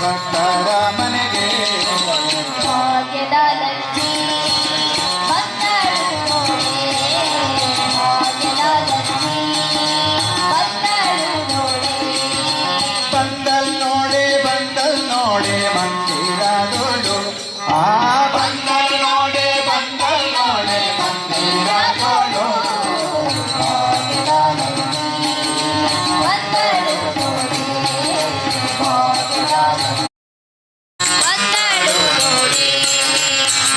ಭಕ್ತರ ಮನೆಗೆ ಭಾಗ್ಯದ ಲಕ್ಷ್ಮೀ ಬಂದಳು ನೋಡೆ ಭಾಗ್ಯದ ಲಕ್ಷ್ಮೀ ಬಂದಳು ನೋಡೆ ಬಂದಲ್ ನೋಡೆ ಮಂದಿರದೊಳು ಆ ಬಂದಲ್ ನೋಡೆ ಮಂದಿರದೊಳು ಭಾಗ್ಯದ ಲಕ್ಷ್ಮೀ ಬಂದಳು ನೋಡೆ ಭಾಗ್ಯದ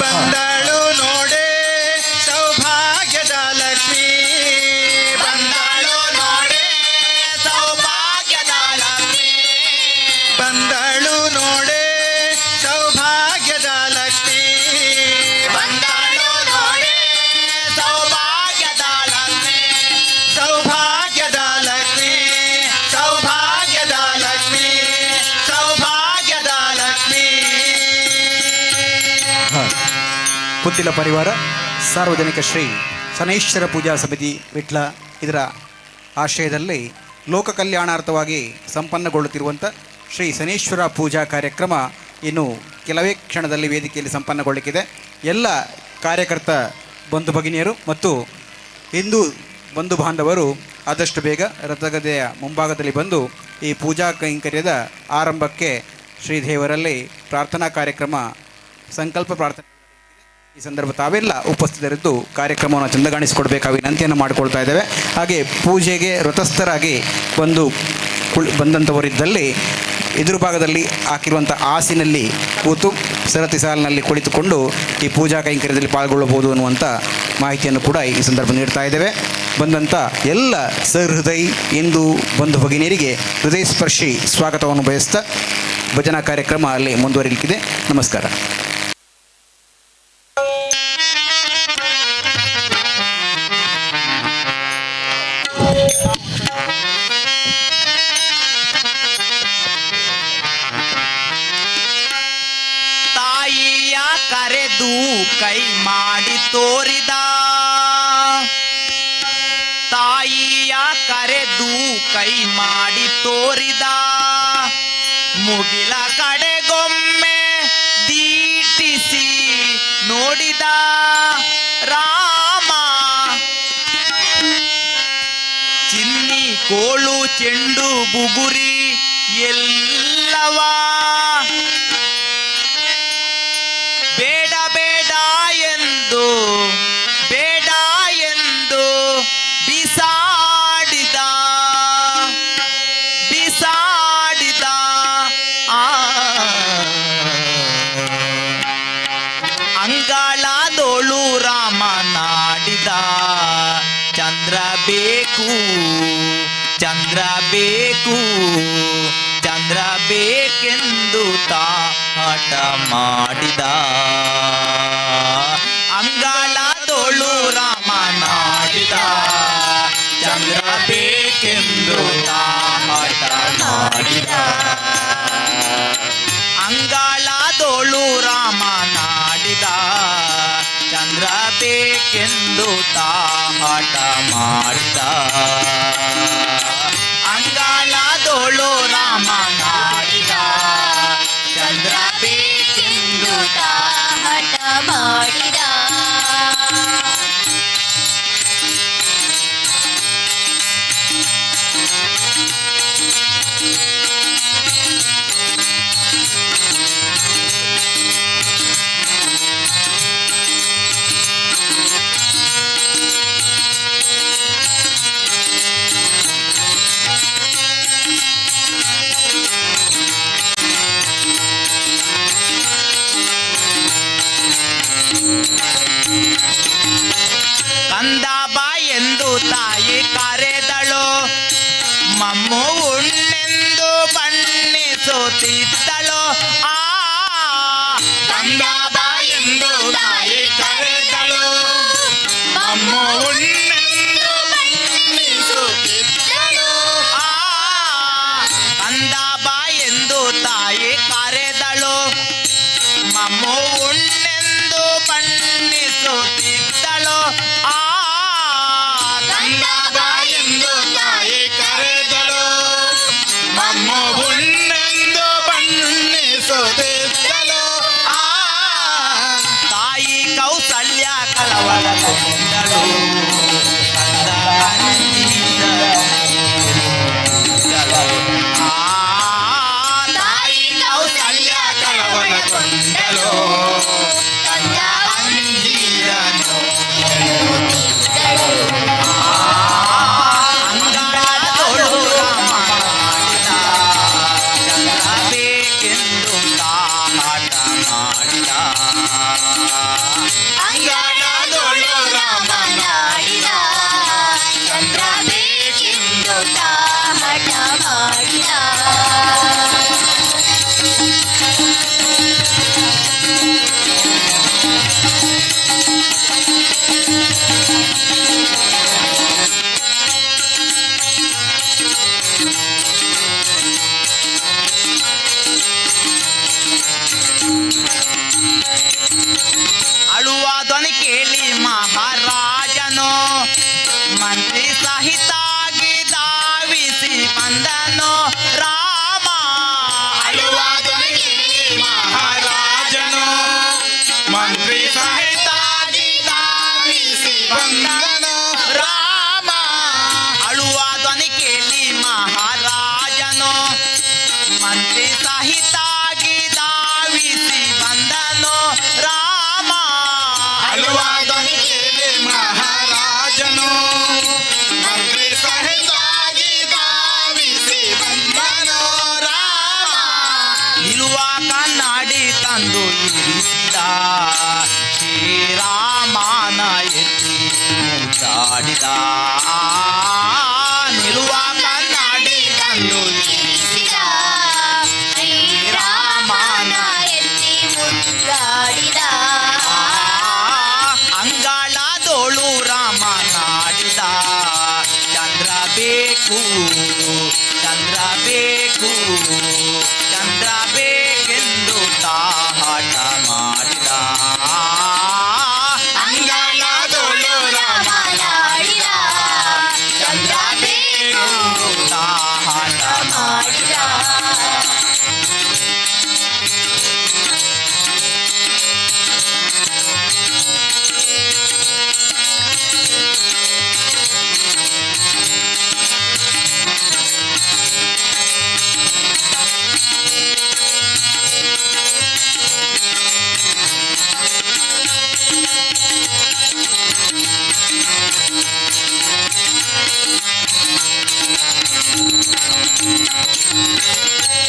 ಬಂದಳು ನೋಡೆ ಸೌಭಾಗ್ಯದ ಲಕ್ಷ್ಮೀ ಬಂದಳು ನೋಡೆ ಸೌಭಾಗ್ಯದ ಲಕ್ಷ್ಮೀ ಬಂದಳು ನೋಡೆ ಸೌಭಾಗ್ಯದ ಲಕ್ಷ್ಮೀ ಬಂದಳು ನೋಡೆ ಸೌಭಾಗ್ಯದ ಲಕ್ಷ್ಮೀ ಸೌಭಾಗ್ಯದ ಲಕ್ಷ್ಮೀ ಸೌಭಾಗ್ಯದ ಲಕ್ಷ್ಮೀ ಸೌಭಾಗ್ಯದ ಲಕ್ಷ್ಮೀ. ಪುತ್ತಿಲ ಪರಿವಾರ ಸಾರ್ವಜನಿಕ ಶ್ರೀ ಶನೈಶ್ವರ ಪೂಜಾ ಸಮಿತಿ ವಿಟ್ಲ ಇದರ ಆಶ್ರಯದಲ್ಲಿ ಲೋಕ ಕಲ್ಯಾಣಾರ್ಥವಾಗಿ ಸಂಪನ್ನಗೊಳ್ಳುತ್ತಿರುವಂಥ ಶ್ರೀ ಶನೈಶ್ವರ ಪೂಜಾ ಕಾರ್ಯಕ್ರಮ ಇನ್ನು ಕೆಲವೇ ಕ್ಷಣದಲ್ಲಿ ವೇದಿಕೆಯಲ್ಲಿ ಸಂಪನ್ನಗೊಳ್ಳಲಿಕ್ಕಿದೆ. ಎಲ್ಲ ಕಾರ್ಯಕರ್ತ ಬಂಧು ಭಗಿನಿಯರು ಮತ್ತು ಹಿಂದೂ ಬಂಧು ಬಾಂಧವರು ಆದಷ್ಟು ಬೇಗ ರಥಗದೆಯ ಮುಂಭಾಗದಲ್ಲಿ ಬಂದು ಈ ಪೂಜಾ ಕೈಂಕರ್ಯದ ಆರಂಭಕ್ಕೆ ಶ್ರೀದೇವರಲ್ಲಿ ಪ್ರಾರ್ಥನಾ ಕಾರ್ಯಕ್ರಮ ಸಂಕಲ್ಪ ಪ್ರಾರ್ಥನೆ ಈ ಸಂದರ್ಭ ತಾವೆಲ್ಲ ಉಪಸ್ಥಿತರಿದ್ದು ಕಾರ್ಯಕ್ರಮವನ್ನು ಚಂದಗಾಣಿಸಿಕೊಡ್ಬೇಕಾಗಿ ವಿನಂತಿಯನ್ನು ಮಾಡಿಕೊಳ್ತಾ ಇದ್ದೇವೆ. ಹಾಗೆ ಪೂಜೆಗೆ ವ್ರತಸ್ಥರಾಗಿ ಬಂದಂಥವರಿದ್ದಲ್ಲಿ ಎದುರು ಭಾಗದಲ್ಲಿ ಹಾಕಿರುವಂಥ ಆಸಿನಲ್ಲಿ ಕೂತು ಸರತಿ ಸಾಲಿನಲ್ಲಿ ಕುಳಿತುಕೊಂಡು ಈ ಪೂಜಾ ಕೈಂಕರ್ಯದಲ್ಲಿ ಪಾಲ್ಗೊಳ್ಳಬಹುದು ಅನ್ನುವಂಥ ಮಾಹಿತಿಯನ್ನು ಕೂಡ ಈ ಸಂದರ್ಭ ನೀಡ್ತಾ ಇದ್ದೇವೆ. ಬಂದಂಥ ಎಲ್ಲ ಸಹೃದಯ ಹಿಂದೂ ಬಂಧು ಭಗಿನಿಯರಿಗೆ ಹೃದಯ ಸ್ಪರ್ಶಿ ಸ್ವಾಗತವನ್ನು ಬಯಸ್ತಾ ಭಜನಾ ಕಾರ್ಯಕ್ರಮ ಅಲ್ಲಿ ಮುಂದುವರಿಲಿಕ್ಕಿದೆ. ನಮಸ್ಕಾರ. ತಾಯಿಯ ಕರೆದು ಕೈ ಮಾಡಿ ತೋರಿದ ತಾಯಿಯ ಕರೆದು ಕೈ ಮಾಡಿ ತೋರಿದ ಮುಗಿಲ ಕಡೆಗೊಮ್ಮೆ ದೀಟಿಸಿ ನೋಡಿದ ರಾಮ ಚಿನ್ನಿ ಕೋಳು ಚೆಂಡು ಬುಗುರಿ ಎಲ್ಲವಾ ಬೇಡ ಬೇಡ ಎಂದು ಬೇಡ ಎಂದು ಬಿಸಾಡಿದ ಬಿಸಾಡಿದ ಅಂಗಳದೋಳು ರಾಮನಾಡಿದ ಚಂದ್ರ ಬೇಕು ಚಂದ್ರ ಬೇಕು ಚಂದ್ರ ಬೇಕೆಂದು ತಾಟ ಮಾಡಿದ ಅಂಗಳದೋಳು ರಾಮನಾಡಿದ ಚಂದ್ರ ಬೇಕೆಂದು ತಾಟ ಮಾಡಿದ ಅಂಗಳದೋಳು ರಾಮನಾಡಿದ ಚಂದ್ರ ಬೇಕೆಂದು ತಾಟ ಮಾಡಿದ ಅಂಗಳದೋಳು ರಾಮನಾಡಿದ ಚಂದ್ರ ಬೇಕೆಂದು ಹಠ ಮಾಡಿದ ಕಂದ ಬಾ ಎಂದು ತಾಯಿ ಕರೆದಳು ಮಮ್ಮು ಉಣ್ಣೆಂದು ಬಣ್ಣಿಸುತ್ತಿದ್ದಳು ಆ ಕಂದ ಬಾ ಎಂದು ತಾಯಿ ಕರೆದಳು ಮಮ್ಮು ಉಣ್ಣೆಂದು ಬಣ್ಣಿಸುತ್ತಿದ್ದಳು ಆ ಕಂದ ಬಾ ಎಂದು ತಾಯಿ ಕರೆದಳು ಮಮ್ಮು ಉಣ್ಣೆಂದು ಬಣ್ಣಿಸುತ್ತಿದ್ದಳು ಆ ಕಂದ ಬಾ ಎಂದು ತಾಯಿ ಕರೆದಳು ಮಮ್ಮು ಉಣ್ಣೆಂದು ಬಣ್ಣ ತಂದು ಇರಿಸಿದ ಶ್ರೀರಾಮನ ಎತ್ತಿ ಮುದ್ದಾಡಿದ ನಿಲುವ ಕನ್ನಡಿ ತಂದು ಇರಿಸಿದ ಶ್ರೀರಾಮನ ಎತ್ತಿ ಮುದ್ದಾಡಿದ ಅಂಗಳದೋಳು ರಾಮನಾಡಿದ ಚಂದ್ರ ಬೇಕು ಚಂದ್ರ ಬೇಕು ಚಂದ್ರ ಬೇಕೆಂದು ತಾಹಟ ಮಾಡಿದ ಅಂಗಳದೋಳು ರಾಮನಾಡಿದ ಚಂದ್ರ ಬೇಕು ತಾಹಟ ಮಾಡಿದ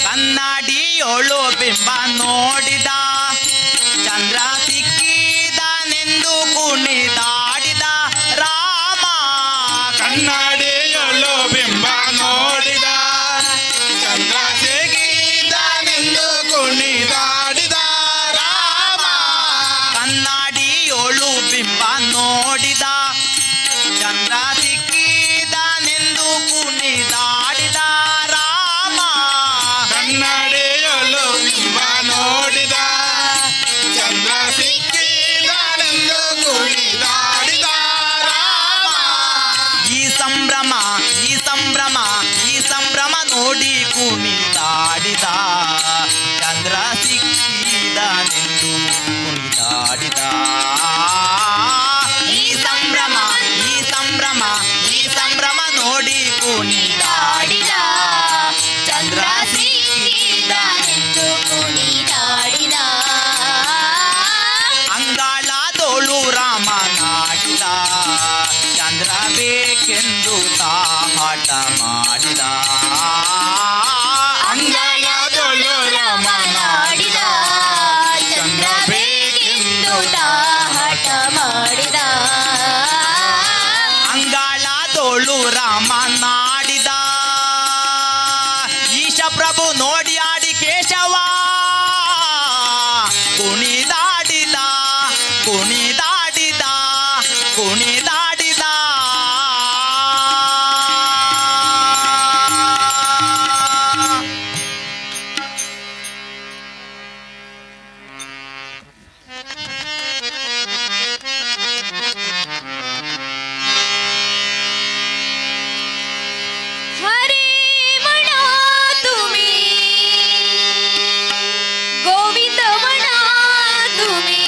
ಕನ್ನಡಿಯೋಳು ಬಿಂಬ ನೋಡಿದ ಚಂದ್ರ ಸಿಕ್ಕಿದನೆಂದು ಕುಣಿದಾಡಿದ ರಾಮ ಕನ್ನಡಿಯೊಳು ಬಿಂಬ ನೋಡಿದ ಚಂದ್ರ ಸಿಗಿದನೆಂದು ಕುಣಿದಾಡಿದ ರಾಮ ಕನ್ನಡಿಯೋಳು ಬಿಂಬ ನೋಡಿದ ಚಂದ್ರ ಸಿಕ್ಕಿದನೆಂದು ಕುಣಿದಾಡಿದ ರಾಮ ಕನ್ನಡಿಯೊಳು ಬಿಂಬ ನೋಡಿದ ಚಂದ್ರ ಸಿಕ್ಕಿದನೆಂದು ಕುಣಿದಾಡಿದ ರಾಮ ಈ ಸಂಭ್ರಮ ಈ ಸಂಭ್ರಮ ಈ ಸಂಭ್ರಮ ನೋಡಿ ಕುಣಿದಾಡಿದ ಚಂದ್ರ ಸಿಕ್ಕಿದನೆಂದು ಕುಣಿದಾಡಿದ ಈ ಸಂಭ್ರಮ ಈ ಸಂಭ್ರಮ ಈ ಸಂಭ್ರಮ ನೋಡಿ ಕುಣಿದಾಡಿದ ಚಂದ್ರ ಸಿಕ್ಕಿದನೆಂದು ಕುಣಿದಾಡಿದ ಅಂಗಳದೋಳು ರಾಮನಾಡಿದ ಚಂದ್ರ ಬೇಕೆಂದು ತಾಹಟ ಮಾಡಿದ ಅಂಗಳದೊಳು ರಾಮನಾಡಿದ ಚಂದ್ರ ಬೇಕೆಂದು ತಾಹಟ ಮಾಡಿದ ಅಂಗಳದೋಳು ರಾಮನಾಡಿದ ಈಶ ಪ್ರಭು ನೋಡಿ ಆಡಿ ಕೇಶವ ಕುಣಿದಾಡಿದ ಕುಣಿದಾಡಿದ ಕುಣಿದಾಡಿದ हरे मना तुम्ही गोविंद मना तुम्ही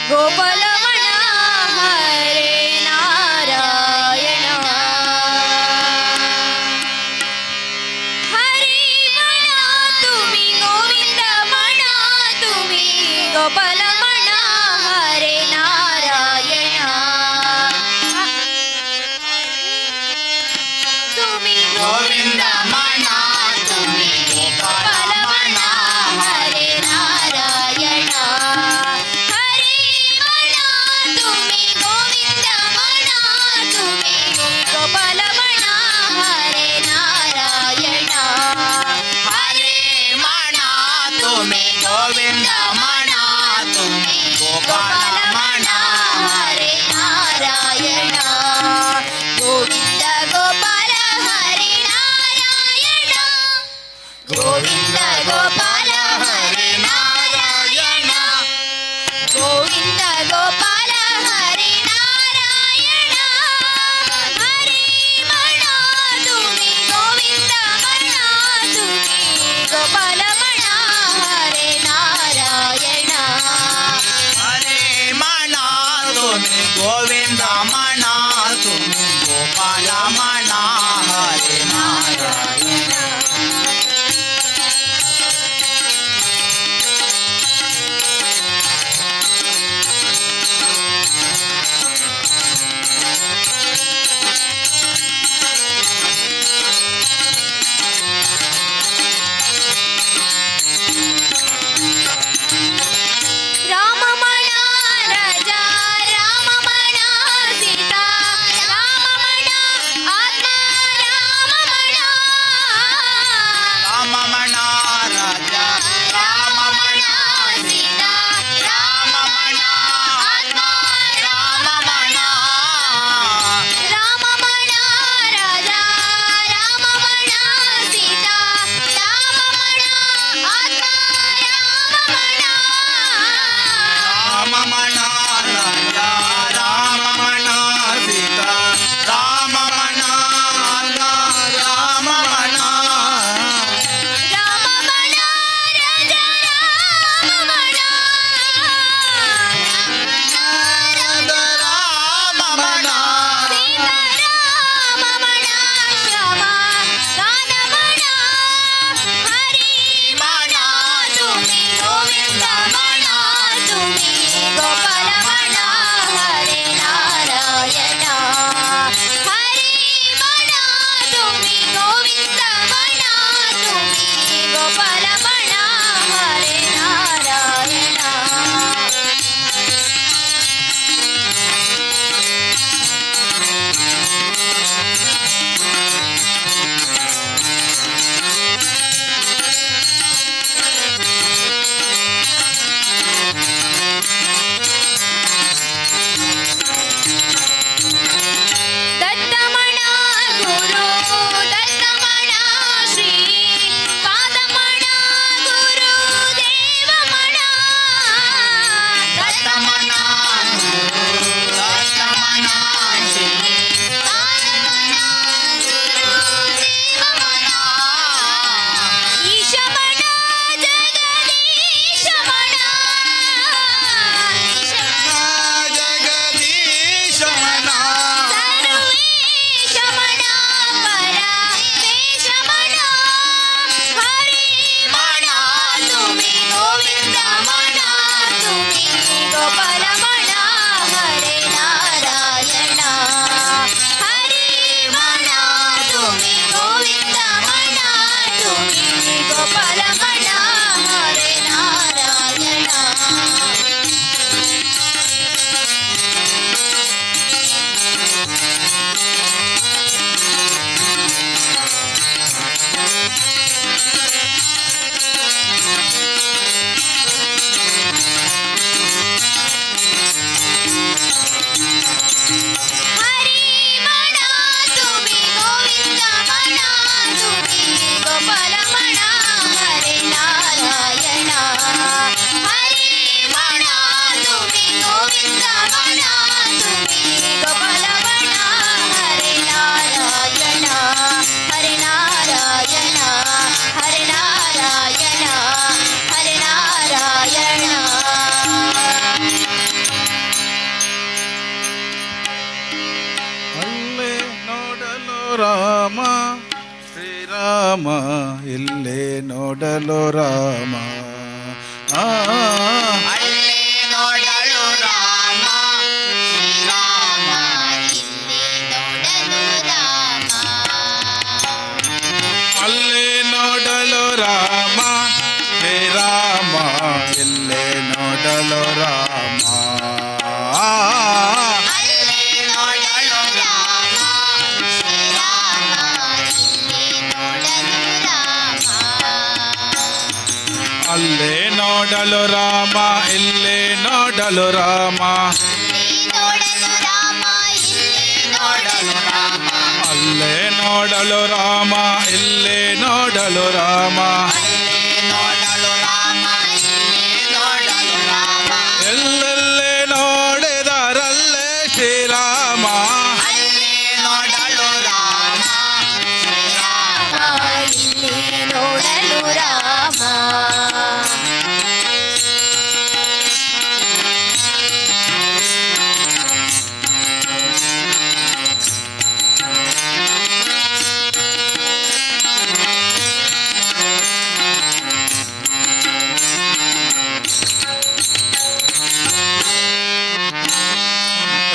गोपाल मना हरे नारायण हरे मना तुम्ही गोविंद मना तुम्ही गोपाल मना हरे नारायण तुम्ही गोविंद मना तुम्ही गोपाल मना हरे नारायण हरे मना तुम्ही गोविंद मना तुम्ही गोपाल मना हरे नारायण हरे मना तुम्ही गोविंद मना तुम्ही गोपाल मना हरे नारायण गोविंद गोपाल हरे नारायण गोविंद गोपाल हरे नारायण गोविंद गोपाल हरे नारायण हरे मना तुम्ही गोविंद मना तुम्ही गोपाल मना हरे नारायण हरे मना तुम्ही गोविंद मना तुम्ही गोपाल मना हरे नारायण ರಾಮ ಶ್ರೀರಾಮ ಇಲ್ಲೇ ನೋಡಲು ರಾಮ ಆ ಅಲ್ಲಿ ನೋಡಲು ರಾಮ ಶ್ರೀರಾಮ ಇಲ್ಲಿ ನೋಡಲು ರಾಮ ಅಲ್ಲೇ ನೋಡಲು ರಾಮ ಶ್ರೀರಾಮ ಇಲ್ಲೇ ನೋಡಲು ರಾಮ ಅಲ್ಲಿ ನೋಡಲು ರಾಮ ಶ್ರೀರಾಮ ಇಲ್ಲಿ ನೋಡಲು ರಾಮ ಅಲ್ಲೇ ನೋಡಲು ರಾಮ ಇಲ್ಲೇ ನೋಡಲು ರಾಮ ಇಲ್ಲಿ ನೋಡಲು ರಾಮ ಇಲ್ಲಿ ನೋಡಲು ರಾಮ ಅಲ್ಲೇ ನೋಡಲು ರಾಮ ಇಲ್ಲೇ ನೋಡಲು ರಾಮ ಅಲ್ಲಿ ನೋಡಲು ರಾಮ ಇಲ್ಲಿ ನೋಡಲು ರಾಮ ಎಲ್ಲೆಲ್ಲೇ ನೋಡಿದರಲ್ಲೇ ಶ್ರೀರಾಮ ಅಲ್ಲಿ ನೋಡಲು ರಾಮ ಶ್ರೀರಾಮ ಇಲ್ಲಿ ನೋಡಲು ರಾಮ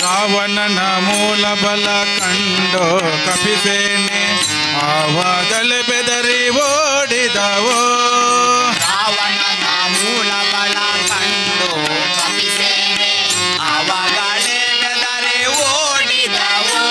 ರಾವಣನ ಮೂಲ ಬಲ ಕಂಡು ಕಪಿಸೇನೆ ಆವಾಗಲೇ ಬೆದರಿ ಓಡಿದವೋ ರಾವಣನ ಮೂಲ ಬಲ ಕಂಡು ಕಪಿಸೇನೆ ಆವಾಗಲೇ ಬೆದರಿ ಓಡಿದವು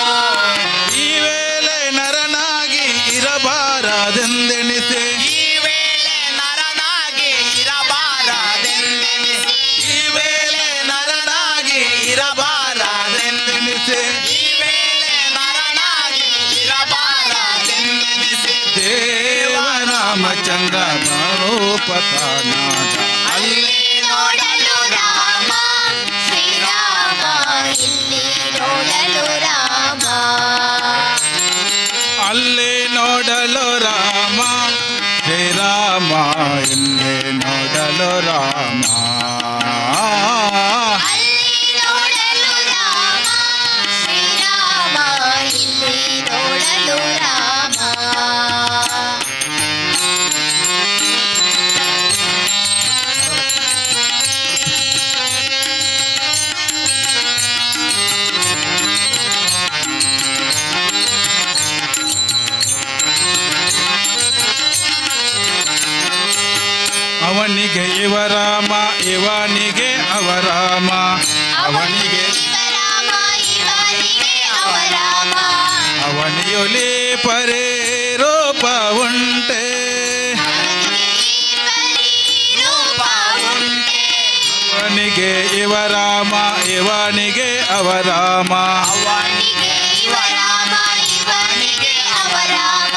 ಈ ವೇಳೆ ನರನಾಗಿ ಇರಬಾರದೆಂದೆಣಿಸೆ ಈ ವೇಳೆ ನರನಾಗಿ ಇರಬಾರದೆಂದೆನಿಸಿ ಈ ವೇಳೆ ನರನಾಗಿ ಇರಬಾರದೆಂದೆನಿಸಿ ಇರಬಾರದೆಂದೆಣಿಸೆ ಈ ವೇಳೆ ನರನಾಗಿ ಇರಬಾರದೆಂದೆನಿಸಿ ದೇವರಾಮಚಂದ್ರ ರೂಪತಾನಾದ ಅಲ್ಲಿ ನೋಡಲು ರಾಮ ಶ್ರೀರಾಮ ಇಲ್ಲಿ ನೋಡಲು ರಾಮ ಅಲ್ಲೇ ನೋಡಲು ರಾಮ ಶ್ರೀರಾಮ ಇಲ್ಲೇ ನೋಡಲು ರಾಮ ಅಲ್ಲಿ ನೋಡಲು ರಾಮ ಶ್ರೀರಾಮ ಇಲ್ಲಿ ನೋಡಲು ರಾಮ ಅವನಿಗೆ ಇವರಾಮ ಇವನಿಗೆ ಅವರಾಮ ಅವನಿಗೆ ಶಿವರಾಮ ಇವನಿಗೆ ಅವರಾಮ ಅವನಿಯೊಲಿ ಪರೇ ರೂಪ ಉಂಟೆ ಅವನಿಗೆ ಪರಿ ರೂಪ ಉಂಟೆ ಅವನಿಗೆ ಇವರಾಮ ಇವನಿಗೆ ಅವರಾಮ ಅವನಿಗೆ ಇವರಾಮ ಇವನಿಗೆ ಅವರಾಮ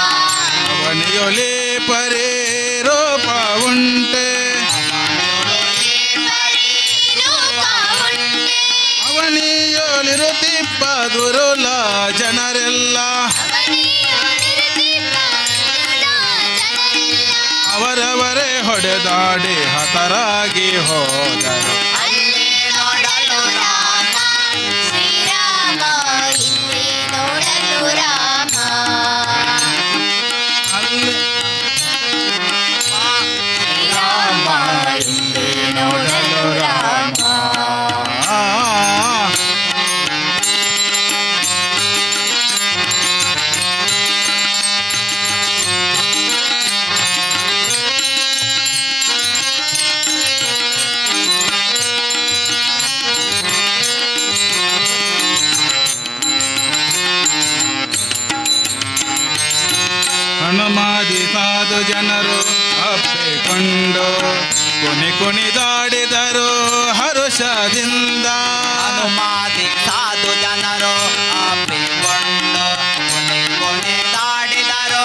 ಅವನಿಯೊಲಿ ಪರೇ ರೂಪ ಉಂಟೆ ಪರಿ ರೂಪ ಉಂಟೆ ಅವನಿಯೊಲಿರುತ್ತಿಪ್ಪ ದುರುಲ ಜನರೆಲ್ಲ ಅವನಿಯೊಳಿರುತ್ತಿಪ್ಪ ಜನರೆಲ್ಲ ಅವರವರೇ ಹೊಡೆದಾಡಿ ಹತರಾಗಿ ಹೋದರು ಅಲ್ಲಿ ನೋಡಲು ರಾಮ ಶ್ರೀರಾಮ ಇಲ್ಲಿ ನೋಡಲು ರಾಮ ಅಲ್ಲಿ ಶ್ರೀರಾಮ ಇಲ್ಲಿ ನೋಡಲು ರಾಮ ಆ ಹನುಮಾದಿ ಸಾಧು ಜನರು ಅಪ್ಪಿಕೊಂಡು ಕುಣಿದಾಡಿದರು ಹರುಷದಿಂದ ಹನುಮಾದಿ ಸಾಧು ಜನರು ಅಪ್ಪಿಕೊಂಡು ಕುಣಿದಾಡಿದರು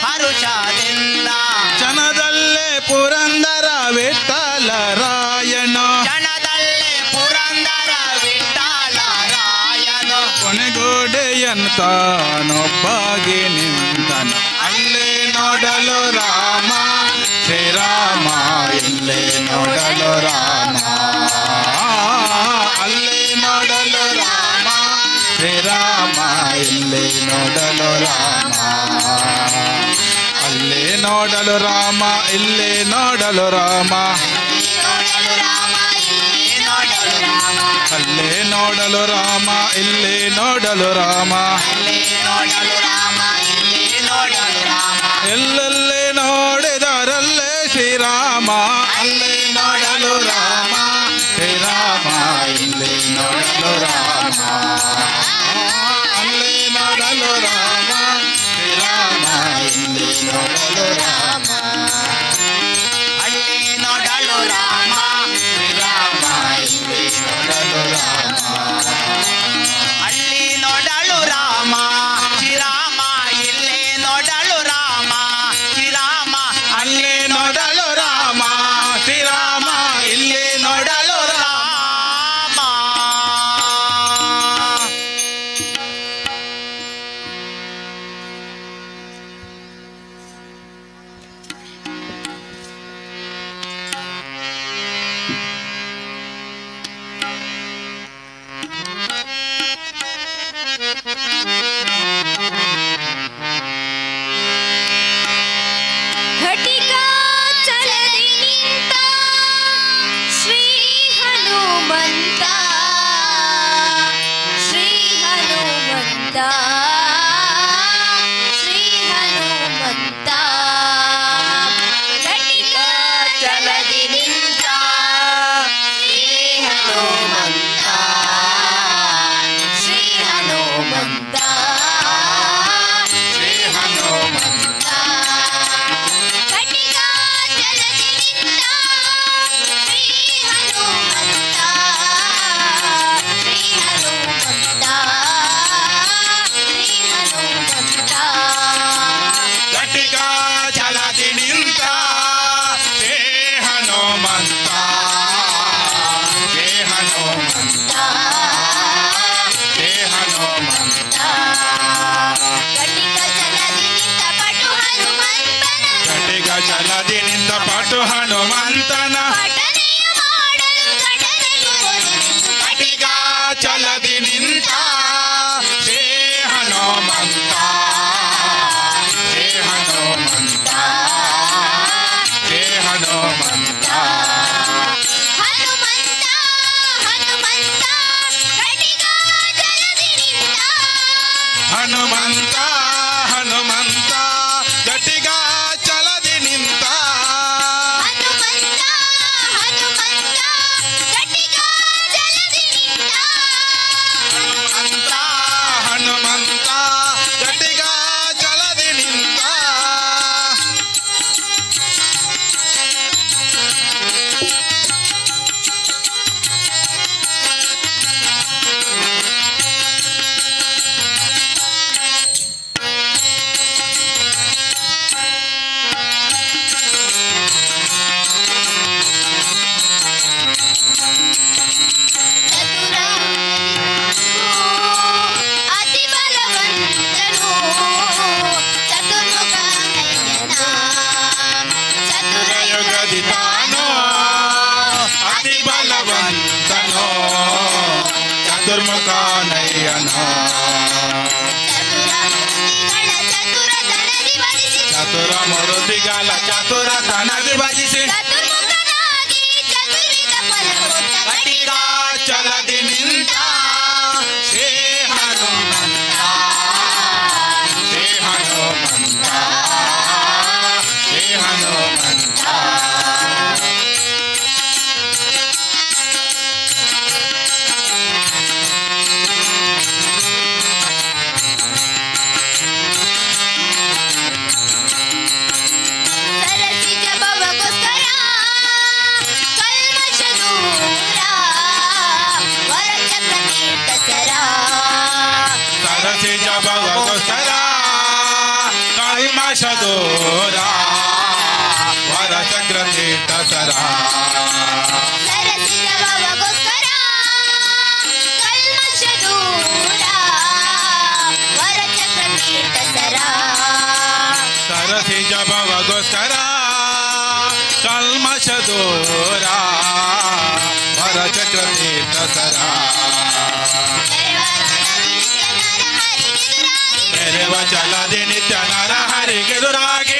ಹರುಷದಿಂದ ಕ್ಷಣದಲ್ಲೇ ಪುರಂದರ ವಿಠ್ಠಲರಾಯಣ ಕ್ಷಣದಲ್ಲೇ ಪುರಂದರ ವಿಠ್ಠಲರಾಯನು ಕೊನೆಗೋಡೆಯಂತಾನೊಬ್ಬಾಗಿ ನಿಂತನು ಅಲ್ಲೇ ನೋಡಲು ರಾಮ ಶ್ರೀರಾಮ ಇಲ್ಲೇ ನೋಡಲು ರಾಮ ಅಲ್ಲೇ ನೋಡಲು ರಾಮ ಶ್ರೀರಾಮ ಇಲ್ಲಿ ನೋಡಲು ರಾಮ ಅಲ್ಲಿ ನೋಡಲು ರಾಮ ಇಲ್ಲಿ ನೋಡಲು ರಾಮ ನೋಡಲು ರಾಮ ಇಲ್ಲಿ ನೋಡಲು ರಾಮ ಅಲ್ಲೇ ನೋಡಲು ರಾಮ ಇಲ್ಲಿ ನೋಡಲು ರಾಮ ಅಲ್ಲಿ ನೋಡಲು ರಾಮ ಇಲ್ಲಿ ನೋಡಲು ರಾಮ ಎಲ್ಲೆಲ್ಲೇ ನೋಡಿದರಲ್ಲೇ ಶ್ರೀರಾಮ ಅಲ್ಲೇ ನೋಡಲು ರಾಮ ಶ್ರೀರಾಮ ಇಲ್ಲಿ ನೋಡಲು ರಾಮ ಅಲ್ಲೇ ನೋಡಲು ರಾಮ ಶ್ರೀರಾಮ ಇಲ್ಲಿ ನೋಡಲು ರಾಮ ಅಲ್ಲಿ ನೋಡಲು ರಾಮ ಶ್ರೀರಾಮ ಇಲ್ಲಿ ನೋಡಲು ರಾಮ ಅಲ್ಲಿ ನೋಡಲು ರಾಮ ಶ್ರೀರಾಮ ಇಲ್ಲೇ ನೋಡಲು ರಾಮ ಶ್ರೀರಾಮ ಅಲ್ಲೇ ನೋಡಲು ರಾಮ ಶ್ರೀರಾಮ ಇಲ್ಲಿ ನೋಡಲು ರಾಮ ರಾಮ ಘಟಿಕ ಚಲದಿ ನಿಂತ ಶ್ರೀ ಹನುಮಂತ ಶ್ರೀ ಹನುಮಂತ ಶ್ರೀ ಹನುಮಂತ ಘಟಿಕ ಚಲದಿ ನಿಂತ ಶ್ರೀ ಹನುಮಂತ ಶ್ರೀ ಹನುಮಂತ ಶ್ರೀ ಹನುಮಂತ ಘಟಿಕ ಜಲದಿ ನಿಂತ ಶ್ರೀ ಹನುಮಂತ ಶ್ರೀ ಹನುಮಂತ ಶ್ರೀ ಹನುಮಂತ ಘಟಿಕ ಛಲದಿ ನಿಂತ ಶ್ರೀ ಹನುಮಂತ ಶ್ರೀ ಹನುಮಂತ ಶ್ರೀ ಹನುಮಂತ ಘಟಿಕ ಜಲದಿ ನಿಂತ ಪಟು ಹನುಮಂತನ ಘಟಿಕ ಛಲದಿ ನಿಂತ ಪಟು ಹನುಮಂತನ ಪಠನೆಯ ಮಾಡಲು ಘಟನೆಗೆ ಒದಗಿಸು ಘಟಿಕ ಛಲದಿ ನಿಂತ ಶ್ರೀ ಹನುಮಂತ ಶ್ರೀ ಹನುಮಂತ ಶ್ರೀ ಹನುಮಂತ ಹನುಮಂತ ಹನುಮಂತ ಘಟಿಕ ಜಲದಿ ನಿಂತ ಹನುಮಂತ ಹನುಮಂತ ಘಟಿಕ ಛಲದಿ ನಿಂತ ಹನುಮಂತ ಹನುಮಂತ ಘಟಿಕ ಜಲದಿ ನಿಂತ ಹನುಮಂತ ಹನುಮಂತ ಘಟಿಕ ಛಲದಿ ನಿಂತ ಅತಿ ಬಲವಂತನು ಚತುರ್ಮುಖನಯ್ಯನ ಯುಗದಿ ತಾನೋ ಅತಿ ಬಲವಂತನೋ ಚತುರ್ಮುಖನಯ್ಯನೋ ಚತುರ ಮರುದಿಗಳ ಚತುರ ತನದಿ ಭಜಿಸಿ ಚತುರ್ಮುಖನಾಗಿ ಚತುರ್ವಿಧ ಫಲಕೊಟ್ಟ ಘಟಿಕ ಛಲದಿ ನಿಂತ ಶ್ರೀ ಹನುಮಂತ ಶ್ರೀ ಹನುಮಂತ ಶ್ರೀ ಹನುಮಂತ ಸರಸಿಜ ಭವಗೋಸ್ಕರ ಕಲ್ಮಶ ದೂರ ವರಚಕ್ರ ತೀರ್ಥ ಸರ ಸರಸಿ ಜಪಗೋಸ್ಕರ ಕಲ್ಮಶ ದೂರ ವರ ಚಕ್ರ ತೀರ್ಥ ಸರ ಸರಸಿಜ ಭವಗೋಸ್ಕರ ಕಲ್ಮಶ ದೂರ ವರಚಕ್ರ ತೀರ್ಥ ಸರ ಸರಸಿ ಜಪಗೋಸ್ಕರ ಕಲ್ಮಶ ದೂರ ವರ ಚಕ್ರ ತೀರ್ಥ ಸರ ಸರ್ವರ ನದಿ ನಿತ್ಯ ನರ ಹರಿಗೆ ದೇವ ಚಲದಿ ನಿತ್ಯ ನರ ಹರಿಗೆದುರಾಗಿ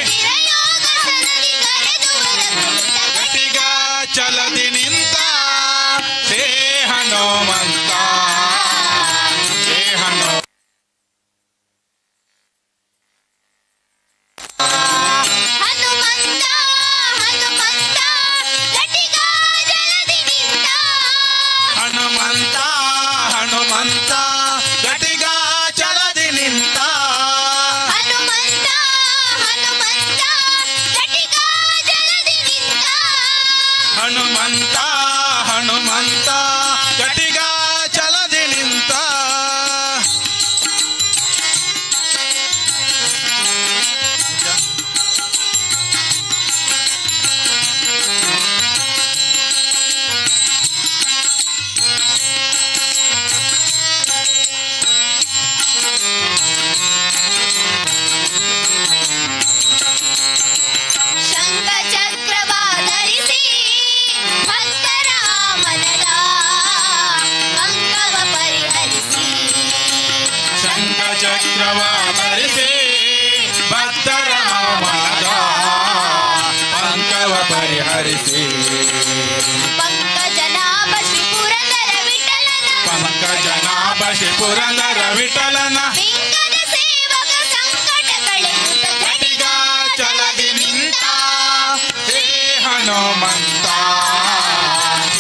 ಗಟ್ಟಿಗ ಚಲದಿ ನಿಂತ ಶ್ರೀ ಹನುಮಂತ ಶ್ರೀ ಹನುಮ ಹನುಮಂತ ಹನುಮಂತ ಗಟ್ಟಿಗ ಜಲದಿ ನಿಂತ ಹನುಮಂತ ಹನುಮಂತ ಗಟ್ಟಿಗ ಚಲದಿ ನಿಂತ ಹನುಮಂತ ಹನುಮಂತ ಗಟ್ಟಿಗ ಜಲದಿ ನಿಂತ ಹನುಮಂತ ಹನುಮಂತ ಗಟ್ಟಿಗ ಚಲದಿ ನಿಂತ ಶಂಖ ಚಕ್ರವಾಧರಿಸಿ ಭಕ್ತರ ಮನದ ಅಂಗವ ಪರಿಹರಿಸಿ ಶಂಖ ಚಕ್ರವ ಧರಿಸಿ ಭಕ್ತರ ಮನದ ಅಂಕವ ಪರಿಹರಿಸಿ ಪಂಕಜನಾಭ ಶ್ರೀ ಪುರಂದರ ವಿಠಲನ ಪಂಕಜನಾಭ ಶ್ರೀ ಪುರಂದರ ವಿಠಲನ ಲಿಂಗದ ಸೇವಕ ಸಂಕಟ ಕಳೆಯುತ್ತ ಗಟ್ಟಿಗ ಚಲದಿ ನಿಂತ ಶ್ರೀ ಹನುಮಂತ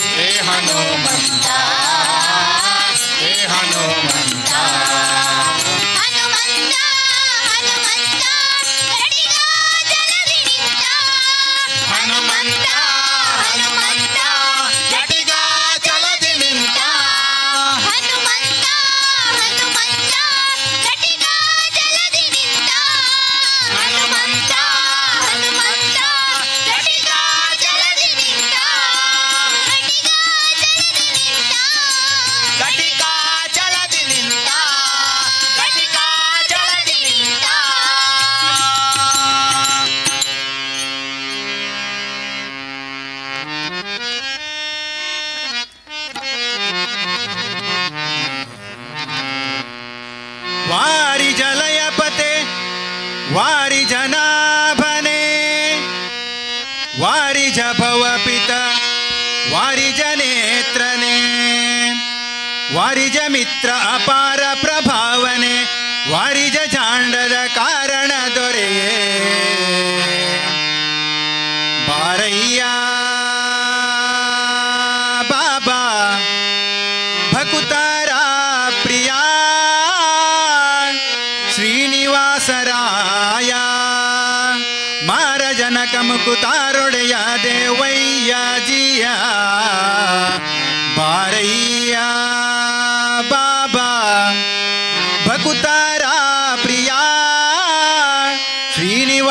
ಶ್ರೀ ಹನುಮಂತ ಶ್ರೀ ಹನುಮಂತ ಹನುಮಂತ ಹನುಮಂತ ಗಡಿಗ ಜಲದಿ ನಿಂತ ಹನುಮಂತ ಹನುಮಂತ ಗಟ್ಟಿಗ ಚಲದಿ ನಿಂತ ಹನುಮಂತ ಹನುಮಂತ ಗಡಿಗ ಜಲದಿ ನಿಂತ ಹನುಮಂತ ಹನುಮಂತ ಗಡಿಗ ಜಲದಿ ನಿಂತ ಗಟ್ಟಿಗ ಚಲದಿ ನಿಂತ ಗಟ್ಟಿಗ ಚಲದಿ ನಿಂತ ವಾರಿ ಜಲಯಪತೆ ವಾರಿ ಜನಾಭನೆ ವಾರಿ ಜಭವ ಪಿತ ವಾರಿ ಜನೇತ್ರನೆ ವಾರಿ ಜ ಮಿತ್ರ ಅಪಾರ ಪ್ರಭಾವನೆ ವಾರಿ ಜ ಜಾಂಡದ ಕಾರಣ ದೊರೆಯೇ ಬಾರಯ್ಯ ಬಾಬಾ ಭಕುತಾರ ಪ್ರಿಯ ಶ್ರೀನಿವಾಸರಾಯ ಮಾರ ಜನಕ ಮುಕುತಾರೊಡೆಯ ದೇವಯ್ಯ ಜಿಯ ಬಾರಯ್ಯ ಬಾಬಾ ಭಕುತಾರ ಪ್ರಿಯ ಶ್ರೀನಿವಾಸರಾಯ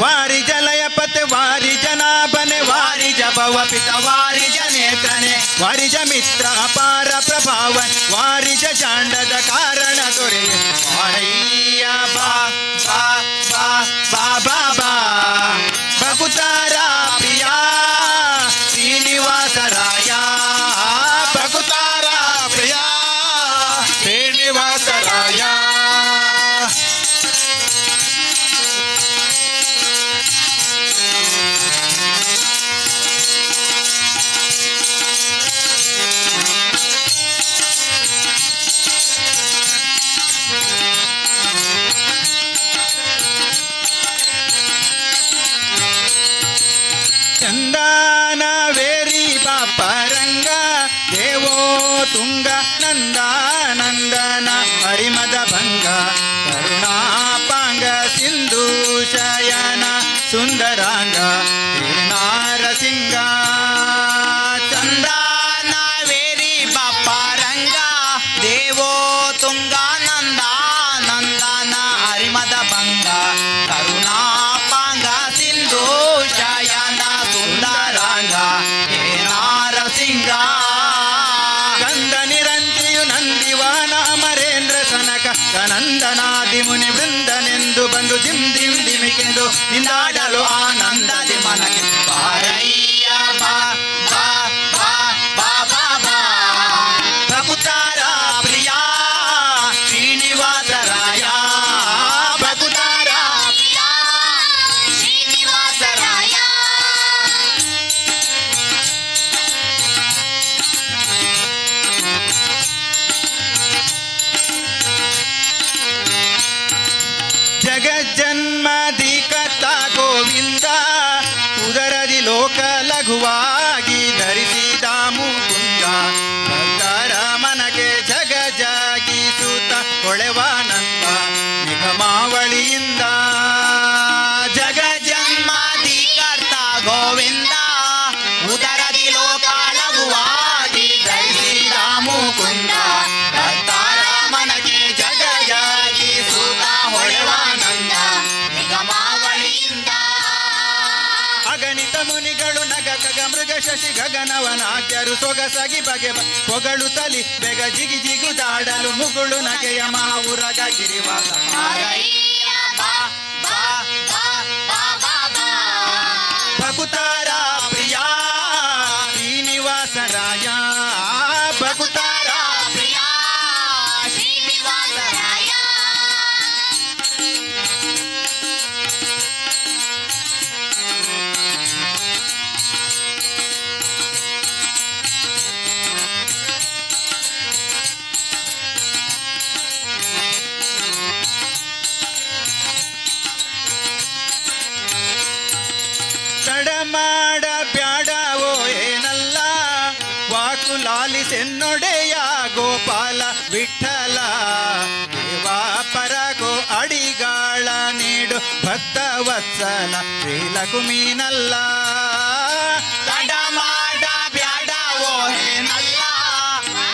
ವಾರಿ ಜಲಯಪತೆ ವಾರಿ ಜನಾಭನೆ ವಾರಿ ಜಭವ ಪಿತ ವಾರಿ ಜನೇತ್ರನೆ ವಾರಿ ಜ ಮಿತ್ರ ಅಪಾರ ಪ್ರಭಾವ ವಾರಿ ಜ ಜಾಂಡದ ಕಾರಣ ದೊರೆ ವಾರಯ್ಯ ಬಾ ಬಾ ಬಾ ಬಾ ಬಾ ಬಾ ಭಕುತಾರ ಪ್ರಿಯ ಶ್ರೀನಿವಾಸರಾಯ ಭಕುತಾರ ಪ್ರಿಯ ಶ್ರೀನಿವಾಸರಾಯ ಚಂದನವೇರಿ ಬಾಪರಂಗ ದೇವೋ ತುಂಗ ನಂದಾನಂದನ ಹರಿಮದ ಭಂಗ ಕರುಣಾಪಾಂಗ ಸಿಂಧು ಶಯನ ಸುಂದರಾಂಗ ನಾರಸಿಂಗ ಚಂದನವೇರಿ ಬಪ್ಪರಂಗ ದೇವೋ ತುಂಗಾನಂದ ನಂದನ ಹರಿಮದ ಭಂಗ ಕರುಣಾಪಾಂಗ ಸಿಂಧು ಶಯನ ಸುಂದರಾಂಗ ಹೇ ನಾರಸಿಂಗ ಗಂಧ ನಿರಂತ್ರಿಯು ನಂದಿವಾನ ಅಮರೇಂದ್ರ ಸನಕ ಸನಂದನಾದಿ ಮುನಿ ವೃಂದನೆಂದು ಬಂದು ದಿಮ್ ದಿಮ್ ದಿಮಿಕೆಂದು ನಿಂದಾಡಲು ಆನಂದದಿ ಮನಕ್ಕೆ ಬಾರಯ್ಯ ಬಾ ಬಾ ಬಾ ಬಾ ಬಾ ಬಾ ಜಗಜ್ಜನ್ಮದಿ ಕರ್ತ ಗೋವಿಂದ ಉದರದಿ ಲೋಕ ಲಘುವಾಗಿ ಧರಿಸಿದ ಮುಕುಂದ ಭಕ್ತರ ಮನಗೆ ಜಗ ಜಾಗಿಸುತ್ತ ಹೊಳೆವಾನಂದ ನಿಗಮಾವಳಿಯಿಂದ ಜಗಜ್ಜನ್ಮಾದಿ ಕರ್ತ ಗೋವಿಂದ ಉದರದಿ ಲೋಕ ಲಘುವಾಗಿ ಧರಿಸಿದ ಮುಕುಂದ ಭಕ್ತರ ಮನಗೆ ಜಗ ಜಾಗಿಸುತ್ತ ಹೊಳೆವಾನಂದ ನಿಗಮಾವಳಿಯಿಂದ ಅಗಣಿತ ಮುನಿಗಳು ನಗ ಕಗ ಮೃಗ ಶಶಿ ಗಗನವನಾದ್ಯರು ಸೊಗಸಗಿ ಬಗೆ ಹೊಗಳು ತಲಿ ಬೆಗ ಜಿಗಿ ಜಿಗುದಾಡಲು ಮುಗುಳು ನಗೆಯ ಮಹಾವುರಗ ಗಿರಿವಾಸ ಮಾರಯ್ಯ ಬಾ ಬಾ ಬಾ ಬಾ ಬಾ ಬಾ ಭಕುತಾರ ಪ್ರಿಯ ಶ್ರೀನಿವಾಸರಾಯ ಭಕುತಾರ ಪ್ರಿಯ ಶ್ರೀನಿವಾಸರಾಯ ತಡ ಮಾಡ ಬ್ಯಾಡವೋ ಏನಲ್ಲ ವಾಕುಲಾಲಿಸೆನ್ನೊಡೆಯ ಗೋಪಾಲ ವಿಠಲ ದೇವಾ ಪರಗೋ ಅಡಿಗಾಳ ನೀಡು ಭಕ್ತ ವತ್ಸಲ ಶ್ರೀಲಕುಮೀನಲ್ಲ ತಡ ಮಾಡ ಬ್ಯಾಡವೋ ಏನಲ್ಲ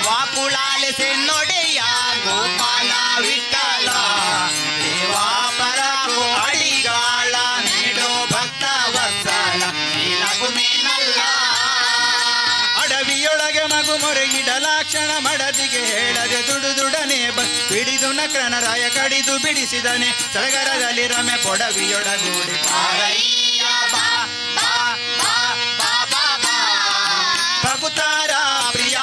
ವಾಕುಳಾಲಿಸಿ ನೊಡೆಯ ಗೋಪಾಲ ವಿಠಲ ದೇವಾ ಪರಗೋ ಅಡಿಗಾಳ ನೀಡೋ ಭಕ್ತ ವತ್ಸಲ ನೀಲಗುಮೀನಲ್ಲ ಅಡವಿಯೊಳಗೆ ಮಗು ಮೊರೆಗಿಡಲಾಕ್ಷಣ ಮಡದಿಗೆ ಹೇಳದೆ ದುಡುದುಡನೆ ಬಿಡಿದು ನಕ್ರನರಾಯ ಕಡಿದು ಬಿಡಿಸಿದನೆ ಸಡಗರದಲ್ಲಿ ರಮೆ ಪೊಡವಿಯೊಡಗೂಡಿ ಮಾರಯ್ಯ ಬಾ ಬಾ ಬಾ ಬಾ ಬಾ ಬಾ ಭಕುತಾರ ಪ್ರಿಯ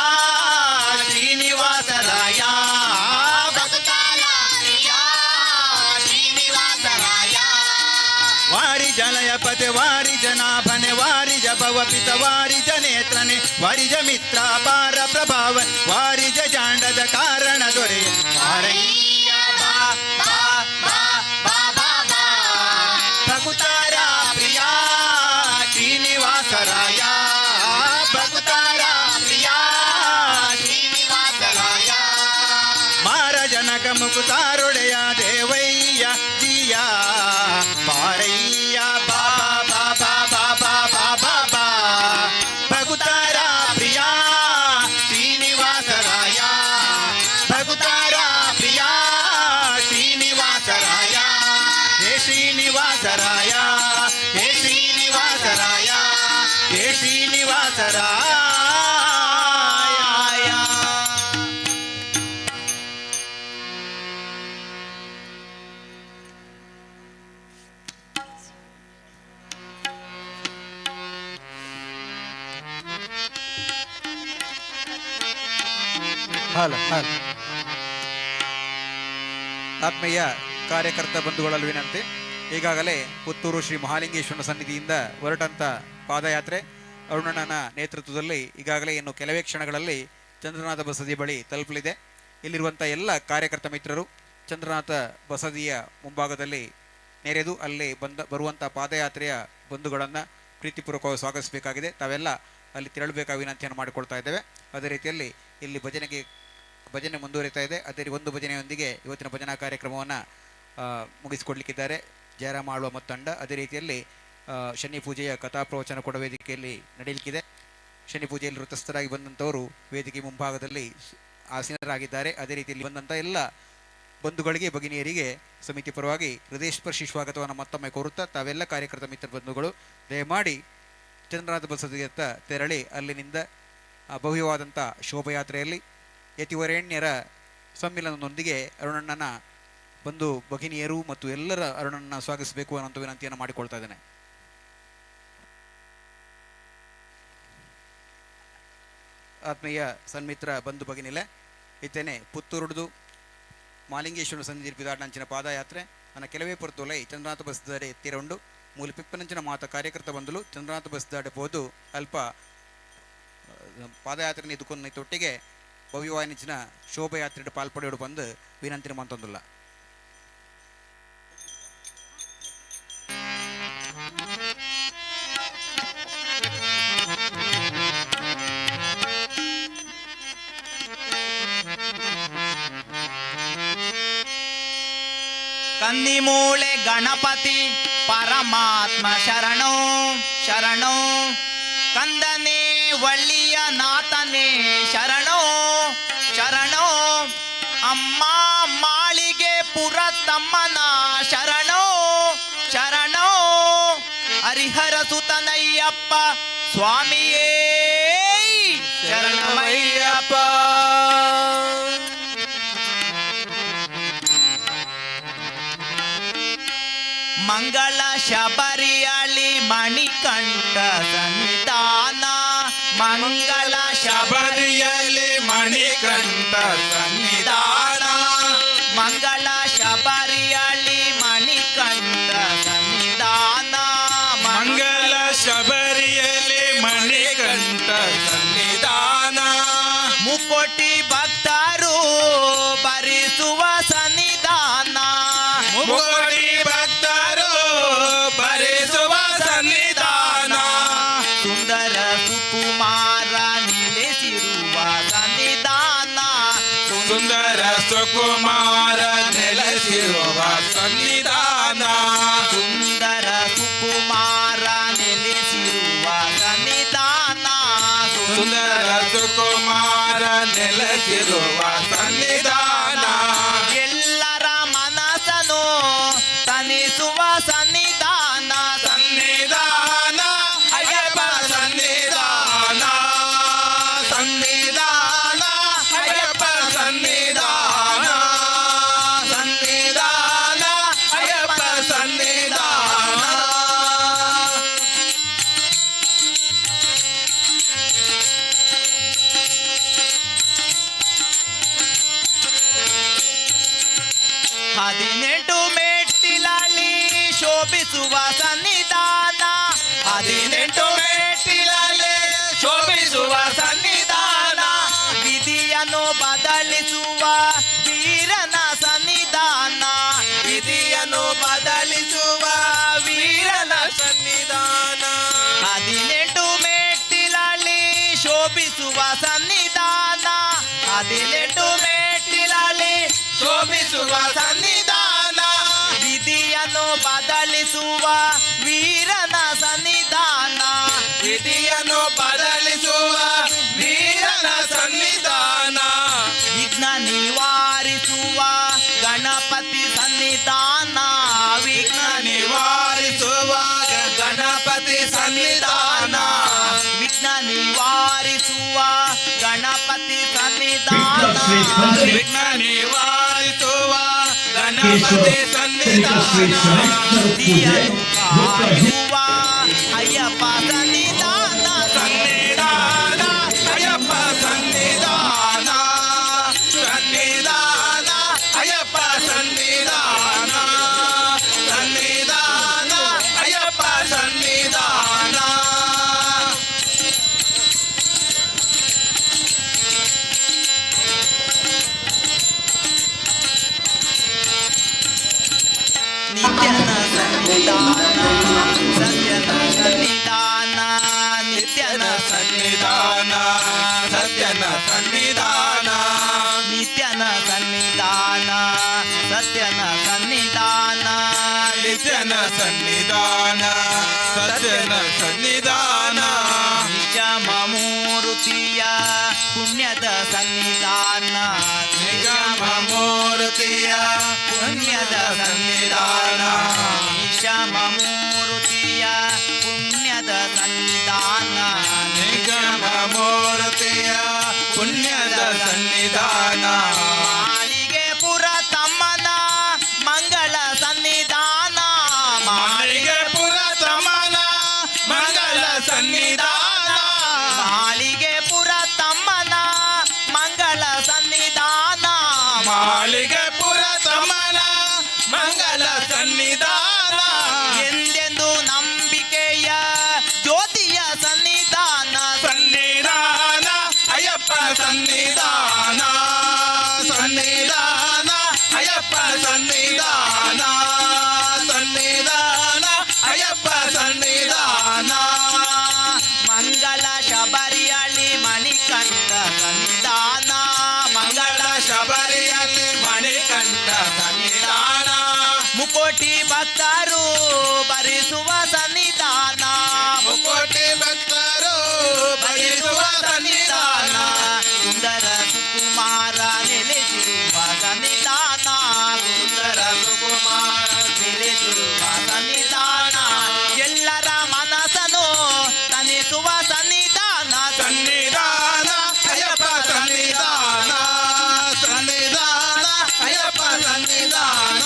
ಶ್ರೀನಿವಾಸರಾಯ ಭಕ್ತಾರ ಪ್ರಿಯ ಶ್ರೀನಿವಾಸರಾಯ ವಾರಿ ಜಲಯ ಪತೆ ವಾರಿ ಜನಾಭನೆ ವಾರಿ ಜಭವ ಪಿತ ವಾರಿ ಜನೇತ್ರನೆ ವಾರಿ ಜ ಮಿತ್ರ ಪಾರ ಪ್ರಭಾವ ವಾರಿ ಜಾಂಡದ ಕಾರಣ ದೊರೆ ಮಾರಯ್ಯ ಬಾ ಬಾ ಬಾ ಬಾ ಬಾ ಬಾ ಭಕುತಾರ ಪ್ರಿಯ ಶ್ರೀನಿವಾಸರಾಯ ಭಕುತಾರ ಪ್ರಿಯ ಶ್ರೀನಿವಾಸರಾಯ ಮಾರ ಜನಕ ಮುಕುತಾರೊಡೆಯ ದೇವಯ್ಯ ಜಿಯ ಪಾರಯ್ಯ ಬಾಬಾ ಬಾಬಾ ಬಾಬಾ ಬಾಬಾ ಬಾ ಭಕುತಾರ ಪ್ರಿಯ ಶ್ರೀನಿವಾಸರಾಯ ಭಕುತಾರ ಪ್ರಿಯ ಶ್ರೀನಿವಾಸರಾಯ ಹೇ ಶ್ರೀನಿವಾಸರಾಯ ಹೇ ಶ್ರೀನಿವಾಸರಾಯ ಹೇ ಶ್ರೀನಿವಾಸರಾಯ ಆತ್ಮೀಯ ಕಾರ್ಯಕರ್ತ ಬಂಧುಗಳಲ್ಲಿ ವಿನಂತಿ, ಈಗಾಗಲೇ ಪುತ್ತೂರು ಶ್ರೀ ಮಹಾಲಿಂಗೇಶ್ವರನ ಸನ್ನಿಧಿಯಿಂದ ಹೊರಟಂತ ಪಾದಯಾತ್ರೆ ಅರುಣಣ್ಣನ ನೇತೃತ್ವದಲ್ಲಿ ಈಗಾಗಲೇ ಇನ್ನು ಕೆಲವೇ ಕ್ಷಣಗಳಲ್ಲಿ ಚಂದ್ರನಾಥ ಬಸದಿ ಬಳಿ ತಲುಪಲಿದೆ. ಇಲ್ಲಿರುವಂಥ ಎಲ್ಲ ಕಾರ್ಯಕರ್ತ ಮಿತ್ರರು ಚಂದ್ರನಾಥ ಬಸದಿಯ ಮುಂಭಾಗದಲ್ಲಿ ನೆರೆದು ಅಲ್ಲಿ ಬರುವಂಥ ಪಾದಯಾತ್ರೆಯ ಬಂಧುಗಳನ್ನು ಪ್ರೀತಿಪೂರ್ವಕವಾಗಿ ಸ್ವಾಗತಿಸಬೇಕಾಗಿದೆ. ತಾವೆಲ್ಲ ಅಲ್ಲಿ ತೆರಳಬೇಕಾದ ವಿನಂತಿಯನ್ನು ಮಾಡಿಕೊಳ್ತಾ ಇದ್ದೇವೆ. ಅದೇ ರೀತಿಯಲ್ಲಿ ಇಲ್ಲಿ ಭಜನೆ ಮುಂದುವರಿತಾ ಇದೆ. ಅದೇ ಒಂದು ಭಜನೆಯೊಂದಿಗೆ ಇವತ್ತಿನ ಭಜನಾ ಕಾರ್ಯಕ್ರಮವನ್ನು ಮುಗಿಸಿಕೊಡ್ಲಿಕ್ಕಿದ್ದಾರೆ ಜಯರಾಮ ಆಳ್ವ ಮತ್ತು ತಂಡ. ಅದೇ ರೀತಿಯಲ್ಲಿ ಶನಿ ಪೂಜೆಯ ಕಥಾಪ್ರವಚನ ಕೂಡ ವೇದಿಕೆಯಲ್ಲಿ ನಡೆಯಲಿಕ್ಕಿದೆ. ಶನಿ ಪೂಜೆಯಲ್ಲಿ ವೃತಸ್ಥರಾಗಿ ಬಂದಂಥವರು ವೇದಿಕೆ ಮುಂಭಾಗದಲ್ಲಿ ಆಸೀನರಾಗಿದ್ದಾರೆ. ಅದೇ ರೀತಿಯಲ್ಲಿ ಬಂದಂಥ ಎಲ್ಲ ಬಂಧುಗಳಿಗೆ ಭಗಿನಿಯರಿಗೆ ಸಮಿತಿ ಪರವಾಗಿ ಹೃದಯಸ್ಪರ್ಶಿ ಸ್ವಾಗತವನ್ನು ಮತ್ತೊಮ್ಮೆ ಕೋರುತ್ತಾ ತಾವೆಲ್ಲ ಕಾರ್ಯಕರ್ತ ಮಿತ್ರ ಬಂಧುಗಳು ದಯಮಾಡಿ ಚಂದ್ರನಾಥ ಬಸದಿಯತ್ತ ತೆರಳಿ ಅಲ್ಲಿನಿಂದ ಭವ್ಯವಾದಂಥ ಶೋಭಯಾತ್ರೆಯಲ್ಲಿ ಯತಿವರೇಣ್ಯರ ಸಮ್ಮಿಲನದೊಂದಿಗೆ ಅರುಣಣ್ಣನ ಬಂಧು ಭಗಿನಿಯರು ಮತ್ತು ಎಲ್ಲರ ಅರುಣನ್ನ ಸ್ವಾಗತಿಸಬೇಕು ಅನ್ನೋ ವಿನಂತಿಯನ್ನು ಮಾಡಿಕೊಳ್ತಾ ಇದ್ದೇನೆ. ಆತ್ಮೀಯ ಸನ್ಮಿತ್ರ ಬಂಧು ಭಗಿನಿಲೆ ಇತ್ತೇನೆ ಪುತ್ತೂರುಡು ಮಾಲಿಂಗೇಶ್ವರ ಸನ್ನಿಧಿ ಬಿದಾಡಂಚಿನ ಪಾದಯಾತ್ರೆ ನನ್ನ ಕೆಲವೇ ಪೊರ್ತುಲೈ ಚಂದ್ರನಾಥ ಬಸ್ದಾಡೆ ಎತ್ತಿರಂಡು ಮೂಲ ಪಿಪ್ಪನಂಚಿನ ಮಾತ ಕಾರ್ಯಕರ್ತ ಬಂದಲು ಚಂದ್ರನಾಥ ಬಸ್ದಾಡೆ ಹೋದು ಅಲ್ಪ ಪಾದಯಾತ್ರೆ ಇದ್ದುಕೊಂಡು ತೊಟ್ಟಿಗೆ ಭವ್ಯವಾಯಿನಿಂಚಿನ ಶೋಭಯಾತ್ರೆ ಪಾಲ್ಪಡೆಯೋಡು ಬಂದು ವಿನಂತಿನ ಮಂತೊಂದುಲ್ಲ. ಕನ್ನಿಮೂಳೆ ಗಣಪತಿ ಪರಮಾತ್ಮ ಶರಣೋ ಶರಣೋ ಕಂದನೇ ಒಳ್ಳಿಯ ನಾಥನೇ ಶರಣೋ ಶರಣೋ ಅಮ್ಮ ಮಾಳಿಗೆ ಪುರ ತಮ್ಮನ ಶರಣೋ ಶರಣೋ ಹರಿಹರ ಸುತನಯ್ಯಪ್ಪ ಸ್ವಾಮಿಯೇ ಶರಣಮಯ್ಯಪ್ಪ. ಮಂಗಳ ಶಬರಿಯಲಿ ಮಣಿಕಂಠ ಸನ್ನಿಧಾನ ಮಂಗಳ ಶಬರಿಯಲ್ಲಿ ಮಣಿಕಂಠ ಸನ್ನಿಧಾನ ಮಂಗಳ ಶಬರಿಯಲಿ ಮಣಿಕಂಠ ಸನ್ನಿಧಾನ ಮಂಗಲ ಶಬರಿಯಲ್ಲಿ ಮಣಿಕಂಠ ಸನ್ನಿಧಾನ ಮುಕ್ಕೋಟಿ ಭಕ್ತರು ಭರಿಸುವ ಸನ್ನಿಧಾನ ಮುಕೋಟಿ ಭಕ್ತರು ಭರಿಸುವ ಸನ್ನಿಧಾನ ಸುಂದರ ಸುಕುಮಾರ ನೆಲೆಸಿರುವ ಸನ್ನಿಧಾನ ಸುಂದರ ಸುಕುಮಾರ ನೆಲೆಸಿರುವ ಸನ್ನಿಧಾನ ಸುಂದರ ಸುಕುಮಾರ ನೆಲೆಸಿರುವ ಸನ್ನಿಧಾನ ಸುಂದರ ಸುಕುಮಾರ ನೆಲೆಸಿರುವ ಸನ್ನಿಧಾನ ಎಲ್ಲರ ಮನಸ್ಸನ್ನು ತನಿಸುವ ಸನ್ನಿಧಾನ ಸನ್ನಿಧಾನ ಅಯ್ಯಪ್ಪ ಸನ್ನಿಧಾನ ಸನ್ನಿಧಾನ ಅಯ್ಯಪ್ಪ ಸನ್ನಿಧಾನ ಸನ್ನಿಧಾನ ಅಯ್ಯಪ್ಪ ಸನ್ನಿಧಾನ ಹದಿನೆಂಟು ಮೆಟ್ಟಿಲಲ್ಲಿ ಶೋಭಿಸುವ ಸನ್ನಿಧಾನ ಹದಿನೆಂಟು ಮೆಟ್ಟಿಲಲ್ಲಿ ಶೋಭಿಸುವ ಸನ್ನಿಧಾನ ವಿಧಿಯನ್ನು ಬದಲಿಸುವ ವೀರನ ಸನ್ನಿಧಾನ ವಿಧಿಯನ್ನು ಬದಲಿಸುವ ವೀರನ ಸನ್ನಿಧಾನ ಹದಿನೆಂಟು ಮೆಟ್ಟಿಲಲ್ಲಿ ಶೋಭಿಸುವ ಸನ್ನಿಧಾನ ಹದಿನೆಂಟು ಮೆಟ್ಟಿಲಲ್ಲಿ ಶೋಭಿಸುವ ಸನ್ನಿಧಾನ ವಿಧಿಯನ್ನು ಬದಲಿಸುವ ವೀರನ ಸನ್ನಿಧಾನ ವಿಧಿಯನ್ನು ಬದಲಿಸುವ ವೀರನ ಸನ್ನಿಧಾನ ವಿಘ್ನ ನಿವಾರಿಸುವ ಗಣಪತಿ ಸನ್ನಿಧಾನ ವಿಘ್ನ ನಿವಾರಿಸುವ ಗಣಪತಿ ಸನ್ನಿಧಾನ ವಿಘ್ನ ನಿವಾರಿಸುವ ಗಣಪತಿ ಸನ್ನಿಧಾನ ವಿಘ್ನ ನಿವಾರಿಸುವ ಗಣಪತಿ ಸನ್ನಿಧಾನ ಸಿದ್ಧಿಯನ್ನು ಕಾಯುವ ಅಯ್ಯಪ್ಪ ಸನ್ನಿಧಾನ ಸನ್ನಿಧಾನ ಅಯ್ಯಪ್ಪ ಸನ್ನಿಧಾನ ಸನ್ನಿಧಾನ ಅಯ್ಯಪ್ಪ ಸನ್ನಿಧಾನ ಸನ್ನಿಧಾನ ಅಯ್ಯಪ್ಪ ಸನ್ನಿಧಾನ ನಿತ್ಯನ ಸನ್ನಿಧಾನ ಸತ್ಯನ ಸನ್ನಿಧಾನ ನಿತ್ಯನ ಸನ್ನಿಧಾನ ಸತ್ಯನ ಸನ್ನಿಧಾನ ನಿತ್ಯನ ಸನ್ನಿಧಾನ ಸತ್ಯನ ಸನ್ನಿಧಾನ ನಿತ್ಯನ ಸನ್ನಿಧಾನ ಸತ್ಯನ ಸನ್ನಿಧಾನ ನಿಜಮ ಮೂರುತಿಯ ಪುಣ್ಯದ ಸನ್ನಿಧಾನ ನಿಗಮ ಮೂರ್ತಿಯ ಪುಣ್ಯದ ಸನ್ನಿಧಾನ ನಿಜಮ ಮೂರುತಿಯ ಪುಣ್ಯದ ಸನ್ನಿಧಾನ ನಿಗಮ ಮೂರ್ತಿಯ ಪುಣ್ಯದ ಸನ್ನಿಧಾನ ಮಾಳಿಗೆ ಪುರ ತಮ್ಮನ ಮಂಗಳ ಸನ್ನಿಧಾನ ಮಾಳಿಗೆ ಪುರ ತಮ್ಮನ ಮಂಗಳ ಸನ್ನಿಧಾನ ಮಾಳಿಗೆ ಪುರ ತಮ್ಮನ ಮಂಗಳ ಸನ್ನಿಧಾನ ಮಾಳಿಗೆ ಪುರ ತಮ್ಮನ ಮಂಗಳ ಸನ್ನಿಧಾನ ಎಂದೆಂದು ನಂಬಿಕೆಯ ಜ್ಯೋತಿಯ ಸನ್ನಿಧಾನ ಸನ್ನಿಧಾನ ಅಯ್ಯಪ್ಪ ಸನ್ನಿಧಾನ ಸನ್ನಿಧಾನ ಅಯ್ಯಪ್ಪ ಸನ್ನಿಧಾನ ಸನ್ನಿಧಾನ ಅಯ್ಯಪ್ಪ ಸನ್ನಿಧಾನ ಮಂಗಳ ಶಬರಿಯಲಿ ಮಣಿಕಂಠ ಸನ್ನಿಧಾನ ಮಂಗಳ ಶಬರಿಯಲ್ಲಿ ಮಣಿಕಂಠ ಸನ್ನಿಧಾನ ಮುಕೋಟಿ ಭಕ್ತರು ಭರಿಸುವ ಸನ್ನಿಧಾನ ಮುಕೋಟಿ ಭಕ್ತರು ಭರಿಸುವ ಸನ್ನಿಧಾನ ಸುಂದರ ಸುಕುಮಾರ ನೆಲೆಸಿರುವ ಸನ್ನಿಧಾನ ಸುಂದರ ಸುಕುಮಾರ ನೆಲೆಸಿರುವ ಸನ್ನಿಧಾನ ಎಲ್ಲರ ಮನಸ್ಸನ್ನು ತನಿಸುವ ಸನ್ನಿಧಾನ ಸನ್ನಿಧಾನ ಅಯ್ಯಪ್ಪ ಸನ್ನಿಧಾನ ಸನ್ನಿಧಾನ ಅಯ್ಯಪ್ಪ ಸನ್ನಿಧಾನ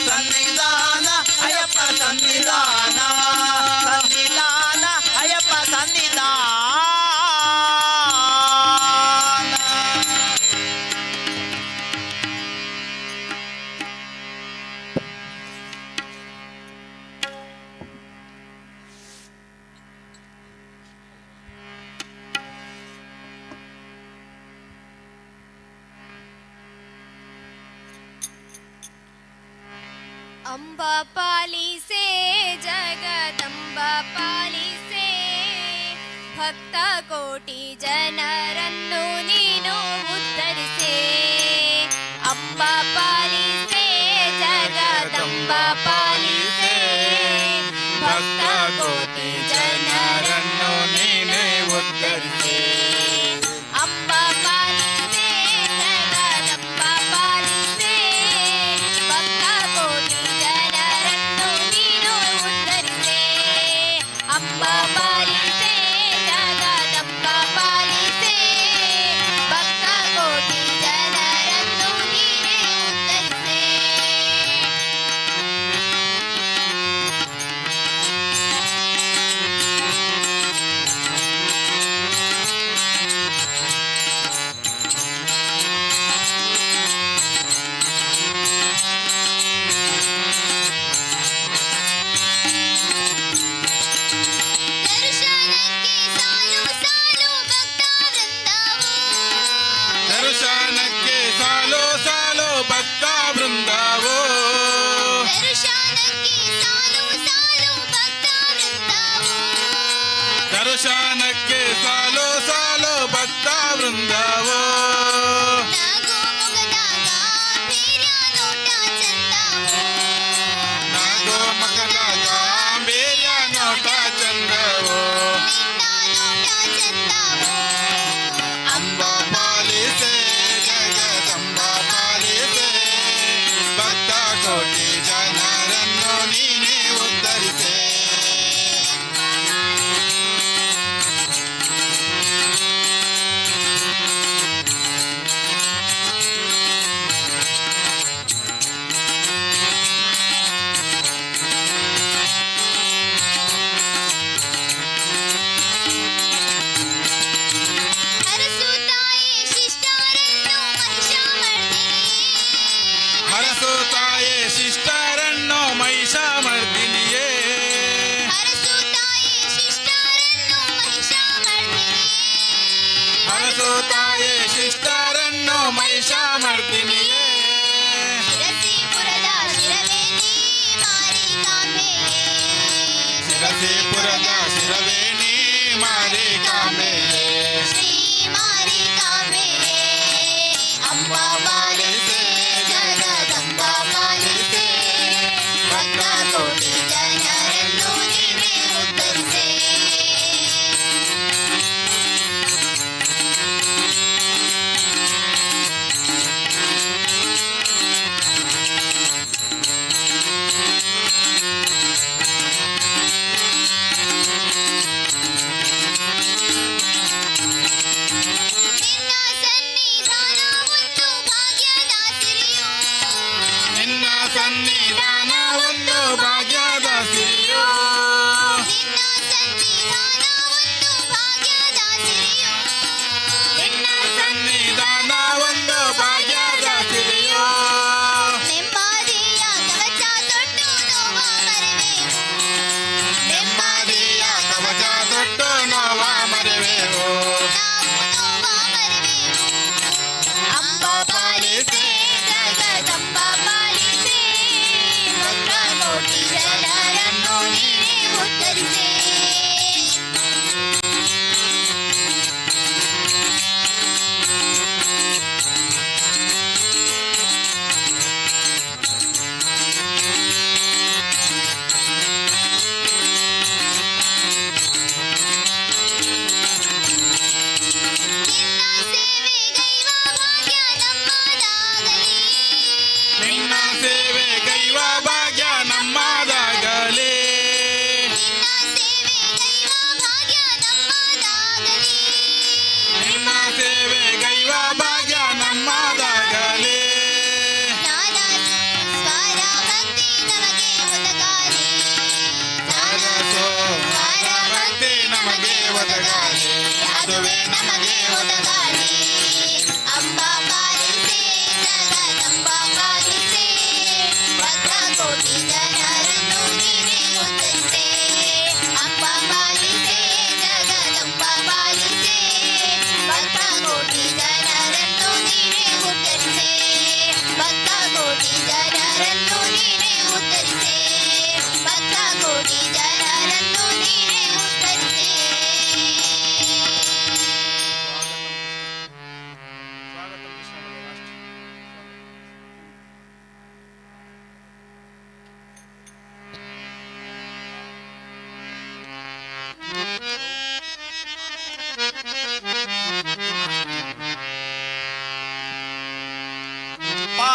ಸನ್ನಿಧಾನ ಅಯ್ಯಪ್ಪ ಸನ್ನಿಧಾನ ಸನ್ನಿಧಾನ ಅಯ್ಯಪ್ಪ ಸನ್ನಿಧಾನ ಅಂಬಾ ಪಾಲಿಸೆ ಜಗದಂಬಾ ಪಾಲಿಸೆ ಭಕ್ತ ಕೋಟಿ ಜನರನ್ನು ನೀನು ಉದ್ಧರಿಸೆ ಅಂಬಾ ಪಾಲಿಸೆ ಜಗದಂಬಾ ಪಾಲಿಸೆ ಭಕ್ತ ಕೋಟಿ ಜನರನ್ನು ನೀನು ಉದ್ಧರಿಸೆ ಅಂಬಾ ಪಾಲಿಸೆ ಜಗದಂಬಾ ಪಾಲಿಸೆ ಭಕ್ತ ಕೋಟಿ ಜನರನ್ನು ನೀನು ಉದ್ಧರಿಸೆ ಅಂಬಾ ಪಾಲಿಸೆ ಜಗದಂಬಾ ಪಾಲಿಸೆ ಭಕ್ತ ಕೋಟಿ ಜನರನ್ನು ನೀನೇ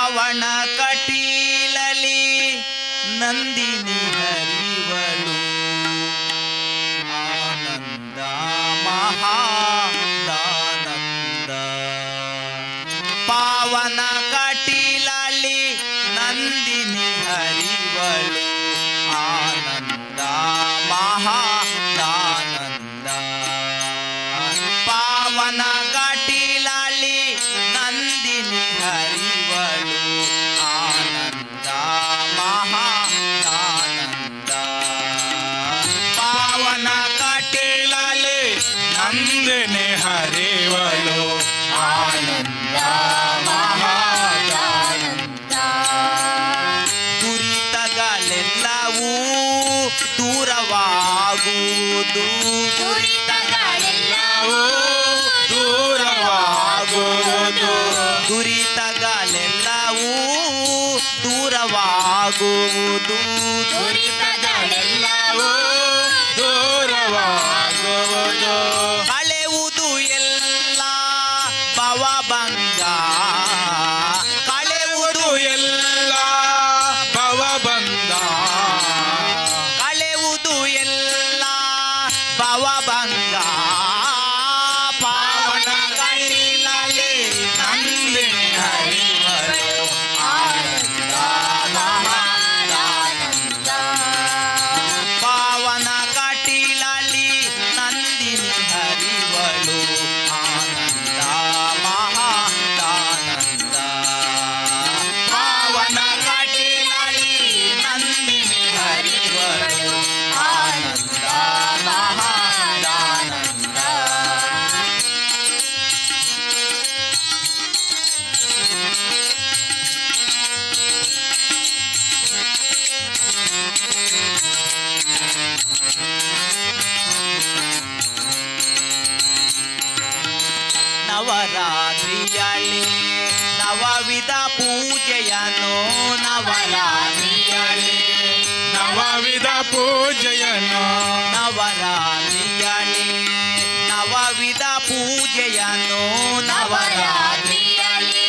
ಪಾವನ ಕಟೀಲಲಿ ನಂದಿನಿ ಹರಿವಳು ಆನಂದ ಮಹಾದಾನಂದ ಪಾವನ ಕಟೀಲಲಿ ನಂದಿನಿ ಹರಿವಳು ಆನಂದ ಮಹಾದಾನಂದ ಪಾವನ ಕಟೀಲಲಿ ನಂದಿನಿ ಹರಿವಳು ಆನಂದ ಮಹಾದಾನಂದ ಪಾವನ ಕಟೀಲಲಿ ನಂದಿನಿ ಹರಿವಳು ಆನಂದ ಮಹಾದಾನಂದ. ದುರಿತಗಳೆಲ್ಲವೂ ದೂರವಾಗುವುದು ದುರಿತಗಳೆಲ್ಲವೂ ದೂರವಾಗುವುದು ದುರಿತಗಳೆಲ್ಲವೂ ದೂರವಾಗುವುದು ದುರಿತಗಳೆಲ್ಲವೂ ದೂರವಾಗುವುದು ಕಳೆವುದು ಎಲ್ಲ ಭವಭಂಗ ಕಳೆವುದು ಎಲ್ಲ ಭವಬಂಧ ಕಳೆವುದು ಎಲ್ಲ ಭವಭಂಗ ಪಾವನ ಕಟೀಲಲಿ ನಂದಿನಿ ಹರಿವಳು ಆನಂದ ಮಹಾದಾನಂದ. ಪಾವನ ಕಟೀಲಲಿ ನಂದಿನಿ ಹರಿವಳು ಆನಂದ ಮಹಾದಾನಂದ ಪಾವನ ಕಟೀಲಲಿ ನಂದಿನಿ ಹರಿವಳು ಆನಂದ ಮಹಾದಾನಂದ. ನವರಾತ್ರಿಯಳಿ ನವವಿಧ ಪೂಜೆಯನ್ನು ನವರಾತ್ರಿಯಳಿ ನವವಿಧ ಪೂಜೆಯನ್ನು ನವರಾತ್ರಿಯಳಿ ನವವಿಧ ಪೂಜೆಯನ್ನು ನವರಾತ್ರಿಯಳಿ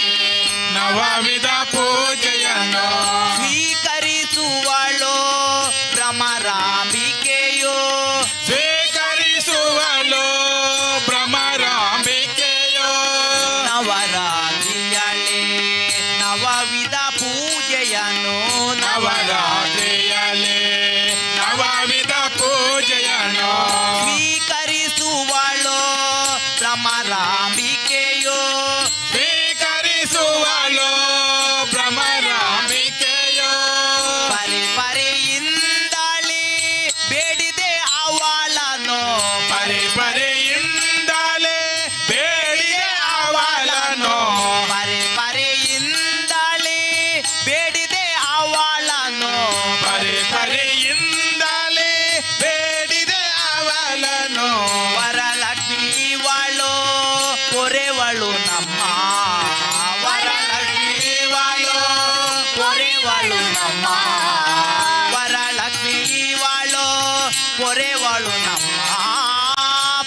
ನವವಿಧ ಪೂಜೆಯನ್ನು ಸ್ವೀಕರಿಸುವಳು ಭ್ರಮರಾಂಬಿಕೆಯೋ ಸ್ವೀಕರಿಸುವಳು ಭ್ರಮರಾಂಬಿಕೆಯೋ ನವರಾತ್ರಿಯಳಿ ನವವಿಧ ಪೂಜೆಯನ್ನು ನವರಾತ್ರಿಯಲ್ಲಿ ನವವಿಧ ಪೂಜೆಯನ್ನು ಸ್ವೀಕರಿಸುವಳು ಭ್ರಮರಾಂಬಿಕೆಯೋ ಸ್ವೀಕರಿಸುವಳು ಭ್ರಮರಾಂಬಿಕೆಯೋ ಪರಿ ಪರಿಯಿಂದಳಿ ಬೇಡಿದೆ ಅವಳನು ಪರಿ ಪರಿಯಿಂದಲೇ ಬೇಡಿದೆ ಅವಳನು ಪರಿ ಪರಿಯಿಂದಳಿ ಬೇಡಿದೆ ಅವಳನು ಪರಿ ಪರಿಯಿಂದಲೇ ಬೇಡಿದೆ ಅವಳನು ವರಲಕ್ಷ್ಮೀವಳು ಪೊರೆವಳು ನಮ್ಮ ವರಲಕ್ಷ್ಮೀವಳು ಪೊರೆವಳು ನಮ್ಮ ವರಲಕ್ಷ್ಮೀವಳು ಪೊರೆವಳು ನಮ್ಮ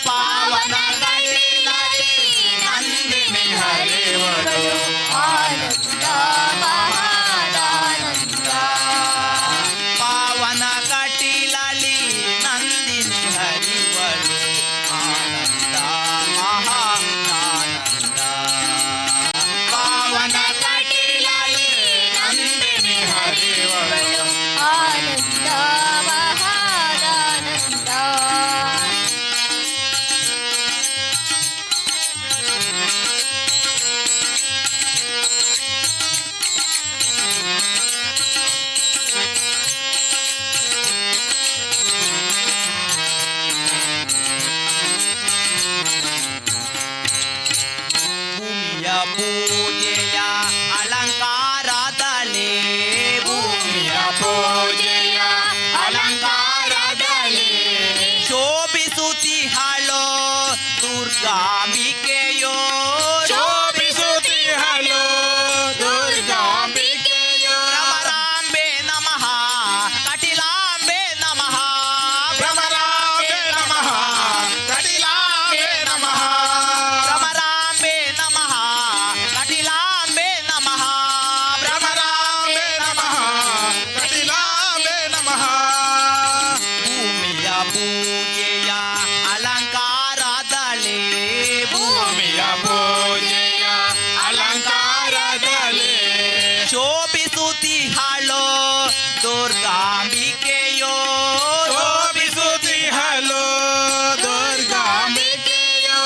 ಪಾವನ ಕಟೀಲಲಿ ನಂದಿನಿ ಹರಿವಳು ಆನಂದ ಮಹಾದಾನಂದ. ಪಾವನ ಕಟೀಲಲಿ ನಂದಿನಿ ಹರಿವಳು ಆನಂದ ಮಹಾದಾನಂದ ಪಾವನ ಕಟೀಲಲಿ ನಂದಿನಿ ಹರಿವಳು ಶೋಭಿಸುತ್ತಿಹಳೋ ದುರ್ಗಾಂಬಿಕೆಯೋ ಶೋಭಿಸುತ್ತಿಹಳೋ ದುರ್ಗಾಂಬಿಕೆಯೋ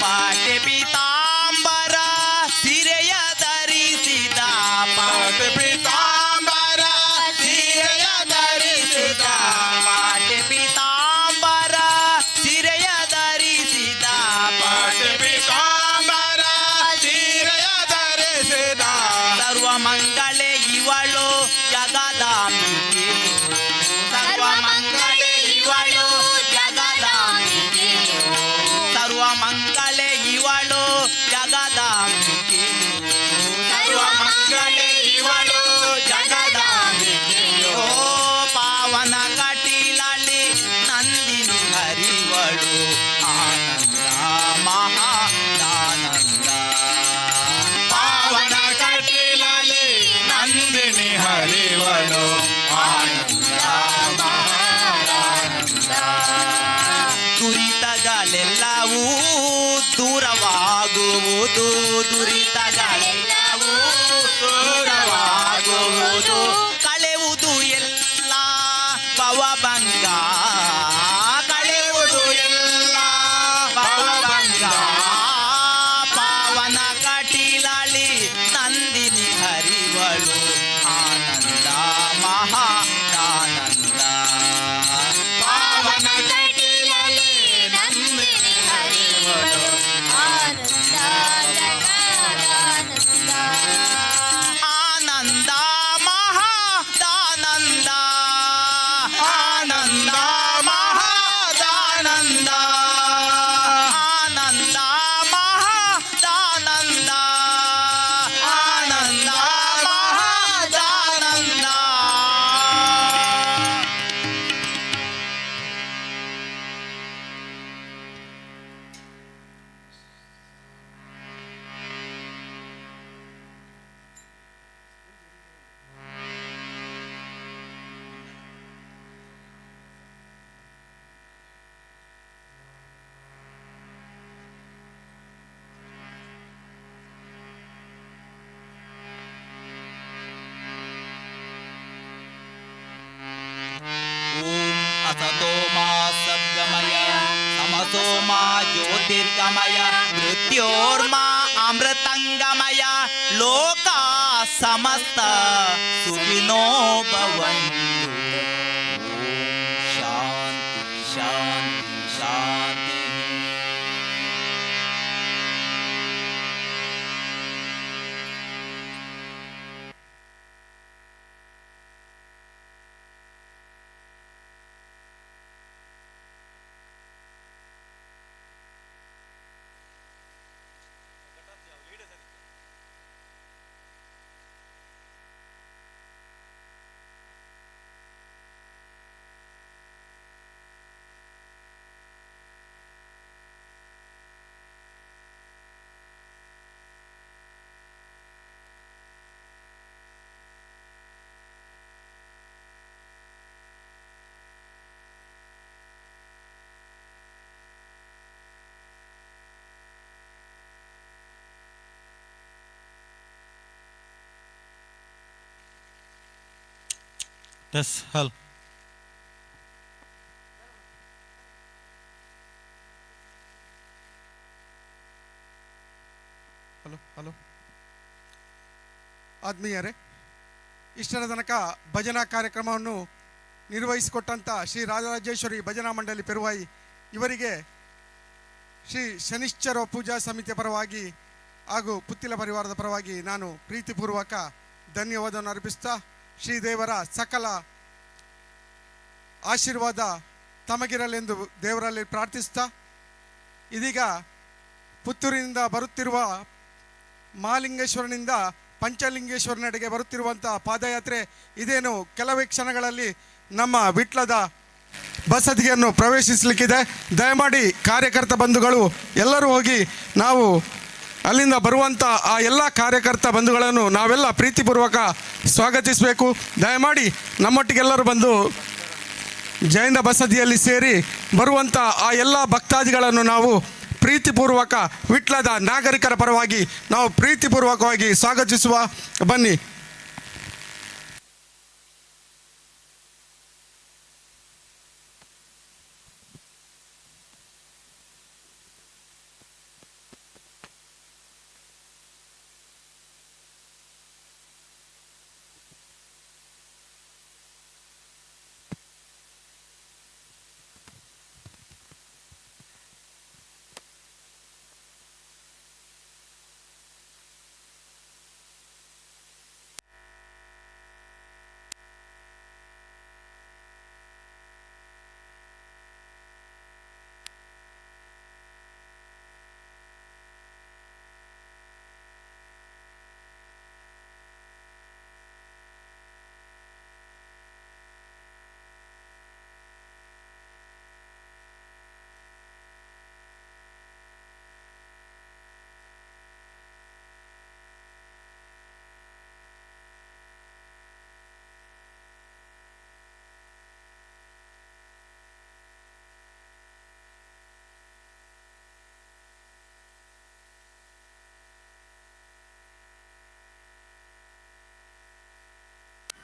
ಪಾಟೆ ಪೀತಾಂಬರ ಸಿರೆಯ ಧರಿಸಿದ ಪಾಟೆ ಪೀತಾಂಬರ ಸೀರೆಯ ಧರಿಸಿದ ಪಾಟೆ ಪೀತಾಂಬರ ಸಿರೆಯ ಧರಿಸಿದ ಪಾಟೆ ಪೀತಾಂಬರ ಸೀರೆಯ ಧರಿಸಿದ ಸರ್ವಮಂಗಳೆ ಇವಳು ಜಗದಾಂಬಿಕೆ ಸರ್ವಮಂಗಳೆ ಇವಳು ಜಗದಾಂಬಿಕೆ ಸರ್ವಮಂಗಳೆ ಇವಳು ಜಗದಾಂಬಿಕೆ ಸರ್ವಮಂಗಳೆ ಇವಳು ಜಗದಾಂಬಿಕೆ ಓ ಪಾವನ ಕಟೀಲಲ್ಲಿ ನಂದಿನಿ ಹರಿವಳು ಆನಂದ ಮಹಾನಂದ ಪಾವನ ಕಟೀಲಲ್ಲಿ ನಂದಿನಿ ಹರಿವಳು ಆನಂದ ಮಹಾನಂದ ದುರಿತಗಳೆಲ್ಲವೂ ದೂರವಾಗುವುದು ದುರಿತಗಳೆಲ್ಲವೂ ದೂರವಾಗುವುದು ಕಳೆವುದು ಎಲ್ಲ ಭವಭಂಗ ಕಳೆವುದು ಎಲ್ಲ ಭವಭಂಗ ಪಾವನ ಕಟೀಲಲ್ಲಿ ನಂದಿನಿ ಹರಿವಳು ಆನಂದ ಮಹಾನಂದ ಪಾವನ ಕಟೀಲಲ್ಲಿ ನಂದಿನಿ ಹರಿವಳು ಆನಂದ ಜಗದಾನಂದ ಆನಂದ ಮಹಾದಾನಂದ ಆನಂದ ಮಹಾದಾನಂದ ಆನಂದ ಮಹಾದಾನಂದ ಆನಂದ ಮಹಾದಾನಂದ ಓಂ असतो मा सद्गमय तमसो मा ज्योतिर्गमय मृत्योर्मा अमृतंगमय लोका समस्त सुखिनो भवन्तु ओम शांति शांति शांति ಎಸ್ ಹಲ್ ಹಲೋ ಆತ್ಮೀಯರೇ, ಇಷ್ಟರ ತನಕ ಭಜನಾ ಕಾರ್ಯಕ್ರಮವನ್ನು ನಿರ್ವಹಿಸಿಕೊಟ್ಟಂಥ ಶ್ರೀ ರಾಜರಾಜೇಶ್ವರಿ ಭಜನಾ ಮಂಡಳಿ ಪೆರುವಾಯಿ ಇವರಿಗೆ ಶ್ರೀ ಶನಿಶ್ಚರ ಪೂಜಾ ಸಮಿತಿಯ ಪರವಾಗಿ ಹಾಗೂ ಪುತ್ತಿಲ ಪರಿವಾರದ ಪರವಾಗಿ ನಾನು ಪ್ರೀತಿಪೂರ್ವಕ ಧನ್ಯವಾದವನ್ನು ಅರ್ಪಿಸ್ತಾ ಶ್ರೀದೇವರ ಸಕಲ ಆಶೀರ್ವಾದ ತಮಗಿರಲೆಂದು ದೇವರಲ್ಲಿ ಪ್ರಾರ್ಥಿಸ್ತಾ ಇದೀಗ ಪುತ್ತೂರಿನಿಂದ ಬರುತ್ತಿರುವ ಮಹಾಲಿಂಗೇಶ್ವರನಿಂದ ಪಂಚಲಿಂಗೇಶ್ವರನೆಡೆಗೆ ಬರುತ್ತಿರುವಂಥ ಪಾದಯಾತ್ರೆ ಇದೇನು ಕೆಲವೇ ಕ್ಷಣಗಳಲ್ಲಿ ನಮ್ಮ ವಿಟ್ಲದ ಬಸದಿಯನ್ನು ಪ್ರವೇಶಿಸಲಿಕ್ಕಿದೆ. ದಯಮಾಡಿ ಕಾರ್ಯಕರ್ತ ಬಂಧುಗಳು ಎಲ್ಲರೂ ಹೋಗಿ ನಾವು ಅಲ್ಲಿಂದ ಬರುವಂಥ ಆ ಎಲ್ಲ ಕಾರ್ಯಕರ್ತ ಬಂಧುಗಳನ್ನು ನಾವೆಲ್ಲ ಪ್ರೀತಿಪೂರ್ವಕ ಸ್ವಾಗತಿಸಬೇಕು. ದಯಮಾಡಿ ನಮ್ಮೊಟ್ಟಿಗೆಲ್ಲರೂ ಬಂದು ಜೈನ ಬಸದಿಯಲ್ಲಿ ಸೇರಿ ಬರುವಂಥ ಆ ಎಲ್ಲ ಭಕ್ತಾದಿಗಳನ್ನು ನಾವು ಪ್ರೀತಿಪೂರ್ವಕ ವಿಟ್ಲದ ನಾಗರಿಕರ ಪರವಾಗಿ ನಾವು ಪ್ರೀತಿಪೂರ್ವಕವಾಗಿ ಸ್ವಾಗತಿಸುವ. ಬನ್ನಿ.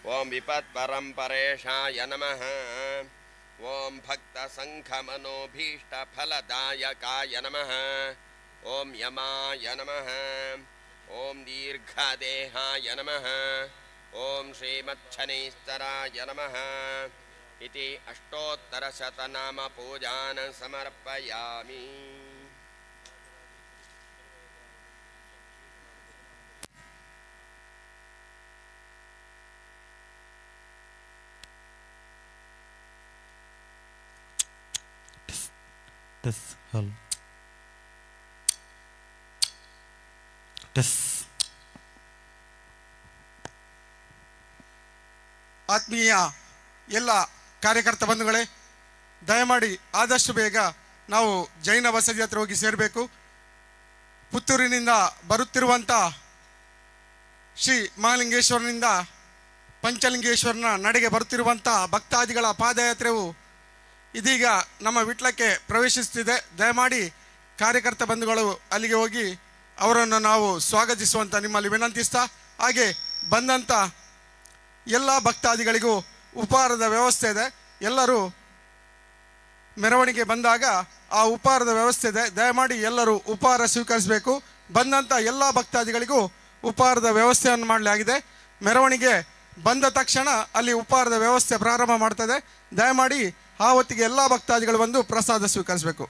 ओम विपत्परम्परेशाय नमः ओम भक्तसङ्घमनोभीष्टफलदायकाय नमः ओम यमाय नमः ओम दीर्घदेहाय नमः ओम श्रीमच्छनैस्तराय नमः इति अष्टोत्तरशतनाम पूजान समर्पयामि। ಆತ್ಮೀಯ ಎಲ್ಲ ಕಾರ್ಯಕರ್ತ ಬಂಧುಗಳೇ, ದಯಮಾಡಿ ಆದಷ್ಟು ಬೇಗ ನಾವು ಜೈನ ಬಸದಿ ಹತ್ರ ಹೋಗಿ ಸೇರಬೇಕು. ಪುತ್ತೂರಿನಿಂದ ಬರುತ್ತಿರುವಂಥ ಶ್ರೀ ಮಹಾಲಿಂಗೇಶ್ವರನಿಂದ ಪಂಚಲಿಂಗೇಶ್ವರನ ನಡೆಗೆ ಬರುತ್ತಿರುವಂಥ ಭಕ್ತಾದಿಗಳ ಪಾದಯಾತ್ರೆಯು ಇದೀಗ ನಮ್ಮ ವಿಟ್ಲಕ್ಕೆ ಪ್ರವೇಶಿಸುತ್ತಿದೆ. ದಯಮಾಡಿ ಕಾರ್ಯಕರ್ತ ಬಂಧುಗಳು ಅಲ್ಲಿಗೆ ಹೋಗಿ ಅವರನ್ನು ನಾವು ಸ್ವಾಗತಿಸುವಂತ ನಿಮ್ಮಲ್ಲಿ ವಿನಂತಿಸ್ತಾ, ಹಾಗೆ ಬಂದಂಥ ಎಲ್ಲ ಭಕ್ತಾದಿಗಳಿಗೂ ಉಪಹಾರದ ವ್ಯವಸ್ಥೆ ಇದೆ. ಎಲ್ಲರೂ ಮೆರವಣಿಗೆ ಬಂದಾಗ ಆ ಉಪಹಾರದ ವ್ಯವಸ್ಥೆ ಇದೆ. ದಯಮಾಡಿ ಎಲ್ಲರೂ ಉಪಹಾರ ಸ್ವೀಕರಿಸಬೇಕು. ಬಂದಂಥ ಎಲ್ಲ ಭಕ್ತಾದಿಗಳಿಗೂ ಉಪಹಾರದ ವ್ಯವಸ್ಥೆಯನ್ನು ಮಾಡಲಾಗಿದೆ. ಮೆರವಣಿಗೆ ಬಂದ ತಕ್ಷಣ ಅಲ್ಲಿ ಉಪಹಾರದ ವ್ಯವಸ್ಥೆ ಪ್ರಾರಂಭ ಮಾಡ್ತದೆ. ದಯಮಾಡಿ ಆ ಹೊತ್ತಿಗೆ ಎಲ್ಲ ಭಕ್ತಾದಿಗಳು ಬಂದು ಪ್ರಸಾದ ಸ್ವೀಕರಿಸಬೇಕು.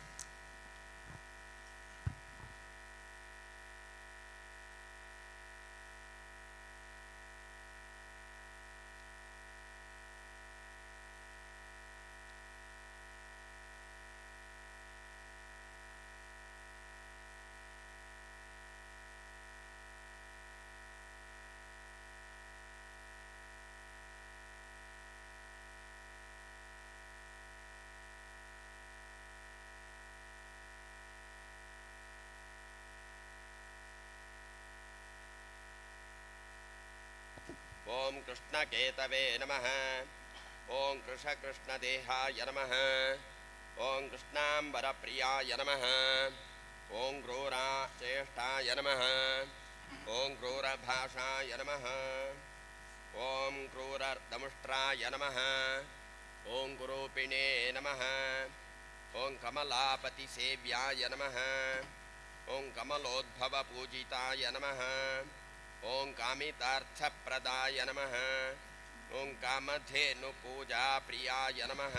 ओम कृष्णकेतवे नमः ओम कृष्णदेहाय नमः ओम कृष्णांबरप्रियाय नमः ओम क्रूराचेष्टाय नमः ओम क्रूरभाषाय नमः ओम क्रूरदमुष्ट्राय नमः ओम गुरूपिणे नमः ओम कमलापतिसेव्याय नमः ओम कमलोद्भवपूजिताय नमः ओं कामितार्थप्रदाय नमः ओं कामधेनुपूजा प्रियाय नमः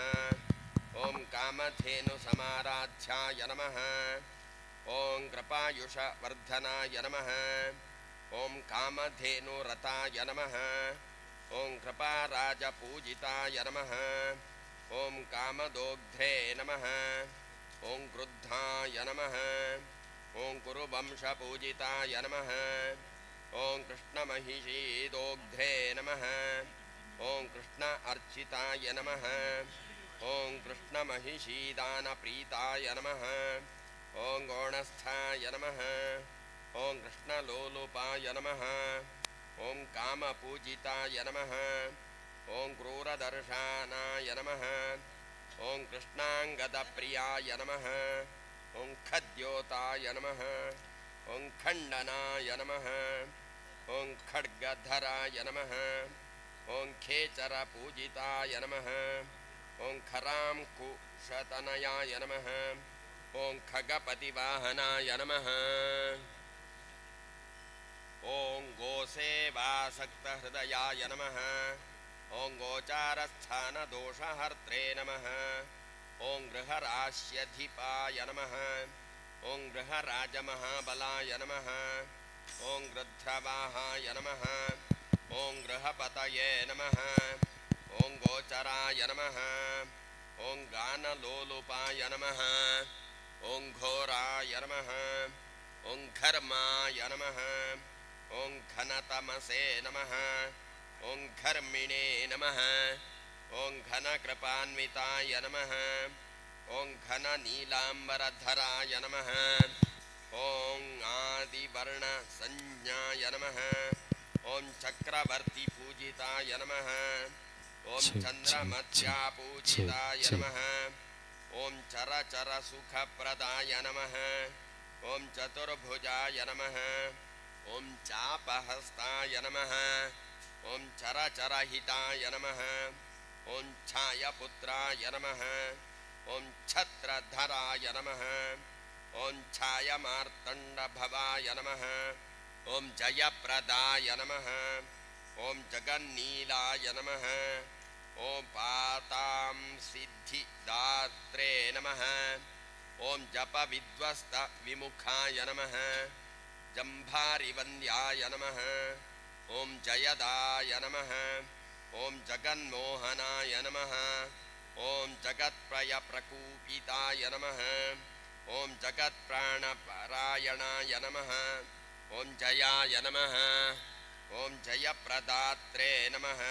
ओं कामधेनुसमाराध्याय नमः ओं कृपायुषवर्धनाय नमः ओं कामधेनुरताय नमः ओं कृपाराजपूजिताय नमः ओं कामदोग्ध्रे नमः ओं क्रुद्धाय नमः ओं कुरुवंशपूजिताय नमः ओं कृष्णमहिषीदोग्ध्रे नमः ओं कृष्ण अर्चिताय नमः ओं कृष्णमहिषीदानप्रीताय नमः ओं गौणस्थाय नमः ओं कृष्णलोलुपाय नमः ओं कामपूजिताय नमः ओं क्रूरदर्शनाय नमः ओं कृष्णांगदप्रियाय नमः ओं खद्योताय नमः ओं खंडनाय नमः ओं खड्गधराय नमः ओं खेचरपूजिताय नमः ओं खरांकुशतनयाय नमः ओं खगपतिवाहनाय नमः ओं गोसेवासक्तहृदयाय नमः ओं गोचारस्थानदोषहर्त्रे नमः ओं गृहराश्यधिपाय नमः ओं गृहराजमहाबलाय नमः ओं गृध्रवाहाय नमः ओं गृहपतये नमः ओं गोचराय नमः ओं गानलोलुपाय नमः ओं घोराय नमः ओं घर्माय नमः ओं घनतमसे नमः ओं घर्मिणे नमः ओं घनकृपान्विताय नमः ओं घननीलाम्बरधराय नमः ओं आदिवर्णसंज्ञाय नमः ओं चक्रवर्तिपूजिताय नमः ओं चन्द्रमध्यापूजिताय नमः ओं चरचरसुखप्रदाय नमः ओं चतुर्भुजाय नमः ओं चापहस्ताय नमः ಓಂ ಚರಚರಹಿತಾಯ ನಮಃ ಓಂ ಛಾಯಪುತ್ರಾಯ ನಮಃ ಓಂ ಛತ್ರಧರಾಯ ನಮಃ ಓಂ ಛಾಯಮಾರ್ತಂಡಭವಾಯ ನಮಃ ಓಂ ಜಯಪ್ರದಾಯ ನಮಃ ಓಂ ಜಗನ್ನೀಲಾಯ ನಮಃ ಓಂ ಪಾತಾಂ ಸಿದ್ಧಿದಾತ್ರೇ ನಮಃ ಓಂ ಜಪ ವಿಧ್ವಸ್ತ ವಿಮುಖಾಯ ನಮಃ ಜಂಭಾರಿವಂದ್ಯಾಯ ನಮಃ ಓಂ ಜಯದಾಯ ನಮಃ ಓಂ ಜಗನ್ಮೋಹನಾಯ ನಮಃ ಓಂ ಜಗತ್ಪ್ರಯ ಪ್ರಕೂಪಿತಾಯ ನಮಃ ಓಂ ಜಗತ್ಪ್ರಾಣಪರಾಯಣಾಯ ನಮಃ ಓಂ ಜಯಾಯ ನಮಃ ಓಂ ಜಯಪ್ರದಾತ್ರೇ ನಮಃ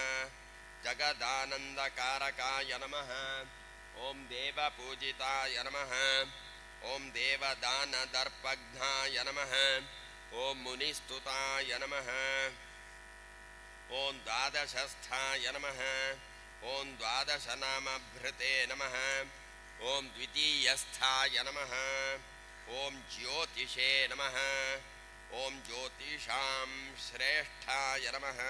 ಜಗದಾನಂದಕಾರಕಾಯ ನಮಃ ಓಂ ದೇವಪೂಜಿತಾಯ ನಮಃ ಓಂ ದೇವದಾನದರ್ಪಘ್ನಾಯ ನಮಃ ಓಂ ಮುನಿಸ್ತುತಾಯ ನಮಃ ಓಂ ದ್ವಾದಶಸ್ಥಾಯ ನಮಃ ಓಂ ದ್ವಾದಶನಾಮಭೃತೆ ನಮಃ ಓಂ ದ್ವಿತೀಯಸ್ಥಾಯ ನಮಃ ಓಂ ಜ್ಯೋತಿಷೇ ನಮಃ ಓಂ ಜ್ಯೋತಿಷಾಂ ಶ್ರೇಷ್ಠಾಯ ನಮಃ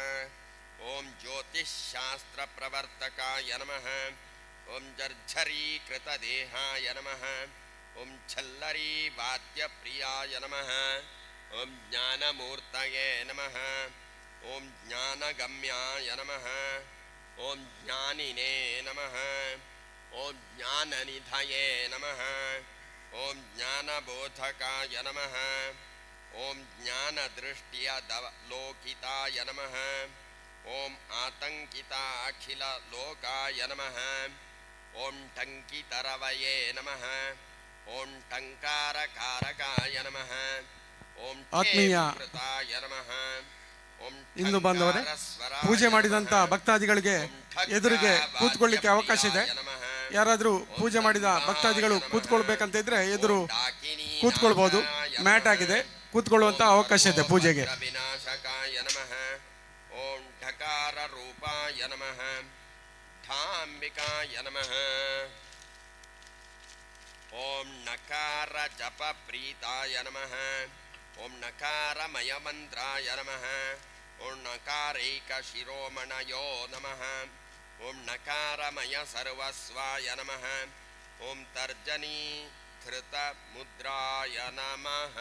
ಓಂ ಜ್ಯೋತಿಷ್ಶಾಸ್ತ್ರಪ್ರವರ್ತಕಾಯ ನಮಃ ಓಂ ಜರ್ಝರೀಕೃತದೇಹಾಯ ನಮಃ ಓಂ ಛಲ್ಲರೀವಾದ್ಯಪ್ರಿಯಾಯ ನಮಃ ಓಂ ಜ್ಞಾನಮೂರ್ತಯೇ ನಮಃ ಓಂ ಜ್ಞಾನಗಮ್ಯಾಯ ನಮಃ ಓಂ ಜ್ಞಾನಿನೇ ನಮಃ ಓಂ ಜ್ಞಾನನಿಧಯೇ ನಮಃ ಓಂ ಜ್ಞಾನಬೋಧಕಾಯ ನಮಃ ಓಂ ಜ್ಞಾನದೃಷ್ಟಿಯ ಲೋಕಿತಾಯ ನಮಃ ಓಂ ಆತಂಕಿತಾಖಿಲ ಲೋಕಾಯ ನಮಃ ಓಂ ಟಂಕಿತರವಯೇ ನಮಃ ಓಂ ಟಂಕಾರಕಾರಕಾಯ ನಮಃ ಓಂ ಆತ್ಮೀಯ ಕೃತಾಯ ನಮಃ ಓಂ ಇಂದು ಬಂದವರೇ, ಪೂಜೆ ಮಾಡಿದಂಥ ಭಕ್ತಾದಿಗಳಿಗೆ ಎದುರಿಗೆ ಕೂತ್ಕೊಳ್ಳಿಕ್ಕೆ ಅವಕಾಶ ಇದೆ. ಯಾರಾದರೂ ಪೂಜೆ ಮಾಡಿದ ಭಕ್ತಾದಿಗಳು ಕೂತ್ಕೊಳ್ಬೇಕಂತ ಇದ್ರೆ ಎದುರು ಕೂತ್ಕೊಳ್ಬಹುದು. ಮ್ಯಾಟ್ ಆಗಿದೆ, ಕೂತ್ಕೊಳ್ಳುವಂತ ಅವಕಾಶ ಇದೆ ಪೂಜೆಗೆ. ವಿನಾಶಕಾಯ ನಮಃ ಓಂ ಢಕಾರ ರೂಪಾಯ ನಮಃ ಢಾಂಬಿಕಾಯ ನಮಃ ಓಂ ನಕಾರ ಜಪ ಪ್ರೀತಾಯ ನಮಃ ಓಂ ನಕಾರಮಯ ಮಂತ್ರಾಯ ನಮಃ ಓಂ ನಕಾರೈಕ ಶಿರೋಮಣಯೋ ನಮಃ ಓಂ ನಕಾರಮಯ ಸರ್ವಸ್ವಾಯ ನಮಃ ಓಂ ತರ್ಜನಿ ಧೃತ ಮುದ್ರಾಯ ನಮಃ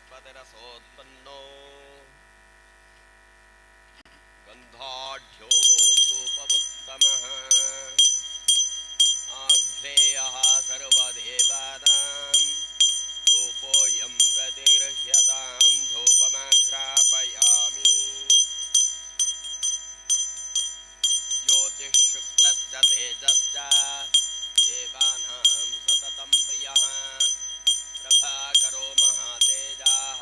वनस्पतिरसोत्पन्नो गन्धाढ्यो धूपमुत्तमः आघ्रेयः सर्वदेवानां धूपोऽयं प्रतिगृह्यतां धूपमाघ्रापयामि ज्योतिःशुक्लश्च तेजश्च देवानां सततं प्रियः प्रभाकरो महातेजाः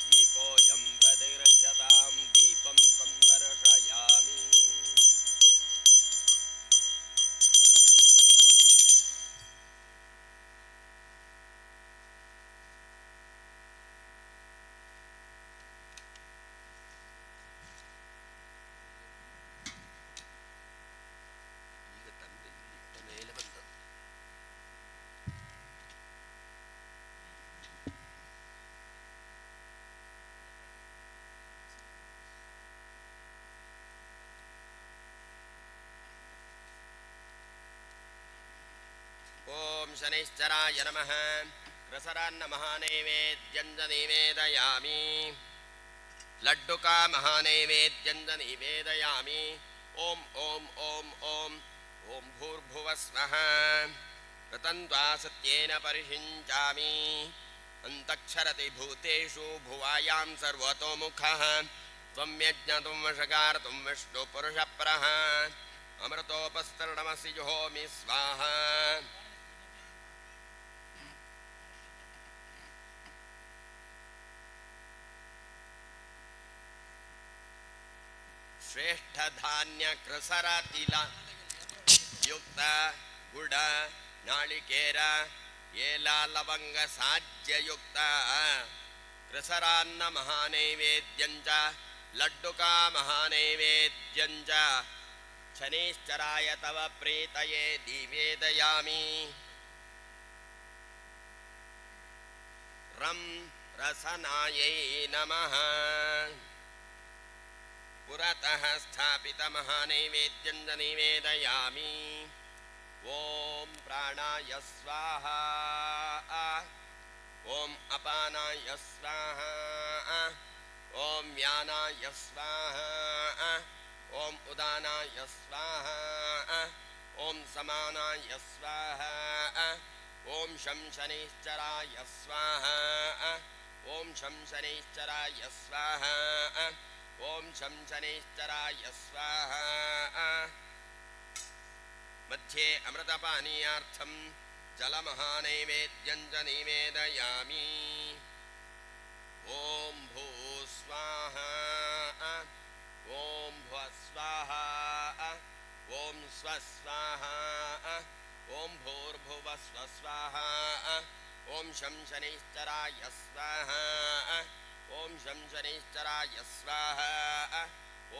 दीपोऽयं प्रतिगृह्यतां दीपं सन्दर्शयामि ಈಗ ತಂದಿಟ್ಟ ಮೇಲೆ ಬಂದದ್ದು. ಓಂ ಶನೈಶ್ಚರಾಯ ನಮಃ ರಸರಾನ್ನ ಮಹಾನೈವೇದ್ಯಂಜ ನಿವೇದಯಾಮಿ ಲಡ್ಡುಕಾ ಮಹಾನೈವೇದ್ಯಂಜ ನಿವೇದಯಾಮಿ ಓಂ ಓಂ ಓಂ ಓಂ ಓಂ ಭೂರ್ಭುವಃ ಸ್ವಃ ಋತನ್ವಾ ಸತ್ಯೇನ ಪರಿಷಿಂಚಾಮಿ ಅಂತಕ್ಷರತಿ ಭೂತೇಷು ಭುವಾಯಾಂ ಸರ್ವತೋಮುಖಃ ತ್ವಂ ಯಜ್ಞ ತ್ವಂ ವಶಕಾರ ತ್ವಂ ವಿಷ್ಣು ಪುರುಷ ಪರಃ अमृतोपस्तरणमसि जुहोमि स्वाहा श्रेष्ठ धान्य कृसर तिल युक्त गुड नालिकेर ಏಲ ಲವಂಗ ಸಾಜ್ಯಯುಕ್ತ ಕೃಸರಾನ್ನ ಮಹಾನೈವೇದ್ಯಂಚ ಲಡ್ಡುಕ ಮಹಾನೈವೇದ್ಯಂಚ ಶನೈಶ್ಚರಾಯ ತವ ಪ್ರೀತಯೇ ನಿವೇದಯಾಮಿ ರಂ ರಸನಾಯೈ ನಮಃ पुरतः स्थापित महानैवेद्यं निवेदयामि ओम प्राणाय स्वाहा ओम अपानाय स्वाहा ओम व्यानाय स्वाहा ओम उदानाय स्वाहा ओम समानाय स्वाहा ओम शं शनैश्चराय स्वाहा ओम शं शनैश्चराय स्वाहा ओम शं शनैश्चराय स्वाहा मध्ये अमृतपानीयार्थं जलमहानैवेद्यं च निवेदयामि ओम भू स्वाहा ओम भुव स्वाहा ओम स्व स्वाहा ओम भूर्भुवः स्वः स्वाहा ओम शं शनैश्चराय स्वाहा ओम शं शनैश्चराय स्वाहा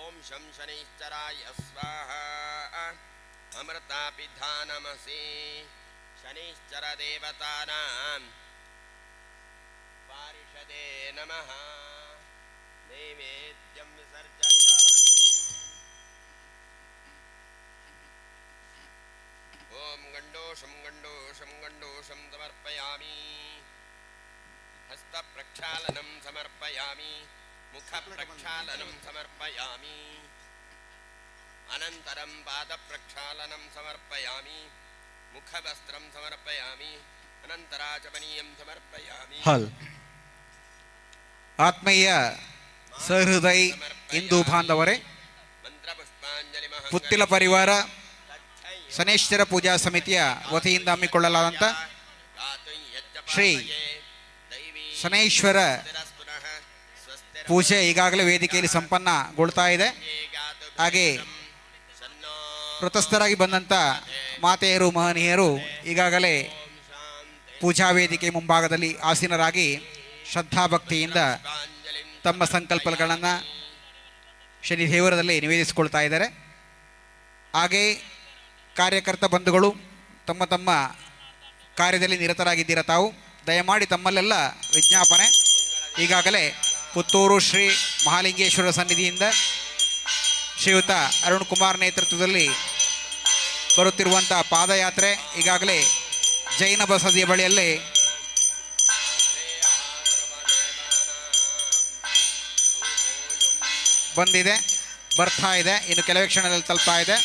ओम शं शनैश्चराय स्वाहा अमृतापिधानमसि शनैश्चर देवतानां पारिषदे नमः नैवेद्यं विसर्जयामि ओम गण्डोषं गण्डोषं गण्डोषं समर्पयामि हस्तप्रक्षालनं समर्पयामि मुखप्रक्षालनं समर्पयामि अनन्तरं पादप्रक्षालनं समर्पयामि मुखवस्त्रं समर्पयामि अनन्तराचमनीयं समर्पयामि ಹಲ್ ಆತ್ಮೀಯ ಸಹೃದಯ ಹಿಂದೂ ಬಾಂಧವರೇ, ಮಂತ್ರಪುಷ್ಪಾಂಜಲಿ ಪುತ್ತಿಲ ಪರಿವಾರ ಶನೈಶ್ಚರ ಪೂಜಾ ಸಮಿತಿಯ ವತಿಯಿಂದ ಹಮ್ಮಿಕೊಳ್ಳಲಾದಂಥ ಶ್ರೀ ಶನೈಶ್ವರ ಪೂಜೆ ಈಗಾಗಲೇ ವೇದಿಕೆಯಲ್ಲಿ ಸಂಪನ್ನಗೊಳ್ತಾ ಇದೆ. ಹಾಗೆ ಪ್ರತಸ್ಥರಾಗಿ ಬಂದಂಥ ಮಾತೆಯರು ಮಹನೀಯರು ಈಗಾಗಲೇ ಪೂಜಾ ವೇದಿಕೆ ಮುಂಭಾಗದಲ್ಲಿ ಆಸೀನರಾಗಿ ಶ್ರದ್ಧಾಭಕ್ತಿಯಿಂದ ತಮ್ಮ ಸಂಕಲ್ಪಗಳನ್ನು ಶನಿದೇವರದಲ್ಲಿ ನಿವೇದಿಸಿಕೊಳ್ತಾ ಇದ್ದಾರೆ. ಹಾಗೆ ಕಾರ್ಯಕರ್ತ ಬಂಧುಗಳು ತಮ್ಮ ತಮ್ಮ ಕಾರ್ಯದಲ್ಲಿ ನಿರತರಾಗಿದ್ದೀರ. ತಾವು ದಯಮಾಡಿ ತಮ್ಮಲ್ಲೆಲ್ಲ ವಿಜ್ಞಾಪನೆ, ಈಗಾಗಲೇ ಪುತ್ತೂರು ಶ್ರೀ ಮಹಾಲಿಂಗೇಶ್ವರ ಸನ್ನಿಧಿಯಿಂದ ಶ್ರೀಯುತ ಅರುಣ್ ಕುಮಾರ್ ನೇತೃತ್ವದಲ್ಲಿ ಬರುತ್ತಿರುವಂಥ ಪಾದಯಾತ್ರೆ ಈಗಾಗಲೇ ಜೈನ ಬಸದಿಯ ಬಳಿಯಲ್ಲಿ ಬಂದಿದೆ, ಬರ್ತಾ ಇದೆ, ಇನ್ನು ಕೆಲವೇ ಕ್ಷಣದಲ್ಲಿ ತಲುಪ್ತಾ ಇದೆ.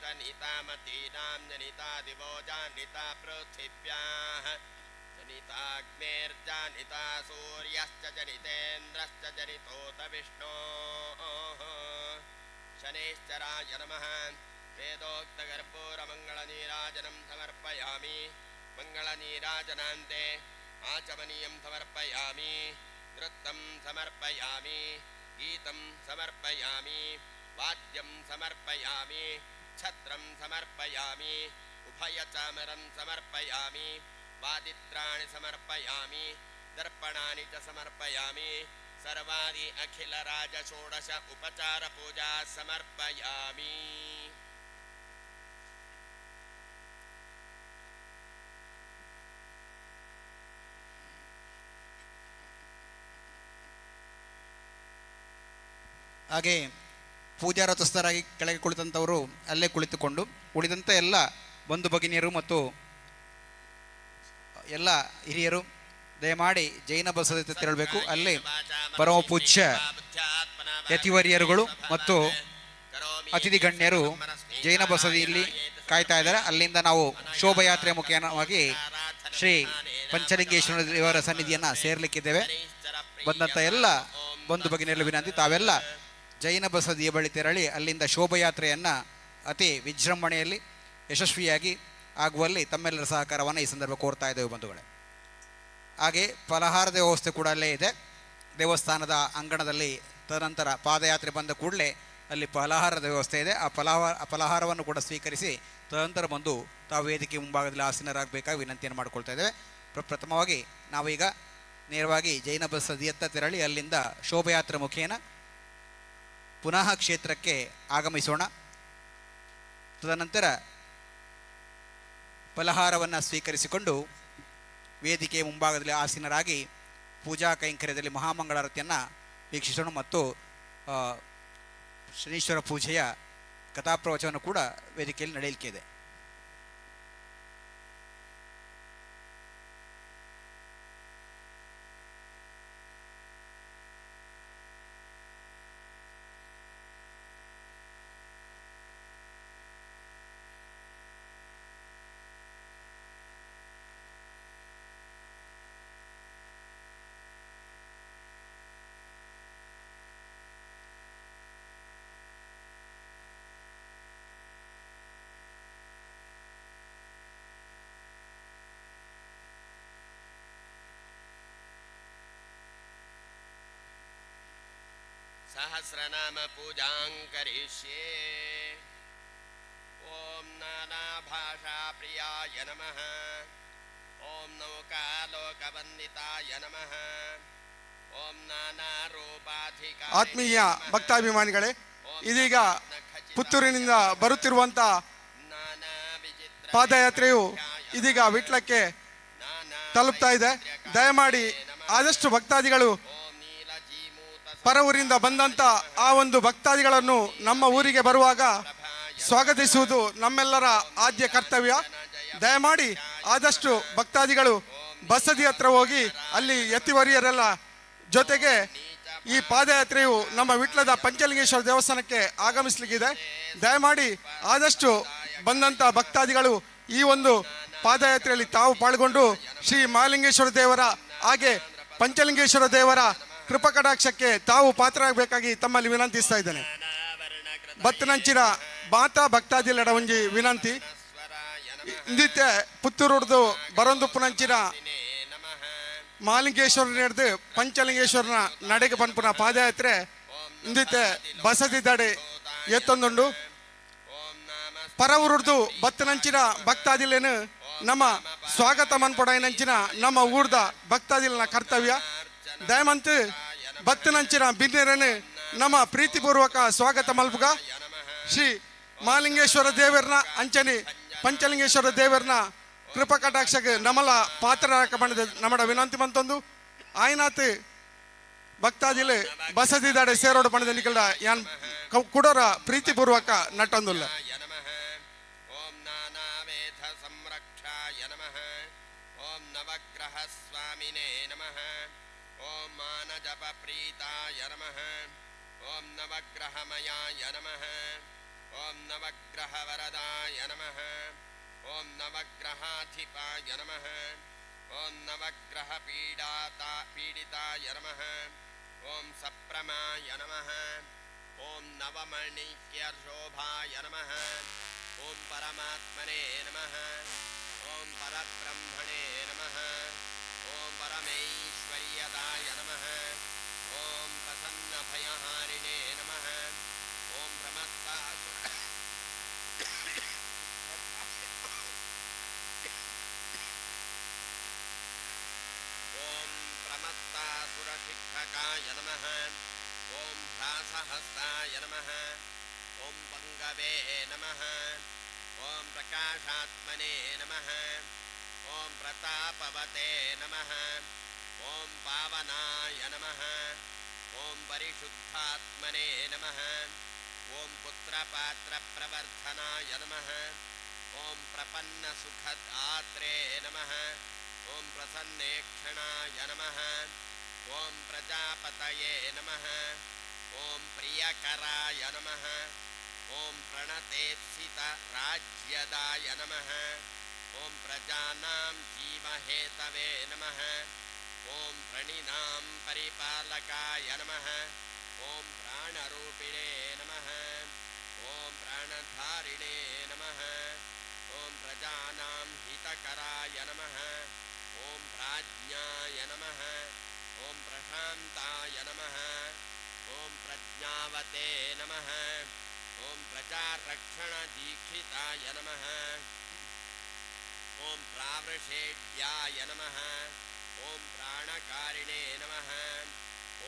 जनितामतीनां जनिता दिवो जानिता पृथिव्याः जनिताग्नेर्जानिता सूर्यश्च जनितेन्द्रश्च जनितोत विष्णोः शनैश्चराय नमः वेदोक्तकर्पूरमङ्गलनीराजनं समर्पयामि मङ्गलनीराजनान्ते आचमनीयं समर्पयामि नृत्तं समर्पयामि गीतं समर्पयामि वाद्यं समर्पयामि छत्रं समर्पयामि उभयचामरं समर्पयामि वादित्राणि समर्पयामि दर्पणानि च समर्पयामि सर्वादि अखिलराज षोडश उपचार पूजा समर्पयामि ಹಾಗೆ ಪೂಜಾರತಸ್ಥರಾಗಿ ಕೆಳಗೆ ಕುಳಿತಂಥವರು ಅಲ್ಲೇ ಕುಳಿತುಕೊಂಡು ಉಳಿದಂಥ ಎಲ್ಲ ಬಂಧು ಭಗಿನಿಯರು ಮತ್ತು ಎಲ್ಲ ಹಿರಿಯರು ದಯಮಾಡಿ ಜೈನ ಬಸದಿ ತೆರಳಬೇಕು. ಅಲ್ಲಿ ಪರಮ ಪೂಜ್ಯ ಯತಿವರ್ಯರುಗಳು ಮತ್ತು ಅತಿಥಿ ಗಣ್ಯರು ಜೈನ ಬಸದಿಯಲ್ಲಿ ಕಾಯ್ತಾ ಇದ್ದಾರೆ. ಅಲ್ಲಿಂದ ನಾವು ಶೋಭಾಯಾತ್ರೆ ಮುಖೇನವಾಗಿ ಶ್ರೀ ಪಂಚಲಿಂಗೇಶ್ವರ ದೇವರ ಸನ್ನಿಧಿಯನ್ನು ಸೇರಲಿಕ್ಕಿದ್ದೇವೆ. ಬಂದಂಥ ಎಲ್ಲ ಬಂಧು ಭಗಿನಿಯರು ವಿನಂತಿ, ತಾವೆಲ್ಲ ಜೈನ ಬಸದಿಯ ಬಳಿ ತೆರಳಿ ಅಲ್ಲಿಂದ ಶೋಭಾಯಾತ್ರೆಯನ್ನು ಅತಿ ವಿಜೃಂಭಣೆಯಲ್ಲಿ ಯಶಸ್ವಿಯಾಗಿ ಆಗುವಲ್ಲಿ ತಮ್ಮೆಲ್ಲರ ಸಹಕಾರವನ್ನು ಈ ಸಂದರ್ಭ ಕೋರ್ತಾ ಇದ್ದೇವೆ ಬಂಧುಗಳೇ. ಹಾಗೆ ಫಲಹಾರದ ವ್ಯವಸ್ಥೆ ಕೂಡ ಅಲ್ಲೇ ಇದೆ ದೇವಸ್ಥಾನದ ಅಂಗಣದಲ್ಲಿ. ತದನಂತರ ಪಾದಯಾತ್ರೆ ಬಂದ ಕೂಡಲೇ ಅಲ್ಲಿ ಫಲಹಾರದ ವ್ಯವಸ್ಥೆ ಇದೆ. ಆ ಫಲಹಾರವನ್ನು ಕೂಡ ಸ್ವೀಕರಿಸಿ ತದನಂತರ ಬಂದು ತಾವು ವೇದಿಕೆ ಮುಂಭಾಗದಲ್ಲಿ ಆಸೀನರಾಗಬೇಕಾಗಿ ವಿನಂತಿಯನ್ನು ಮಾಡಿಕೊಳ್ತಾ ಇದ್ದೇವೆ. ಪ್ರಥಮವಾಗಿ ನಾವೀಗ ನೇರವಾಗಿ ಜೈನ ಬಸದಿಯತ್ತ ತೆರಳಿ ಅಲ್ಲಿಂದ ಶೋಭಾಯಾತ್ರೆ ಮುಖೇನ ಪುನಃ ಕ್ಷೇತ್ರಕ್ಕೆ ಆಗಮಿಸೋಣ. ತದನಂತರ ಫಲಹಾರವನ್ನು ಸ್ವೀಕರಿಸಿಕೊಂಡು ವೇದಿಕೆಯ ಮುಂಭಾಗದಲ್ಲಿ ಆಸೀನರಾಗಿ ಪೂಜಾ ಕೈಂಕರ್ಯದಲ್ಲಿ ಮಹಾಮಂಗಳಾರತಿಯನ್ನು ವೀಕ್ಷಿಸೋಣ ಮತ್ತು ಶನೀಶ್ವರ ಪೂಜೆಯ ಕಥಾಪ್ರವಚನ ಕೂಡ ವೇದಿಕೆಯಲ್ಲಿ ನಡೆಯಲಿಕ್ಕೆ ಇದೆ. सहस्रनाम पूजां करिष्ये ओम नानाभाषा प्रियाय नमः ओम नौकालोकवन्दिताय नमः ओम नानारूपाधिकाय ಆತ್ಮೀಯ ಭಕ್ತಾಭಿಮಾನಿಗಳೇ, ಇದೀಗ ಪುತ್ತೂರಿನಿಂದ ಬರುತ್ತಿರುವಂಥ ಪಾದಯಾತ್ರೆಯು ಇದೀಗ ವಿಟ್ಲಕ್ಕೆ ತಲುಪ್ತಾ ಇದೆ. ದಯಮಾಡಿ ಆದಷ್ಟು ಭಕ್ತಾದಿಗಳು ಪರ ಊರಿಂದ ಬಂದಂಥ ಆ ಒಂದು ಭಕ್ತಾದಿಗಳನ್ನು ನಮ್ಮ ಊರಿಗೆ ಬರುವಾಗ ಸ್ವಾಗತಿಸುವುದು ನಮ್ಮೆಲ್ಲರ ಆದ್ಯ ಕರ್ತವ್ಯ. ದಯಮಾಡಿ ಆದಷ್ಟು ಭಕ್ತಾದಿಗಳು ಬಸದಿ ಹತ್ರ ಹೋಗಿ ಅಲ್ಲಿ ಯತಿವರಿಯರೆಲ್ಲ ಜೊತೆಗೆ ಈ ಪಾದಯಾತ್ರೆಯು ನಮ್ಮ ವಿಟ್ಲದ ಪಂಚಲಿಂಗೇಶ್ವರ ದೇವಸ್ಥಾನಕ್ಕೆ ಆಗಮಿಸಲಿಕ್ಕಿದೆ. ದಯಮಾಡಿ ಆದಷ್ಟು ಬಂದಂಥ ಭಕ್ತಾದಿಗಳು ಈ ಒಂದು ಪಾದಯಾತ್ರೆಯಲ್ಲಿ ತಾವು ಪಾಲ್ಗೊಂಡು ಶ್ರೀ ಮಹಾಲಿಂಗೇಶ್ವರ ದೇವರ ಹಾಗೆ ಪಂಚಲಿಂಗೇಶ್ವರ ದೇವರ ಕೃಪಕಟಾಕ್ಷಕ್ಕೆ ತಾವು ಪಾತ್ರರಾಗಬೇಕಾಗಿ ತಮ್ಮಲ್ಲಿ ವಿನಂತಿಸ್ತಾ ಇದ್ದೇನೆ. ಬತ್ತನಂಚಿನ ಬಾತಾ ಭಕ್ತಾದಿಲೆಡ ಒಂಜಿ ವಿನಂತಿ ಇಂದಿತ್ತೆ ಪುತ್ತೂರುಡ್ದು ಬರೊಂದುಪ್ಪುನಂಚಿನ ಮಹಾಲಿಂಗೇಶ್ವರನ ಹಿಡಿದು ಪಂಚಲಿಂಗೇಶ್ವರನ ನಡೆಗೆ ಪನ್ಪುನ ಪಾದಯಾತ್ರೆ ಇಂದಿತ್ತೆ ಬಸದಿ ದಡೆ ಎತ್ತೊಂದುಂಡು ಪರ ಊರುಡ್ದು ಬತ್ತನಂಚಿನ ಭಕ್ತಾದಿಲೇನು ನಮ್ಮ ಸ್ವಾಗತ ಮನ್ಪೊಡಾಯಿನಂಚಿನ ನಮ್ಮ ಊರ್ದ ಭಕ್ತಾದಿಲನ ಕರ್ತವ್ಯ. ದಯಮಂತ್ ಬತ್ತನಂಚಿನ ಬಿನ್ನೆರನು ನಮ್ಮ ಪ್ರೀತಿಪೂರ್ವಕ ಸ್ವಾಗತ ಮಲ್ಪುಗ ಶ್ರೀ ಮಹಾಲಿಂಗೇಶ್ವರ ದೇವರನ ಅಂಚನೆ ಪಂಚಲಿಂಗೇಶ್ವರ ದೇವರನ ಕೃಪಾ ಕಟಾಕ್ಷಕ್ಕೆ ನಮ್ಮಲ ಪಾತ್ರರಾಕ ಬಂದ ನಮ್ಮ ವಿನಂತಿ ಬಂತೊಂದು ಆಯ್ನಾತ್ ಭಕ್ತಾದಿಲು ಬಸದಿ ದಾಡೆ ಸೇರೋಡು ಪಣದ ನಿಕಲ್ಡ ಯಾನ್ ಕುಡೋರ ಪ್ರೀತಿಪೂರ್ವಕ ನಟ್ಟೊಂದುಲ್ಲ. ಓಂ ನಾನಾವೇಧ ಸಂರಕ್ಷಾಯ ನಮಃ ಓಂ ನವಗ್ರಹ ಸ್ವಾಮಿನೇ ನಮಃ ಓಂ ಮಾನಜಪ ಪ್ರೀತಾಯ ನಮಃ ಓಂ ನವಗ್ರಹಮಯಾಯ ನಮಃ ॐ नवग्रहवरदाय नमः ॐ नवग्रहाधिपाय नमः ॐ नवग्रहपीडिताय नमः ॐ सप्रमाय नमः ॐ नवमणिक्यशोभाय नमः ॐ परमात्मने नमः ॐ परब्रह्मणे नमः ॐ परमेश्वर्यदाय नमः ॐ प्रसन्नभयहारिणे नमः ॐ प्रमत्तासुर ॐ प्रमत्तासुरशिक्षकाय नमः ॐ ह्रासहस्ताय नमः ॐ पङ्गवे नमः ॐ प्रकाशात्मने नमः ॐ प्रतापवते नमः ॐ पावनाय नमः ॐ परिशुद्धात्मने नमः ॐ पुत्रपात्रप्रवर्धनाय नमः ॐ प्रपन्नसुखदात्रे नमः ॐ प्रसन्नेक्षणाय नमः ॐ प्रजापतये नमः ॐ प्रियकराय नमः ॐ प्रणतेप्सितराज्यदाय नमः ॐ प्रजानां जीवहेतवे नमः ॐ प्रणिनां परिपालकाय नमः ॐ प्राणरूपिणे नमः ॐ प्राणधारिणे नमः ॐ प्रजानां हितकराय नमः ॐ प्राज्ञाय नमः ॐ प्रशान्ताय नमः ॐ प्रज्ञावते नमः ॐ प्रजारक्षणदीक्षिताय नमः ॐ प्रावृषेढ्याय नमः ॐ प्राणकारिणे नमः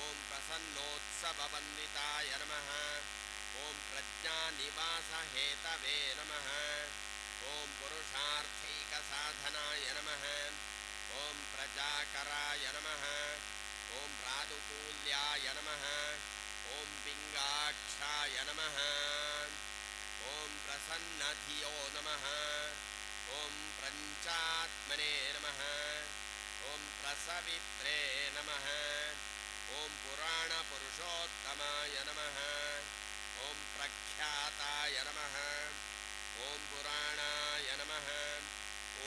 ॐ प्रसन्नोत्सववन्दिताय नमः ॐ प्रज्ञानिवासहेतवे नमः ॐ पुरुषार्थैकसाधनाय नमः ॐ प्रजाकराय नमः ॐ प्रादुकूल्याय नमः ॐ पिङ्गाक्षाय नमः ॐ प्रसन्नधियो नमः ॐ प्रञ्चात्मने नमः ॐ प्रसवित्रे नमः ॐ पुराणपुरुषोत्तमाय नमः ॐ प्रख्याताय नमः ॐ पुराणाय नमः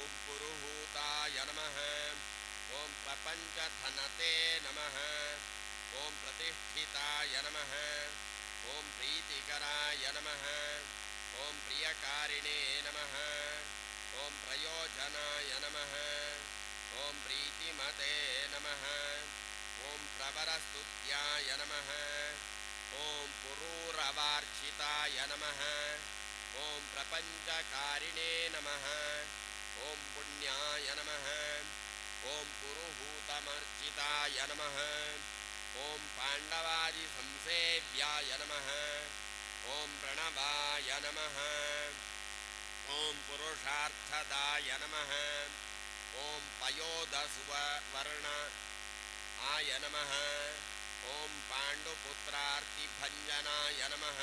ॐ पुरुहूताय नमः ॐ प्रपञ्चधनते नमः ॐ प्रतिष्ठिताय नमः ॐ प्रीतिकराय नमः ॐ प्रियकारिणे नमः ॐ प्रयोजनाय नमः ॐ प्रीतिमते नमः ॐ प्रवरस्तुत्याय नमः ॐ पुरूरवार्चिताय नमः ॐ प्रपञ्चकारिणे नमः ॐ पुण्याय नमः ॐ पुरुहूतमर्चिताय नमः ॐ पाण्डवादिसंसेव्याय नमः ॐ प्रणवाय नमः ॐ पुरुषार्थदाय नमः ॐ पयोदसुवर्णाय नमः ॐ पाण्डुपुत्रार्तिभञ्जनाय नमः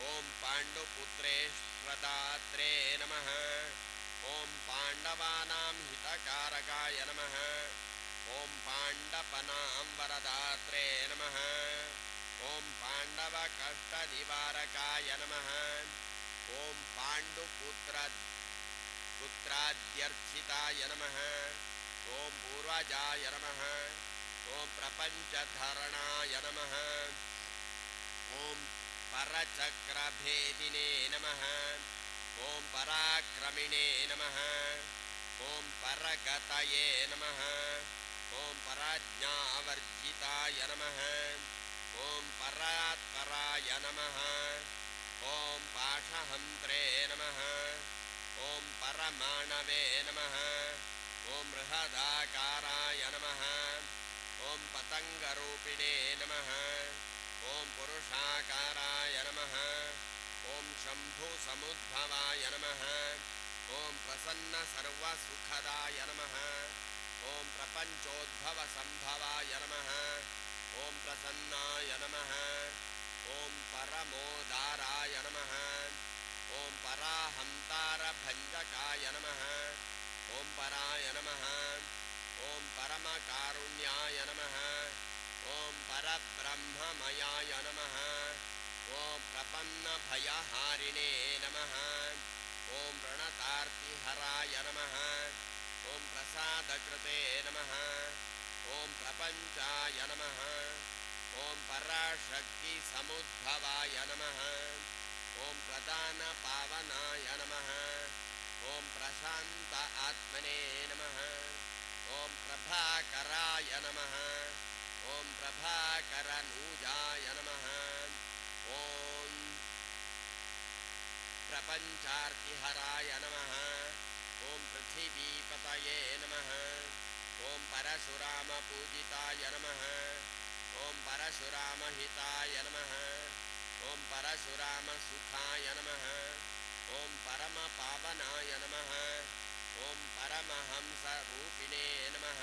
ॐ पाण्डुपुत्रेष्प्रदात्रे नमः ॐ पाण्डवानां हितकारकाय नमः ॐ पाण्डपनां वरदात्रे नमः ॐ पाण्डवकष्टनिवारकाय नमः ॐ पाण्डुपुत्राद्यर्चिताय नमः ॐ पूर्वजाय नमः ॐ प्रपञ्चधरणाय नमः ॐ परचक्रभेदिने नमः ॐ पराक्रमिणे नमः ॐ परगतये नमः ॐ पराज्ञावर्जिताय नमः ॐ परात्पराय नमः ॐ पाशहन्त्रे नमः ॐ परमाणवे नमः ॐ बृहदाकाराय नमः ॐ पतङ्गरूपिणे नमः ॐ पुरुषाकाराय नमः ॐ शम्भुसमुद्भवाय नमः ॐ प्रसन्नसर्वसुखदाय नमः ॐ प्रपञ्चोद्भवसम्भवाय नमः ॐ प्रसन्नाय नमः ॐ परमोदाराय नमः ॐ पराहन्तारभञ्जकाय नमः ॐ पराय नमः ॐ परमकारुण्याय नमः ॐ परब्रह्ममयाय नमः ॐ ॐ प्रपन्नभयहारिणे नमः ॐ प्रणतार्तिहराय नमः ॐ प्रसादकृते नमः ॐ प्रपञ्चाय नमः ॐ पराशक्तिसमुद्भवाय नमः ॐ प्रदानपावनाय नमः ॐ प्रशान्त आत्मने नमः ॐ प्रभाकराय नमः ॐ प्रभाकरनूजाय नमः ॐ प्रपञ्चार्तिहराय नमः ॐ पृथिवीपतये नमः ॐ परशुरामपूजिताय नमः ॐ परशुरामहिताय नमः ॐ परशुरामसुखाय नमः ॐ परमपावनाय नमः ॐ परमहंसरूपिणे नमः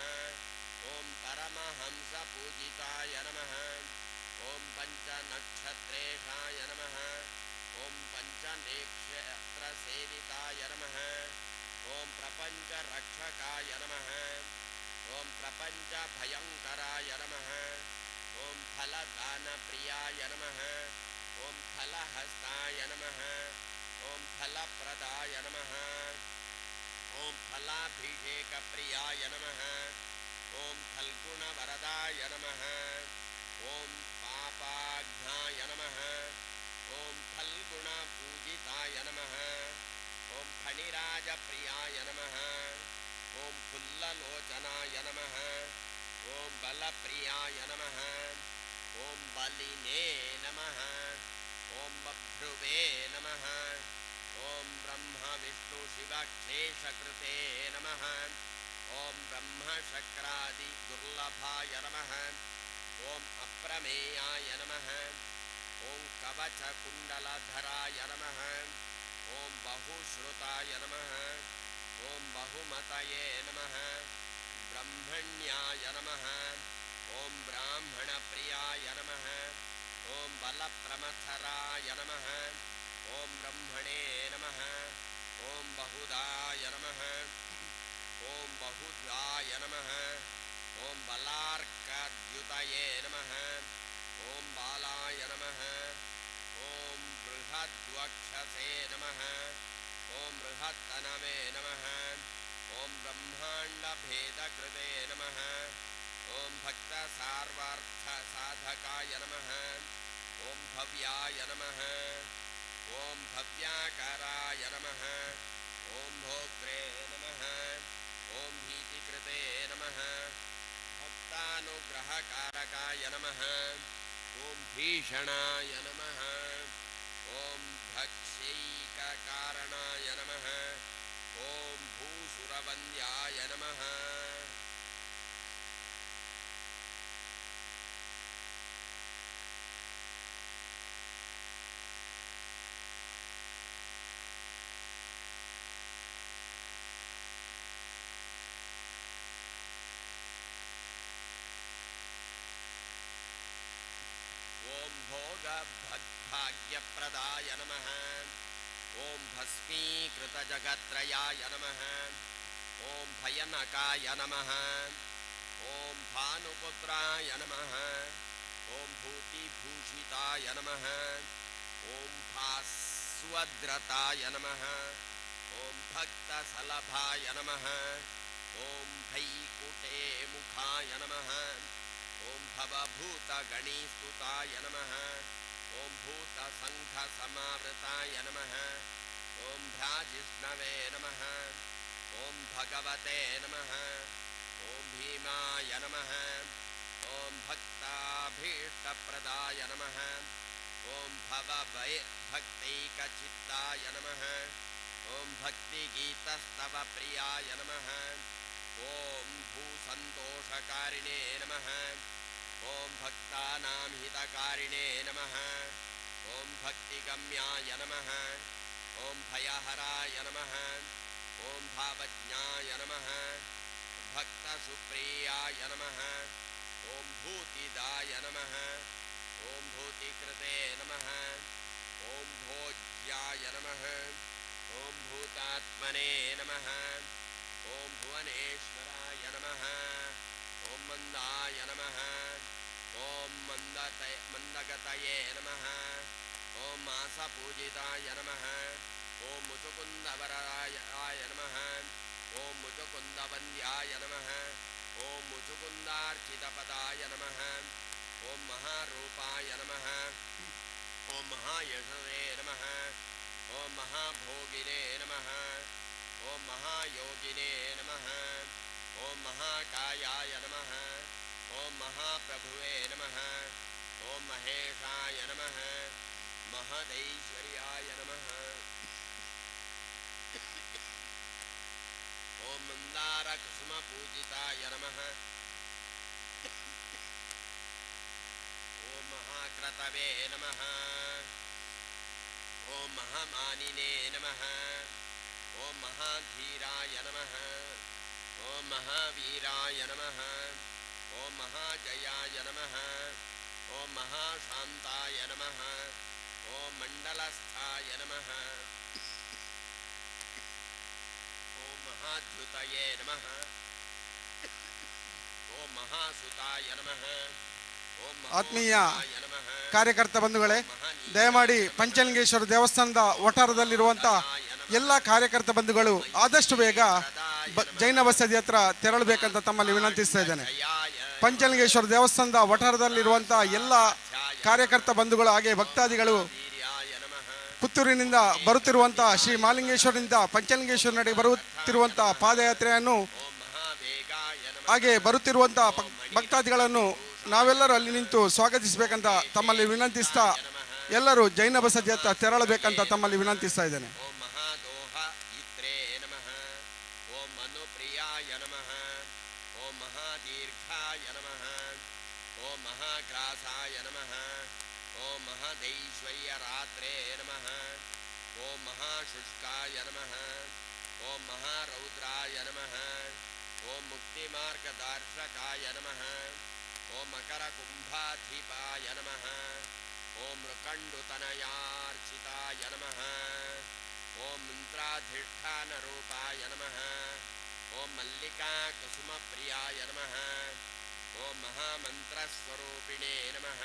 ॐ परमहंसपूजिताय नमः ॐ पञ्चनक्षत्रेशाय नमः ॐ पञ्चनेक्षत्रसेविताय नमः ॐ प्रपञ्चरक्षकाय नमः ॐ प्रपञ्चभयङ्कराय नमः ॐ फलदानप्रियाय नमः ॐ फलहस्ताय नमः ॐ फलप्रदाय नमः ॐ फलाभिषेकप्रियाय नमः ॐ फल्गुणवरदाय नमः ॐ पापाघ्नाय नमः ॐ फल्गुणपूजिताय नमः ॐ फणिराजप्रियाय नमः ॐ फुल्ललोचनाय नमः ॐ बलप्रियाय नमः ॐ बलिने नमः ॐ बभ्रुवे नमः ॐ ब्रह्मविष्णुशिवक्षेशकृते नमः ॐ ब्रह्मशक्रादिदुर्लभाय नमः ॐ अप्रमेयाय नमः ॐ कवचकुण्डलधराय नमः ॐ बहुश्रुताय नमः ॐ बहुमतये नमः ब्रह्मण्याय नमः ॐ ब्राह्मणप्रियाय नमः ॐ बलप्रमथराय नमः ॐ ब्रह्मणे नमः ॐ बहुदाय नमः ॐ बहुधाय नमः ॐ बलार्कद्युतये नमः ॐ बालाय नमः ॐ बृहद्वक्षसे नमः ॐ बृहत्तनवे नमः ॐ ब्रह्माण्डभेदकृते नमः ॐ भक्तसार्वार्थसाधकाय नमः ॐ भव्याय नमः ॐ भव्याकाराय नमः ॐ भोक्त्रे नमः ॐ भीतिकृते नमः भक्तानुग्रहकारकाय नमः ॐ भीषणाय नमः ॐ भक्ष्यैककारणाय नमः ॐ भूसुरवन्द्याय नमः ॐ भोगभाग्यप्रदाय नमः ॐ भस्मीकृतजगत्त्रयाय नमः ॐ भयनकाय नमः ॐ भानुपुत्राय नमः ॐ भूतिभूषिताय नमः ॐ भास्वद्रताय नमः ॐ भक्तसलभाय नमः ॐ भैकुटे मुखाय नमः ॐ भवभूतगणीस्तुताय नमः ॐ भूतसङ्घसमावृताय नमः ॐ भ्राजिष्णवे नमः ॐ भगवते नमः ॐ भीमाय नमः ॐ भक्ताभीष्टप्रदाय नमः ॐ भक्तैकचित्ताय नमः ॐ भक्तिगीतस्तवप्रियाय नमः ॐ भूसन्तोषकारिणे नमः ॐ भक्तानां हितकारिणे नमः ॐ भक्तिगम्याय नमः ॐ भयहराय नमः ॐ भावज्ञाय नमः भक्तसुप्रियाय नमः ॐ भूतिदाय नमः ॐ भूतिकृते नमः ॐ भोज्याय नमः ॐ भूतात्मने नमः ॐ भुवनेश्वराय नमः ॐ मन्दाय नमः ॐ मन्दगतये नमः ओम मासपूजिताय नमः ओम मुचुकुंदवराय नमः ओम मुचुकुंदवन्द्याय नमः ओम मुचुकुंदार्चितपदाय नमः ओम महारूपाय नमः ओम महायशवे नमः ओम महाभोगिने नमः ओम महायोगिने नमः ओम महाकायाय नमः ओम महाप्रभुवे नमः ओम महेशाय नमः महदैश्वर्याय नमः ओम मन्दारकुसुमपूजिताय नमः ओम महाक्रतवे नमः ओम महामानिने नमः ओम महाधीराय नमः ओम महावीराय नमः ओम महाजयाय नमः ओम महाशान्ताय नमः ओम मण्डलस्थाय नमः ओम महाद्युतये नमः ओम महासुताय नमः ओम ಆತ್ಮೀಯ ಮಹೋದಯಾಯ ನಮಃ ಕಾರ್ಯಕರ್ತ ಬಂಧುಗಳೇ, ದಯಮಾಡಿ ಪಂಚಲಿಂಗೇಶ್ವರ ದೇವಸ್ಥಾನದ ವಠಾರದಲ್ಲಿರುವಂಥ ಎಲ್ಲ ಕಾರ್ಯಕರ್ತ ಬಂಧುಗಳು ಆದಷ್ಟು ಬೇಗ ಜೈನ ಬಸದಿ ಹತ್ರ ತೆರಳಬೇಕಂತ ತಮ್ಮಲ್ಲಿ ವಿನಂತಿಸ್ತಾ ಇದ್ದೇನೆ. ಪಂಚಲಿಂಗೇಶ್ವರ ದೇವಸ್ಥಾನದ ವಠಾರದಲ್ಲಿರುವಂಥ ಎಲ್ಲ ಕಾರ್ಯಕರ್ತ ಬಂಧುಗಳು ಹಾಗೆ ಭಕ್ತಾದಿಗಳು ವೀರ್ಯಾಯ ನಮಃ ಪುತ್ತೂರಿನಿಂದ ಬರುತ್ತಿರುವಂಥ ಶ್ರೀ ಮಹಾಲಿಂಗೇಶ್ವರನಿಂದ ಪಂಚಲಿಂಗೇಶ್ವರ ನಡೆ ಬರುತ್ತಿರುವಂಥ ಪಾದಯಾತ್ರೆಯನ್ನು ಓಂ ಮಹಾವೇಗಾಯ ನಮಃ ಹಾಗೆ ಬರುತ್ತಿರುವಂಥ ಭಕ್ತಾದಿಗಳನ್ನು ನಾವೆಲ್ಲರೂ ಅಲ್ಲಿ ನಿಂತು ಸ್ವಾಗತಿಸಬೇಕಂತ ತಮ್ಮಲ್ಲಿ ವಿನಂತಿಸ್ತಾ ಎಲ್ಲರೂ ಜೈನ ಬಸದಿ ಹತ್ರ ತೆರಳಬೇಕಂತ ತಮ್ಮಲ್ಲಿ ವಿನಂತಿಸ್ತಾ ಇದ್ದೇನೆ. ಓಂ ಮಹಾದೋಹ ಇತ್ರೇ ನಮಃ ಓಂ ಮನುಪ್ರಿಯಾಯ ನಮಃ ಓಂ ಮಹಾದೀರ್ಘಾಯ ನಮಃ ಓಂ ಮಹಾಗ್ರಾಸಾಯ ನಮಃ ಓಂ ಮಹದೈಶ್ವರ್ಯರಾತ್ರೇ ನಮಃ ಓಂ ಮಹಾಶುಷ್ಕಾಯ ನಮಃ ಓಂ ಮಹಾರೌದ್ರಾಯ ನಮಃ ಓಂ ಮುಕ್ತಿಮಾರ್ಗದರ್ಶಕಾಯ ನಮಃ ಓಂ ಮಕರಕುಂಭಾಧಿಪಾಯ ನಮಃ ಓಂ ಮೃಕಂಡುತನಯಾರ್ಚಿತಾಯ ನಮಃ ಓಂ ಮಂತ್ರಾಧಿಷ್ಠಾನರೂಪಾಯ ನಮಃ ಓಂ ಮಲ್ಲಿಕಾ ಕುಸುಮಪ್ರಿಯಾಯ ನಮಃ ಓಂ ಮಹಾಮಂತ್ರಸ್ವರೂಪಿಣೇ ನಮಃ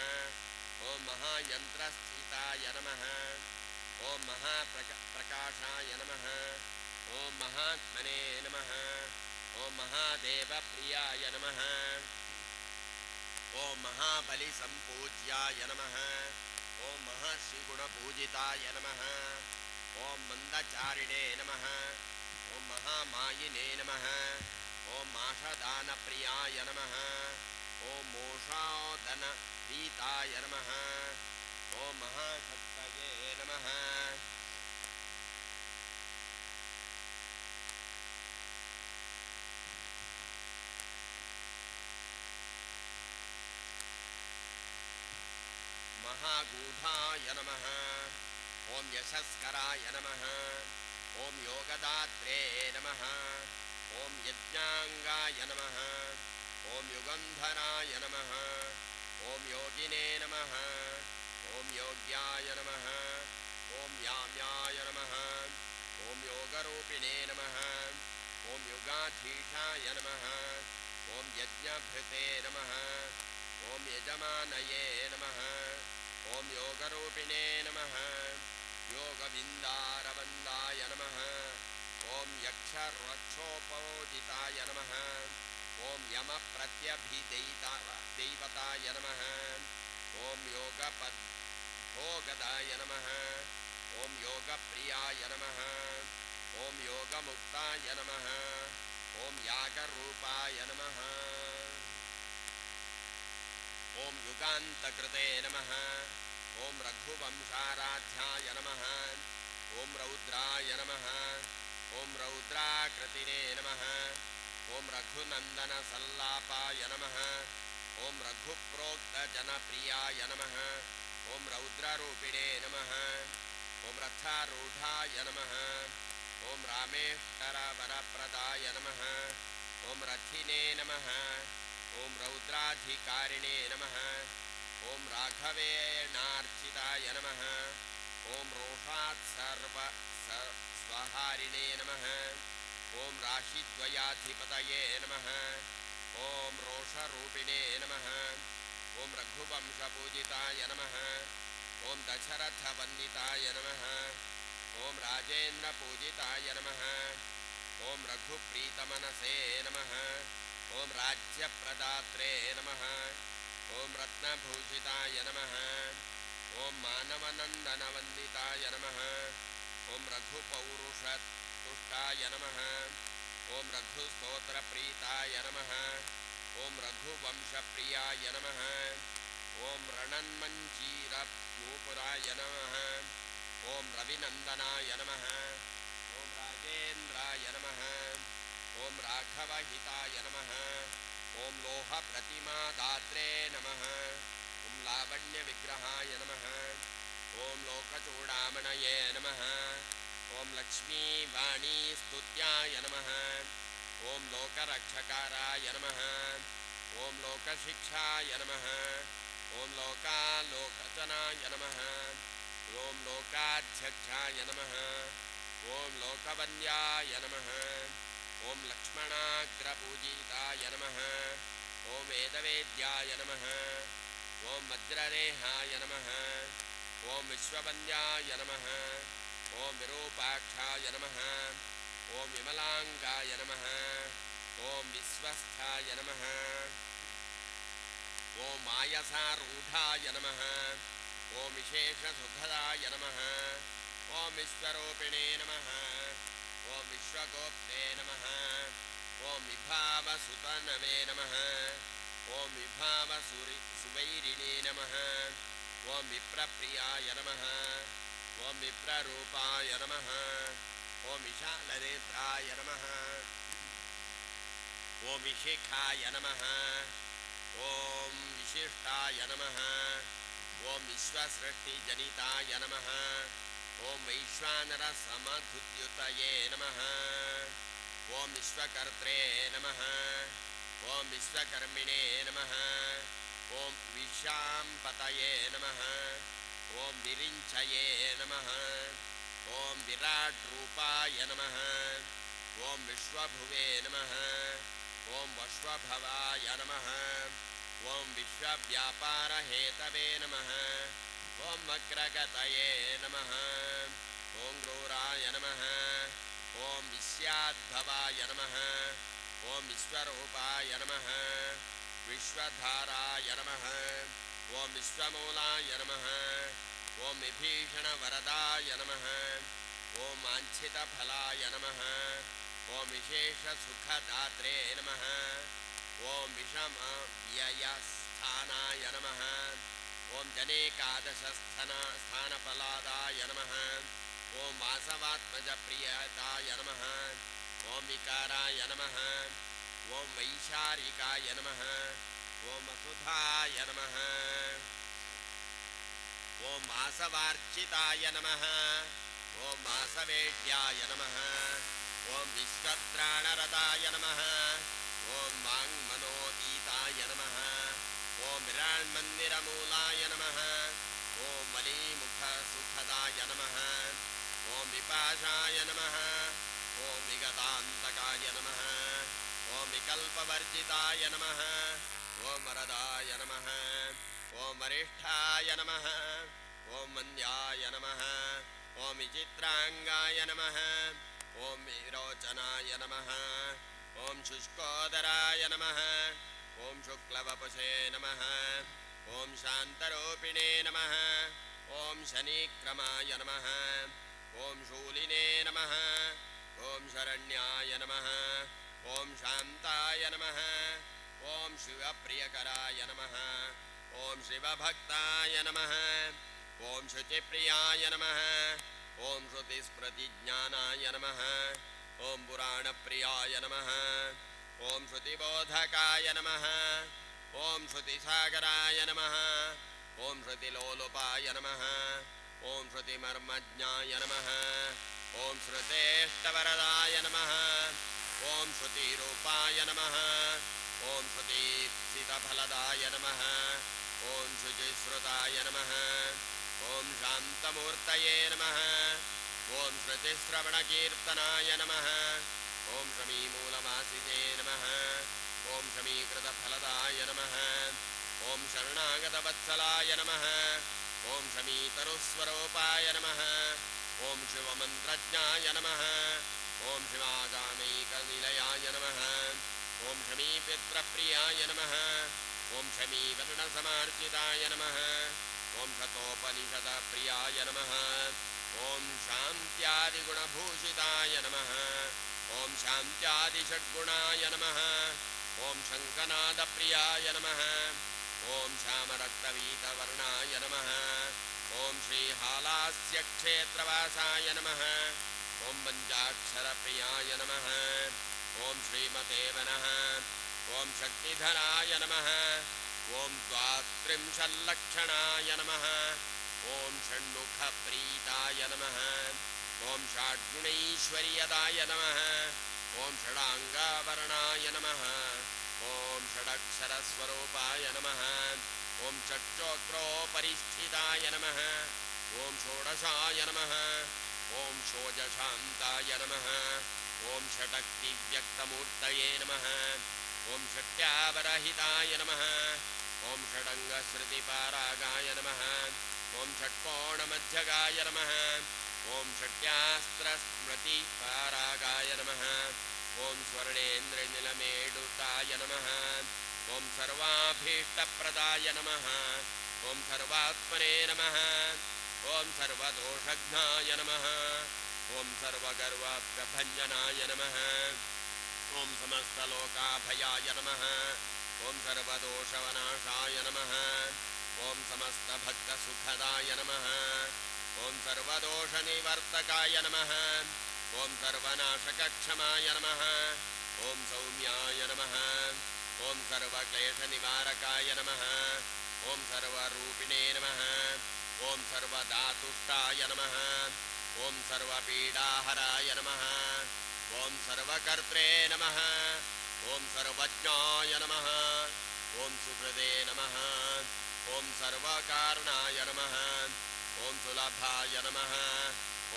ಓಂ ಮಹಾಯಂತ್ರಸ್ಥಿತಾಯ ನಮಃ ಓಂ ಮಹಾಪ್ರಕಾಶಾಯ ನಮಃ ಓಂ ಮಹಾತ್ಮನೇ ನಮಃ ಓಂ ಮಹಾದೇವಪ್ರಿಯಾಯ ನಮಃ ಓಂ ಮಹಾಬಲಿ ಸಂಪೂಜ್ಯಾಯ ನಮಃ ಓಂ ಮಹರ್ಷಿಗುಣಪೂಜಿತಾಯ ನಮಃ ಓಂ ಮಂದಚಾರಿಣೇ ನಮಃ ಓಂ ಮಹಾಮಾಯಿನೇ ನಮಃ ಓಂ ಮಾಷದಾನಪ್ರಿಯಾಯ ನಮಃ ಓಂ ಮೋಷಾದನ ಪ್ರೀತಾಯ ನಮಃ ಓಂ ಮಹಾಶಕ್ತಯೇ ನಮಃ महागूढ़ाय नमः ओम यशस्कराय नमः ओम योगदात्रे नमः ओम यज्ञांगाय नमः ओम युगंधराय नमः ओम योगिने नमः ओम योग्याय नमः ओम याम्याय नमः ओम योगरूपिणे नमः ओम युगाधीशाय नमः ओम यज्ञभृते नमः ओम यजमानये नमः ओम योगरूपिणे नमः योगविन्दारवन्दाय नमः ओम यक्षरक्षोपोदिताय नमः ओम यमप्रत्यभिदैवताय नमः ओम योगपद्भोगदाय नमः ओम योगप्रियाय नमः ओम योगमुक्ताय नमः ओम यागरूपाय नमः ओम युगान्तकृते नमः ओम रघुवंशाराध्याय नमः ओम रौद्राय नमः ओम रौद्राकृतिने नमः ओम रघुनन्दनसल्लापाय नमः ओम रघुप्रोक्तजनप्रियाय नमः ओम रौद्ररूपिणे नमः ओम रथारूढाय नमः ओम रामेश्वरवरप्रदाय नमः ओम रथिने नमः ओम रौद्राधिकारिणे नमः ओम राघवेणार्चिताय नमः ओम रोषात् स्वहारिणे नमः ओम राशिद्वयाधिपतये नमः ओम रोषरूपिणे नमः ओम रघुवंशपूजिताय नमः ॐ दशरथवन्दिताय नमः ॐ राजेन्द्रपूजिताय नमः ॐ रघुप्रीतमनसे नमः ॐ राज्यप्रदात्रे नमः ॐ रत्नभूषिताय नमः ॐ मानवनन्दनवन्दिताय नमः ॐ रघुपौरुषतुष्टाय नमः ॐ रघुस्तोत्रप्रीताय नमः ॐ रघुवंशप्रियाय नमः ॐ रणन्मञ्जीरनूपुराय नमः ॐ रविनन्दनाय नमः ॐ राजेन्द्राय नमः ॐ राघवहिताय नमः ॐ लोहप्रतिमादात्रे नमः ॐ लावण्यविग्रहाय नमः ॐ लोकचूडामणये नमः ॐ लक्ष्मीवाणीस्तुत्याय नमः ॐ लोकरक्षकाराय नमः ॐ लोकशिक्षाय नमः ॐ लोकालोकजनाय नमः ॐ लोकाध्यक्षाय नमः ॐ लोकवन्द्याय नमः ॐ लक्ष्मणाग्रपूजिताय नमः ॐ वेदवेद्याय नमः ॐ वज्ररेहाय नमः ॐ विश्ववन्द्याय नमः ॐ विरूपाक्षाय नमः ॐ विमलाङ्गाय नमः ॐ विश्वस्थाय नमः ॐ मायसारूढाय नमः ॐ विशेषसुखदाय नमः ॐ विश्वरूपिणे नमः ॐ विश्वगोप्ते नमः ॐ विभावसुतनवे नमः ॐ विभावसुवैरिणे नमः ॐ विप्रप्रियाय नमः ॐ विप्ररूपाय नमः ॐ विशालनेत्राय नमः ॐ विशिखाय नमः ॐ विशिष्टाय नमः ॐ विश्वसृष्टिजनिताय नमः ॐ वैश्वानरसमधुद्युतये नमः ॐ विश्वकर्त्रे नमः ॐ विश्वकर्मिणे नमः ॐ विशाम्पतये नमः ॐ विरिञ्चये नमः ॐ विराट्रूपाय नमः ॐ विश्वभुवे नमः ॐ वश्वभवाय नमः ॐ विश्वव्यापारहेतवे नमः ॐ वक्रगतये नमः ॐ क्रूराय नमः ॐ विश्याद्भवाय नमः ॐ विश्वरूपाय नमः विश्वधाराय नमः ॐ विश्वमूलाय नमः ॐ विभीषणवरदाय नमः ॐ वाञ्छितफलाय नमः ॐ विशेषसुखदात्रे नमः ॐ विषमव्ययस्थानाय नमः ॐ जनेकादशस्थानफलादाय नमः ॐ वासवात्मजप्रियताय नमः ॐ विकाराय नमः ॐ वैशारिकाय नमः ॐ वसुधाय नमः ॐ वासवार्चिताय नमः ॐ वासवेड्याय नमः ॐ विश्वत्राणरताय नमः ॐ वाङ्मनोतीताय नमः ॐ विरान्मन्दिरमूलाय नमः ॐ मलीमुखसुखदाय नमः ॐ विपाशाय नमः ॐ विगतान्तकाय नमः ॐ विकल्पवर्जिताय नमः ॐ वरदाय नमः ॐ वरिष्ठाय नमः ॐ वन्द्याय नमः ॐ विचित्राङ्गाय नमः ॐ विरोचनाय नमः ॐ शुष्कोदराय नमः ॐ शुक्लवपुषे नमः ॐ शान्तरूपिणे नमः ॐ शनिक्रमाय नमः ॐ शूलिने नमः ॐ शरण्याय नमः ॐ शान्ताय नमः ॐ शिवप्रियकराय नमः ॐ शिवभक्ताय नमः ॐ शुचिप्रियाय नमः ॐ श्रुतिस्मृतिज्ञानाय नमः ॐ पुराणप्रियाय नमः ॐ श्रुतिबोधकाय नमः ॐ श्रुतिसागराय नमः ॐ श्रुतिलोलुपाय नमः ॐ श्रुतिमर्मज्ञाय नमः ॐ श्रुतेष्टवरदाय नमः ॐ श्रुतिरूपाय नमः ॐ श्रुतिसितफलदाय नमः ॐ शुचिश्रुताय नमः ॐ शान्तमूर्तये नमः ॐ श्रुतिश्रवणकीर्तनाय नमः ॐ शमीमूलवासिने नमः ॐ शमीकृतफलदाय नमः ॐ शरणागतवत्सलाय नमः ॐ शमीतरुस्वरूपाय नमः ॐ शिवमन्त्रज्ञाय नमः ॐ शिवागामैकनिलयाय नमः ॐ शमीपित्रप्रियाय नमः ॐ शमीवर्णसमार्जिताय नमः ॐ शतोपनिषदप्रियाय नमः ॐ शान्त्यादिगुणभूषिताय नमः ॐ शान्त्यादिषड्गुणाय नमः ॐ शङ्खनादप्रियाय नमः ॐ श्यामरक्तवीतवर्णाय नमः ॐ श्रीहालास्यक्षेत्रवासाय नमः ॐ पञ्चाक्षरप्रियाय नमः ॐ श्रीमते वनः ॐ शक्तिधराय नमः ॐ द्वात्रिंशल्लक्षणाय नमः ॐ षण्मुखप्रीताय नमः ॐ षड्गुणैश्वर्यदाय नमः ॐ षडाङ्गाभरणाय नमः ॐ षडक्षरस्वरूपाय नमः ॐ षट्चोत्रोपरिष्ठिताय नमः ॐ षोडशाय नमः ॐ षोडशान्ताय नमः ॐ षडक्तिव्यक्तमूर्तये नमः ॐ षट्यावरहिताय नमः ॐ षडङ्गश्रुतिपारागाय नमः ॐ षट्कोणमध्यगाय नमः ॐ षट्यास्त्रस्मृतिपारागाय नमः ॐ स्वर्णेन्द्रनिलमेडुताय नमः ॐ सर्वाभीष्टप्रदाय नमः ॐ सर्वात्मने नमः ॐ सर्वदोषघ्नाय नमः ॐ सर्वगर्वप्रभञ्जनाय नमः ॐ समस्तलोकाभयाय नमः ॐ सर्वदोषवनाशाय नमः ॐ समस्तभक्तसुखदाय नमः ॐ सर्वदोषनिवर्तकाय नमः ॐ सर्वनाशकक्षमाय नमः ॐ सौम्याय नमः ॐ सर्वक्लेशनिवारकाय नमः ॐ सर्वरूपिणे नमः ॐ सर्वधातुष्टाय नमः ॐ सर्वपीडाहराय नमः ॐ सर्वकर्त्रे नमः ॐ सर्वज्ञाय नमः ॐ सुहृदे नमः ॐ सर्वकारणाय नमः ॐ सुलभाय नमः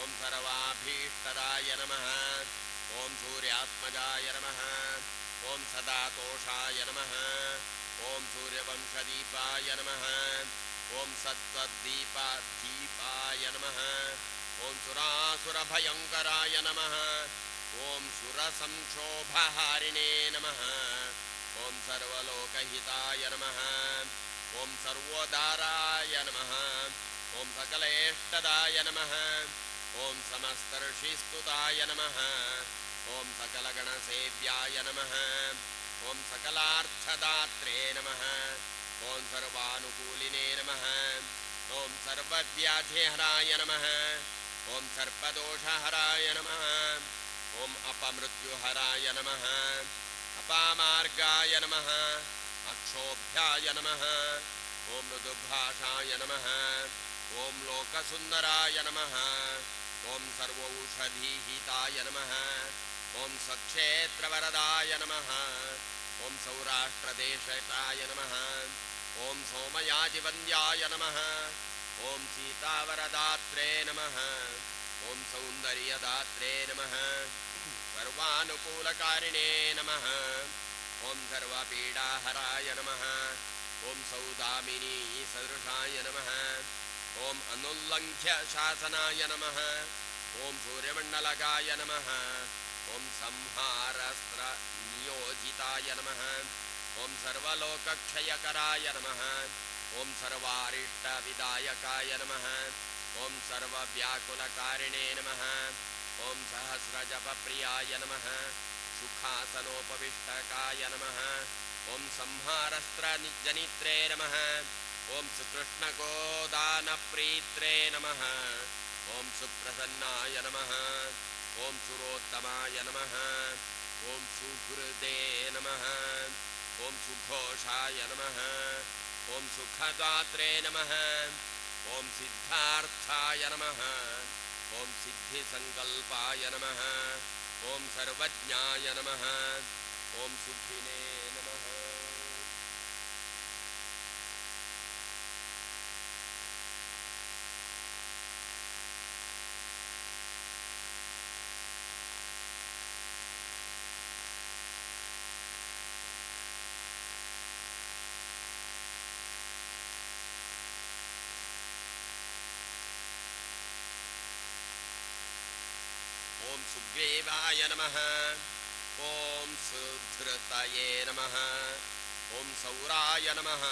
ॐ सर्वाभीष्टदाय नमः ॐ सूर्यात्मजाय नमः ॐ सदातोषाय नमः ॐ सूर्यवंशदीपाय नमः ॐ सत्त्वदीपाय नमः ॐ सुरासुरभयङ्कराय नमः ॐ सुरसंक्षोभहारिणे नमः ॐ सर्वलोकहिताय नमः ॐ सर्वोदाराय नमः ॐ सकलेष्टदाय नमः ॐ समस्तर्षिस्तुताय नमः ॐ सकलगणसेव्याय नमः ॐ सकलार्थदात्रे नमः ॐ सर्वानुकूलिने नमः ॐ सर्वव्याधिहराय नमः ॐ सर्पदोषहराय नमः ॐ अपमृत्युहराय नमः अपामार्गाय नमः अक्षोभ्याय नमः ॐ मृदुभाषाय नमः ॐ लोकसुन्दराय नमः ॐ सर्वौषधिहिताय नमः ॐ स्वक्षेत्रवरदाय नमः ॐ सौराष्ट्रदेशताय नमः ॐ सोमयाजिवन्द्याय नमः ॐ सीतावरदात्रे नमः ॐ सौन्दर्यदात्रे नमः सर्वानुकूलकारिणे नमः ॐ सर्वपीडाहराय नमः ॐ सौदामिनी सदृशाय नमः ॐ अनुल्लङ्घ्य शासनाय नमः ॐ सूर्यमण्डलकाय नमः ॐ संहारस्त्रनियोजिताय नमः ॐ सर्वलोकक्षयकराय नमः ॐ सर्वारिष्टविदायकाय नमः ॐ सर्वव्याकुलकारिणे नमः ॐ सहस्रजपप्रियाय नमः सुखासनोपविष्टकाय नमः ॐ संहारस्त्रनिजनित्रे नमः ॐ सुकृष्णगोदानप्रीत्रे नमः ॐ सुप्रसन्नाय नमः ॐ सुरोत्तमाय नमः ॐ सुहृदे नमः ॐ सुघोषाय नमः ॐ सुखदात्रे नमः ॐ सिद्धार्थाय नमः ॐ सिद्धिसङ्कल्पाय नमः ॐ सर्वज्ञाय नमः ॐ सुखिने नमः देवाय नमः ॐ सुधृतये नमः ॐ सौराय नमः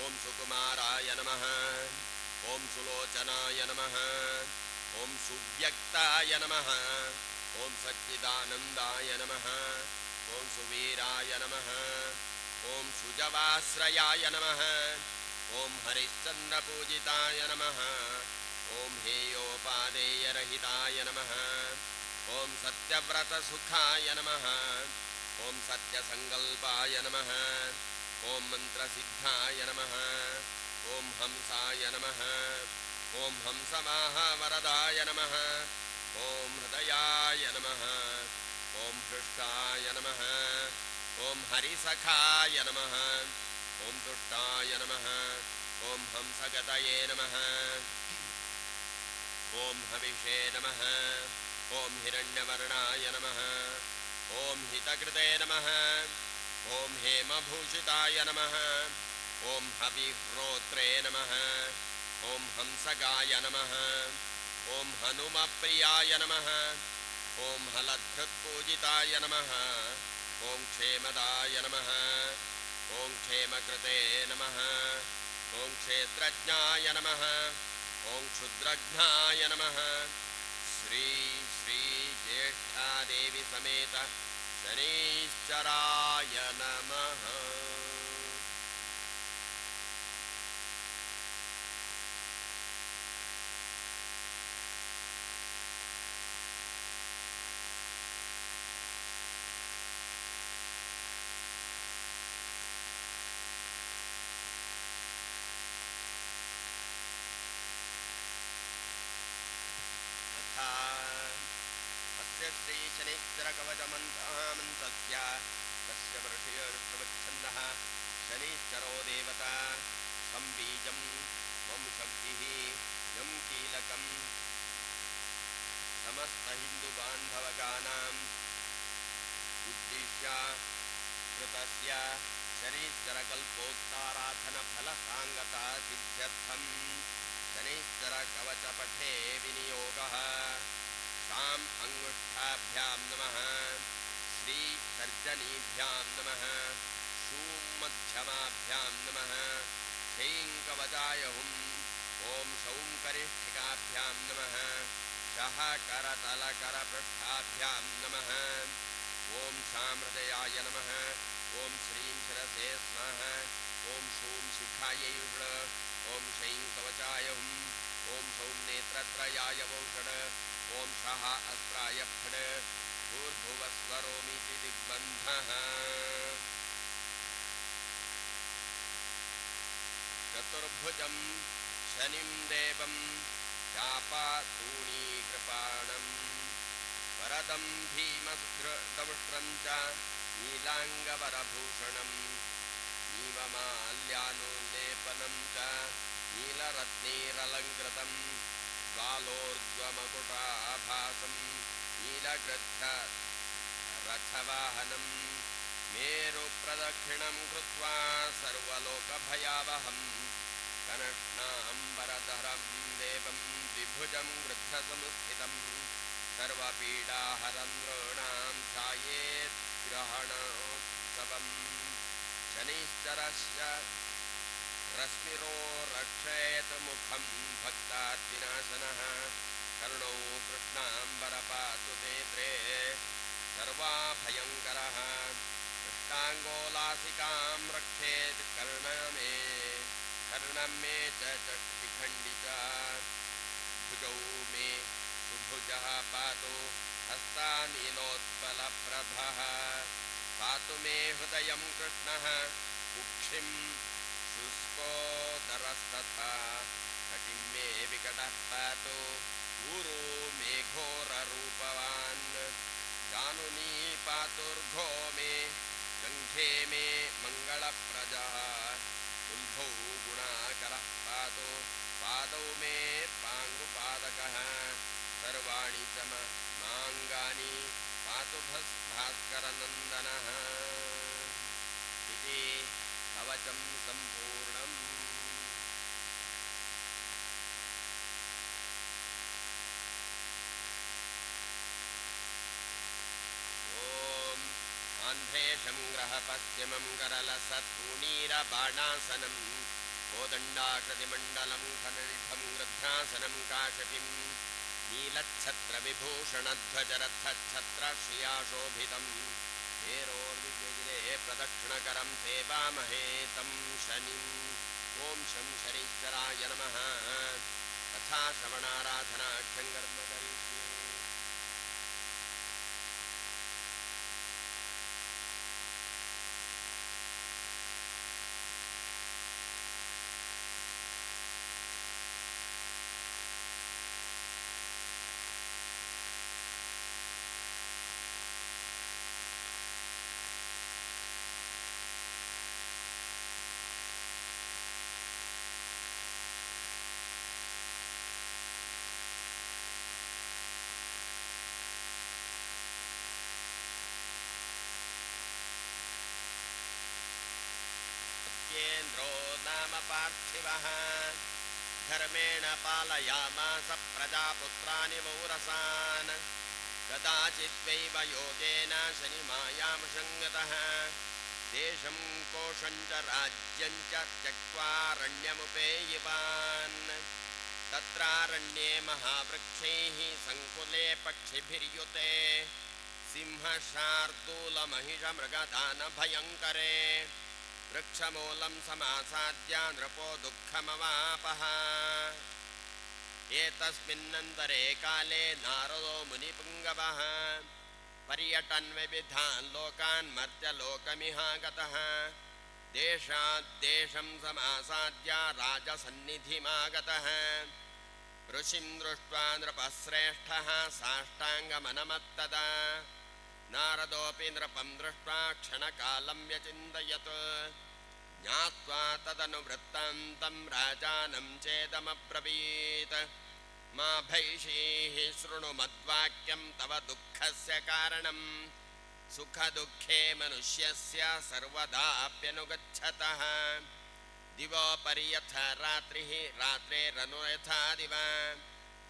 ॐ सुकुमाराय नमः ॐ सुलोचनाय नमः ॐ सुव्यक्ताय नमः ॐ सच्चिदानन्दाय नमः ॐ सुवीराय नमः ॐ सुजवाश्रयाय नमः ॐ हरिश्चन्द्रपूजिताय नमः ॐ हेयोपादेयरहिताय नमः ॐ सत्यव्रतसुखाय नमः ॐ सत्यसङ्कल्पाय नमः ॐ मन्त्रसिद्धाय नमः ॐ हंसाय नमः ॐ हंसमाहवरदाय नमः ॐ हृदयाय नमः ॐ हृष्टाय नमः ॐ हरिसखाय नमः ॐ तुष्टाय नमः ॐ हंसगतये नमः ॐ हविषे नमः ॐ हिरण्यवर्णाय नमः ॐ हितकृते नमः ॐ हेमभूषिताय नमः ॐ हविह्रोत्रे नमः ॐ हंसगाय नमः ॐ हनुमप्रियाय नमः ॐ हलधृत्पूजिताय नमः ॐ क्षेमदाय नमः ॐ क्षेमकृते नमः ॐ क्षेत्रज्ञाय नमः ॐ क्षुद्रघ्नाय नमः श्री श्री ज्येष्ठादेवी समेत शनीश्चराय नमः अस्य श्री शनिश्चरकवचमन्त्रमन्तस्य तस्य वर्षयोर्भवच्छन्दः शनिश्चरो देवता संबीजं मम शक्तिः यं कीलकं समस्तहिन्दुबान्धवगानाम् उद्दिश्य कृतस्य शनिश्चरकल्पोक्ताराधनफलसाङ्गता सिद्ध्यर्थं शनिश्चरकवचपठे विनियोगः साम् अंगुष्ठाभ्यां नमः श्री तर्जनीभ्यां नमः शूं मध्यमाभ्यां नमः क्षैं कवचाय हुम् ॐ सौं करिष्ठिकाभ्यां नमः शः करतलकरपृष्ठाभ्यां नमः ॐ सामृदयाय नमः ॐ श्रीं शिरसे स्मः ॐ शूं शिखायै ॐ शैं कवचाय हुम् ॐ सौं नेत्रत्रयाय वौषड ॐ शः अस्त्राय फड भूर्भुवस्वरोमीति दिग्बन्धः चतुर्भुजं शनिं देवं चापातूणीकृपाणं वरदं भीमदंष्ट्रं च नीलाङ्गवरभूषणं नीवमाल्यानुलेपनं च नीलरत्नैरलङ्कृतं ज्वालोर्ध्वमकुटाभासं नीलगृद्धरथवाहनं मेरुप्रदक्षिणं कृत्वा सर्वलोकभयावहं कनष्णाम्बरधरं देवं द्विभुजं वृद्धसमुत्थितं सर्वपीडाहरं नॄणां ध्यायेद्ग्रहणोत्सवं शनिश्चरस्य रश्मिरो रक्षेत मुखं भक्ताद्विनाशनः कर्णौ कृष्णाम्बरपातु ते त्रे सर्वाभयङ्करः कृष्णाङ्गोलासिकां रक्षेत् कर्णं मे च शिखण्डिता भुजौ मे सुभुजः पातु हस्तानीलोत्पलप्रभः पातु मे हृदयं कृष्णः कुक्षिं शुष्कोदरस्तथा कटिं मे विकटः पातु ऊरो मे घोररूपवान् जानुनी पातुर्घो मे गङ्घे मे मङ्गलप्रजः कुल्भौ गुणाकरः पातु पादौ मे पाङ्गुपादकः सर्वाणि च माङ्गानि पातु भास्करनन्दनः इति कवचं सम्पूर्णम् शेषं ग्रह पश्चिमं करलसत्तूणीरबाणासनं कोदण्डाकृतिमण्डलं खनिष्ठं वृद्धासनं काशपिं नीलच्छत्रविभूषणध्वजरथच्छत्रश्रिया शोभितं हेरोर्विजये प्रदक्षिणकरं सेवामहे तं शनिम् ॐ शं शनीश्वराय नमः तथा श्रवणाराधनाख्यं कर्म करिष्ये केन्द्रो नाम पार्थिवः धर्मेण पालयामास प्रजापुत्राणि वौरसान् कदाचिद्वैव योगेन शनिमायां संगतः देशं कोशं च राज्यं च त्यक्त्वारण्यमुपेयिवान् तत्रारण्ये महावृक्षैः सङ्कुले पक्षिभिर्युते सिंहशार्दूलमहिषमृगदानभयङ्करे वृक्षमूलं समासाद्य नृपो दुःखमवापः एतस्मिन्नन्तरे काले नारदो मुनिपुङ्गवः पर्यटन् विविधान् लोकान् मर्त्यलोकमिहागतः देशाद्देशं समासाद्य राजसन्निधिमागतः ऋषिं दृष्ट्वा नृपश्रेष्ठः साष्टाङ्गमनमत्तदा नारदोऽपि नृपं दृष्ट्वा क्षणकालं व्यचिन्तयत् ज्ञात्वा तदनुवृत्तान्तं राजानं चेदमब्रवीत् मा भैषीः शृणु मद्वाक्यं तव दुःखस्य कारणं सुखदुःखे मनुष्यस्य सर्वदाप्यनुगच्छतः दिवोपरि यथा रात्रिः रात्रेरनु यथा दिवा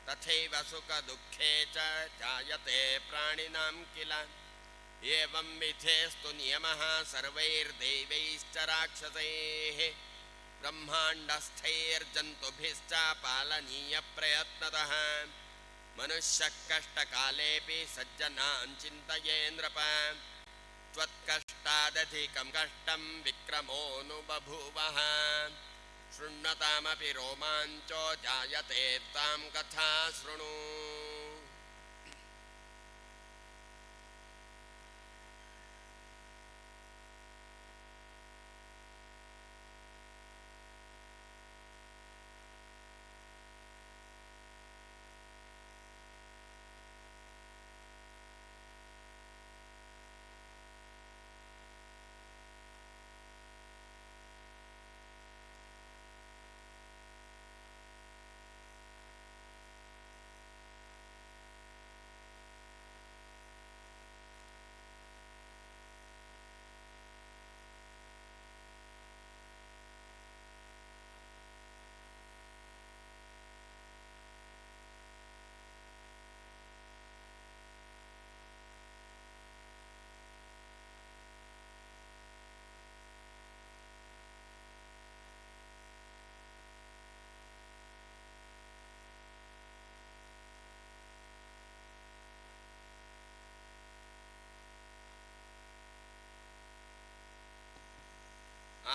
तथैव सुखदुःखे च जायते प्राणिनां किल एवं विधेस्तु नियमः सर्वैर्दैवैश्च राक्षसैः ब्रह्माण्डस्थैर्जन्तुभिश्च पालनीयप्रयत्नतः मनुष्यः कष्टकालेऽपि सज्जनान् चिन्तये नृप त्वत्कष्टादधिकं कष्टं विक्रमोऽनुबभूवः शृण्वतामपि रोमाञ्चो जायते तां कथा शृणु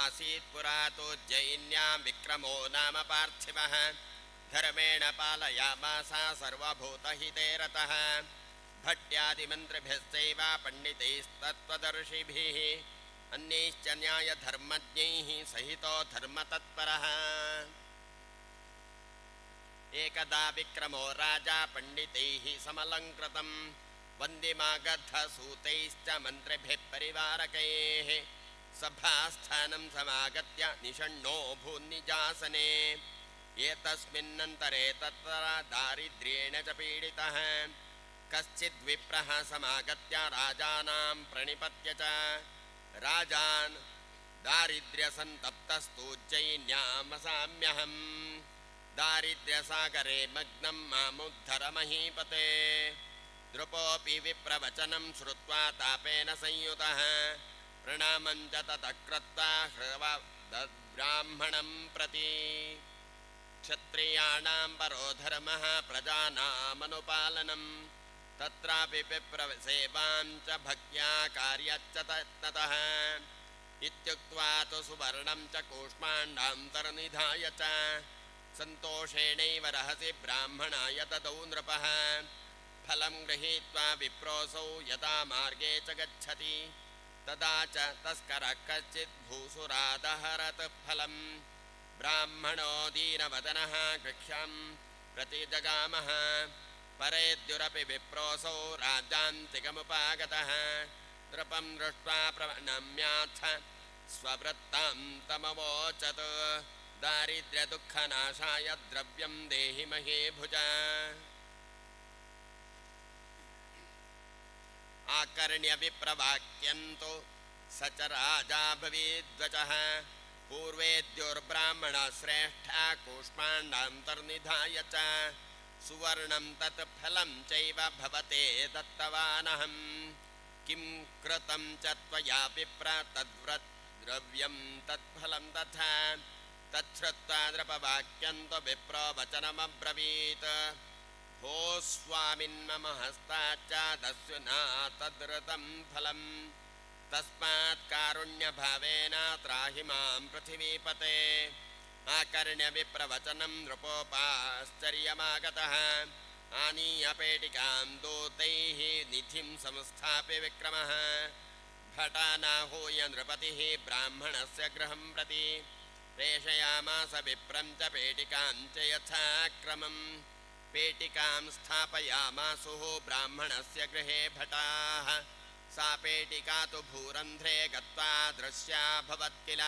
आसीत् पुरा तु जैन्यां विक्रमो नाम पार्थिवः धर्मेण पालयामास सर्वभूतहिते रतः भट्यादिमन्त्रिभिश्चैव पण्डितैस्तत्त्वदर्शिभिः अन्यैश्च न्यायधर्मज्ञैः सहितो धर्मतत्परः एकदा विक्रमो राजा पण्डितैः समलङ्कृतं वन्दिमागद्धसूतैश्च मन्त्रिभिः परिवारकैः सभास्थानं समागत्य निषण्णो भून्निजासने एतस्मिन्नन्तरे तत्र दारिद्र्येण च पीडितः कश्चिद्विप्रः समागत्य राजानां प्रणिपत्य च राजान् दारिद्र्यसन्तप्तस्तुज्जैन्यामसाम्यहम् दारिद्र्यसागरे मग्नं मामुद्धर महीपते द्रुपोऽपि विप्रवचनं श्रुत्वा तापेन संयुतः प्रणामं च ततः कृत्वा ब्राह्मणं प्रति क्षत्रियाणां परो धर्मः प्रजानामनुपालनं तत्रापि विप्रसेवां च भक्त्या कार्यच्च ततः इत्युक्त्वा तु सुवर्णं च कूष्माण्डान्तर्निधाय च सन्तोषेणैव रहसि ब्राह्मणाय ददौ नृपः फलं गृहीत्वा विप्रोऽसौ यदा मार्गे च गच्छति तदा च तस्करः कश्चित् भूसुरादहरत् फलं ब्राह्मणो दीनवदनः गृह्यं प्रतिजगामः परेद्युरपि विप्रोऽसौ राज्यान्तिकमुपागतः नृपं दृष्ट्वा प्रणम्याथ स्ववृत्तान्तमवोचत् दारिद्र्यदुःखनाशाय द्रव्यं देहि महे भुज आकर्ण्यविप्रवाक्यन्तु स च राजा भवेद्वचः पूर्वेद्योर्ब्राह्मणश्रेष्ठा कूष्माण्डान्तर्निधाय च सुवर्णं तत् फलं चैव भवते दत्तवानहं किं कृतं च त्वया विप्र तद्व्रद्रव्यं तत्फलं तथा तच्छ्रुत्वा नृपवाक्यं तु विप्रो वचनमब्रवीत् भो स्वामिन्मम हस्ताच्चादस्विना तद्रतं फलं तस्मात् कारुण्यभावेन त्राहि मां पृथिवीपते आकर्ण्यविप्रवचनं नृपोपाश्चर्यमागतः आनीय पेटिकां दूतैः निधिं संस्थाप्य विक्रमः भटानाहूय नृपतिः ब्राह्मणस्य गृहं प्रति प्रेषयामास विप्रं च पेटिकां च यथाक्रमम् पेटिकां स्थापयामासुः ब्राह्मणस्य गृहे भटाः सा पेटिका तु भूरन्ध्रे गत्वा दृश्या भवत् किल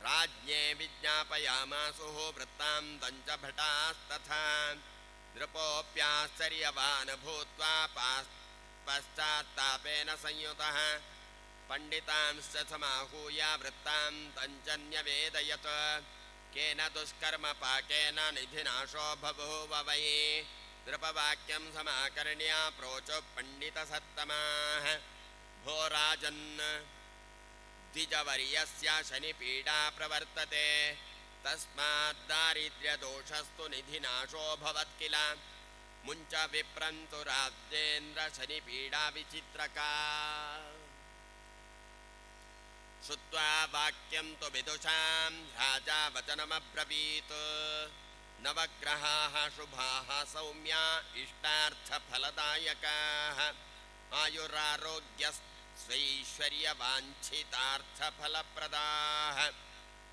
राज्ञे विज्ञापयामासुः वृत्तान्तं च भटास्तथा नृपोऽप्याश्चर्यवान् भूत्वा पश्चात्तापेन संयुतः पण्डितांश्च समाहूय वृत्तान्तं च न्यवेदयत् केन दुष्कर्मपाकेन निधिनाशो बभूव वै नृपवाक्यं समाकर्ण्य प्रोचो पण्डितसत्तमाः भो राजन् द्विजवर्यस्य शनिपीडा प्रवर्तते तस्मात् दारिद्र्यदोषस्तु निधिनाशो भवत् किल मुञ्च विप्रन्तु राज्येन्द्र शनिपीडा विचित्रका श्रुत्वा वाक्यं तु विदुषां राजा वचनमब्रवीत् नवग्रहाः शुभाः सौम्या इष्टार्थफलदायकाः आयुरारोग्यस्वैश्वर्यवाञ्छितार्थफलप्रदाः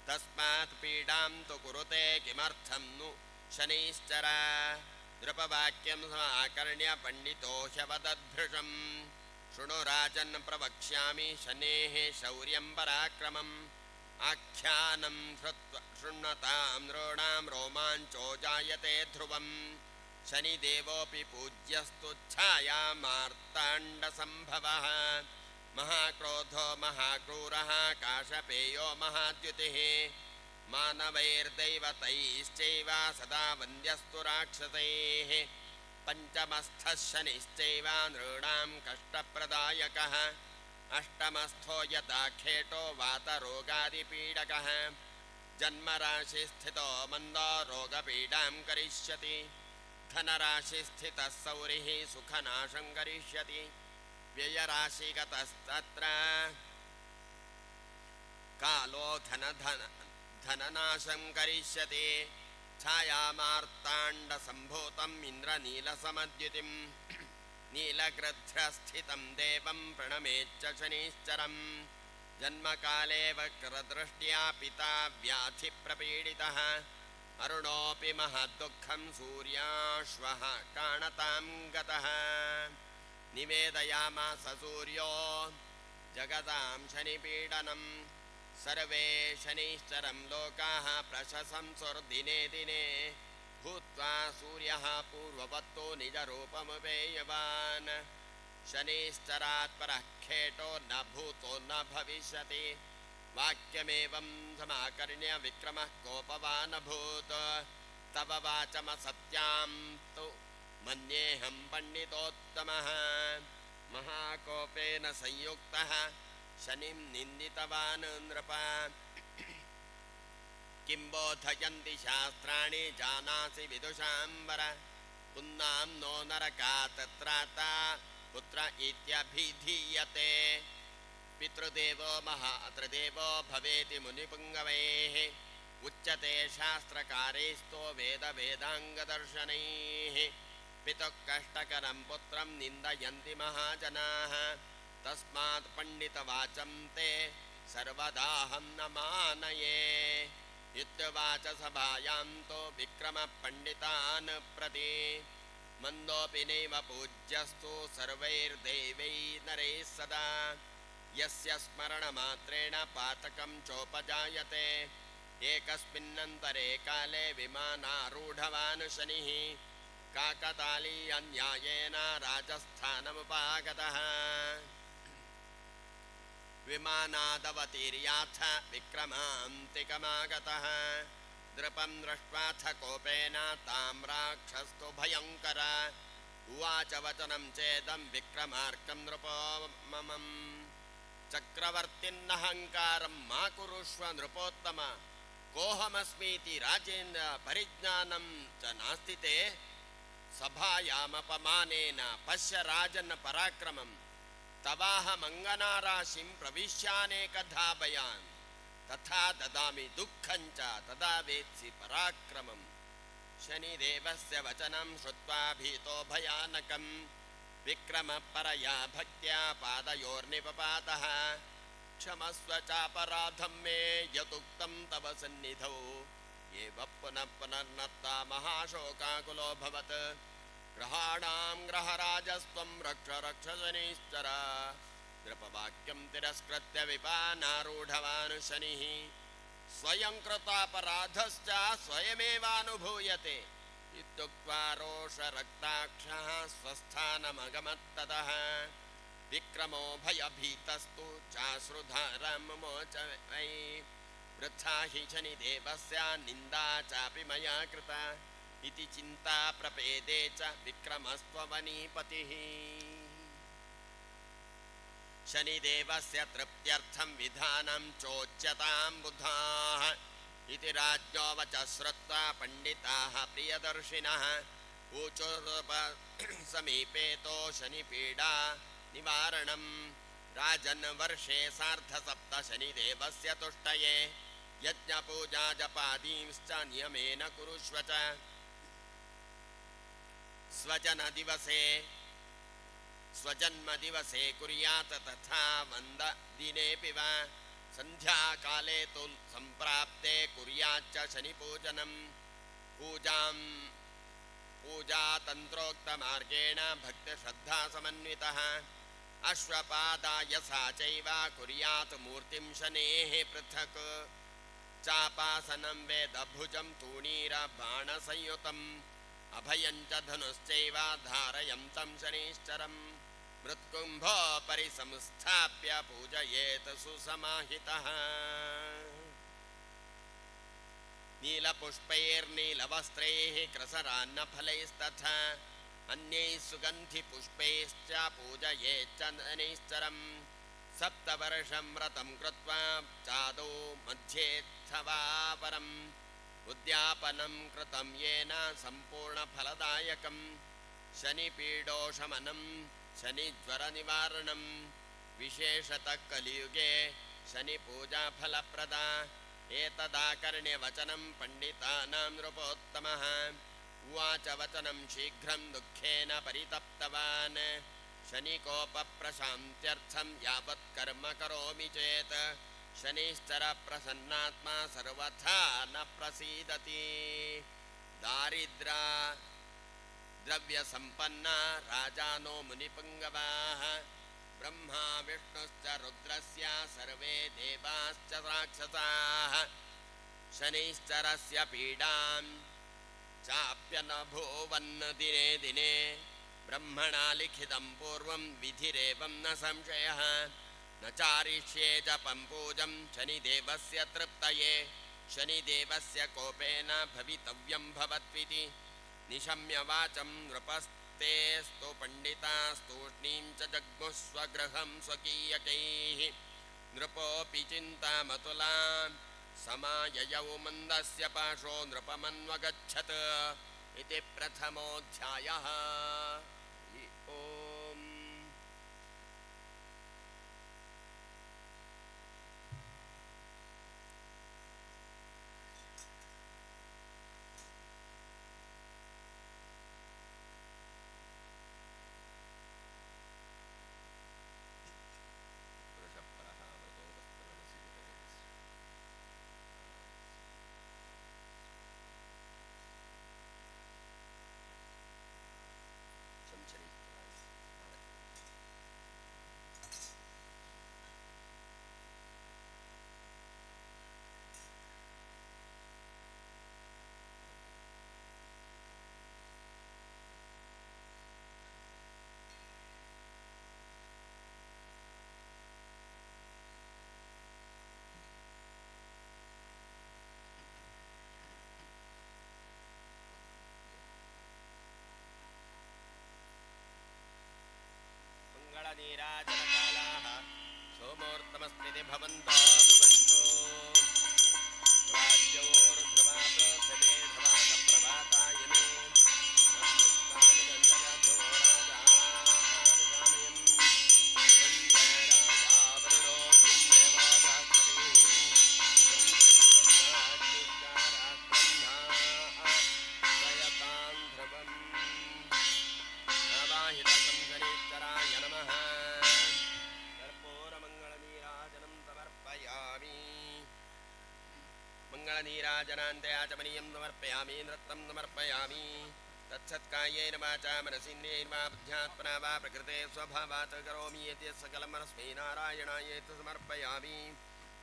तस्मात् पीडां तु कुरुते किमर्थं नु शनैश्चर नृपवाक्यं समाकर्ण्य पण्डितो ह्यवदद्भृशम् शृणु राजन् प्रवक्ष्यामि शनेः शौर्यं पराक्रमम् आख्यानं शृण्वतां नॄणां रोमाञ्चो जायते ध्रुवं शनिदेवोऽपि पूज्यस्तु छायामार्ताण्डसम्भवः महाक्रोधो महाक्रूरः काशपेयो महाद्युतिः मानवैर्दैवतैश्चैव सदा वन्द्यस्तु राक्षसैः पञ्चमस्थः शनिश्चैव नॄणां कष्टप्रदायकः अष्टमस्थो यथा खेटो वातरोगादिपीडकः जन्मराशिस्थितो मन्दो रोगपीडां करिष्यति धनराशिस्थितः सौरिः सुखनाशं करिष्यति व्ययराशिगतस्तत्र कालो धननाशं करिष्यति छायामार्ताण्डसम्भूतम् इन्द्रनीलसमद्युतिं नीलग्रध्रस्थितं देवं प्रणमेच्च शनिश्चरम् जन्मकाले वक्रदृष्ट्या पिता व्याधिप्रपीडितः अरुणोऽपि महद्दुःखं सूर्याश्वः काणतां गतः निवेदयामास सूर्यो जगतां शनिपीडनं सर्वे शनिश्चरं लोकाः प्रशंसुर्दिने दिने भूत्वा सूर्यः पूर्ववत्तो निजरूपमुपेयवान् शनिश्चरात् परः खेटो न भूतो न भविष्यति वाक्यमेवं समाकर्ण्य विक्रमः कोपवान् अभूत् तव वाचमसत्यां तु मन्येऽहं पण्डितोत्तमः महाकोपेन संयुक्तः शनिं निन्दितवान् नृप किं बोधयन्ति शास्त्राणि जानासि विदुषाम्बर पुन्नां नो नरका तत्राता पुत्र इत्यभिधीयते पितृदेवो महातृदेवो भवेति मुनिपुङ्गवैः उच्यते शास्त्रकारेस्तो वेदाङ्गदर्शनैः पितुः कष्टकरं पुत्रं निन्दयन्ति महाजनाः तस्मात् पण्डितवाचं ते सर्वदाहं न मानये इत्युवाच सभायां तो विक्रमपण्डितान् प्रति मन्दोऽपि नैव पूज्यस्तु सर्वैर्देवैः नरैः सदा यस्य स्मरणमात्रेण पातकं चोपजायते एकस्मिन्नन्तरे काले विमानारूढवान् शनिः काकतालीयन्यायेन राजस्थानमुपागतः विमानादवतीर्याथ विक्रमान्तिकमागतः नृपं दृष्ट्वाथ कोपेन तां राक्षस्तु भयङ्कर उवाच वचनं चेदं विक्रमार्कं नृपो ममम् चक्रवर्तिन्नहङ्कारं मा कुरुष्व नृपोत्तम कोऽहमस्मीति राजेन्द्र परिज्ञानं च नास्ति ते सभायामपमानेन पश्य राजन् पराक्रमं तवाहमङ्गनाराशिं प्रविश्यानेकधा भयान् तथा ददामि दुःखं च तदा वेत्सि पराक्रमं शनिदेवस्य वचनं श्रुत्वा भीतो भयानकं विक्रमपरया भक्त्या पादयोर्निपपातः क्षमस्व चापराधं मे यदुक्तं तव सन्निधौ एव पुनः पुनर्नत्ता महाशोकाकुलो भवत् ग्रहाणां ग्रहराजस्त्वं रक्ष रक्ष शनिश्चर नृपवाक्यं तिरस्कृत्य विपानारूढवान् शनिः स्वयं कृतापराधश्च स्वयमेवानुभूयते इत्युक्त्वा रोषरक्ताक्षः स्वस्थानमगमत्ततः विक्रमो भयभीतस्तु चाश्रुधारां मुमोच वै वृथा हि शनिदेवस्य निन्दा चापि मया कृता इति चिन्ता प्रपेदे च विक्रमस्त्ववनीपतिः शनिदेवस्य तृप्त्यर्थं विधानं चोच्यतां बुधाः इति राज्ञो वच श्रुत्वा पण्डिताः प्रियदर्शिनः ऊचुरुपसमीपेतो शनिपीडा निवारणं राजन् वर्षे सार्धसप्त शनिदेवस्य तुष्टये यज्ञपूजा जपादींश्च नियमेन कुरुष्व च स्वजन्मदिवसे कुर्यात् तथा वन्ददिनेऽपि वा सन्ध्याकाले तु सम्प्राप्ते कुर्याच्च शनिपूजनं पूजातन्त्रोक्तमार्गेण भक्तिश्रद्धासमन्वितः अश्वपादाय सा चैव कुर्यात् मूर्तिं शनेः पृथक् चापासनं वेदभुजं तूणीरबाणसंयुतम् अभयं च धनुश्चैव धारयन्तं शनिश्चरं मृत्कुम्भोपरि संस्थाप्य पूजयेत् सुसमाहितः नीलपुष्पैर्नीलवस्त्रैः क्रसरान्नफलैस्तथा अन्यैः सुगन्धिपुष्पैश्च पूजयेच्च शनिश्चरं सप्तवर्षं व्रतं कृत्वा चादौ मध्येऽथवा परम् उद्यापनं कृतं येन सम्पूर्णफलदायकं शनिपीडोशमनं शनिज्वरनिवारणं विशेषतः कलियुगे शनिपूजाफलप्रदा एतदाकर्ण्यवचनं पण्डितानां नृपोत्तमः उवाच वचनं शीघ्रं दुःखेन परितप्तवान् शनिकोपप्रशान्त्यर्थं यावत् कर्म करोमि चेत् शनिश्चर प्रसन्नात्मा सर्वथा न प्रसीदति दारिद्र्य द्रव्यसम्पन्ना राजानो मुनिपुङ्गवाः ब्रह्मा विष्णुश्च रुद्रस्य सर्वे देवाश्च राक्षसाः शनिश्चरस्य पीडां चाप्यनुभूवन् दिने दिने ब्रह्मणा लिखितं पूर्वं विधिरेवं न संशयः न चारिष्ये जपं पूजं शनिदेवस्य तृप्तये शनिदेवस्य कोपेन भवितव्यं भवत्विति निशम्य वाचं नृपस्तेस्तु पण्डितास्तूष्णीं च जग्मुः स्वगृहं स्वकीयकैः नृपोऽपि चिन्तामतुलां समाययौ मन्दस्य पाशो नृपमन्वगच्छत् इति प्रथमोऽध्यायः। ॐ मंगलनीराजनकालाः सोमोर्तमस्थिति भवन्तो भुवन्तो ध्रुवाद्योर्ध्रुवा पृथिवे ध्रुवा सप्रभातायने मंगलनीराजनान्ते आचमनीयं समर्पयामि नृत्तं समर्पयामि तत्सत्कायेन वाचा मनसिन्द्रियैर् वा बुद्ध्यात्मना वा प्रकृते स्वभावात् करोमि यत् सकलमनस्मै नारायणायेति समर्पयामि।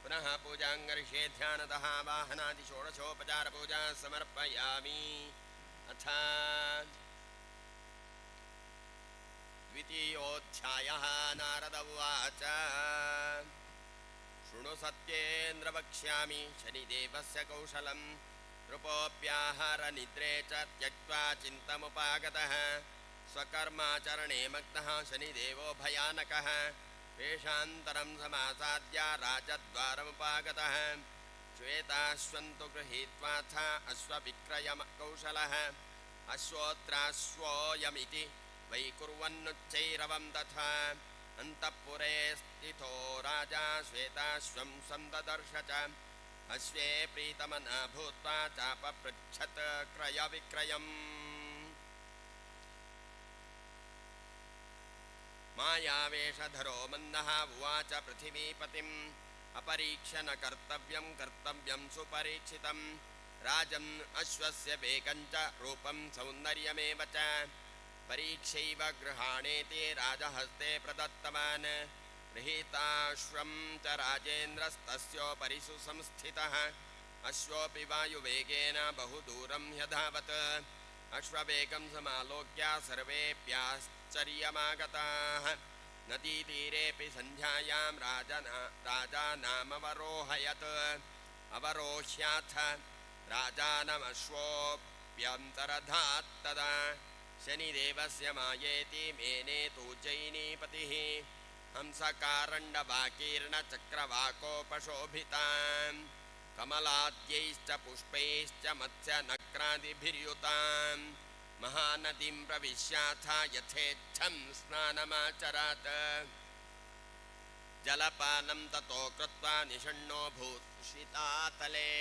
पुनः पूजां करिष्ये ध्यानतः वाहनादि षोडशोपचारपूजा समर्पयामि। अथ द्वितीयोऽध्यायः। नारद उवाच शृणु सत्येन्द्र वक्ष्यामि शनिदेवस्य कौशलं नृपोऽप्याहारनिद्रे च त्यक्त्वा चिन्तमुपागतः स्वकर्माचरणे मग्नः शनिदेवो भयानकः वेषान्तरं समासाद्य राजद्वारमुपागतः श्वेताश्वन्तु गृहीत्वाथ अश्वविक्रयकौशलः अश्वोत्राश्वोऽयमिति वै कुर्वन्नुच्चैरवं तथा अन्तःपुरे स्थितो राजा श्वेताश्वं सन्ददर्श च अश्वे प्रीतमनः भूत्वा चापपृच्छत् क्रयविक्रयम्। मायावेषधरो मन्दः उवाच पृथिवीपतिम् अपरीक्ष्य न कर्तव्यं कर्तव्यं सुपरीक्षितं राजन् अश्वस्य वेगं च रूपं सौन्दर्यमेव च परीक्षैव गृहाणेति राजहस्ते प्रदत्तवान् गृहीताश्वं च राजेन्द्रस्तस्योपरि सुसंस्थितः अश्वोऽपि वायुवेगेन बहुदूरं ह्यधावत् अश्ववेगं समालोक्य सर्वेऽप्याश्चर्यमागताः नदीतीरेऽपि सन्ध्यायां राजानामवरोहयत् अवरोह्याथ राजानमश्वोऽप्यन्तरधात् तदा शनिदेवस्य मायेति मेने तूजैनीपतिः हंसकारण्डवाकीर्णचक्रवाकोपशोभितां कमलाद्यैश्च पुष्पैश्च मत्स्यनक्रादिभिर्युतां महानदीं प्रविश्याथ यथेच्छं स्नानमाचरत् जलपानं ततो कृत्वा निषण्णो भूषितातले।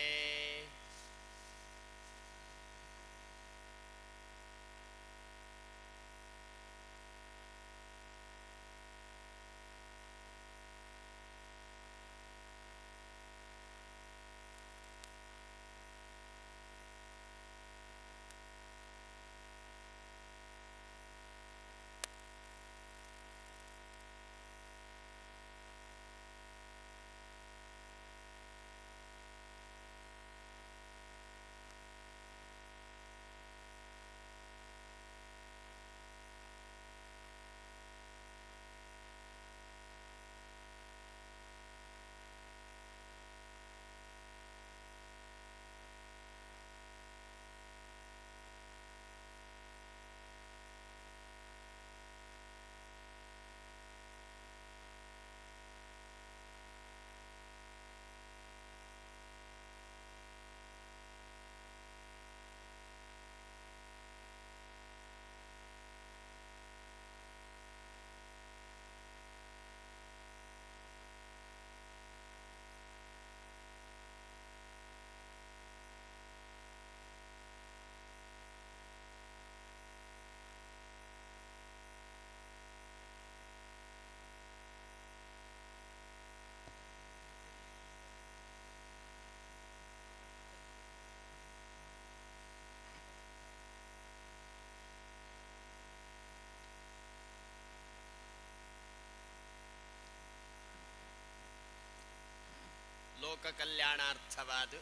ಲೋಕ ಕಲ್ಯಾಣಾರ್ಥವಾದ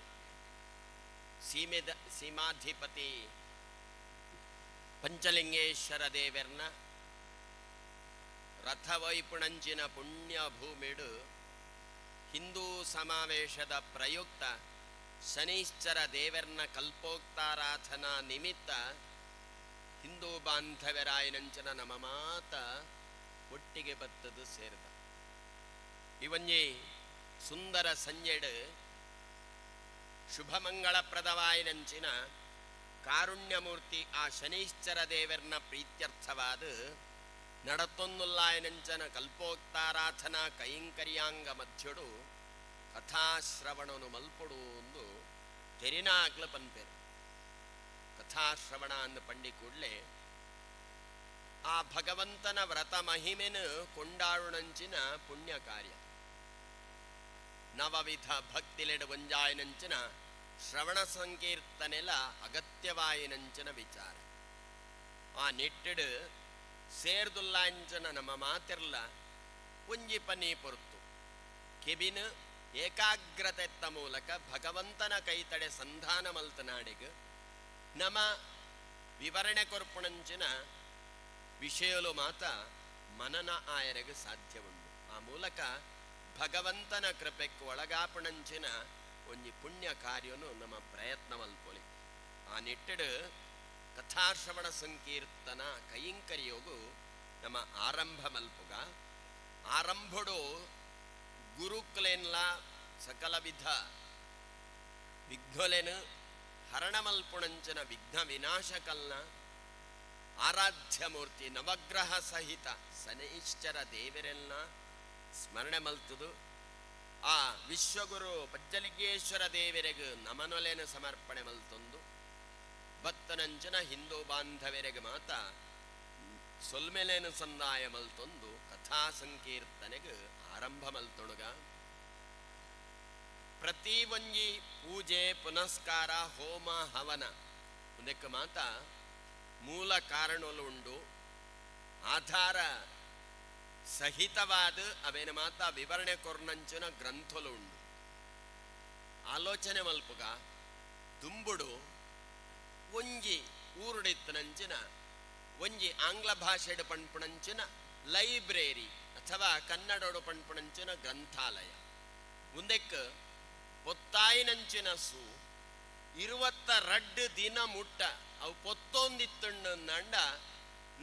ಸೀಮಾಧಿಪತಿ ಪಂಚಲಿಂಗೇಶ್ವರ ದೇವರ್ನ ರಥವೈಪುಣಂಚಿನ ಪುಣ್ಯ ಭೂಮಿಡು ಹಿಂದೂ ಸಮಾವೇಶದ ಪ್ರಯುಕ್ತ ಶನೈಶ್ಚರ ದೇವರ್ನ ಕಲ್ಪೋಕ್ತಾರಾಧನಾ ನಿಮಿತ್ತ ಹಿಂದೂ ಬಾಂಧವ್ಯರಾಯನಂಚನ ನಮ್ಮ ಮಾತ ಒಟ್ಟಿಗೆ ಬತ್ತದು ಸೇರಿದ ಇವನ್ಯೇ ಸುಂದರ ಸಂಜೆಡು ಶುಭಮಂಗಳಪ್ರದವಾಯಿನಂಚಿನ ಕಾರುಣ್ಯಮೂರ್ತಿ ಆ ಶನೈಶ್ಚರ ದೇವರ್ನ ಪ್ರೀತ್ಯರ್ಥವಾದ ನಡತೊಂದುಲ್ಲಾಯನಂಚನ ಕಲ್ಪೋಕ್ತಾರಾಧನಾ ಕೈಂಕರ್ಯಾಂಗ ಮಧ್ಯಡು ಕಥಾಶ್ರವಣನು ಮಲ್ಪಡು ಒಂದು ತೆರಿನಾಗ್ಲ ಪನ್ಪೇರು ಕಥಾಶ್ರವಣ ಅಂದು ಪಂಡಿ ಕೂಡಲೇ ಆ ಭಗವಂತನ ವ್ರತ ಮಹಿಮೆನು ಕೊಂಡಾಡುನಂಚಿನ ಪುಣ್ಯ ಕಾರ್ಯ ನವವಿಧ ಭಕ್ತಿಲೆಡು ಒಂಜಾಯನಂಚಿನ ಶ್ರವಣ ಸಂಕೀರ್ತನೆಲ ಅಗತ್ಯವಾಯಿನಂಚಿನ ವಿಚಾರ ಆ ನಿಟ್ಟಿಡು ಸೇರ್ದುಲ್ಲಾಂಚನ ನಮ್ಮ ಮಾತಿರ್ಲ ಒಂಜಿ ಪನಿ ಪೊರ್ತು ಕೆಬಿನ ಏಕಾಗ್ರತೆತ್ತ ಮೂಲಕ ಭಗವಂತನ ಕೈತಡೆ ಸಂಧಾನ ಮಲ್ತನಾಡಿಗ ನಮ ವಿವರಣೆ ಕೊರ್ಪುಣಂಚಿನ ವಿಷಯಲು ಮಾತ ಮನನ ಆಯರೆಗೆ ಸಾಧ್ಯ ಉಂಟು ಆ ಮೂಲಕ ಭಗವಂತನ ಕೃಪೆಗೆ ಒಳಗಾಪಣಂಚಿನ ಒಂಜಿ ಪುಣ್ಯ ಕಾರ್ಯನು ನಮ್ಮ ಪ್ರಯತ್ನ ಮಲ್ಪೊಲಿ ಆ ನಿಟ್ಟಿಡು ಕಥಾಶ್ರವಣ ಸಂಕೀರ್ತನ ಕೈಂಕರ್ಯೋಗು ನಮ್ಮ ಆರಂಭ ಮಲ್ಪುಗ ಆರಂಭಡು ಗುರುಕ್ಲೆನ್ಲ ಸಕಲ ವಿಧ ವಿಘ್ನೊಲೆನು ಹರಣ ಮಲ್ಪುಣಂಚನ ವಿಘ್ನ ವಿನಾಶಕಲ್ನ ಆರಾಧ್ಯ ಮೂರ್ತಿ ನವಗ್ರಹ ಸಹಿತ ಶನೈಶ್ಚರ ದೇವರೆಲ್ಲ ಸ್ಮರಣೆ ಮಲ್ತುದು ಆ ವಿಶ್ವಗುರು ಪಂಚಲಿಂಗೇಶ್ವರ ದೇವರೆಗೆ ನಮನೊಲೆನ ಸಮರ್ಪಣೆ ಮಲ್ತೊಂದು ಭಕ್ತನಂಚನ ಹಿಂದೂ ಬಾಂಧವರೆಗೆ ಮಾತ ಸೊಲ್ಮೆಲೆನ ಸಂದಾಯ ಮಲ್ತೊಂದು ಕಥಾ ಸಂಕೀರ್ತನೆಗೆ ಆರಂಭ ಮಲ್ತೊಣಗ ಪ್ರತಿ ಒಂಜಿ ಪೂಜೆ ಪುನಸ್ಕಾರ ಹೋಮ ಹವನ ಒಂದಕ್ಕೆ ಮಾತ ಮೂಲ ಕಾರಣಗಳು ಉಂಡು ಆಧಾರ ಸಹಿತವಾದ ಅವೇನ ಮಾತ ವಿವರಣೆ ಕೊರ್ನಂಚಿನ ಗ್ರಂಥಲು ಉಂಡು ಆಲೋಚನೆ ಮಲ್ಪುಗ ದುಂಬುಡು ಒಂಜಿ ಊರುಡಿತ್ತನಂಚಿನ ಒಂಜಿ ಆಂಗ್ಲ ಭಾಷೆಡು ಪಣ್ಪುಣಂಚಿನ ಲೈಬ್ರರಿ ಅಥವಾ ಕನ್ನಡೋಡು ಪಣ್ಪುಣಂಚಿನ ಗ್ರಂಥಾಲಯ ಮುಂದಕ್ಕೆ ಪೊತ್ತಾಯಿನಂಚಿನ ಸು 22 ದಿನ ಮುಟ್ಟ ಅವು ಪೊತ್ತೊಂದಿತ್ತುಂಡ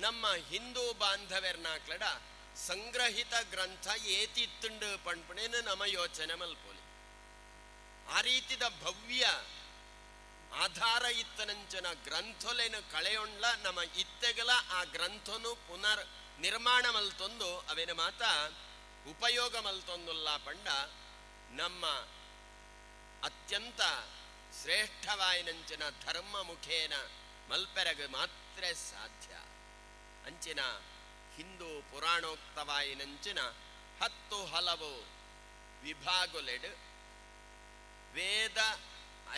ನಮ್ಮ ಹಿಂದೂ ಬಾಂಧವ್ಯರ್ನಾಕ್ಲಡ ಸಂಗ್ರಹಿತ ಗ್ರಂಥ ಏತಿತ್ತುಂಡು ಪಣ್ಪುಣೇನು ನಮ್ಮ ಯೋಚನೆ ಮಲ್ಪೋಲಿ ಆ ರೀತಿದ ಭವ್ಯ ಆಧಾರ ಇತ್ತನಂಚನ ಗ್ರಂಥೊಲೆನು ಕಳೆಯೊಂಡ್ಲ ನಮ್ಮ ಇತ್ತೆಗಲ ಆ ಗ್ರಂಥನು ಪುನರ್ ನಿರ್ಮಾಣ ಮಲ್ತೊಂದು ಅವೇನ ಮಾತ ಉಪಯೋಗ ಮಲ್ತೊಂದುಲ್ಲ ಪಂಡ ನಮ್ಮ ಅತ್ಯಂತ ಶ್ರೇಷ್ಠವಾಯಿನಂಚಿನ ಧರ್ಮ ಮುಖೇನ ಮಲ್ಪೆರಗ ಮಾತ್ರ ಸಾಧ್ಯ ಅಂಚಿನ ಹಿಂದೂ ಪುರಾಣೋಕ್ತವಾಯಿನಂಚಿನ 10 ಹಲವು ವಿಭಾಗುಲೆಡು ವೇದ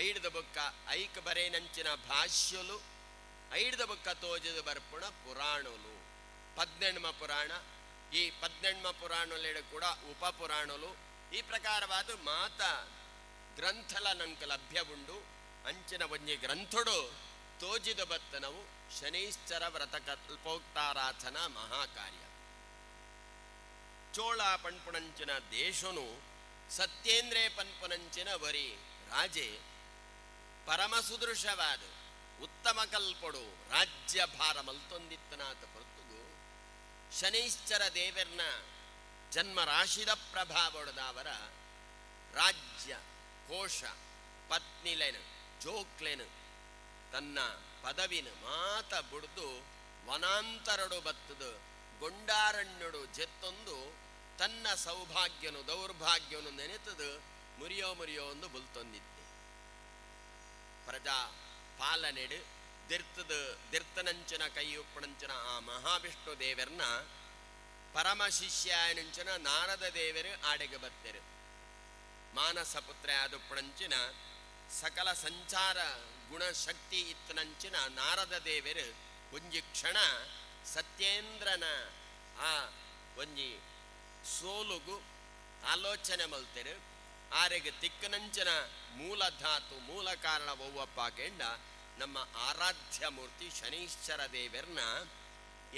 ಐಡ್ದ ಬೊಕ್ಕ ಐಕ್ ಬರೇನಂಚಿನ ಭಾಷ್ಯಲು ಐಡ್ದ ಬೊಕ್ಕ ತೋಜದು ಬರ್ಪುಣ ಪುರಾಣುಲು 18ಮ ಪುರಾಣ ಈ 18ಮ ಪುರಾಣುಲೆಡು ಕೂಡ ಉಪ ಪುರಾಣುಲು ಈ ಪ್ರಕಾರವಾದ ಮಾತ ಗ್ರಂಥಲ ನಂಕ ಲಭ್ಯವುಂಡು ಅಂಚಿನ ಒಂಜಿ ಗ್ರಂಥುಡು ತೋಜಿದ ಬತ್ತನವು ಶನೈಶ್ಚರ ವ್ರತ ಕಲ್ಪೋಕ್ತಾರಾಧನಾ ಮಹಾಕಾರ್ಯ ಚೋಳ ಪಣ್ಪುಣಂಚಿನ ದೇಶನು ಸತ್ಯೇಂದ್ರೇ ಪನ್ಪುಣಂಚಿನ ವರಿ ರಾಜೆ ಪರಮ ಸುದೃಶವಾದ ಉತ್ತಮ ಕಲ್ಪೊಡು ರಾಜ್ಯ ಭಾರ ಮಲ್ತೊಂದಿತ್ತನಾಥ ಪೊರ್ತುಗು ಶನೈಶ್ಚರ ದೇವರ್ನ ಜನ್ಮ ರಾಶಿದ ಪ್ರಭಾವೊಡದವರ ರಾಜ್ಯ ಕೋಶ ಪತ್ನಿಲೆನು ಜೋಕ್ಲೆನು ತನ್ನ ಪದವಿನ ಮಾತ ಬುಡ್ದು ವನಾಂತರಡು ಬತ್ತದು ಗೊಂಡಾರಣ್ಯಡು ಜೆತ್ತೊಂದು ತನ್ನ ಸೌಭಾಗ್ಯನು ದೌರ್ಭಾಗ್ಯನು ನೆನೆತದು ಮುರಿಯೋ ಒಂದು ಬುಲ್ತೊಂದಿದ್ದೆ ಪ್ರಜಾ ಪಾಲನೆಡು ದಿರ್ತನಂಚನ ಕೈಯುಪ್ಪಣಂಚನ ಆ ಮಹಾವಿಷ್ಣು ದೇವರ್ನ ಪರಮ ಶಿಷ್ಯನಂಚನ ನಾರದ ದೇವರು ಆಡೆಗೆ ಬತ್ತೆರು ಮಾನಸ ಪುತ್ರ ಆದುಪ್ಪಣಂಚಿನ ಸಕಲ ಸಂಚಾರ ಗುಣಶಕ್ತಿ ಇತ್ತನಂಚಿನ ನಾರದ ದೇವರು ಒಂಜಿ ಕ್ಷಣ ಸತ್ಯೇಂದ್ರನ ಆ ಒಂಜಿ ಸೋಲುಗು ಆಲೋಚನೆ ಮಲ್ತೆರು ಆರೆಗೆ ತಿಕ್ಕನಂಚನ ಮೂಲ ಧಾತು ಮೂಲ ಕಾರಣ ಒವ್ವಪ್ಪ ಕೆಂಡ ನಮ್ಮ ಆರಾಧ್ಯ ಮೂರ್ತಿ ಶನೀಶ್ವರ ದೇವರನ್ನ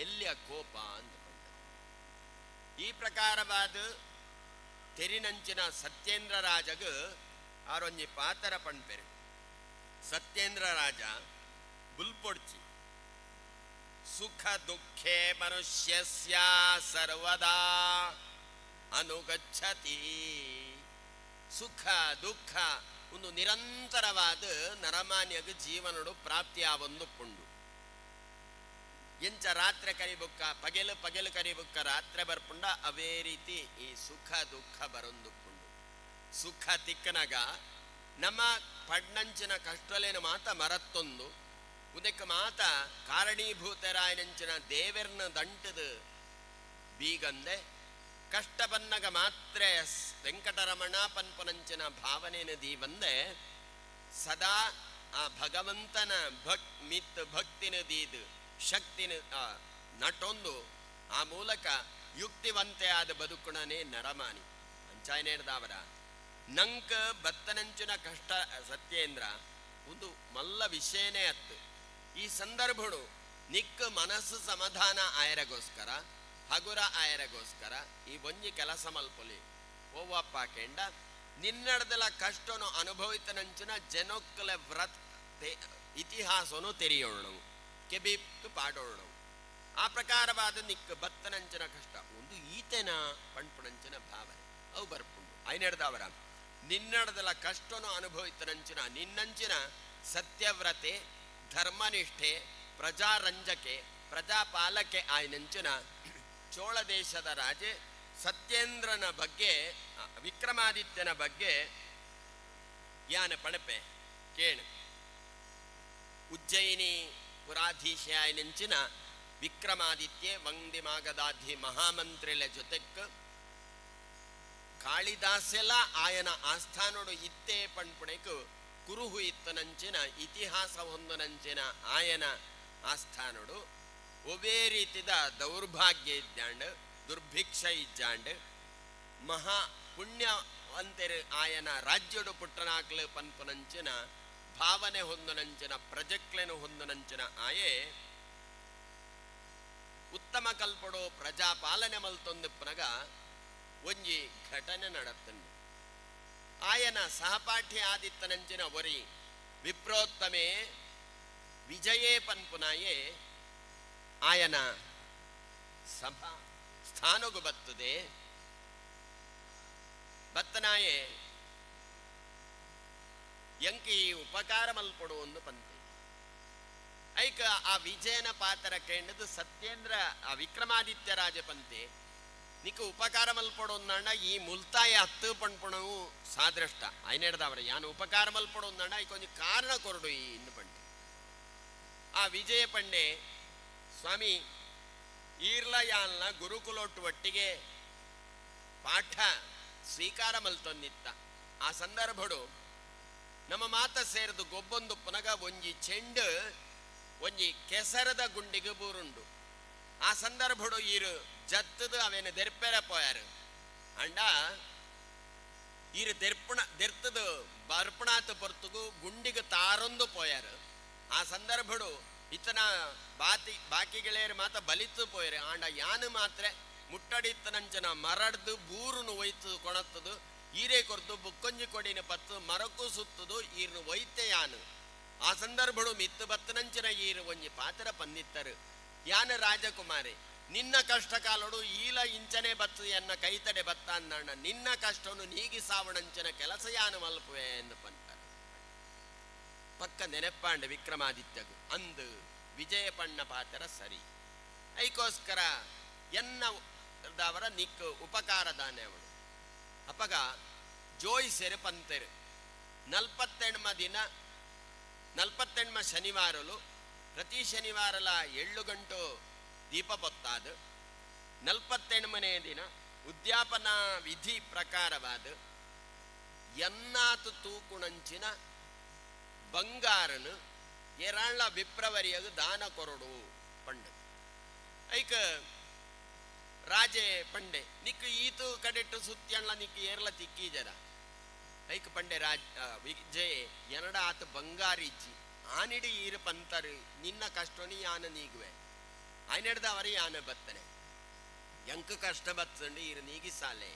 ಎಲ್ಲಿಯ ಕೋಪ ಅಂತ ಈ ಪ್ರಕಾರವಾದ ತೆರಿನಂಚಿನ ಸತ್ಯೇಂದ್ರ ರಾಜಗ ಆರೊಂಜಿ ಪಾತರ ಪಣ್ಪೆರು. ಸತ್ಯೇಂದ್ರ ರಾಜ ಬುಲ್ಪೊಡ್ಚಿ ಸುಖ ದುಃಖೇ ಮನುಷ್ಯಸ್ಯ ಸರ್ವದಾ ಅನುಗಚ್ಚತಿ. ಸುಖ ದುಃಖ ಒಂದು ನಿರಂತರವಾದ ನರಮಾನ್ಯಗ ಜೀವನಡು ಪ್ರಾಪ್ತಿಯಾವೊಂದು ಪುಂಡು. ಎಂಚ ರಾತ್ರಿ ಕರಿಬುಕ್ಕ ಪಗೆಲು ಕರಿಬುಕ್ಕ ರಾತ್ರಿ ಬರ್ಪುಂಡ ಅವೇ ರೀತಿ ಈ ಸುಖ ದುಃಖ ಬರೊಂದು ಪುಂಡು. ಸುಖ ತಿಕ್ಕನಗ ನಮ್ಮ ಪಡ್ನಂಚಿನ ಕಷ್ಟಲೇನು ಮಾತ ಮರತ್ತೊಂದು ಉದಕ್ಕೆ ಮಾತ ಕಾರಣೀಭೂತರಾಯನಂಚಿನ ದೇವರನ್ನ ದಂಟದ ಬೀಗಂದೆ ಕಷ್ಟ ಬನ್ನಗ ಮಾತ್ರ ವೆಂಕಟರಮಣ ಪನ್ಪನಂಚಿನ ಭಾವನೆನ ದಿ ಬಂದೆ ಸದಾ ಆ ಭಗವಂತನ ಭಕ್ತಿನ ದೀದು ಶಕ್ತಿನ ನಟೊಂದು ಆ ಮೂಲಕ ಯುಕ್ತಿವಂತೆ ಆದ ಬದುಕುಣನೇ ನರಮಾನಿ ಅಂಚಾಯನೇಡ್ದಾವರ ನಂಕ ಬತ್ತನಂಚಿನ ಕಷ್ಟ ಸತ್ಯೇಂದ್ರ ಒಂದು ಮಲ್ಲ ವಿಷಯನೇ ಅತ್ತು. ಈ ಸಂದರ್ಭಡು ನಿಕ್ಕ ಮನಸ್ಸು ಸಮಾಧಾನ ಆಯರಗೋಸ್ಕರ ಹಗುರ ಆಯರಗೋಸ್ಕರ ಈ ಒಂಜಿ ಕೆಲಸ ಮಲ್ಪೊಲಿ ಓವಪ್ಪ ಕೆಂಡ ನಿನ್ನಡದಲ ಕಷ್ಟನು ಅನುಭವಿತನಂಚಿನ ಜನೊಕ್ಕಲ ವ್ರತ್ ಇತಿಹಾಸನು ತೆರೆಯೋಣವು ಕೆಬಿಕ್ ಪಾಡೋಣವು. ಆ ಪ್ರಕಾರವಾದ ನಿಕ್ಕ ಬತ್ತನಂಚಿನ ಕಷ್ಟ ಒಂದು ಈತೆನ ಪಣ್ಪುಣಂಚಿನ ಭಾವನೆ ಅವು ಬರ್ಪುಂಡು ಐನೆಡ್ದವರ ನಿನ್ನಡದಲ ಕಷ್ಟನು ಅನುಭವಿತನಂಚಿನ ನಿನ್ನಂಚಿನ ಸತ್ಯವ್ರತೆ ಧರ್ಮನಿಷ್ಠೆ ಪ್ರಜಾರಂಜಕೆ ಪ್ರಜಾಪಾಲಕೆ ಆಯ್ನಂಚಿನ ಚೋಳ ದೇಶದ ರಾಜೆ ಸತ್ಯೇಂದ್ರನ ಬಗ್ಗೆ ವಿಕ್ರಮಾದಿತ್ಯನ ಬಗ್ಗೆ ಯಾನ ಪಣಪೆ ಕೇಳು. ಉಜ್ಜಯಿನಿ ಪುರಾಧೀಶ ಆಯ್ನಂಚಿನ ವಿಕ್ರಮಾದಿತ್ಯ ವಂದಿಮಾಗದಾಧಿ ಮಹಾಮಂತ್ರಿಲ ಜೊತೆಕ್ ಕಾಳಿದಾಸೆಲ್ಲ ಆಯನ ಆಸ್ಥಾನೋಡು ಇತ್ತೇ ಪಣ್ಪುಣೆಕು ಕುರುಹು ಇತ್ತನಂಚಿನ ಇತಿಹಾಸ ಹೊಂದನಂಚಿನ ಆಯನ ಆಸ್ಥಾನೋಡು ಒವೇ ರೀತಿದ ದೌರ್ಭಾಗ್ಯ ಇದ್ದಾಂಡ್ ದುರ್ಭಿಕ್ಷ ಇಜ್ಜಾಂಡ್ ಮಹಾ ಪುಣ್ಯವಂತೆರು ಆಯನ ರಾಜ್ಯಡು ಪುಟ್ಟನಾಕ್ಲು ಪನ್ಪುನಂಚಿನ ಭಾವನೆ ಹೊಂದನಂಚಿನ ಪ್ರಜೆಕ್ಲೆನು ಹೊಂದನಂಚಿನ ಆಯೆ ಉತ್ತಮ ಕಲ್ಪಡೋ ಪ್ರಜಾಪಾಲನೆ ಮಲ್ತೊಂದು ಪುನಗ ಒಂಜಿ ಘಟನೆ ನಡತ್ತಂಡು. ಆಯನ ಸಹಪಾಠಿ ಆದಿತ್ತನಂಚಿನ ಒರಿ ವಿಪ್ರೋತ್ತಮೆ ವಿಜಯೇ ಪನ್ಪುನಾಯೇ ಆಯನ ಸಭಾ ಸ್ಥಾನಗು ಬತ್ತದೆ ಬತ್ತನಾಯೇ ಎಂಕಿ ಉಪಕಾರ ಮಲ್ಪಡು ಒಂದು ಪಂತೆ ಐಕ ಆ ವಿಜಯನ ಪಾತ್ರ ಕೇಂದ್ರದು ಸತ್ಯೇಂದ್ರ ಆ ವಿಕ್ರಮಾದಿತ್ಯ ರಾಜ ಪಂತೆ ನಿಕ್ಕ ಉಪಕಾರ ಮಲ್ಪಡೋಂದಣ್ಣ ಈ ಮುಲ್ತಾಯ ಹತ್ತು ಪಣ್ಪಣವು ಸಾದೃಷ್ಟ ಐನೆಡ್ದವ್ರ ಯಾನು ಉಪಕಾರ ಮಲ್ಪಡೋಂದಣ್ಣ ಈ ಕೊಂಚ ಕಾರಣ ಕೊರಡು ಈ ಇನ್ನು ಪಂಡೆ ಆ ವಿಜಯ ಪಂಡೆ ಸ್ವಾಮಿ ಈರ್ಲ ಯಾಲ್ನ ಗುರುಕುಲೊಟ್ಟು ಒಟ್ಟಿಗೆ ಪಾಠ ಸ್ವೀಕಾರ ಮಲ್ತೊಂದಿತ್ತ. ಆ ಸಂದರ್ಭಡು ನಮ್ಮ ಮಾತ ಸೇರಿದು ಗೊಬ್ಬೊಂದು ಪುನಗ ಒಂಜಿ ಚೆಂಡು ಒಂಜಿ ಕೆಸರದ ಗುಂಡಿಗೆ ಬೂರುಂಡು. ಆ ಸಂದರ್ಭಡು ಈರು ಜತ್ತದು ಅವೇನು ದೆರ್ಪೆರ ಪೋಯಾರು ಅಂಡ ಈರು ದೆರ್ತದು ಬರ್ಪಣಾತು ಪೊರ್ತುಗು ಗುಂಡಿಗೆ ತಾರೊಂದು ಪೋಯಾರು. ಆ ಸಂದರ್ಭಡು ಇತನ ಬಾಕಿ ಗೆಳೆಯರು ಮಾತ ಬಲಿತು ಪೋಯರು ಆಂಡ ಯಾನು ಮಾತ್ರ ಮುಟ್ಟಡಿತ್ತನಂಚನ ಮರಡ್ದು ಬೂರುನು ಒಯ್ತು ಕೊಣತ್ತದು ಈರೇ ಕೊರ್ದು ಬುಕ್ಕೊಂಜಿ ಕೊಡಿನ ಪತ್ತು ಮರಕ್ಕೂ ಸುತ್ತದು ಈರ್ನು ಒಯ್ತೆ ಯಾನು. ಆ ಸಂದರ್ಭಡು ಮಿತ್ತು ಬತ್ತನಂಚಿನ ಈರು ಒಂಜಿ ಪಾತ್ರ ಪಂದಿತ್ತರು ಯಾನ ರಾಜಕುಮಾರಿ ನಿನ್ನ ಕಷ್ಟ ಕಾಲಡು ಈಲ ಇಂಚನೆ ಬತ್ತು ಎನ್ನ ಕೈತಡೆ ಬತ್ತ ಅಂದಣ್ಣ ನಿನ್ನ ಕಷ್ಟವನ್ನು ನೀಗಿ ಸಾವಣಂಚನ ಕೆಲಸ ಯಾನು ಮಲ್ಪುವೆ ಎಂದು ಪಂತಾರೆ ಪಕ್ಕ ನೆನಪಾಂಡ ವಿಕ್ರಮಾದಿತ್ಯಗು ಅಂದು ವಿಜಯ ಪಣ್ಣ ಪಾತ್ರ ಸರಿ ಐಕೋಸ್ಕರ ಎನ್ನದವರ ನಿಕ್ಕು ಉಪಕಾರದಾನೆ ಅವಳು ಅಪಗ ಜೋಯಿಸೆರೆ ಪಂತೆರು 48 ಶನಿವಾರಲು ಪ್ರತಿ ಶನಿವಾರಲ 7 ಗಂಟು ದೀಪ ಬೊತ್ತಾದ 48ನೇ ದಿನ ಉದ್ಯಾಪನಾ ವಿಧಿ ಪ್ರಕಾರವಾದ ಎನ್ನಾತು ತೂಕುಣಂಚಿನ ಬಂಗಾರನು ಎರಾಳ ವಿಪ್ರವರಿಯದು ದಾನ ಕೊರಡು ಪಂಡು ಐಕ ರಾಜೆ ಪಂಡೆ ನಿಕ್ಕು ಈತು ಕಡೆಟ್ಟು ಸುತ್ಯಣ್ಣ ನಿಕ್ಕು ಏರ್ಲ ತಿಕ್ಕಿ ಜರ ಐಕ್ ಪಂಡೆ ವಿಜಯ್ ಎನಡ ಆತ ಬಂಗಾರಿಜ್ಜಿ ಆನಿಡಿ ಈರು ಪಂತರು ನಿನ್ನ ಕಷ್ಟoni ಯಾನ ನೀಗುವೆ ಆಯ್ನೆಡ್ದ ಅವರಿ ಯಾನ ಬತ್ತನೆ ಎಂಕ ಕಷ್ಟ ಬತ್ತಂಡು ಈರು ನೀಗಿಸಾಲೆ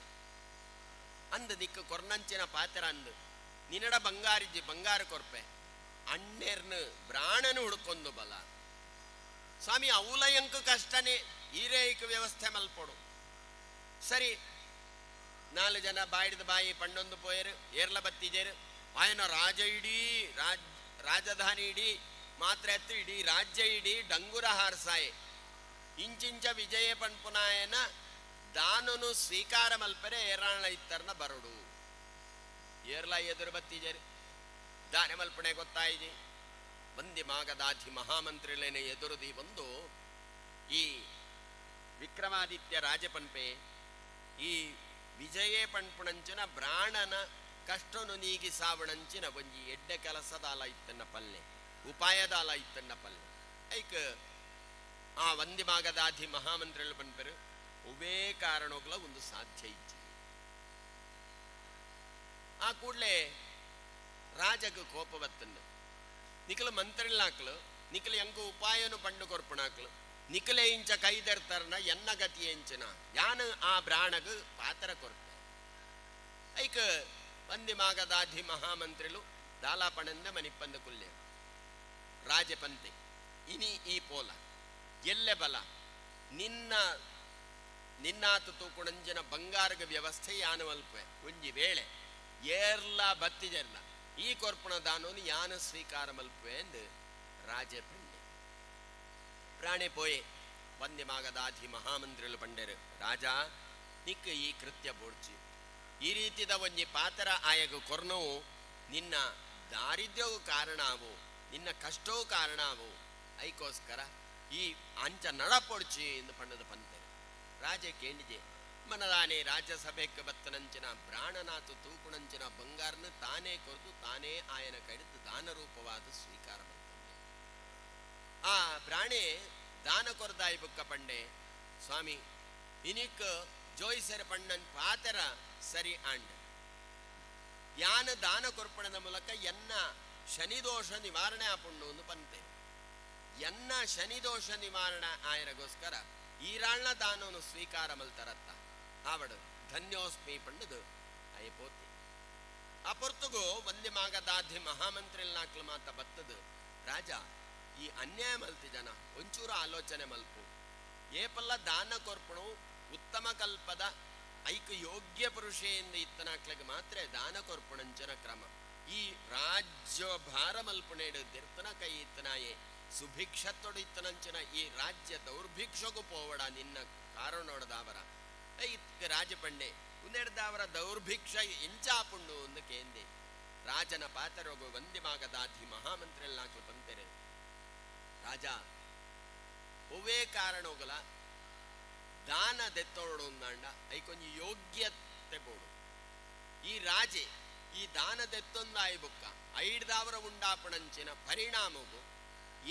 ಅಂದ್ ನಿಕ್ಕ ಕೊರ್ನಂಚಿನ ಪಾತ್ರ ಅಂದು ನಿನ್ನಡ ಬಂಗಾರಿಜ್ಜಿ ಬಂಗಾರ ಕೊರ್ಪೆ ಅಣ್ಣೆರ್ನು ಬ್ರಾಣನು ಹುಡ್ಕೊಂದು ಬಲ ಸ್ವಾಮಿ ಅವಲ ಎಂಕ ಕಷ್ಟನೇ ಈರೇಕ ವ್ಯವಸ್ಥೆ ಮಲ್ಪೊಡು ಸರಿ 4 ಜನ ಬಾಯಿಡ್ದ ಬಾಯಿ ಪಂಡೊಂದು ಪೋಯರು ಏರ್ಲ ಬತ್ತಿಜೇರು ಆಯನ ರಾಜ ಇಡೀ ರಾಜಧಾನಿ ಇಡೀ ಮಾತ್ರ ಎತ್ತು ಇಡೀ ರಾಜ್ಯ ಇಡೀ ಡಂಗುರ ಹಾರ್ಸಾಯೆ ಇಂಚಿಂಚ ವಿಜಯ ಪಂಪುನಾಯನ ದಾನನು ಸ್ವೀಕಾರ ಮಲ್ಪರೆ ಏರಾಣ ಇತ್ತರ್ನ ಬರಡು ಏರ್ಲ ಎದುರು ಬತ್ತಿಜೇರು ದಾನೆ ಮಲ್ಪನೆ ಗೊತ್ತಾಯಿಜಿ ಬಂದಿ ಮಾಗದಾಧಿ ಮಹಾಮಂತ್ರಿಲೇನೆ ಎದುರುದಿ ಬಂದು ಈ ವಿಕ್ರಮಾದಿತ್ಯ ರಾಜಪನ್ಪೆ ಈ ವಿಜಯೇ ಪಣ್ಪುಣಂಚಿನ ಬ್ರಾಣನ ಕಷ್ಟನು ನೀಗಿ ಸಾವಣಂಚಿನ ಒಂಜಿ ಎಡ್ಡೆ ಕೆಲಸದಾಲ ಇತ್ತನ್ನ ಪಲ್ಲೆ ಉಪಾಯದಾಲ ಇತ್ತನ್ನ ಪಲ್ಲೆ ಐಕ್ ಆ ವಂದಿ ಮಾಗದಾಧಿ ಮಹಾಮಂತ್ರಿಗಳು ಪನ್ಪೆರು ಒವೇ ಕಾರಣೋಗ್ಲ ಒಂದು ಸಾಧ್ಯ ಇಜ್ಜಿ ಆ ಕೂಡಲೇ ರಾಜಗ ಕೋಪ ಬತ್ತಂದು ನಿಖಲ ಮಂತ್ರಿಲಾಕ್ಲು ನಿಖಲ ಎಂಕ ಉಪಾಯನು ಪಂಡು ಕೊರ್ಪಣಾಕ್ಲು ನಿಖಲೆ ಇಂಚ ಕೈದರ್ತಾರನ ಎನ್ನ ಗತಿ ಎಂಚನ ಯಾನ ಆ ಬ್ರಾಣಗ ಪಾತ್ರ ಕೊರ್ಪೆ ಐಕ ವಂದಿ ಮಾಗದಾಧಿ ಮಹಾಮಂತ್ರಿಲು ದಾಲಾಪಣಂದ ಮನಿಪ್ಪಂದ ಕುಲ್ಲೆ ರಾಜಪಂತೆ ಇನಿ ಈ ಪೋಲ ಎಲ್ಲೆ ಬಲ ನಿನ್ನಾತು ತೂಕುಣಂಜನ ಬಂಗಾರಗ ವ್ಯವಸ್ಥೆ ಯಾನವಲ್ಪೆ ಒಂಜಿ ವೇಳೆ ಏರ್ಲ ಬತ್ತಿಜರ್ಲ ಈ ಕೊರ್ಪಣ ದಾನೋನು ಯಾನ ಸ್ವೀಕಾರ ಮಲ್ಪೆ ಎಂದು ರಾಜೆ ಪಂಡೆ ಪ್ರಾಣೆ ಪೋಯೆ ವಂದಿ ಮಾಗದಾಧಿ ಮಹಾಮಂತ್ರಿಗಳು ಪಂಡೆರು ರಾಜ ನಿಕ್ಕ ಈ ಕೃತ್ಯ ಬೋಡ್ಚಿ ಈ ರೀತಿದ ಒಂಜಿ ಪಾತರ ಆಯಗ ಕೊರ್ನವು ನಿನ್ನ ದಾರಿದ್ರ್ಯವು ಕಾರಣ ಅವು ನಿನ್ನ ಕಷ್ಟವೂ ಕಾರಣ ಅವು ಐಕೋಸ್ಕರ ಈ ಅಂಚ ನಡಪೊಡ್ಚಿ ಎಂದು ಪಂಡದ ಪಂತೆ ರಾಜ ಕೇಳಿದೆ ಮನದಾನೆ ರಾಜ್ಯಸಭೆಗೆ ಬತ್ತನಂಚಿನ ಬ್ರಾಣನಾಥು ತೂಕುಣಂಚಿನ ಬಂಗಾರನ ತಾನೇ ಕೊರ್ದು ತಾನೇ ಆಯನ ಕಡಿದು ದಾನ ರೂಪವಾದ ಸ್ವೀಕಾರ ಮಾಡ್ತಾನೆ ಆ ಪ್ರಾಣೆ ದಾನ ಕೊರ್ದಾಯಿ ಬುಕ್ಕ ಪಂಡೆ ಸ್ವಾಮಿ ಇನಿಕ್ ಜೋಯಿಸರ ಪಣ್ಣನ್ ಪಾತರ ಸರಿ ಆಂಡ್ ಯಾನ ದಾನ ಕೊರ್ಪಣದ ಮೂಲಕ ಎನ್ನ ಶನಿದೋಷ ನಿವಾರಣೆ ಆಪುಂಡು ಒಂದು ಪಂತೆ ಎನ್ನ ಶನಿದೋಷ ನಿವಾರಣೆ ಆಯರಗೋಸ್ಕರ ಈರಾಳ್ನ ದಾನವನ್ನು ಸ್ವೀಕಾರ ಮಲ್ತಾರತ್ತ ಆವಡು ಧನ್ಯೋಸ್ಮಿ ಪಂಡದು ಅಯ್ಯಪೋತಿ ಆ ಪೊರ್ತುಗು ವಂದಿ ಮಾಗದಾಧಿ ಮಹಾಮಂತ್ರಿಲ್ನಾಕ್ಲು ಮಾತ ಬತ್ತದು ರಾಜ ಈ ಅನ್ಯಾಯ ಮಲ್ತಿ ಜನ ಒಂಚೂರ ಆಲೋಚನೆ ಮಲ್ಪು ಏಪಲ್ಲ ದಾನ ಕೊರ್ಪಣು ಉತ್ತಮ ಕಲ್ಪದ ಐಕ ಯೋಗ್ಯ ಪುರುಷೆಯಿಂದ ಇತ್ತನಾಕ್ಲಿಗೆ ಮಾತ್ರ ದಾನ ಕೊರ್ಪಣಂಚನ ಕ್ರಮ ಈ ರಾಜ್ಯ ಭಾರ ಮಲ್ಪುಣೇಡು ದಿರ್ತನ ಕೈ ಇತ್ತನಾಯೇ ಸುಭಿಕ್ಷತ್ತೊಡು ಇತ್ತನಂಚನ ಈ ರಾಜ್ಯ ದೌರ್ಭಿಕ್ಷಗೂ ಪೋವಡ ನಿನ್ನ ಕಾರಣೋಡದಾವರ ಐತ್ ರಾಜಪಂಡೆ ಉಂದೆಡ್ದಾವರ ದೌರ್ಭಿಕ್ಷ ಎಂಚಾಪುಂಡು ಒಂದು ಕೇಂದೆ ರಾಜನ ಪಾತರೋಗು ವಂದಿ ಮಾಗದಾಧಿ ಮಹಾಮಂತ್ರಿಲ್ನಾಕ್ಲು ಪಂತೆರೆ ರಾಜ ಒವೇ ಕಾರಣೋಗಲ ದಾನ ದೆತ್ತೋಡು ಅಂದಾಂಡ ಐಕೊಂಜಿ ಯೋಗ್ಯತೆ ಬೋಡು ಈ ರಾಜೆ ಈ ದಾನ ದೆತ್ತೊಂದಾಯಿ ಬುಕ್ಕ ಐಡ್ದಾವರ ಉಂಡಾಪಣಂಚಿನ ಪರಿಣಾಮಗು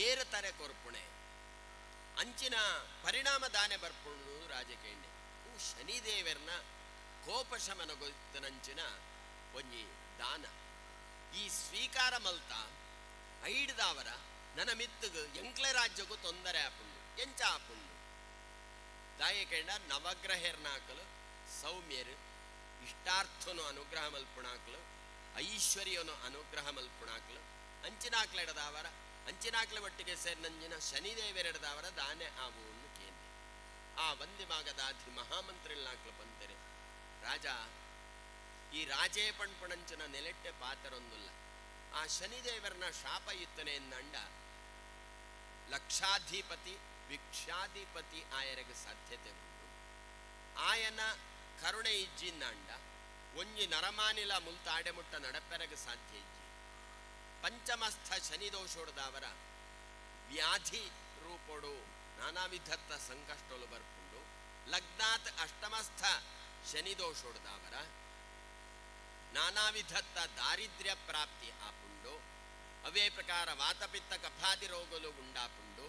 ಏರು ತರೆ ಕೊರ್ಪುಣೆ ಅಂಚಿನ ಪರಿಣಾಮ ದಾನೆ ಬರ್ಪುಣು ರಾಜ ಕೇಂಡೆ ಶನಿದೇವರ್ನ ಕೋಪಶಮನ ಗೊತ್ತನಂಚಿನ ಒಂಜಿ ದಾನ ಈ ಸ್ವೀಕಾರ ಮಲ್ತ ಐಡ್ದಾವರ ನನ್ನ ಮಿತ್ತಗು ಎಂಕ್ಲೆ ರಾಜ್ಯಗೂ ತೊಂದರೆ ಆಪುಂಡು ಎಂಚ ಆಪುಂಡು ದಾಯಕಂಡ ನವಗ್ರಹರ್ನಾಕಲು ಸೌಮ್ಯರು ಇಷ್ಟಾರ್ಥನು ಅನುಗ್ರಹ ಮಲ್ಪುಣಾಕ್ಲು ಐಶ್ವರ್ಯನು ಅನುಗ್ರಹ ಮಲ್ಪುಣಾಕ್ಲು ಅಂಚಿನಾಕ್ಲೆಡದಾವರ ಅಂಚಿನಾಕ್ಲೆ ಒಟ್ಟಿಗೆ ಸೇರಿನಂಜಿನ ಶನಿದೇವರೆಡದಾವರ ದಾನೆ ಆವುವನ್ನು ಕೇಂದ್ರ ಆ ವಂದಿ ಮಾಗದಾಧಿ ಮಹಾಮಂತ್ರಿಲ್ನಾಕ್ಲು ಬಂದರೆ ರಾಜ ಈ ರಾಜೇ ಪಣ್ಪಣಂಚನ ನೆಲೆಟ್ಟೆ ಪಾತರೊಂದುಲ್ಲ ಆ ಶನಿದೇವರನ ಶಾಪ ಇತ್ತನೆ ಎಂದಂಡ ಲಕ್ಷಾಧಿಪತಿ ಭಿಕ್ಷಾಧಿಪತಿ ಆಯರಿಗೆ ಸಾಧ್ಯತೆ ಉಂಟು ಆಯನ ಕರುಣೆ ಇಜ್ಜಿಂದಂಡ ಒಂಜಿ ನರಮಾನಿಲ ಮುಲ್ತ ಆಡೆಮುಟ್ಟ ನಡಪೆರಗ ಸಾಧ್ಯ ಇಜ್ಜಿ ಪಂಚಮಸ್ಥ ಶನಿದೋಷೋಡದಾವರ ವ್ಯಾಧಿ ರೂಪೋಡು ನಾನಾ ವಿಧತ್ತ ಸಂಕಷ್ಟಲು ಬರ್ಪುಂಡು ಲಗ್ನಾತ್ ಅಷ್ಟಮಸ್ಥ ಶನಿದೋಷೋಡದಾವರ ನಾನಾ ವಿಧತ್ತ ದಾರಿದ್ರ್ಯ ಪ್ರಾಪ್ತಿ ಆಪುಂಡು ಅವೇ ಪ್ರಕಾರ ವಾತಪಿತ್ತ ಕಫಾದಿ ರೋಗಲು ಉಂಡಾಪುಂಡು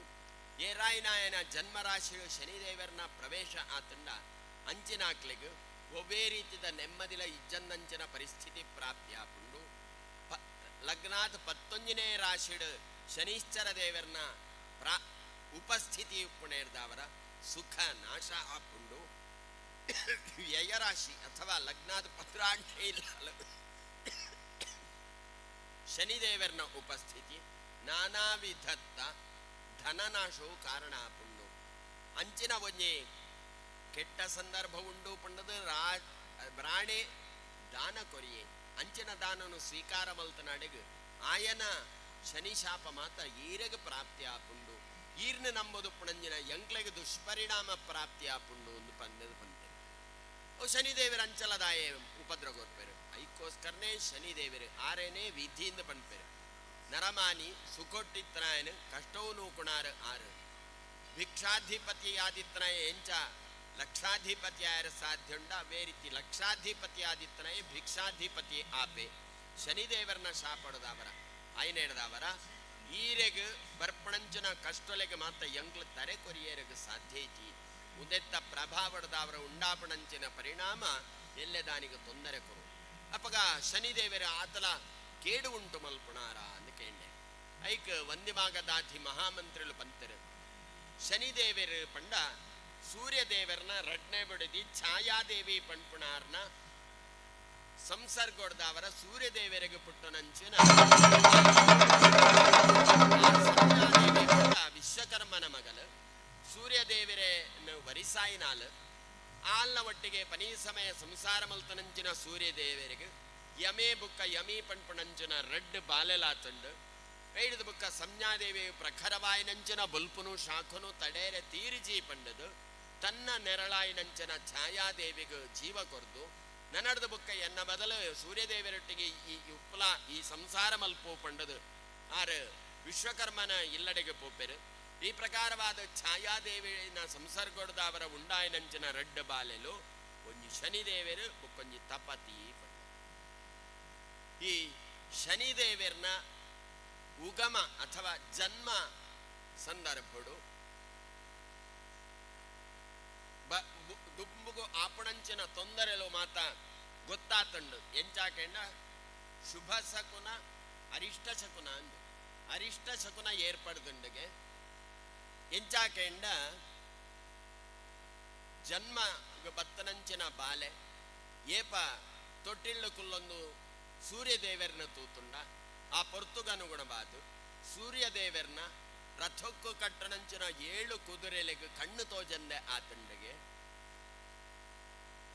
ಏರಾಯಿನಾಯನ ಜನ್ಮರಾಶಿಯು ಶನಿದೇವರನ ಪ್ರವೇಶ ಆತಂಡ ಅಂಚಿನಾಕ್ಲಿಗೆ ಒವ್ವೇ ರೀತಿದ ನೆಮ್ಮದಿಲ ಇಜ್ಜಂದಂಚಿನ ಪರಿಸ್ಥಿತಿ ಪ್ರಾಪ್ತಿಯಾಪುಂಡು ಲಗ್ನಾತ್ 11ನೇ ರಾಶಿಡ್ ಶನೀಶ್ಚರ ದೇವರನ ಉಪಸ್ಥಿತಿ ಉಪ್ಪುಣೇರ್ದವರ ಸುಖ ನಾಶ ಆಪುಂಡು ವ್ಯಯರಾಶಿ ಅಥವಾ ಲಗ್ನಾದ 12ನೇ ಇಲ್ಲ ಶನಿದೇವರನ ಉಪಸ್ಥಿತಿ ನಾನಾ ವಿಧತ್ತ ಧನನಾಶವು ಕಾರಣ ಆಪುಂಡು ಅಂಚಿನ ಒಂಜಿ ಕೆಟ್ಟ ಸಂದರ್ಭ ಉಂಡು ಪಂಡದು ಬ್ರಾಣೆ ದಾನ ಕೊರಿಯೆ ಅಂಚಿನ ದಾನನು ಸ್ವೀಕಾರ ಮಲ್ತನಾಡೆಗು ಆಯನ ಶನಿ ಶಾಪ ಮಾತ ಈರೆಗೆ ಪ್ರಾಪ್ತಿ ಆಪುಂಡು ಈರ್ನ ನಂಬುದು ಪುಣಂಜಿನ ಎಂಕ್ಲೆಗೆ ದುಷ್ಪರಿಣಾಮ ಪ್ರಾಪ್ತಿ ಆಪುಂಡು ಒಂದು ಪಂದದ ಪಂತೆ ಅವು ಶನಿದೇವರ ಅಂಚಲದಾಯ ಉಪದ್ರ ಗೊರ್ಪೆರು ಐಕೋಸ್ಕರನೇ ಶನಿದೇವರು ಆರೇನೇ ವಿಧಿಯಿಂದ ಪಂಪೆರು ನರಮಾನಿ ಸುಖೊಟ್ಟಿತ್ರಾಯನ ಕಷ್ಟವೂ ನೂಕುಣಾರ ಆರು ಭಿಕ್ಷಾಧಿಪತಿ ಆದಿತ್ನಾಯ ಎಂಚ ಲಕ್ಷಾಧಿಪತಿ ಆಯರ ಸಾಧ್ಯ ಉಂಡ ಅವೇ ರೀತಿ ಲಕ್ಷಾಧಿಪತಿ ಆದಿತ್ನಾಯ ಭಿಕ್ಷಾಧಿಪತಿ ಆಪೆ ಶನಿದೇವರನ್ನ ಶಾಪಡದವರ ಆಯ್ನೇಡದವರ ಈರೆಗ್ ಬರ್ಪಣಂಚನ ಕಷ್ಟೊಲೆಗೆ ಮಾತ್ರ ಎಂಗ್ಲ ತರೆ ಕೊರಿಯರಿಗೆ ಸಾಧ್ಯ ಐತಿ ಉದೆತ್ತ ಪ್ರಭಾವಡದವರ ಉಂಡಾಪಣಂಚಿನ ಪರಿಣಾಮ ಎಲ್ಲೆದಾನಿಗೆ ತೊಂದರೆ ಕೊರು ಅಪಗ ಶನಿದೇವರ ಆತಲ ಕೇಡು ಉಂಟು ಮಲ್ಪುಣಾರ ಅಂತ ಕೇಂಡೆ ಐಕ್ ವಂದಿಮಾಗದಾಧಿ ಮಹಾಮಂತ್ರಿಗಳು ಪಂತರು ಶನಿದೇವರು ಪಂಡ ಸೂರ್ಯದೇವರನ್ನ ರಡ್ನೆ ಬಿಡದಿ ಛಾಯಾದೇವಿ ಪಂಪುಣಾರ್ನ ಸಂಸರ್ಗೊಡ್ದವರ ಸೂರ್ಯದೇವರಿಗೆ ಪುಟ್ಟನಂಚಿನ ವಿಶ್ವಕರ್ಮನ ಮಗಲು ಸೂರ್ಯದೇವರನ್ನು ವರಿಸಾಯಿನಾಲ್ ಆಲ್ನ ಒಟ್ಟಿಗೆ ಪನಿ ಸಮಯ ಸಂಸಾರ ಮಲ್ತನಂಚಿನ ಸೂರ್ಯದೇವರಿಗೆ ಯಮೇ ಬುಕ್ಕ ಯಮೀ ಪಂಪುಣಂಚಿನ ರಡ್ ಬಾಲೆಲಾತಂಡು ಐಡಿದ ಬುಕ್ಕ ಸಂಜ್ಞಾದೇವಿ ಪ್ರಖರವಾಯಿನಂಚಿನ ಬುಲ್ಪುನು ಶಾಖನು ತಡೇರೆ ತೀರಿಜಿ ಪಂಡದು ತನ್ನ ನೆರಳಾಯಿನಂಚಿನ ಛಾಯಾದೇವಿಗೆ ಜೀವ ಕೊರ್ದು ನನ್ನಡ್ದ ಬುಕ್ಕ ಎನ್ನ ಬದಲು ಸೂರ್ಯದೇವರೊಟ್ಟಿಗೆ ಈ ಉಪ್ಪಲ ಈ ಸಂಸಾರ ಮಲ್ಪು ಪಂಡದು ಆರು ವಿಶ್ವಕರ್ಮನ ಇಲ್ಲಡೆಗೆ ಪೋಪೆರು ಈ ಪ್ರಕಾರವಾದ ಛಾಯಾದೇವಿನ ಸಂಸರ್ಗೊಡ್ದ ಅವರ ಉಂಡಾಯಿನಂಚಿನ ರಡ್ಡ ಬಾಲೆಲು ಒಂಜಿ ಶನಿದೇವರು ಬುಕ್ಕೊಂಜಿ ತಪತಿ ಈ ಶನಿದೇವರನ ಉಗಮ ಅಥವಾ ಜನ್ಮ ಸಂದರ್ಭಡು ದುಂಬುಗು ಆಪಣಂಚಿನ ತೊಂದರೆಲು ಮಾತ ಗೊತ್ತಾತಂಡು ಎಂಚಾಕೆಂಡ ಶುಭ ಶಕುನ ಅರಿಷ್ಟ ಶಕುನ ಅಂದು ಅರಿಷ್ಟ ಶಕುನ ಏರ್ಪಡ್ದುಂಡಿಗೆ ಎಂಚಾಕೆಂಡ ಜನ್ಮ ಬತ್ತನಂಚಿನ ಬಾಲೆ ಏಪ ತೊಟ್ಟಿಳ್ಳು ಕುಲ್ಲೊಂದು ಸೂರ್ಯದೇವರನ್ನ ತೂತುಂಡ ಆ ಪೊರ್ತುಗನುಗುಣವಾದು ಸೂರ್ಯದೇವರನ್ನ ರಥಕ್ಕೂ ಕಟ್ಟಣಂಚಿನ 7 ಕುದುರೆಲೆಗೆ ಕಣ್ಣು ತೋಜಂದೆ ಆತಂಡೆಗೆ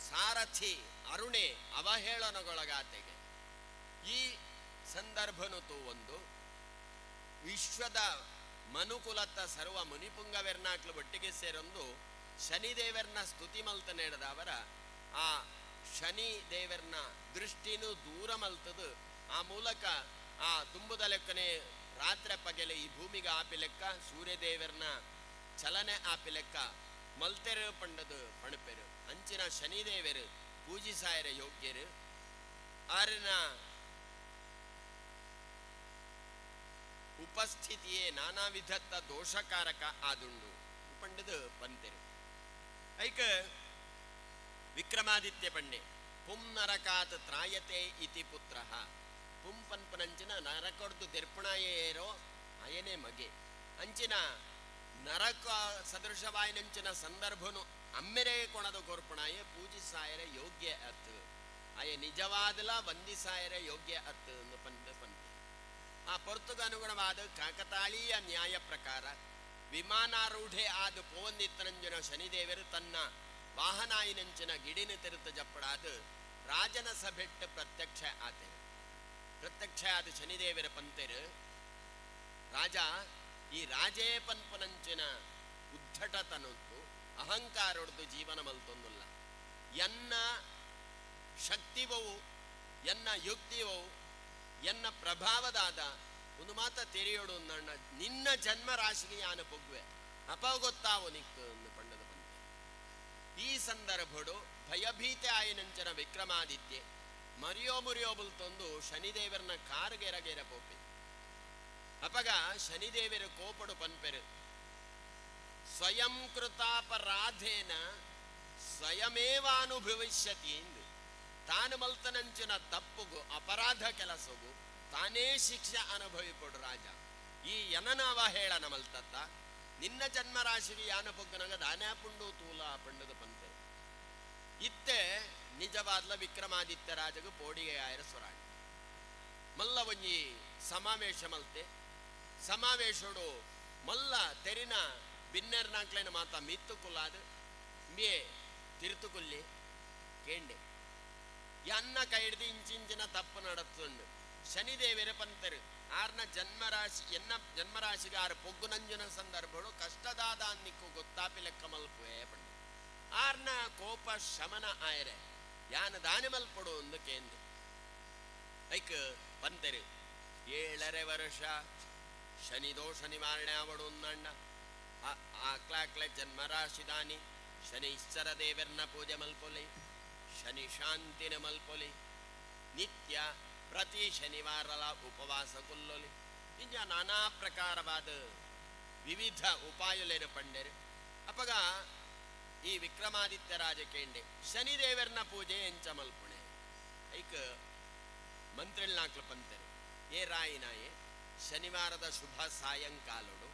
ಸಾರಥಿ ಅರುಣೆ ಅವಹೇಳನಗೊಳಗಾತೆಗೆ ಈ ಸಂದರ್ಭನು ಒಂದು ವಿಶ್ವದ ಮನುಕುಲತ್ತ ಸರ್ವ ಮುನಿಪುಂಗವೆರ್ನಾಕ್ಲು ಒಟ್ಟಿಗೆ ಸೇರೊಂದು ಶನಿದೇವರನ್ನ ಸ್ತುತಿ ಮಲ್ತ ನೆಡದವರ ಆ ಶನಿ ದೇವರನ್ನ ದೃಷ್ಟಿನೂ ದೂರ ಮಲ್ತದು ಆ ಮೂಲಕ ಆ ತುಂಬುದ ಲೆಕ್ಕನೆ ರಾತ್ರಿ ಪಗೆಲೆ ಈ ಭೂಮಿಗೆ ಆಪಿ ಲೆಕ್ಕ ಸೂರ್ಯದೇವರನ್ನ ಚಲನೆ ಆಪಿ ಲೆಕ್ಕ ಮಲ್ತೆರು ಪಂಡದು ಪಣಪೆರು ಅಂಚಿನ ಶನಿದೇವರು ಪೂಜಿಸಾಯರ ಯೋಗ್ಯರು ಆರಿನ ಉಪಸ್ಥಿತಿಯೇ ನಾನಾ ವಿಧತ್ತ ದೋಷಕಾರಕ ಆದುಂಡು ಪಂಡದು ಪಂತೆರು ಐಕ ವಿಕ್ರಮಾದಿತ್ಯ ಪಂಡೆ ಪುಂ ನರಕಾತ್ ತ್ರಾಯತೆ ಇತಿ ಪುತ್ರ ಪುಂ ಪನ್ಪನಂಚಿನ ನರಕೊಡ್ದು ದೆರ್ಪುಣಾಯೇರೋ ಅಯನೇ ಮಗೆ ಅಂಚಿನ ನರಕ ಸದೃಶವಾಯಿನಂಚಿನ ಸಂದರ್ಭನು ಅಮ್ಮೆರೆ ಕೊಣದ ಕೋರ್ಪಣಾಯ ಪೂಜಿಸಾಯರ ಯೋಗ್ಯ ಅತ್ತು ಅಯ ನಿಜವಾದಲ ವಂದಿಸಾಯರ ಯೋಗ್ಯ ಅತ್ತು ಎಂದು ಪಂತೆ ಆ ಪೊರ್ತುಗ ಅನುಗುಣವಾದ ಕಾಕತಾಳೀಯ ನ್ಯಾಯ ಪ್ರಕಾರ ವಿಮಾನಾರೂಢೆ ಆದ ಪೋವಂದಿತ್ತನಂಜನ ಶನಿದೇವರು ತನ್ನ ವಾಹನಾಯಿನಂಚಿನ ಗಿಡಿನ ತಿರುತ ಜಪ್ಪಡಾದ ರಾಜನ ಸಭೆಟ್ಟು ಪ್ರತ್ಯಕ್ಷ ಆತೆರು ಪ್ರತ್ಯಕ್ಷ ಆದ ಶನಿದೇವರ ಪಂತೆರು ರಾಜ ಈ ರಾಜೇ ಪನ್ಪನಂಚಿನ ಉದ್ಧಟತನದ್ದು ಅಹಂಕಾರೊಡ್ದು ಜೀವನ ಮಲ್ತೊಂದುಲ್ಲ ಎನ್ನ ಶಕ್ತಿವವು ಎನ್ನ ಯುಕ್ತಿವವು ಎನ್ನ ಪ್ರಭಾವದಾದ ಒಂದು ಮಾತ ತೆರೆಯೋಡು ನನ್ನ ನಿನ್ನ ಜನ್ಮ ರಾಶಿಗೆ ಯಾನ ಪೊಗ್ವೆ ಅಪಗೊತ್ತಾವು ನಿಕ್ಕು ಎಂದು ಪಂಡದ ಬಂದೆ ಈ ಸಂದರ್ಭಡು ಭಯಭೀತೆ ಆಯನಂಚನ ವಿಕ್ರಮಾದಿತ್ಯ ಮುರಿಯೋ ಬುಲ್ತೊಂದು ಶನಿದೇವರನ್ನ ಕಾರುಗೆರಗೆರ ಪೋಪೆ ಅಪಗ ಶನಿದೇವರ ಕೋಪಡು ಪನ್ಪೆರು ಸ್ವಯಂ ಕೃತಾಪರಾಧೇನ ಸ್ವಯಮೇವಾನುಭವಿಷ್ಯತಿ ಎಂದು ತಾನು ಮಲ್ತನಂಚಿನ ತಪ್ಪುಗು ಅಪರಾಧ ಕೆಲಸಗೂ ತಾನೇ ಶಿಕ್ಷೆ ಅನುಭವಿಪಡು ರಾಜ. ಈ ಎನನವ ಹೇಳನ ಮಲ್ತತ್ತ ನಿನ್ನ ಜನ್ಮರಾಶಿಗೆ ಯಾನ ಪೊಗ್ಗನಗ ದಾನ್ಯಾ ಪುಂಡು ತೂಲ ಪಂಡದ ಪಂತೆ ಇತ್ತೆ ನಿಜವಾದ್ಲ ವಿಕ್ರಮಾದಿತ್ಯ ರಾಜಗ ಪೋಡಿಗೆ ಆಯರ ಸ್ವರಾಣಿ ಮಲ್ಲ ಒಂಜಿ ಸಮಾವೇಶ ಮಲ್ತೆ ಸಮಾವೇಶಡು ಮಲ್ಲ ತೆರಿನ ಬಿನ್ನೆರ್ನಾಕ್ಲೈನ ಮಾತ ಮಿತ್ತು ಕುಲಾದ ಮೇ ತಿರುತುಕುಲ್ಲಿ ಕೇಂಡೆ ಎನ್ನ ಕೈಡ್ದು ಇಂಚಿಂಚಿನ ತಪ್ಪು ನಡತ್ತುಂಡು ಶನಿದೇವರ ಪಂತರು ಆರ್ನ ಜನ್ಮರಾಶಿ ಎನ್ನ ಜನ್ಮರಾಶಿಗೆ ಆರು ಪೊಗ್ಗುನಂಜನ ಸಂದರ್ಭಗಳು ಕಷ್ಟದಾದ ಅನ್ನಿಕ್ಕು ಗೊತ್ತಾಪಿ ಲೆಕ್ಕ ಮಲ್ಪುವೆ ಪಂಡ ಆರ್ನ ಕೋಪ ಶಮನ ಆಯರೆ ಯಾನ ದಾನಿ ಮಲ್ಪಡು ಒಂದು ಕೇಂದ್ರ ಐಕ್ ಪಂತರು 7 ವರ್ಷ ಶನಿ ದೋಷ ನಿವಾರಣೆ ಅವಡು ಒಂದಂಡ ಆಕ್ಲಾಕ್ಲೆ ಜನ್ಮರಾಶಿ ದಾನಿ ಶನಿ ಇಶ್ಚರ ದೇವರನ್ನ ಪೂಜೆ ಮಲ್ಪೊಲಿ ಶನಿ ಶಾಂತಿನ ಮಲ್ಪೊಲಿ ನಿತ್ಯ ಪ್ರತಿ ಶನಿವಾರಲ ಉಪವಾಸ ಕೊಲ್ಲೊಲಿ ಇಂಜ ನಾನಾ ಪ್ರಕಾರವಾದ ವಿವಿಧ ಉಪಾಯಲೇನು ಪಂಡರು ಅಪಗ ಈ ವಿಕ್ರಮಾದಿತ್ಯ ರಾಜ ಕೇಂಡೆ ಶನಿದೇವರನ್ನ ಪೂಜೆ ಎಂಚ ಮಲ್ಪುಣೆ ಐಕ ಮಂತ್ರಿಳ್ನಾಕ್ಲು ಪಂತರು ಏ ರಾಯಿನಾಯೆ ಶನಿವಾರದ ಶುಭ ಸಾಯಂಕಾಲಡು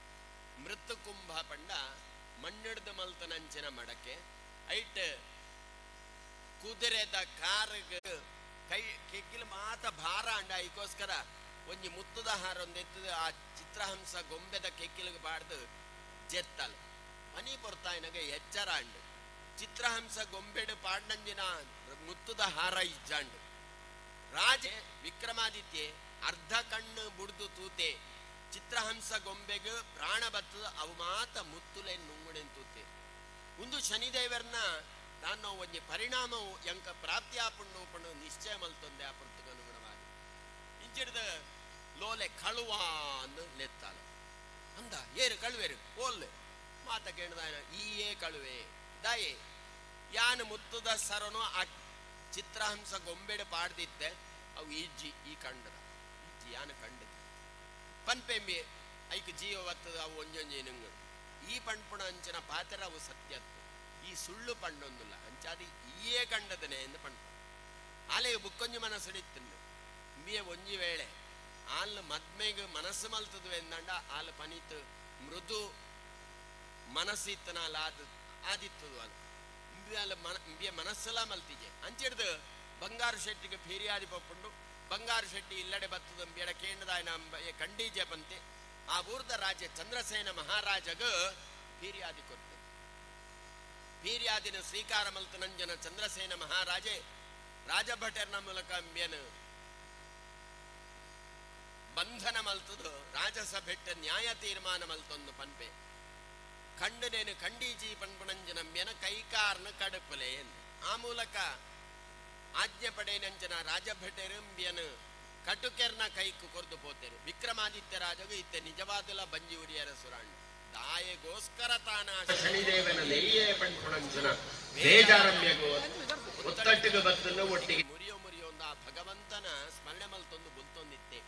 ಮೃತ್ತು ಕುಂಭ ಪಂಡ ಮಣ್ಣಿಡ್ದು ಮಲ್ತನಂಚಿನ ಮಡಕೆ ಐಟ್ ಕುದುರೆದ ಕಾರ್ಗ ಕೈ ಕೆಕ್ಕಿಲು ಮಾತ ಭಾರ ಅಂಡ ಐಕೋಸ್ಕರ ಒಂಜಿ ಮುತ್ತದ ಹಾರ ಒಂದೆತ್ತದ ಆ ಚಿತ್ರಹಂಸ ಗೊಂಬೆದ ಕೆಕ್ಕಿಲಿಗೆ ಬಾಡ್ದು ಜೆತ್ತಲ್ ಮನಿ ಪೊರ್ತಾಯಿನಗೆ ಎಚ್ಚರ ಅಂಡು ಚಿತ್ರಹಂಸ ಗೊಂಬೆಡು ಪಾಡ್ನಂಜಿನ ಮುತ್ತದ ಹಾರ ಇಜ್ಜಾಂಡು ರಾಜೆ ವಿಕ್ರಮಾದಿತ್ಯೆ ಅರ್ಧ ಕಣ್ಣು ಬುಡ್ದು ತೂತೆ ಚಿತ್ರಹಂಸ ಗೊಂಬೆಗೆ ಪ್ರಾಣ ಬತ್ತದ ಅವು ಮಾತ ಮುತ್ತುಲೆ ನುಂಗುಣೆನ್ ತೂತೆ ಒಂದು ಶನಿದೇವರನ್ನ ನಾನು ಒಂಜಿ ಪರಿಣಾಮವು ಎಂಕ ಪ್ರಾಪ್ತಿಯಾಪುಂಡು ಪಂಡು ನಿಶ್ಚಯ ಮಲ್ತೊಂದೆ ಆ ಪುರ್ತಕ ಅನುಗುಣವಾಗಿ ಇಂಚಿಡ್ದ ಲೋಲೆ ಕಳುವ ಅಂದು ಲೆತ್ತಾಲ ಅಂದ ಏರು ಕಳುವೆರು ಓಲ್ಲೆ ಮಾತ ಕೇಳಿದ ಈಯೇ ಕಳುವೆ ದಾಯೆ ಯಾನು ಮುತ್ತದ ಸರನು ಆ ಚಿತ್ರಹಂಸ ಗೊಂಬೆಡು ಪಾಡ್ದಿತ್ತೆ ಅವು ಈಜ್ಜಿ ಈ ಕಂಡದ ಈಜ್ಜಿ ಯಾನು ಕಂಡದ ಪನ್ಪೆಂಬಿ ಐಕ್ ಜೀವ ಬರ್ತದ ಅವು ಒಂಜೊಂಜೇನುಂಗು ಈ ಪಣ್ಪುಣ ಅಂಚನ ಪಾತ್ರ ಅವು ಸತ್ಯತ್ತು ಈ ಸುಳ್ಳು ಪಂಡೊಂದುಲ್ಲ ಅಂಚಾದಿ ಈಯೇ ಕಂಡದನೆ ಎಂದು ಪಂಡ ಆಲೆಗೆ ಬುಕ್ಕೊಂಜಿ ಮನಸ್ಸಿಡಿತ್ತಂಡು ಇಂಬಿಯ ಒಂಜಿ ವೇಳೆ ಆಲ್ ಮದ್ಮೆಗೆ ಮನಸ್ಸು ಮಲ್ತದು ಎಂದಂಡ ಆಲ್ ಪನೀತ್ ಮೃದು ಮನಸ್ಸಿತ್ತನ ಆದಿತ್ತದು ಅಲ್ಲ ಇಂಬಿಯ ಮನಸ್ಸೆಲ್ಲ ಮಲ್ತಿಗೆ ಅಂಚಿಡ್ದು ಬಂಗಾರು ಶೆಟ್ಟಿಗೆ ಫಿರ್ಯಾದಿ ಪಪ್ಪುಂಡು ಬಂಗಾರು ಶೆಟ್ಟಿ ಇಲ್ಲಡೆ ಬತ್ತದ ಬೇಡ ಕೇಂದ್ರದಾಯನ ಕಂಡೀಜೆ ಬಂತೆ ಆ ಊರ್ದ ರಾಜ ಚಂದ್ರಸೇನ ಮಹಾರಾಜಗ ಫಿರ್ಯಾದಿ ಕೊಟ್ಟು ಫಿರ್ಯಾದಿನ ಸ್ವೀಕಾರ ಮಲ್ತನಂಜನ ಚಂದ್ರಸೇನ ಮಹಾರಾಜೆ ರಾಜಭಟರ್ನ ಮೂಲಕ ಅಂಬ್ಯನು ಬಂಧನ ಮಲ್ತದು ರಾಜಸಭೆಟ್ಟ ನ್ಯಾಯ ತೀರ್ಮಾನ ಮಲ್ತೊಂದು ಪನ್ಪೆ ಖಂಡನೇನು ಖಂಡೀಜಿ ಪನ್ಪುಣಂಜನಂಬ್ಯನ ಕೈಕಾರ್ನ ಕಡುಪಲೆ ಆ ಮೂಲಕ ಆಜ್ಞೆ ಪಡೆನಂಜನ ರಾಜಭಟರಂಬ್ಯನು ಕಟುಕೆರ್ನ ಕೈಕು ಕೊರ್ದು ಪೋತೆರು ವಿಕ್ರಮಾದಿತ್ಯ ರಾಜಗೂ ಇತ್ತೆ ನಿಜವಾದಲ ಬಂಜಿ ಉರಿಯರ ಸುರಾಂಡ ದಾಯಗೋಸ್ಕರ ತಾನ ಶನಿದೇವನ ಲೆಯ್ಯೇ ಪಂಪುಣಂಜನ ಬೇಜಾರಮ್ಯಗೋ ಒತ್ತಟ್ಟಿಗೆ ಬತ್ತನ್ನು ಒಟ್ಟಿಗೆ ಮುರಿಯೋ ಒಂದು ಆ ಭಗವಂತನ ಸ್ಮರಣೆ ಮಲ್ತೊಂದು ಬುಲ್ತೊಂದಿತ್ತೆ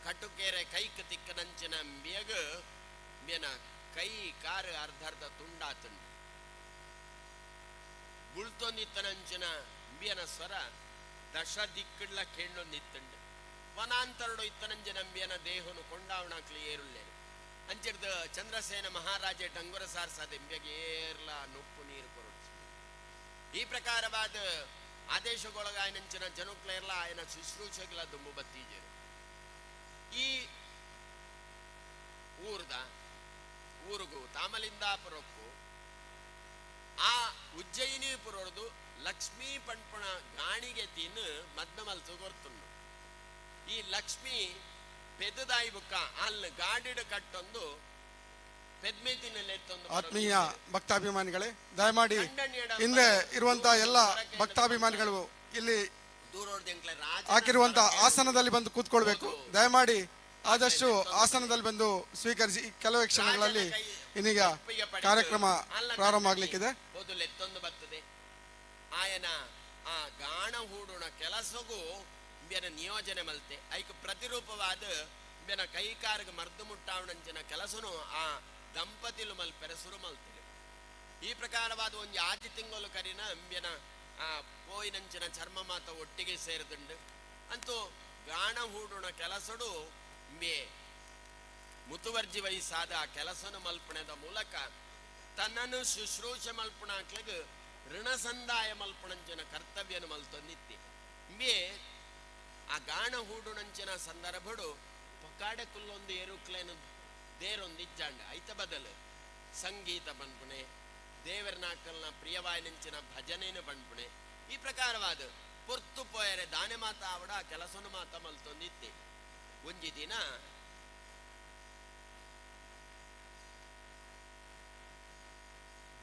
ಕಟುಕೆರೆ ಕೈಕ್ ತಿಕ್ಕನಂಚಿನ ಮ್ಯಗ ಮ್ಯನ ಕೈ ಕಾರು ಅರ್ಧರ್ಧ ತುಂಡಾತುಂಡು ಗುಳ್ತೊಂದಿತ್ತನಂಚಿನ ಂಬಿಯನ ಸ್ವರ ದಶ ದಿಕ್ಕಡ್ಲ ಕೇಳೊಂದಿತ್ತಂಡು ವನಾಂತರಡು ಇತ್ತನಂಜನ ಅಂಬಿಯನ ದೇಹನು ಕೊಂಡಾವಣಾಕ್ಲಿ ಏರುಳ್ಳೇರು ಅಂಚಿಡ್ದ ಚಂದ್ರಸೇನ ಮಹಾರಾಜೆ ಡಂಗುರ ಸಾರ್ಸಾದ ಎಂಬಿಯಗೆ ಏರ್ಲ ನೊಪ್ಪು ನೀರು ಕೊರಡಿಸಿ ಈ ಪ್ರಕಾರವಾದ ಆದೇಶಗೊಳಗಾಯನಂಚಿನ ಜನುಕ್ಲೇರ್ಲ ಆಯನ ಶುಶ್ರೂಷೆಗಳ ದುಂಬು ಬತ್ತೀಜರು ಈ ಊರುಗು ತಾಮಲಿಂದಾಪುರಕ್ಕೂ ಆ ಉಜ್ಜಯಿನಿಪುರದು ಲಕ್ಷ್ಮೀ ಪಂಪುಣ ಗಾಣಿಗೆ ತಿನ್ನು ಮದ್ನ ಮಲ್ತು ಗೊರ್ತುಂಡು ಈ ಲಕ್ಷ್ಮಿ ಪೆದ್ದದಾಯಿ ಬುಕ್ಕ ಅಲ್ಲಿ ಗಾಡಿಡ ಕಟ್ಟೊಂದು ಪೆದ್ಮೆತಿನಲ್ಲೆತ್ತೊಂದು ಆತ್ಮೀಯ ಭಕ್ತಾಭಿಮಾನಿಗಳೇ ದಯಮಾಡಿ ಹಿಂದೆ ಇರುವಂತಹ ಎಲ್ಲ ಭಕ್ತಾಭಿಮಾನಿಗಳು ಇಲ್ಲಿ ಹಾಕಿರುವಂತಹ ಆಸನದಲ್ಲಿ ಬಂದು ಕೂತ್ಕೊಳ್ಬೇಕು. ದಯಮಾಡಿ ಆದಷ್ಟು ಆಸನದಲ್ಲಿ ಬಂದು ಸ್ವೀಕರಿಸಿ. ಕೆಲವೇ ಕ್ಷಣಗಳಲ್ಲಿ ಇನ್ನೀಗ ಕಾರ್ಯಕ್ರಮ ಪ್ರಾರಂಭ ಆಗ್ಲಿಕ್ಕಿದೆ. ಮೊದಲೆತ್ತೊಂದು ಬರ್ತದೆ ಆಯನ ಆ ಗಾಣ ಹೂಡುಣ ಕೆಲಸಗೂ ಬೆನ ನಿಯೋಜನೆ ಮಲ್ತೆ ಐಕ ಪ್ರತಿರೂಪವಾದ ಬೆನ ಕೈಕಾರಿಗೆ ಮರ್ದು ಮುಟ್ಟಾವಣಂಚಿನ ಕೆಲಸನು ಆ ದಂಪತಿಲು ಮಲ್ಪೆರೆ ಸುರು ಮಲ್ತಿರು. ಈ ಪ್ರಕಾರವಾದ ಒಂದು ಆಜಿ ತಿಂಗಳು ಕರಿನ ಅಂಬ್ಯನ ಆ ಪೋಯಿನಂಚಿನ ಚರ್ಮ ಮಾತ ಒಟ್ಟಿಗೆ ಸೇರಿದುಂಡು ಅಂತೂ ಗಾಣ ಹೂಡುಣ ಕೆಲಸಡು ಮೇ ಮುತುವರ್ಜಿ ವಹಿಸಾದ ಆ ಕೆಲಸನ ಮಲ್ಪಣದ ಮೂಲಕ ತನ್ನನ್ನು ಶುಶ್ರೂಷೆ ಮಲ್ಪಣಾಕ್ಲಿಗೆ ಋಣಸಂದಾಯ ಮಲ್ಪಣಂಚಿನ ಕರ್ತವ್ಯನ ಮಲ್ತೊಂದಿತ್ತಿ ಮೇ ಆ ಗಾಣ ಹೂಡುಣಂಚಿನ ಸಂದರ್ಭಡು ಪೊಕ್ಕಾಡೆ ಕುಲ್ಲೊಂದು ಏರುಕ್ಲೇನು ದೇರೊಂದಿಜ್ಜಾಂಡ ಐತ ಬದಲು ಸಂಗೀತ ಬನ್ಪುಣೆ ದೇವರ ನಾಕಲ್ನ ಪ್ರಿಯವಾಯಿನಂಚಿನ ಭಜನೆನ ಬನ್ಪುಣೆ ಈ ಪ್ರಕಾರವಾದ ಪೊರ್ತು ಪೋಯರೆ ದಾನೆ ಮಾತ ಆವಡ ಆ ಕೆಲಸನ ಮಾತ ಮಲ್ತೊಂದಿತ್ತಿ ಒಂಜಿ ದಿನ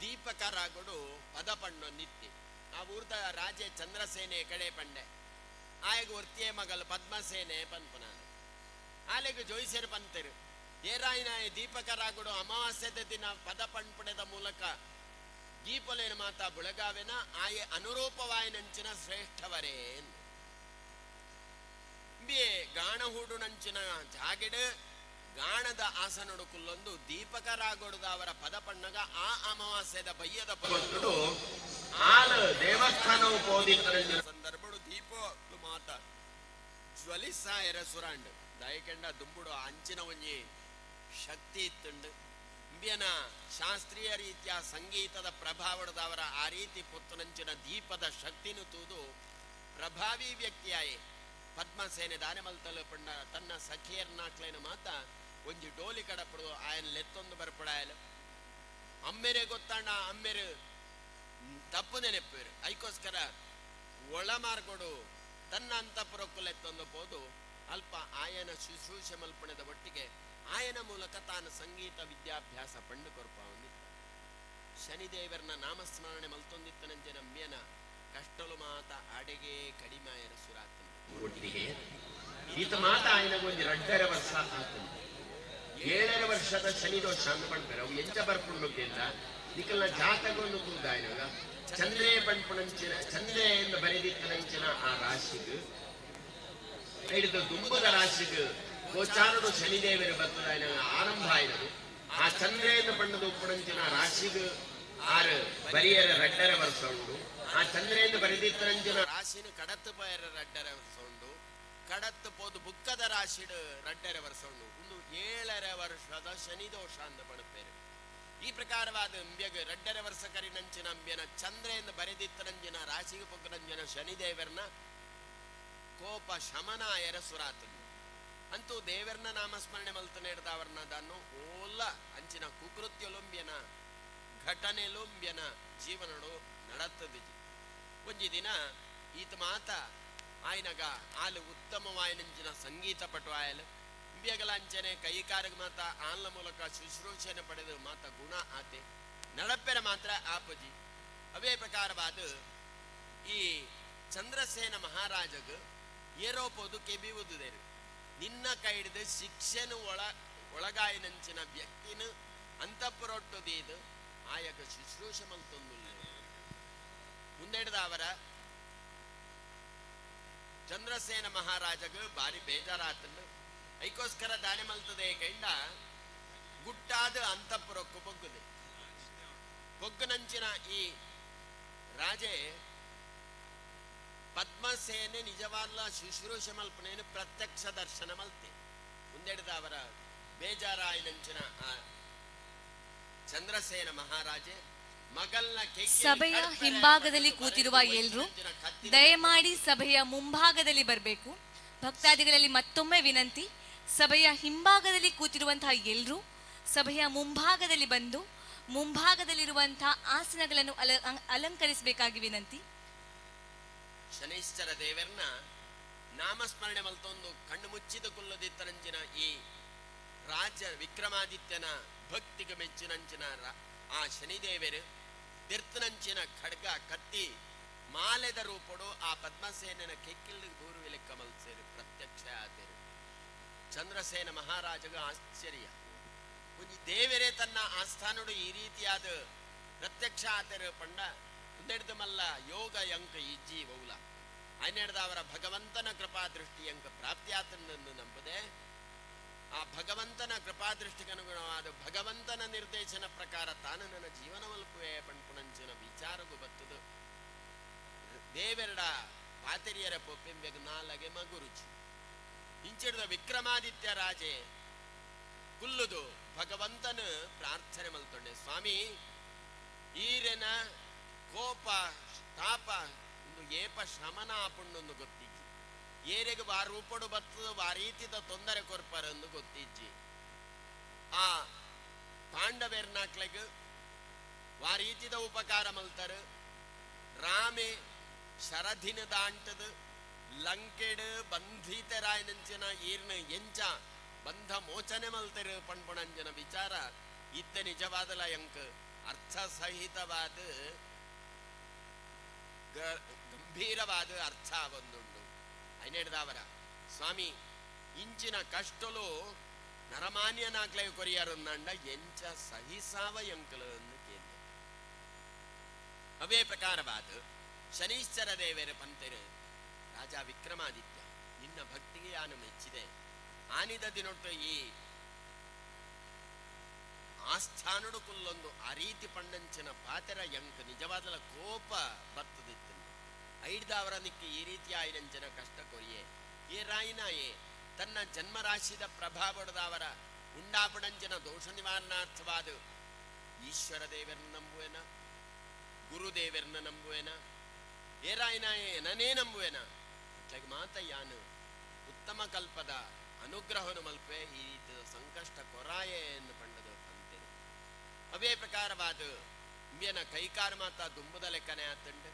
ದೀಪಕರಾಗುಡು ಪದ ಪಣ್ಣೊಂದಿತ್ತಿ ಆ ಊರ್ದ ರಾಜೆ ಚಂದ್ರಸೇನೆ ಕಡೆ ಪಂಡೆ ಆಯಗ ಒರ್ತಿಯ ಮಗಲ್ ಪದ್ಮಸೇನೆ ಪನ್ಪನಾನು ಆಲೆಗೆ ಜೋಯಿಸರು ಪಂತರು ಏರಾಯಿನಾಯ ದೀಪಕರಾಗುಡು ಅಮಾವಾಸ್ಯದ ದಿನ ಪದ ಪಣ್ಪುಣದ ಮೂಲಕ ದೀಪಲೇನ ಮಾತ ಬುಳಗಾವೆನ ಆಯೆ ಅನುರೂಪವಾಯಿನಂಚಿನ ಶ್ರೇಷ್ಠವರೇ ಬಿಯೆ ಗಾಣ ಹೂಡು ನಂಚಿನ ಜಾಗೆಡ್ ಗಾಣದ ಆಸನಡು ಕುಲ್ಲೊಂದು ದೀಪಕರಾಗೊಡುದ ಅವರ ಪದ ಪಣ್ಣಗ ಆ ಅಮಾವಾಸ್ಯದ ಬಯ್ಯದ ಪಡು ಆಲ ದೇವಸ್ಥಾನವು ಪೋದಿತ್ತ ಸಂದರ್ಭಡು ದೀಪ ಮಾತ ಜ್ವಲಿಸ ಎರಸುರಾಂಡು ದಯಕೆಂಡ ದುಂಬುಡು ಅಂಚಿನ ಒಂಜಿ ಶಕ್ತಿ ಇತ್ತುಂಡು ಇಂಬಿಯನ ಶಾಸ್ತ್ರೀಯ ರೀತಿಯ ಸಂಗೀತದ ಪ್ರಭಾವಡದವರ ಆ ರೀತಿ ಪೊತ್ತುನಂಚಿನ ದೀಪದ ಶಕ್ತಿನು ತೂದು ಪ್ರಭಾವಿ ವ್ಯಕ್ತಿಯಾಯೆ ಪದ್ಮಸೇನೆ ದಾನೆ ಮಲ್ತಲು ಪಂಡ ತನ್ನ ಸಖಿಯರ್ನಾಕ್ಲೇನ ಮಾತ ಒಂಜಿ ಡೋಲಿ ಕಡಪಡು ಆಯನ ಲೆತ್ತೊಂದು ಬರ್ಪಡಾಯಲು ಅಮ್ಮೆರೆ ಗೊತ್ತಾಂಡ ಅಮ್ಮೆರು ತಪ್ಪು ನೆನಪೇರು ಐಕೋಸ್ಕರ ಒಳ ಮಾರ್ಗೊಡು ತನ್ನ ಅಂತಪುರಕ್ಕೂ ಲೆತ್ತೊಂದು ಪೋದು ಅಲ್ಪ ಆಯನ ಶುಶ್ರೂಷೆ ಮಲ್ಪಣದ ಒಟ್ಟಿಗೆ ಆಯನ ಮೂಲಕ ತಾನು ಸಂಗೀತ ವಿದ್ಯಾಭ್ಯಾಸ ಪಂಡು ಕೊರ್ಪ ಹೊಂದಿತ್ತ ಶನಿದೇವರನ ನಾಮಸ್ಮರಣೆ ಮಲ್ತೊಂದಿತ್ತನಂತೆ ನಮ್ಯನ ಕಷ್ಟಲು ಮಾತ ಅಡೆಗೆ ಕಡಿಮಾಯರ ಸುರಾತನ ಒಟ್ಟಿಗೆ ಈತ ಮಾತ ಆಯನಗೊಂದು 2.5 ವರ್ಷ ಆತನು 7 ವರ್ಷದ ಶನಿ ದೋಷ ಅಂತ ಪಡ್ತಾರೆ ಅವು ಎಂಚ ಬರ್ಪುಂಡುತ್ತಿಲ್ಲ ನಿಕಲ್ನ ಜಾತಕವನ್ನು ಕೂದಾಯನಾಗ ಚಂದ್ರೇ ಪಂಪುಣಂಚಿನ ಚಂದ್ರೇ ಎಂದು ಬರೆದಿತ್ತನಂಚಿನ ಆ ರಾಶಿಗೆ ಹಿಡಿದು ದುಂಬದ ರಾಶಿಗೆ ಗೋಚಾರಡು ಶನಿದೇವರು ಬರ್ತದ ಆರಂಭ ಆಯ್ನದು ಆ ಚಂದ್ರೆಯನ್ನು ಪಂಡದು ಉಪ್ಪುಣಂಚಿನ ರಾಶಿಗೆ ಆರು ಬರಿಯರ 2.5 ವರ್ಷ ಉಂಡು ಆ ಚಂದ್ರೆಯನ್ನು ಬರೆದಿತ್ತರಂಚಿನ ರಾಶಿನ ಕಡತ್ತು ಪಯರ 2.5 ವರ್ಷ ಉಂಡು ಕಡತ್ತು ಪೋದು ಬುಕ್ಕದ ರಾಶಿಡ್ 2.5 ವರ್ಷ ಉಂಡು ಒಂದು 7 ವರ್ಷದ ಶನಿ ದೋಷ ಅಂತ ಪಡುತ್ತೇವೆ ಈ ಪ್ರಕಾರವಾದ ಅಂಬ್ಯಗ 2.5 ವರ್ಷ ಕರಿನಂಚಿನ ಅಂಬ್ಯನ ಚಂದ್ರೆಯನ್ನು ಬರೆದಿತ್ತರಂಜಿನ ರಾಶಿಗೆ ಪೊಕ್ಕರಂಜನ ಶನಿದೇವರನ ಕೋಪ ಶಮನಾಯರ ಸುರಾತನು ಅಂತೂ ದೇವರನ ನಾಮಸ್ಮರಣೆ ಮಲ್ತನೆ ಹಿಡ್ದವರ್ನದನ್ನು ಓಲ್ಲ ಅಂಚಿನ ಕುಕೃತ್ಯಲೊಂಬ್ಯನ ಘಟನೆಲೊಂಬ್ಯನ ಜೀವನಡು ನಡತ್ತದಿ ಒಂಜಿ ದಿನ ಈತ ಮಾತ ಆಯ್ನಗ ಆಲು ಉತ್ತಮವಾಯಿನಂಚಿನ ಸಂಗೀತ ಪಟು ಆಯಲು ಇಂಬ್ಯಗಲ ಅಂಚನೆ ಕೈಕಾರಗ ಮಾತ ಆನ್ಲ ಮೂಲಕ ಶುಶ್ರೂಷೆಯನ್ನು ಪಡೆದು ಮಾತ ಗುಣ ಆತೆ ನಡಪ್ಪೆರ ಮಾತ್ರ ಆಪಜಿ ಅವೇ ಪ್ರಕಾರವಾದ ಈ ಚಂದ್ರಸೇನ ಮಹಾರಾಜಗ ಏರೋಪೋದು ಕೆಬಿವುದುದೇರು ನಿನ್ನ ಕೈಡಿದು ಶಿಕ್ಷೆನು ಒಳಗಾಯಿನಂಚಿನ ವ್ಯಕ್ತಿನ ಅಂತಪುರೊಟ್ಟುದೀದು ಆಯಗ ಶುಶ್ರೂಷೆ ಮಲ್ತೊಂದುಲ್ಲ ಮುಂದೆಡ್ದ ಅವರ ಚಂದ್ರಸೇನ ಮಹಾರಾಜಗ ಬಾರಿ ಬೇಜಾರಾತನು ಐಕೋಸ್ಕರ ದಾನೆ ಮಲ್ತದೆ ಕೈಂಡ ಗುಟ್ಟಾದ ಅಂತಪುರಕ್ಕೂ ಬೊಗ್ಗುದೆ ಬೊಗ್ಗನಂಚಿನ ಈ ರಾಜೆ ಪದ್ಮಸೇನೆ ನಿಜವಾದ ಶುಶ್ರೂಷೆ ಮಲ್ಪನೇನು ಪ್ರತ್ಯಕ್ಷ ದರ್ಶನ ಮಲ್ತೆ ಮುಂದೆಡ್ದ ಅವರ ಬೇಜಾರಾಯಿನಂಚಿನ ಆ ಚಂದ್ರಸೇನ ಮಹಾರಾಜೆ ಮಗಲ್ನ ಸಭೆಯ ಹಿಂಭಾಗದಲ್ಲಿ ಕೂತಿರುವ ಎಲ್ರು ದಯಮಾಡಿ ಸಭೆಯ ಮುಂಭಾಗದಲ್ಲಿ ಬರಬೇಕು. ಭಕ್ತಾದಿಗಳಲ್ಲಿ ಮತ್ತೊಮ್ಮೆ ವಿನಂತಿ, ಸಭೆಯ ಹಿಂಭಾಗದಲ್ಲಿ ಕೂತಿರುವಂತಹ ಎಲ್ರು ಸಭೆಯ ಮುಂಭಾಗದಲ್ಲಿ ಬಂದು ಮುಂಭಾಗದಲ್ಲಿರುವಂತಹ ಆಸನಗಳನ್ನು ಅಲಂಕರಿಸಬೇಕಾಗಿ ವಿನಂತಿ. ಶನೈಶ್ಚರ ದೇವರನ್ನ ನಾಮಸ್ಮರಣೆ ಮಲ್ತೊಂದು ಕಣ್ಣು ಮುಚ್ಚಿದ ಕುಲ್ಲದಿತ್ತರಂಚಿನ ಈ ರಾಜ ವಿಕ್ರಮಾದಿತ್ಯನ ಭಕ್ತಿಗೆ ಮೆಚ್ಚಿನಂಚಿನ ಆ ಶನಿದೇವರು ತಿರ್ತನಂಚಿನ ಖಡ್ಗ ಕತ್ತಿ ಮಾಲೆದ ರೂಪಡು ಆ ಪದ್ಮಸೇನನ ಕೆಕ್ಕಿಲ್ದ ದೂರು ಲೆಕ್ಕ ಮಲ್ಸೇರು ಪ್ರತ್ಯಕ್ಷ ಆತೇರು. ಚಂದ್ರಸೇನ ಮಹಾರಾಜಗ ಆಶ್ಚರ್ಯ, ಒಂದು ದೇವರೇ ತನ್ನ ಆಸ್ಥಾನಡು ಈ ರೀತಿಯಾದ ಪ್ರತ್ಯಕ್ಷ ಆತೇರು ಪಂಡ ಮುಂದೆಡ್ದು ಮಲ್ಲ ಯೋಗ ಯಂಕ ಇಜ್ಜಿ ವೌಲ ಹನ್ನೆಡ್ದ ಅವರ ಭಗವಂತನ ಕೃಪಾ ದೃಷ್ಟಿ ಯಂಕ ಪ್ರಾಪ್ತಿಯಾತನನ್ನು ನಂಬುದೆ ಆ ಭಗವಂತನ ಕೃಪಾದೃಷ್ಟಿಗನುಗುಣವಾದ ಭಗವಂತನ ನಿರ್ದೇಶನ ಪ್ರಕಾರ ತಾನು ನನ್ನ ಜೀವನ ಮಲ್ಪುವೆ ಪಣ್ಪುಣಂಚಿನ ವಿಚಾರಗೂ ಬತ್ತದು ದೇವೆರಡ ಪಾತೆರಿಯರ ಪೊಪ್ಪೆಂಬೆಗ ನಾಲಗೆ ಮಗುರುಚಿ ಇಂಚಿಡಿದ ವಿಕ್ರಮಾದಿತ್ಯ ರಾಜೆ ಕುಲ್ಲುದು ಭಗವಂತನ ಪ್ರಾರ್ಥನೆ ಮಲ್ತೊಂಡೆ ಸ್ವಾಮಿ ಈರೆನ ಕೋಪ ತಾಪ ಒಂದು ಏಪ ಶಮನ ಆಪುಂಡೊಂದು ಗೊತ್ತಿಜ್ಜಿ ಏರೆಗೆ ವಾ ರೂಪಡು ಬತ್ತದ ವಾ ರೀತಿದ ತೊಂದರೆ ಕೊರ್ಪರಂದು ಗೊತ್ತಿಜ್ಜಿ ಆ ಪಾಂಡವೆರ್ನಾಕ್ಲೆಗ್ ವಾ ರೀತಿದ ಉಪಕಾರ ಮಲ್ತಾರ ರಾಮೆ ಶರದಿನ ದಾಂಟದ ಲಂಕೆಡ್ ಬಂಧಿತರಾಯನಂಚಿನ ಈರ್ನ ಎಂಚ ಬಂಧ ಮೋಚನೆ ಮಲ್ತರು ಪಣ್ಪುಣಂಜನ ವಿಚಾರ ಇತ್ತ ನಿಜವಾದಲ ಎಂಕ ಅರ್ಥ ಸಹಿತವಾದ ಗಂಭೀರವಾದ ಅರ್ಥ ಒಂದುಂಡು ಐನೆಡ್ದವರ ಸ್ವಾಮಿ ಇಂಚಿನ ಕಷ್ಟಲು ನರಮಾನ್ಯನಾಗ್ಲೇ ಕೊರಿಯರೊಂದಂಡ ಎಂಚ ಸಹಿಸಾವ ಎಂಕಲು ಎಂದು ಕೇಂದ್ರ ಅವೇ ಪ್ರಕಾರವಾದ ಶನೀಶ್ವರ ದೇವರ ಪಂತೆರು ರಾಜ ವಿಕ್ರಮಾದಿತ್ಯ ನಿನ್ನ ಭಕ್ತಿಗೆ ಯಾನು ಮೆಚ್ಚಿದೆ ಆನಿದ ದಿನೊಟ್ಟು ಈ ಆಸ್ಥಾನುಡು ಕುಲ್ಲೊಂದು ಆ ರೀತಿ ಪಂಡಂಚಿನ ಪಾತೆರ ಎಂಕ ನಿಜವಾದಲ ಕೋಪ ಬತ್ತದಿತ್ತು ಐಡ್ದವರ ನಿಕ್ಕಿ ಈ ರೀತಿ ಆಯ್ನಂಚಿನ ಕಷ್ಟ ಕೊರಿಯೆ ಈ ರಾಯಿನಾಯೇ ತನ್ನ ಜನ್ಮರಾಶಿದ ಪ್ರಭಾವಡದವರ ಉಂಡಾಪಡಂಚಿನ ದೋಷ ನಿವಾರಣಾರ್ಥವಾದ ಈಶ್ವರ ದೇವರನ್ನ ನಂಬುವೆನ ಗುರುದೇವರನ್ನ ನಂಬುವೆನ ಏ ರಾಯಿನಾಯೇ ನನೇ ನಂಬುವೆನ ಮಾತ ಯಾನು ಉತ್ತಮ ಕಲ್ಪದ ಅನುಗ್ರಹವನ್ನು ಮಲ್ಪೆ ಈ ರೀತಿಯ ಸಂಕಷ್ಟ ಕೊರಾಯೆ ಎಂದು ಪಂಡದು ಅಂತೇನೆ ಅವೇ ಪ್ರಕಾರವಾದ ಇಂಬಿಯನ ಕೈಕಾರ ಮಾತ ದುಂಬುದ ಲೆಕ್ಕನೆ ಆತಂಡು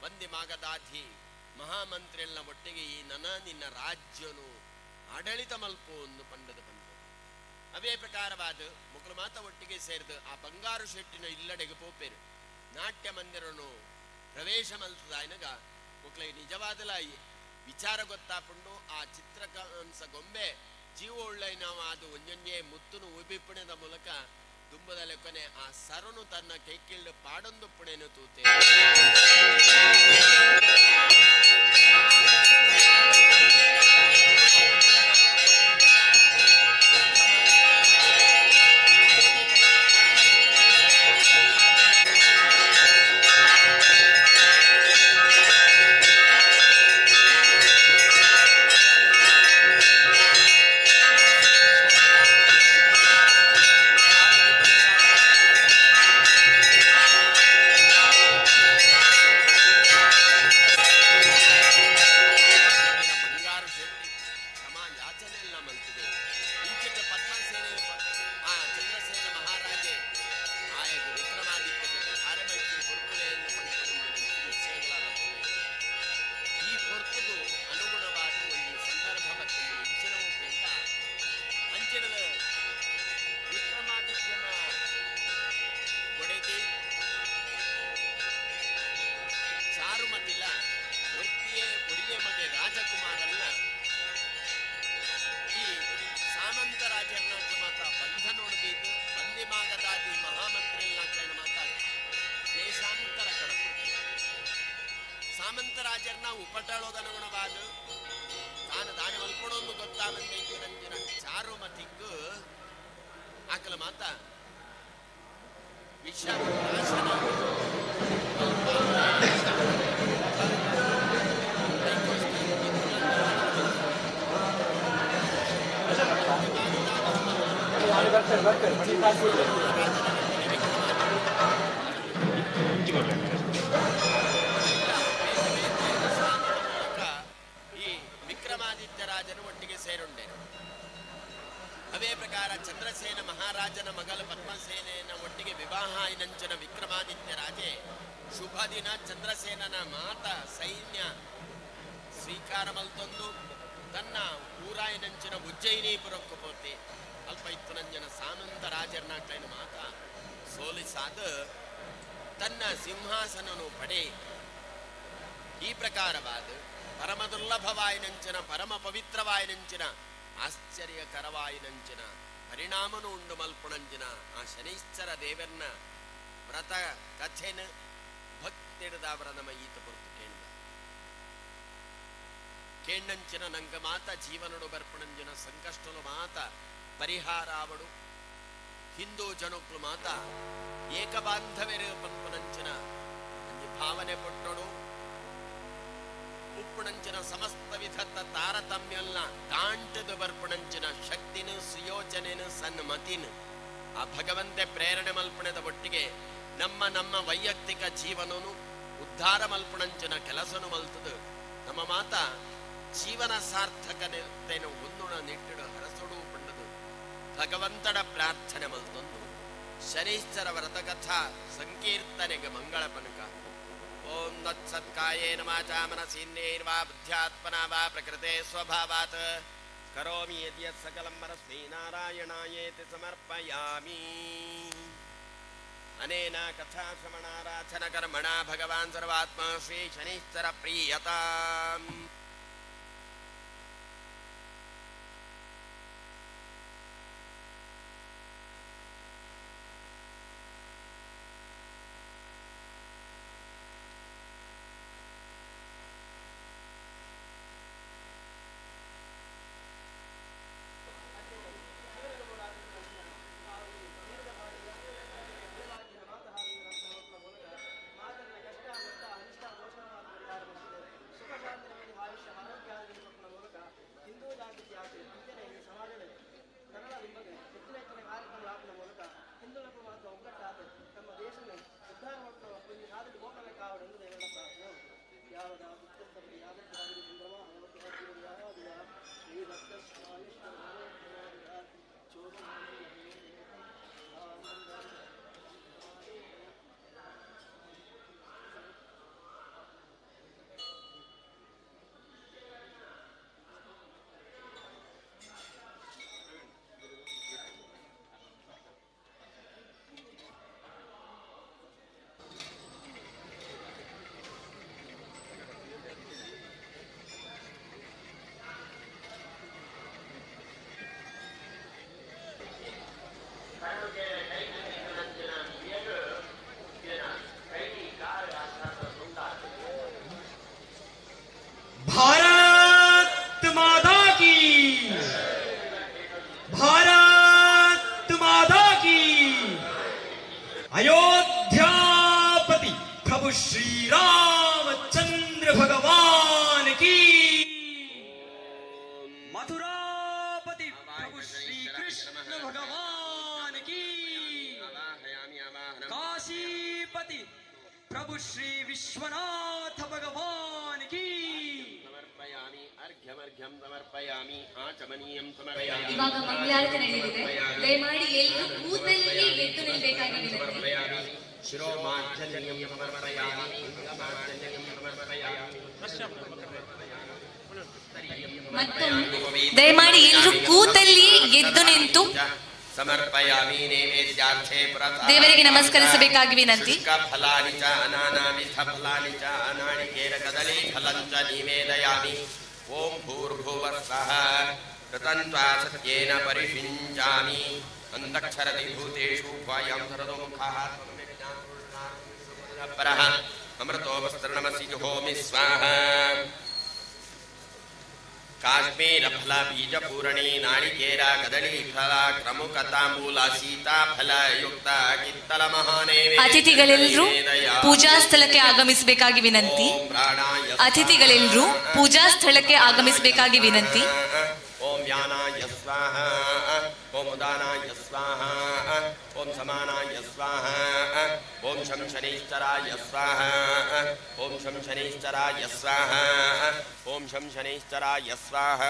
ಬಂದಿ ಮಾಗದಾಧಿ ಮಹಾಮಂತ್ರಿಯಲ್ಲ ಒಟ್ಟಿಗೆ ಈ ನಿನ್ನ ರಾಜ್ಯನು ಆಡಳಿತ ಮಲ್ಪು ಎಂದು ಪಂಡದ ಬಂದು ಅವೇ ಪ್ರಕಾರವಾದ ಮುಗ್ರು ಮಾತ ಒಟ್ಟಿಗೆ ಸೇರಿದು ಆ ಬಂಗಾರು ಶೆಟ್ಟಿನ ಇಲ್ಲಡೆಗೆ ಪೋಪೇರು ನಾಟ್ಯ ಮಂದಿರನು ಪ್ರವೇಶ ಮಲ್ತದಾಯನಗ ಮುಕ್ಳಿಗೆ ನಿಜವಾದಲ ವಿಚಾರ ಗೊತ್ತಾಪುಂಡು ಆ ಚಿತ್ರಕಂಸ ಗೊಂಬೆ ಜೀವ ಉಳ್ಳೈನವ ಅದು ಒಂಜೊಂಜೆ ಮುತ್ತುನು ಉಬಿಪ್ಪಣದ ಮೂಲಕ ದುಂಬದ ಲೆಕ್ಕನೆ ಆ ಸರನು ತನ್ನ ಕೈಕಿಳ್ಳು ಪಾಡೊಂದು ಪುಣೆನು ತೂತೆ ಸಾಮಂತರಾಜರನ್ನ ಉಪಟಳೋದನುಗುಣವಾದ ತಾನು ದಾನಿ ಮಲ್ಪಡೋದು ಗೊತ್ತಾ ಬಂದೈತಿ ರಂಜನ ಚಾರುಮತಿಗೂ ಆಕಲ ಮಾತ ವಿಷ ನಾಶನ ಈ ವಿಕ್ರಮಾದಿತ್ಯ ರಾಜನು ಒಟ್ಟಿಗೆ ಸೇರುಂಡೇನು. ಅವೇ ಪ್ರಕಾರ ಚಂದ್ರಸೇನ ಮಹಾರಾಜನ ಮಗಳು ಪದ್ಮಸೇನೆಯನ್ನ ಒಟ್ಟಿಗೆ ವಿವಾಹ ಐನಂಚನ ವಿಕ್ರಮಾದಿತ್ಯ ರಾಜೆ ಶುಭ ದಿನ ಚಂದ್ರಸೇನನ ಮಾತ ಸೈನ್ಯ ಸ್ವೀಕಾರ ಮಲ್ತೊಂದು ತನ್ನ ಊರಾಯನಂಚಿನ ಉಜ್ಜಯಿನೀಪುರಕ್ಕೆ ಪೋತೆ ಅಲ್ಪ ಇತ್ತು ನಂಜನ ಸಾಮಂತ ರಾಜರ್ನಾಟ್ಲೈನ ಮಾತ ಸೋಲಿಸಾದ ತನ್ನ ಸಿಂಹಾಸನನು ಪಡೆ ಈ ಪ್ರಕಾರವಾದ ಪರಮ ದುರ್ಲಭವಾಯಿನಂಚಿನ ಪರಮ ಪವಿತ್ರವಾಯಿನಂಚಿನ ಆಶ್ಚರ್ಯಕರವಾಯಿನಂಚಿನ ಪರಿಣಾಮನು ಉಂಡು ಮಲ್ಪುಣಂಚಿನ ಆ ಶನೈಶ್ಚರ ದೇವರ್ನ ವ್ರತ ಕಥೆನ ಭಕ್ತಿಡದವರ ನಮ್ಮ ಈತ ಹೊರತು ಕೇಳಿದ కేండంచిన నంగ మాత జీవనుడు బర్పణంజన సంకష్టలు మాత పరిహారావడు ಹಿಂದೂ ಜನಕ್ಕಳು ಮಾತ ಏಕಬಾಂಧವ್ಯ ಪಂಪನಂಚಿನ ಅಂಜಿ ಭಾವನೆ ಪಟ್ಟೋಡು ಉಪ್ಪುಣಂಚಿನ ಸಮಸ್ತ ವಿಧತ್ತ ತಾರತಮ್ಯಲ್ಲ ದಾಂಟದು ಬರ್ಪಣಂಚಿನ ಶಕ್ತಿನ ಸುಯೋಚನೆನು ಸನ್ಮತಿನ ಆ ಭಗವಂತೆ ಪ್ರೇರಣೆ ಮಲ್ಪಣದ ಒಟ್ಟಿಗೆ ನಮ್ಮ ವೈಯಕ್ತಿಕ ಜೀವನನು ಉದ್ಧಾರ ಮಲ್ಪಣಂಚಿನ ಕೆಲಸನು ಮಲ್ತದು ನಮ್ಮ ಮಾತ ಜೀವನ ಸಾರ್ಥಕತೆಯನ್ನು ಒಂದುಣ ನಿಟ್ಟಿಡು ಹರಸೊಡು ಪಂಡದು ಭಗವಂತನ ಪ್ರಾರ್ಥನೆ ಮಲ್ತೊಂದು ಶನೀಶ್ವರ ವ್ರತ ಕಥಾ ಸಂಕೀರ್ತನೆಗೆ ಮಂಗಳ ಪನಕ ಓಂ ತತ್ಸತ್ಕಾಯೇನ ವಾಚಾ ಮನಸೇಂದ್ರಿಯೈರ್ವಾ ಬುದ್ಧ್ಯಾತ್ಮನಾ ವಾ ಪ್ರಕೃತೆ ಸ್ವಭಾವಾತ್ ಕರೋಮಿ ಯದ್ಯತ್ ಸಕಲಂ ಪರಸ್ಮೈ ನಾರಾಯಣಾಯೇತಿ ಸಮರ್ಪಯಾಮಿ. ಅನೇನ ಕಥಾ ಶ್ರವಣಾರಾಧನ ಕರ್ಮಣ ಭಗವಾನ್ ಸರ್ವಾತ್ಮ ಶ್ರೀ ಶನೀಶ್ವರ ಪ್ರೀಯತಾಂ. भारत माता की, भारत माता की। अयोध्यापति प्रभु श्री रामचंद्र भगवान की, मथुरापति प्रभु श्री कृष्ण भगवान की, काशीपति प्रभु श्री विश्वनाथ भगवान की। ಇವಾಗ ಮಂಗಳಾರತಿ ನಡೆಯಲಿದೆ. ದಯಮಾಡಿ ಎಲ್ಲರೂ ಕೂತಲ್ಲಿಯೇ ಎದ್ದು ನಿಲ್ಲಬೇಕಾಗಿ ವಿನಂತಿ. ಮತ್ತೊಮ್ಮೆ ದಯಮಾಡಿ ಎಲ್ಲರೂ ಕೂತಲ್ಲಿಯೇ ಎದ್ದು ನಿಂತು ಸಮರ್ಪಯಾಮಿ ನೈವೇದ್ಯಾರ್ಥೇ ದೇವರಿಗೆ ನಮಸ್ಕರಿಸಬೇಕಾಗಿ ವಿನಂತಿ. ಫಲಾನಿ ಚ ಅನಾನಾವಿಧ ಫಲಾನಿ ಚ ಅನಾಳಿಕೇರ ಕದಳಿ ಫಲಂ ಚ ನಿವೇದಯಾಮಿ. ಓಂ ಭೂರ್ಭುವಃ ಸ್ವಃ ಕೃತನ್ವಾ ಸತ್ಯೇನ ಪರಿಷಿಂಚಾಮಿ. ಅಂತಕ್ಷರತಿ ಭೂತೇಷು ವಾಯಂ ಸರದೋ ಮುಖಃ ಪರಃ ಅಮೃತೋಪಸ್ತರಣಮಸಿ ಜುಹೋಮಿ ಸ್ವಾಹ. ಕಾಶ್ಮೀರ ಫಲ ಬೀಜ ಪೂರಣಿ ನಾಳಿಕೇರ ಕದಳಿ ಫಲ ಕ್ರಮುಕ ತಾಂಬೂಲ ಸೀತಾಫಲ ಯುಕ್ತ ಕಿತ್ತಲ ಮಹಾನೇವೇದ್ಯ. ಅತಿಥಿಗಳೆಲ್ಲರೂ ಪೂಜಾ ಸ್ಥಳಕ್ಕೆ ಆಗಮಿಸಬೇಕಾಗಿ ವಿನಂತಿ. ಅತಿಥಿಗಳೆಲ್ಲರೂ ಪೂಜಾ ಸ್ಥಳಕ್ಕೆ ಆಗಮಿಸಬೇಕಾಗಿ ವಿನಂತಿ. ಓಂ ವ್ಯಾನಾಯ ಸ್ವಾಹ, ಓಂ ಉದಾನಾಯ ಸ್ವಾಹ, ಓಂ ಸಮಾನಾಯ ಸ್ವಾಹ, ಓಂ ಶಂ ಶನೈಶ್ಚರಾಯ ಸ್ವಾಹ, ಓಂ ಶಂ ಶನೈಶ್ಚರಾಯ ಸ್ವಾಹ, ಓಂ ಶಂ ಶನೈಶ್ಚರಾಯ ಸ್ವಾಹ.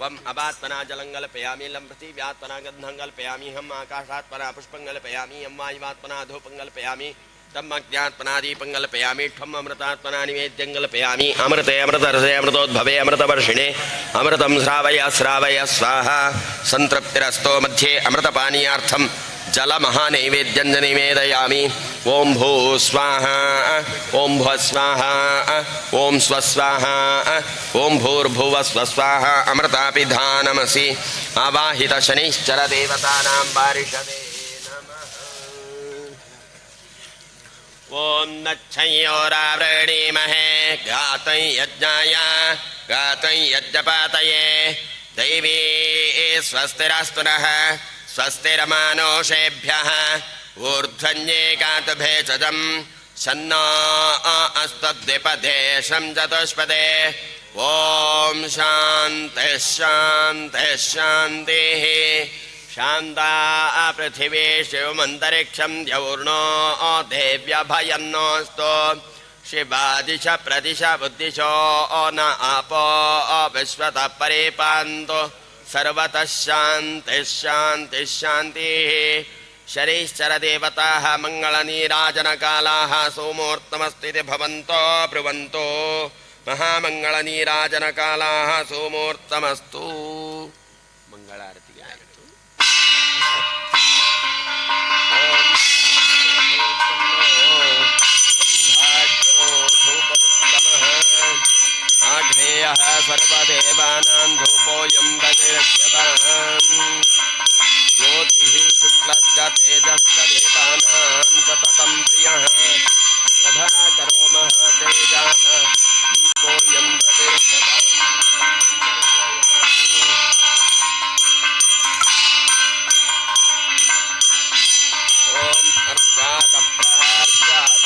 ವಂ ಅವಾತ್ಮನಾ ಜಲಂಗಲ್ಪಯಾಮಿ, ಲಂ ಪೃಥಿವ್ಯಾತ್ಮನಾ ಗಂಧಂಗಲ್ಪಯಾಮಿ, ಹಂ ಆಕಾಶಾತ್ಮನಾ ಪುಷ್ಪಂಗಲ್ಪಯಾಮಿ, ಯಂ ವಾಯುವಾತ್ಮನಾ ಧೂಪಂಗಲ್ಪಯಾಮಿ, ತಮ್ಮ ಅಜ್ಞಾತ್ಮನಾ ದೀಪಂಗಲ್ಪಯಾಮಿ, ಠಮ್ ಅಮೃತಾತ್ಮನಾ ನಿವೇದ್ಯಂಗಲ್ಪಯಾಮಿ. ಅಮೃತೆ ಅಮೃತರಸೆ ಅಮೃತೋದ್ಭವೆ ಅಮೃತವರ್ಷಿಣೆ ಅಮೃತಂ ಶ್ರಾವಯ ಶ್ರಾವಯ ಸ್ವಾಹ. ಸಂತೃಪ್ತಿರಸ್ತೋ ಮಧ್ಯೆ ಅಮೃತಪಾನೀಯಾರ್ಥಂ ಜಲಮಹಾನೈವೇದ್ಯಂ ನಿವೇದಯಾಮಿ. ಓಂ ಭೂ ಸ್ವಾಹ, ಓಂ ಭುವ ಸ್ವಾಹ, ಓಂ ಸ್ವಸ್ವಾಹ, ಓಂ ಭೂರ್ಭುವ ಸ್ವಸ್ವಾಹ. ಅಮೃತಾಪಿಧಾನಮಸಿ ಆವಾಹಿತ ಶನೈಶ್ಚರ ದೇವತಾನಾಂ ಬಾರಿಷದೆ ನಮಃ. ॐ नच्छयोरावृणीमहे गातं यज्ञाय गातं यज्ञपातये दैवी स्वस्तिरस्तु नः स्वस्तिरमानुषेभ्यः ऊर्ध्वन्ये गातुभेषजम् शन्नो अस्तद्विपदे शं चतुष्पदे ॐ शान्तिः शान्तिः शान्तिः शान्ता पृथिवी शिवमन्तरिक्षं द्यौर्नो देव्यभयन्नोऽस्तु शिवादिश प्रदिश बुद्धिशो न आपो विश्वतः परिपान्तु सर्वतः शान्तिः शान्तिः शान्तिः शरीश्चरदेवताः मङ्गलनीराजनकालाः सोमोर्तमस्तिति भवन्तो ब्रुवन्तो महामङ्गलनीराजनकालाः सोमोर्तमस्तु मंगलारती आयतु आघ्रेयः सर्वदेवानां धूपोऽयं दतिरक्ष्यताम् ज्योतिः शुक्लश्च तेजश्च देवानां सततं प्रियः प्रभाकरो महातेजाः दीपोऽयं ॐ अर्चात प्रार्चात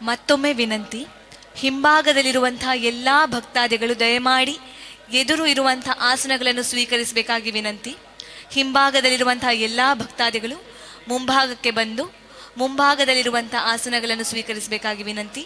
ಮತ್ತೊಮ್ಮೆ ವಿನಂತಿ, ಹಿಂಭಾಗದಲ್ಲಿರುವಂತಹ ಎಲ್ಲ ಭಕ್ತಾದಿಗಳು ದಯಮಾಡಿ ಎದುರು ಇರುವಂತಹ ಆಸನಗಳನ್ನು ಸ್ವೀಕರಿಸಬೇಕಾಗಿ ವಿನಂತಿ. ಹಿಂಭಾಗದಲ್ಲಿರುವಂತಹ ಎಲ್ಲ ಭಕ್ತಾದಿಗಳು ಮುಂಭಾಗಕ್ಕೆ ಬಂದು ಮುಂಭಾಗದಲ್ಲಿರುವಂತಹ ಆಸನಗಳನ್ನು ಸ್ವೀಕರಿಸಬೇಕಾಗಿ ವಿನಂತಿ.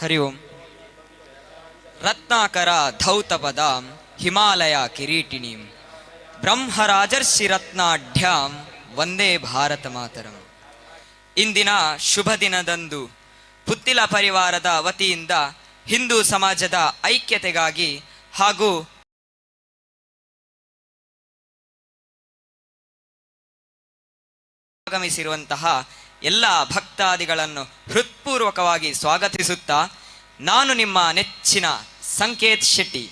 ಹರಿ ಓಂ. ರತ್ನಾಕರ ಧೌತಪದಾಂ ಹಿಮಾಲಯ ಕಿರೀಟಿನೀಂ ಬ್ರಹ್ಮರಾಜರ್ಷಿ ರತ್ನಾಢ್ಯಾಂ ವಂದೇ ಭಾರತ ಮಾತರಂ. ಇಂದಿನ ಶುಭ ದಿನದಂದು ಪುತ್ತಿಲ ಪರಿವಾರದ ವತಿಯಿಂದ ಹಿಂದೂ ಸಮಾಜದ ಐಕ್ಯತೆಗಾಗಿ ಹಾಗೂ ಆಗಮಿಸಿರುವಂತಹ ಎಲ್ಲ ಭಕ್ತಾದಿಗಳನ್ನು ಹೃತ್ಪೂರ್ವಕವಾಗಿ ಸ್ವಾಗತಿಸುತ್ತಾ, ನಾನು ನಿಮ್ಮ ನೆಚ್ಚಿನ ಸಂಕೇತ್ ಶೆಟ್ಟಿ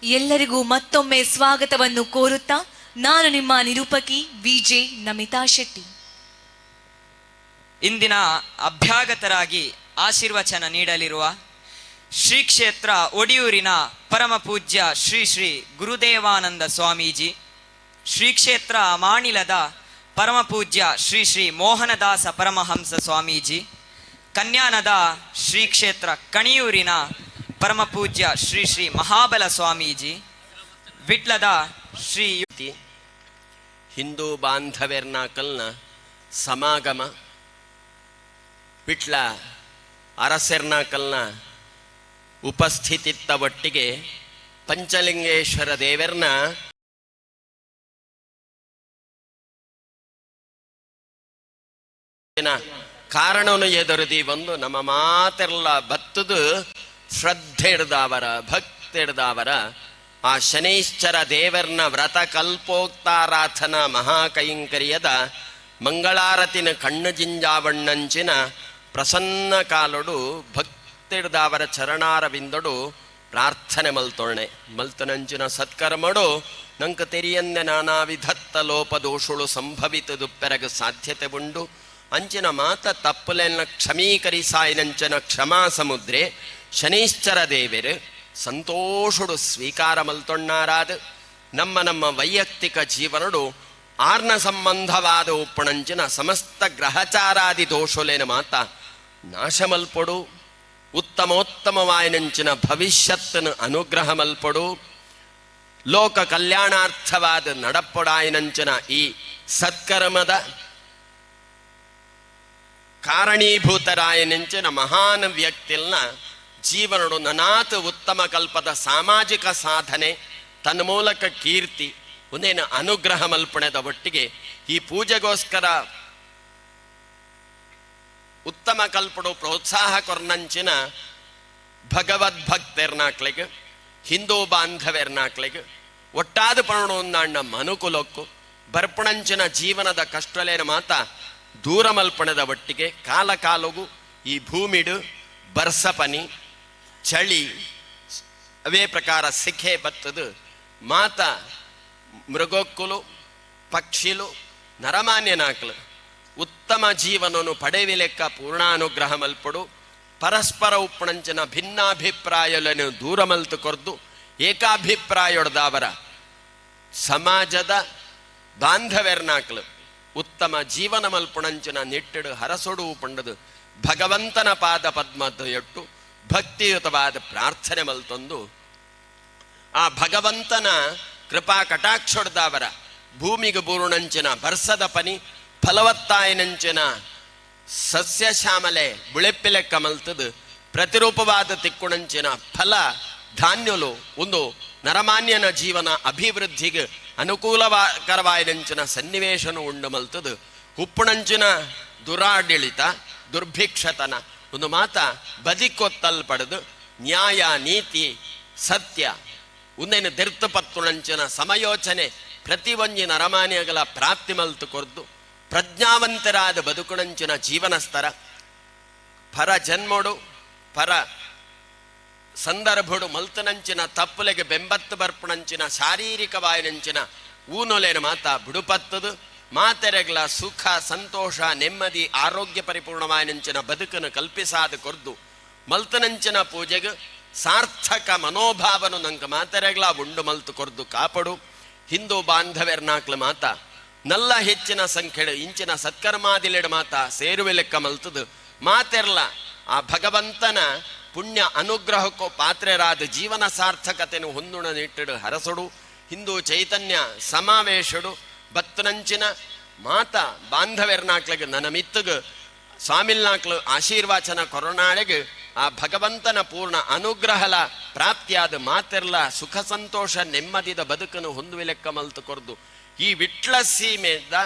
ಎಲ್ಲರಿಗೂ ಮತ್ತೊಮ್ಮೆ ಸ್ವಾಗತವನ್ನು ಕೋರುತ್ತಾ, ನಾನು ನಿಮ್ಮ ನಿರೂಪಕಿ ವಿಜೆ ನಮಿತಾ ಶೆಟ್ಟಿ. ಇಂದಿನ ಅಭ್ಯಾಗತರಾಗಿ ಆಶೀರ್ವಚನ ನೀಡಲಿರುವ ಶ್ರೀ ಕ್ಷೇತ್ರ ಒಡಿಯೂರಿನ ಪರಮ ಪೂಜ್ಯ ಶ್ರೀ ಶ್ರೀ ಗುರುದೇವಾನಂದ ಸ್ವಾಮೀಜಿ, ಶ್ರೀ ಕ್ಷೇತ್ರ ಮಾಣಿಲದ ಪರಮ ಪೂಜ್ಯ ಶ್ರೀ ಶ್ರೀ ಮೋಹನದಾಸ ಪರಮಹಂಸ ಸ್ವಾಮೀಜಿ, ಕನ್ಯಾನದ ಶ್ರೀ ಕ್ಷೇತ್ರ ಕಣಿಯೂರಿನ ಪರಮ ಪೂಜ್ಯ ಶ್ರೀ ಶ್ರೀ ಮಹಾಬಲ ಸ್ವಾಮೀಜಿ, ವಿಟ್ಲದ ಶ್ರೀ ಹಿಂದೂ ಬಾಂಧವೆರ್ನಾಕಲ್ನ ಸಮಾಗಮ, ವಿಟ್ಲ ಅರಸೆರ್ನಾಕಲ್ನ ಉಪಸ್ಥಿತಿತ್ತ ಒಟ್ಟಿಗೆ ಪಂಚಲಿಂಗೇಶ್ವರ ದೇವರ್ನ ಕಾರಣವನ್ನು ಎದುರುದಿ ಬಂದು ನಮ್ಮ ಮಾತೆಲ್ಲ ಬತ್ತದು ಶ್ರದ್ಧೆ ಹಿಡ್ದವರ ಭಕ್ತಿ ಹಿಡ್ದವರ ಆ ಶನೈಶ್ಚರ ದೇವರ್ನ ವ್ರತ ಕಲ್ಪೋಕ್ತಾರಾಧನ ಮಹಾಕೈಂಕರ್ಯದ ಮಂಗಳಾರತಿನ ಕಣ್ಣು ಜಿಂಜಾವಣ್ಣಂಚಿನ ಪ್ರಸನ್ನ ಕಾಲೊಡು ಭಕ್ತಿ ಹಿಡ್ದವರ ಚರಣಾರವಿಂದೊಡು ಪ್ರಾರ್ಥನೆ ಮಲ್ತೊಳ್ಳೆ ಮಲ್ತನಂಚಿನ ಸತ್ಕರ್ಮಡು ನಂಕ ತೆರಿಯಂದೆ ನಾನಾ ವಿಧತ್ತ ಲೋಪದೋಷುಳು ಸಂಭವಿತದು ಪೆರಗ ಸಾಧ್ಯತೆ ಉಂಡು ಅಂಚಿನ ಮಾತ ತಪ್ಪಲೆನ್ನ ಕ್ಷಮೀಕರಿಸಾಯಿನಂಚನ ಕ್ಷಮಾ ಸಮುದ್ರೆ ಶನೈಶ್ಚರ ದೇವರು ಸಂತೋಷುಡು ಸ್ವೀಕಾರ ಮಲ್ತೊಣ್ಣಾರಾದ ನಮ್ಮ ನಮ್ಮ ವೈಯಕ್ತಿಕ ಜೀವನಡು ಆರ್ನ ಸಂಬಂಧವಾದ ಉಪ್ಪಣಂಚಿನ ಸಮಸ್ತ ಗ್ರಹಚಾರಾದಿ ದೋಷುಲೇನ ಮಾತ ನಾಶ ಮಲ್ಪೊಡು ಉತ್ತಮೋತ್ತಮವಾಯಿನಂಚಿನ ಭವಿಷ್ಯತ್ತನ್ನು ಅನುಗ್ರಹ ಮಲ್ಪೊಡು ಲೋಕ ಕಲ್ಯಾಣಾರ್ಥವಾದ ನಡಪೊಡಾಯಿನಂಚಿನ ಈ ಸತ್ಕರ್ಮದ ಕಾರಣೀಭೂತರಾಯನೆಂಚಿನ ಮಹಾನ್ ವ್ಯಕ್ತಿಲ್ನ ಜೀವನಡು ನನಾತ್ ಉತ್ತಮ ಕಲ್ಪದ ಸಾಮಾಜಿಕ ಸಾಧನೆ ತನ್ಮೂಲಕ ಕೀರ್ತಿ ಒಂದೇನು ಅನುಗ್ರಹ ಮಲ್ಪಣೆದ ಒಟ್ಟಿಗೆ ಈ ಪೂಜೆಗೋಸ್ಕರ ಉತ್ತಮ ಕಲ್ಪಡು ಪ್ರೋತ್ಸಾಹ ಕೊರ್ನಂಚಿನ ಭಗವದ್ಭಕ್ತೆರ್ನಾಕ್ಲೆಗೆ ಹಿಂದೂ ಬಾಂಧವೆರ್ನಾಕ್ಲೆಗೆ ಒಟ್ಟಾದ ಪರಣೊಂದಾಂಡ ಮನುಕುಲಕ್ಕೂ ಬರ್ಪಣಂಚಿನ ಜೀವನದ ಕಷ್ಟಲೇನ ಮಾತ ದೂರ ಮಲ್ಪಣದ ಒಟ್ಟಿಗೆ ಕಾಲ ಕಾಲಗೂ ಈ ಭೂಮಿಡು ಬರ್ಸಪನಿ ಚಳಿ ಅವೇ ಪ್ರಕಾರ ಸಿಖೆ ಬತ್ತದು ಮಾತ ಮೃಗೋಕ್ಕುಲು ಪಕ್ಷಿಲು ನರಮಾನ್ಯನಾಕ್ಲು ಉತ್ತಮ ಜೀವನನು ಪಡೆವಿಲೆಕ್ಕ ಪೂರ್ಣಾನುಗ್ರಹ ಮಲ್ಪಡು ಪರಸ್ಪರ ಉಪ್ಪಣಂಚಿನ ಭಿನ್ನಾಭಿಪ್ರಾಯಗಳನ್ನು ದೂರ ಮಲ್ತು ಕೊರ್ದು ಏಕಾಭಿಪ್ರಾಯೊಡ್ದವರ ಸಮಾಜದ ಬಾಂಧವೆರ್ನಾಕ್ಲು ಉತ್ತಮ ಜೀವನ ಮಲ್ಪುಣಂಚಿನ ನಿಟ್ಟಿಡು ಹರಸೊಡು ಪಂಡದು ಭಗವಂತನ ಪಾದ ಪದ್ಮದ್ದು ಎಟ್ಟು ಭಕ್ತಿಯುತವಾದ ಪ್ರಾರ್ಥನೆ ಮಲ್ತೊಂದು ಆ ಭಗವಂತನ ಕೃಪಾ ಕಟಾಕ್ಷೊಡ್ದವರ ಭೂಮಿಗೆ ಬೂರುಣಂಚಿನ ಬರ್ಸದ ಪನಿ ಫಲವತ್ತಾಯನಂಚಿನ ಸಸ್ಯ ಶ್ಯಾಮಲೆ ಬುಳೆಪ್ಪಿಲೆಕ್ಕ ಮಲ್ತದು ಪ್ರತಿರೂಪವಾದ ತಿಕ್ಕುಣಂಚಿನ ಫಲ ಧಾನ್ಯಲು ಒಂದು ನರಮಾನ್ಯನ ಜೀವನ ಅಭಿವೃದ್ಧಿಗೆ ಅನುಕೂಲಕರವಾಯಿನಂಚಿನ ಸನ್ನಿವೇಶನು ಉಂಡು ಮಲ್ತದು ಉಪ್ಪುಣಂಚಿನ ದುರಾಡಳಿತ ದುರ್ಭಿಕ್ಷತನ ಒಂದು ಮಾತ ಬದಿಕೊತ್ತಲ್ಪಡದು ನ್ಯಾಯ ನೀತಿ ಸತ್ಯ ಒಂದೇನು ದಿರ್ತಪತ್ತುಣಂಚಿನ ಸಮಯೋಚನೆ ಪ್ರತಿ ಒಂಜಿ ನರಮಾನ್ಯಗಳ ಪ್ರಾಪ್ತಿ ಮಲ್ತು ಕೊರ್ದು ಪ್ರಜ್ಞಾವಂತರಾದ ಬದುಕುಣಂಚಿನ ಜೀವನ ಸ್ತರ ಪರ ಜನ್ಮೋಡು ಪರ ಸಂದರ್ಭಡು ಮಲ್ತನಂಚಿನ ತಪ್ಪುಲೆಗೆ ಬೆಂಬತ್ತು ಬರ್ಪುಣಂಚಿನ ಶಾರೀರಿಕವಾಯಿನಂಚಿನ ಊನೊಲೆನ ಮಾತ ಬುಡುಪತ್ತದು ಮಾತೆರೆಗ್ಲ ಸುಖ ಸಂತೋಷ ನೆಮ್ಮದಿ ಆರೋಗ್ಯ ಪರಿಪೂರ್ಣವಾಯನಂಚಿನ ಬದುಕನ್ನು ಕಲ್ಪಿಸಾದ ಕೊರ್ದು ಮಲ್ತನಂಚಿನ ಪೂಜೆಗೆ ಸಾರ್ಥಕ ಮನೋಭಾವನು ನಂಗೆ ಮಾತೆರೆಗ್ಲ ಉಂಡು ಮಲ್ತು ಕೊರ್ದು ಕಾಪಡು ಹಿಂದೂ ಬಾಂಧವ್ಯರ್ನಾಕ್ಲು ಮಾತ ನಲ್ಲ ಹೆಚ್ಚಿನ ಸಂಖ್ಯೆಡು ಇಂಚಿನ ಸತ್ಕರ್ಮಾದಿಲೆಡು ಮಾತ ಸೇರುವೆ ಲೆಕ್ಕ ಮಲ್ತದು ಮಾತೆರ್ಲ ಆ ಭಗವಂತನ ಪುಣ್ಯ ಅನುಗ್ರಹಕ್ಕೂ ಪಾತ್ರರಾದ ಜೀವನ ಸಾರ್ಥಕತೆಯನ್ನು ಹೊಂದುಣ ನಿಟ್ಟಿಡು ಹರಸೊಡು ಹಿಂದೂ ಚೈತನ್ಯ ಸಮಾವೇಶಡು ಬತ್ತನಂಚಿನ ಮಾತ ಬಾಂಧವ್ಯರ್ನಾಕ್ಲಿಗೆ ನನ್ನ ಮಿತ್ತಗೆ ಸ್ವಾಮಿಲ್ನಾಕ್ಲು ಆಶೀರ್ವಾಚನ ಕೊರೋನಾಳೆಗೆ ಆ ಭಗವಂತನ ಪೂರ್ಣ ಅನುಗ್ರಹಲ ಪ್ರಾಪ್ತಿಯಾದ ಮಾತೆರ್ಲ ಸುಖ ಸಂತೋಷ ನೆಮ್ಮದಿದ ಬದುಕನ್ನು ಹೊಂದುವೆ ಲೆಕ್ಕ ಮಲ್ತು ಕೊರ್ದು ಈ ವಿಟ್ಲ ಸೀಮೆದ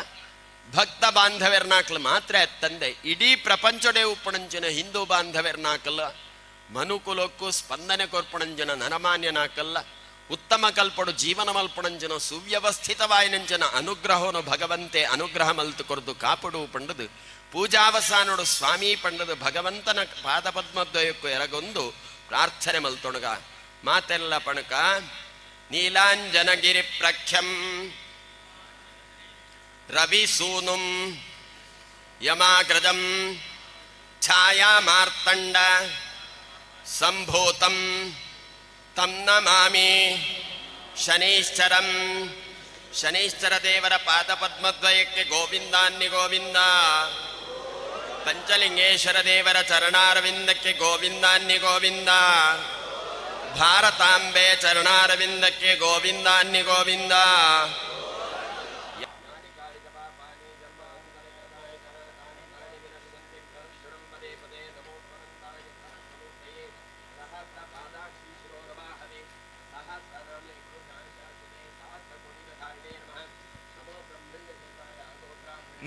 ಭಕ್ತ ಬಾಂಧವ್ಯರ್ನಾಕ್ಲು ಮಾತ್ರ ತಂದೆ ಇಡೀ ಪ್ರಪಂಚಡೆ ಉಪ್ಪಣಂಚಿನ ಹಿಂದೂ ಬಾಂಧವ್ಯರ್ನಾಕಲ್ಲ ಮನುಕುಲಕ್ಕೂ ಸ್ಪಂದನೆ ಕೊರ್ಪಣಂಜನ ನರಮಾನ್ಯನಾಕಲ್ಲ ಉತ್ತಮ ಕಲ್ಪಡು ಜೀವನ ಮಲ್ಪಣಂಜನ ಸುವ್ಯವಸ್ಥಿತವಾಯಿನಂಜನ ಅನುಗ್ರಹವನ್ನು ಭಗವಂತೆ ಅನುಗ್ರಹ ಮಲ್ತು ಕೊರ್ದು ಕಾಪಡು ಪಂಡದು ಪೂಜಾವಸಾನೋಡು ಸ್ವಾಮಿ ಪಂಡದು ಭಗವಂತನ ಪಾದಪದ್ಮದ್ವಯಕ್ಕೂ ಎರಗೊಂದು ಪ್ರಾರ್ಥನೆ ಮಲ್ತೊಣಗ ಮಾತೆಲ್ಲ ಪಣಕ ನೀಲಾಂಜನಗಿರಿ ಪ್ರಖ್ಯಂ ರವಿ ಸೂನುಂ ಯಮಾಗ್ರಜಂ ಛಾಯಾ ಮಾರ್ತಂಡ ಸಂಭೂತಂ ತಂ ನಮಾಮಿ ಶನೈಶ್ಚರಂ ಶನೈಶ್ಚರ ದೇವರ ಪಾದಪದ್ಮದ್ವಯಕ್ಕೆ ಗೋವಿಂದಾನ್ನಿ ಗೋವಿಂದ ಪಂಚಲಿಂಗೇಶ್ವರ ದೇವರ ಚರಣಾರವಿಂದಕ್ಕೆ ಗೋವಿಂದಾನ್ನಿ ಗೋವಿಂದ ಭಾರತಾಂಬೆ ಚರಣಾರವಿಂದಕ್ಕೆ ಗೋವಿಂದಾನ್ನಿ ಗೋವಿಂದ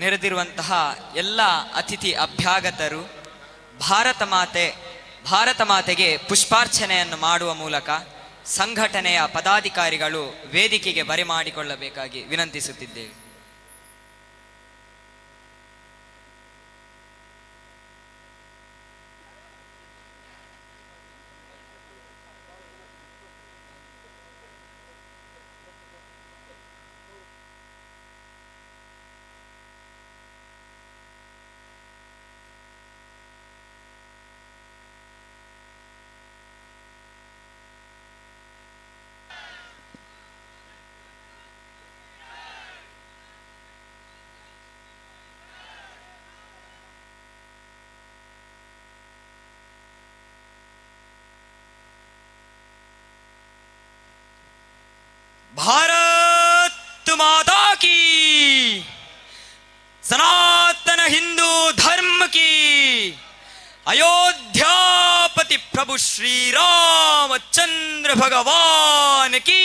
ನೆರೆದಿರುವಂತಹ ಎಲ್ಲ ಅತಿಥಿ ಅಭ್ಯಾಗತರು ಭಾರತ ಮಾತೆಗೆ ಪುಷ್ಪಾರ್ಚನೆಯನ್ನು ಮಾಡುವ ಮೂಲಕ ಸಂಘಟನೆಯ ಪದಾಧಿಕಾರಿಗಳು ವೇದಿಕೆಗೆ ಬರಮಾಡಿಕೊಳ್ಳಬೇಕಾಗಿ ವಿನಂತಿಸುತ್ತಿದ್ದೇವೆ. भारत माता की, सनातन हिंदू धर्म की, अयोध्यापति प्रभु श्री रामचंद्र भगवान की,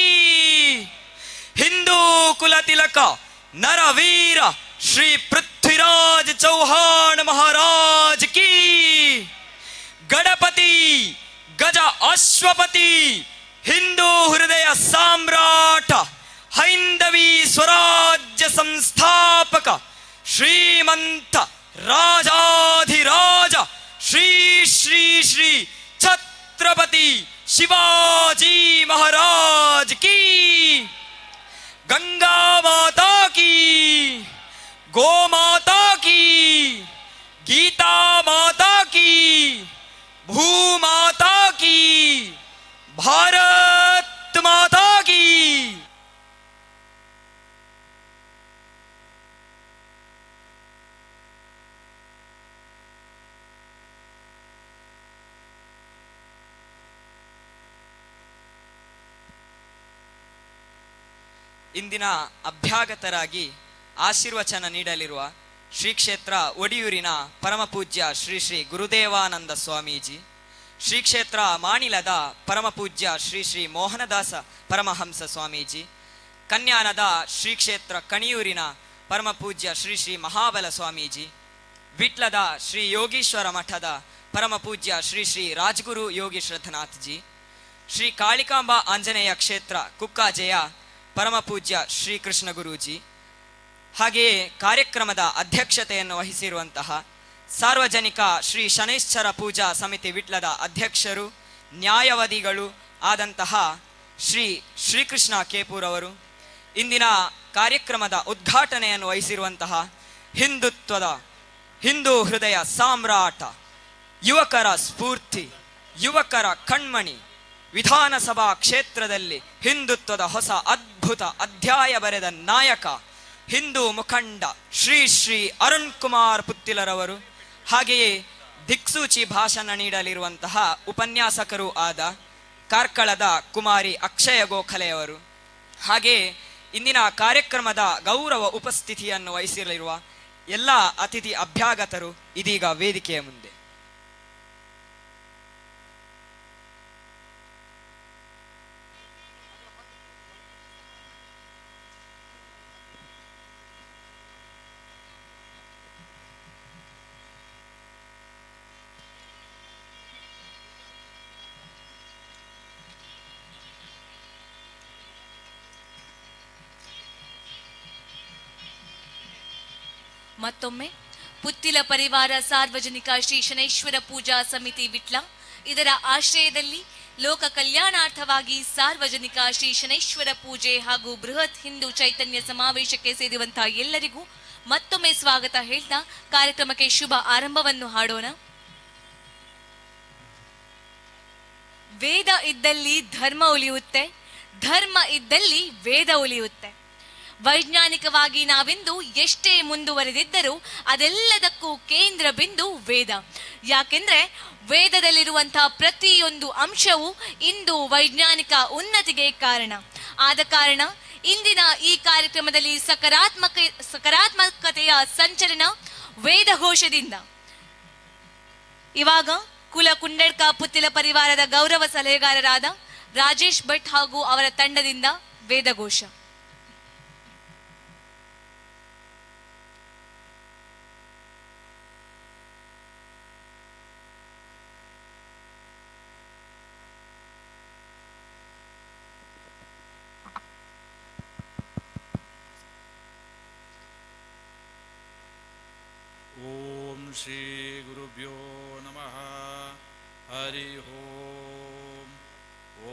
हिंदू कुल तिलक नरवीर श्री पृथ्वीराज चौहान महाराज की, गणपति गज अश्वपति हिंदू हृदय सम्राट हैंदवी स्वराज्य संस्थापक श्रीमंत राजाधिराज श्री श्री श्री छत्रपति शिवाजी महाराज की, गंगा माता की, गो माता की, गीता माता की, भू माता की, भारत माता की. ಇಂದಿನ ಅಭ್ಯಾಗತರಾಗಿ ಆಶೀರ್ವಚನ ನೀಡಲಿರುವ ಶ್ರೀ ಕ್ಷೇತ್ರ ಒಡಿಯೂರಿನ ಪರಮಪೂಜ್ಯ ಶ್ರೀ ಶ್ರೀ ಗುರುದೇವಾನಂದ ಸ್ವಾಮೀಜಿ, ಶ್ರೀ ಕ್ಷೇತ್ರ ಮಾಣಿಲದ ಪರಮಪೂಜ್ಯ ಶ್ರೀ ಶ್ರೀ ಮೋಹನದಾಸ ಪರಮಹಂಸ ಸ್ವಾಮೀಜಿ, ಕನ್ಯಾನದ ಶ್ರೀ ಕ್ಷೇತ್ರ ಕಣಿಯೂರಿನ ಪರಮಪೂಜ್ಯ ಶ್ರೀ ಶ್ರೀ ಮಹಾಬಲ ಸ್ವಾಮೀಜಿ, ವಿಟ್ಲದ ಶ್ರೀ ಯೋಗೀಶ್ವರ ಮಠದ ಪರಮಪೂಜ್ಯ ಶ್ರೀ ಶ್ರೀ ರಾಜಗುರು ಯೋಗಿ ಶ್ರದ್ಧನಾಥ್ಜಿ, ಶ್ರೀ ಕಾಳಿಕಾಂಬಾ ಆಂಜನೇಯ ಕ್ಷೇತ್ರ ಕುಕ್ಕಾಜೆಯ ಪರಮಪೂಜ್ಯ ಶ್ರೀ ಕೃಷ್ಣ ಗುರೂಜಿ, ಹಾಗೆಯೇ ಕಾರ್ಯಕ್ರಮದ ಅಧ್ಯಕ್ಷತೆಯನ್ನು ವಹಿಸಿರುವಂತಹ ಸಾರ್ವಜನಿಕ ಶ್ರೀ ಶನೈಶ್ಚರ ಪೂಜಾ ಸಮಿತಿ ವಿಟ್ಲದ ಅಧ್ಯಕ್ಷರು, ನ್ಯಾಯವಾದಿಗಳು ಆದಂತಹ ಶ್ರೀ ಶ್ರೀಕೃಷ್ಣ ಕೇಪೂರ್ ಅವರು, ಇಂದಿನ ಕಾರ್ಯಕ್ರಮದ ಉದ್ಘಾಟನೆಯನ್ನು ವಹಿಸಿರುವಂತಹ ಹಿಂದೂ ಹೃದಯ ಸಾಮ್ರಾಟ, ಯುವಕರ ಸ್ಫೂರ್ತಿ, ಯುವಕರ ಕಣ್ಮಣಿ, ವಿಧಾನಸಭಾ ಕ್ಷೇತ್ರದಲ್ಲಿ ಹಿಂದುತ್ವದ ಹೊಸ ಅದ್ಭುತ ಅಧ್ಯಾಯ ಬರೆದ ನಾಯಕ, ಹಿಂದೂ ಮುಖಂಡ ಶ್ರೀ ಶ್ರೀ ಅರುಣ್ ಕುಮಾರ್ ಪುತ್ತಿಲರವರು, ಹಾಗೆಯೇ ದಿಕ್ಸೂಚಿ ಭಾಷಣ ನೀಡಲಿರುವಂತಹ ಉಪನ್ಯಾಸಕರೂ ಆದ ಕಾರ್ಕಳದ ಕುಮಾರಿ ಅಕ್ಷಯ ಗೋಖಲೆಯವರು, ಹಾಗೆಯೇ ಇಂದಿನ ಕಾರ್ಯಕ್ರಮದ ಗೌರವ ಉಪಸ್ಥಿತಿಯನ್ನು ವಹಿಸಿರಲಿರುವ ಎಲ್ಲ ಅತಿಥಿ ಅಭ್ಯಾಗತರು ಇದೀಗ ವೇದಿಕೆಯ ಮುಂದೆ. ಮತ್ತೊಮ್ಮೆ ಪುತ್ತಿಲ ಪರಿವಾರ ಸಾರ್ವಜನಿಕ ಶ್ರೀ ಶನೈಶ್ವರ ಪೂಜಾ ಸಮಿತಿ ವಿಟ್ಲ ಇದರ ಆಶ್ರಯದಲ್ಲಿ ಲೋಕ ಕಲ್ಯಾಣಾರ್ಥವಾಗಿ ಸಾರ್ವಜನಿಕ ಶ್ರೀ ಶನೈಶ್ವರ ಪೂಜೆ ಹಾಗೂ ಬೃಹತ್ ಹಿಂದೂ ಚೈತನ್ಯ ಸಮಾವೇಶಕ್ಕೆ ಸೇರಿರುವಂತಹ ಎಲ್ಲರಿಗೂ ಮತ್ತೊಮ್ಮೆ ಸ್ವಾಗತ ಹೇಳ್ತಾ ಕಾರ್ಯಕ್ರಮಕ್ಕೆ ಶುಭ ಆರಂಭವನ್ನು ಹಾಡೋಣ. ವೇದ ಇದ್ದಲ್ಲಿ ಧರ್ಮ ಉಳಿಯುತ್ತೆ, ಧರ್ಮ ಇದ್ದಲ್ಲಿ ವೇದ ಉಳಿಯುತ್ತೆ. ವೈಜ್ಞಾನಿಕವಾಗಿ ನಾವಿಂದು ಎಷ್ಟೇ ಮುಂದುವರೆದಿದ್ದರೂ ಅದೆಲ್ಲದಕ್ಕೂ ಕೇಂದ್ರ ಬಿಂದು ವೇದ. ಯಾಕೆಂದ್ರೆ ವೇದದಲ್ಲಿರುವಂತಹ ಪ್ರತಿಯೊಂದು ಅಂಶವು ಇಂದು ವೈಜ್ಞಾನಿಕ ಉನ್ನತಿಗೆ ಕಾರಣ. ಆದ ಕಾರಣ ಇಂದಿನ ಈ ಕಾರ್ಯಕ್ರಮದಲ್ಲಿ ಸಕಾರಾತ್ಮಕತೆಯ ಸಂಚಲನ ವೇದಘೋಷದಿಂದ. ಇವಾಗ ಕುಲ ಕುಂಡಡ್ಕ ಪುತ್ತಿಲ ಪರಿವಾರದ ಗೌರವ ಸಲಹೆಗಾರರಾದ ರಾಜೇಶ್ ಭಟ್ ಹಾಗೂ ಅವರ ತಂಡದಿಂದ ವೇದಘೋಷ. ಓಂ ಶ್ರೀ ಗುರುಭ್ಯೋ ನಮಃ. ಹರಿ ಓಂ.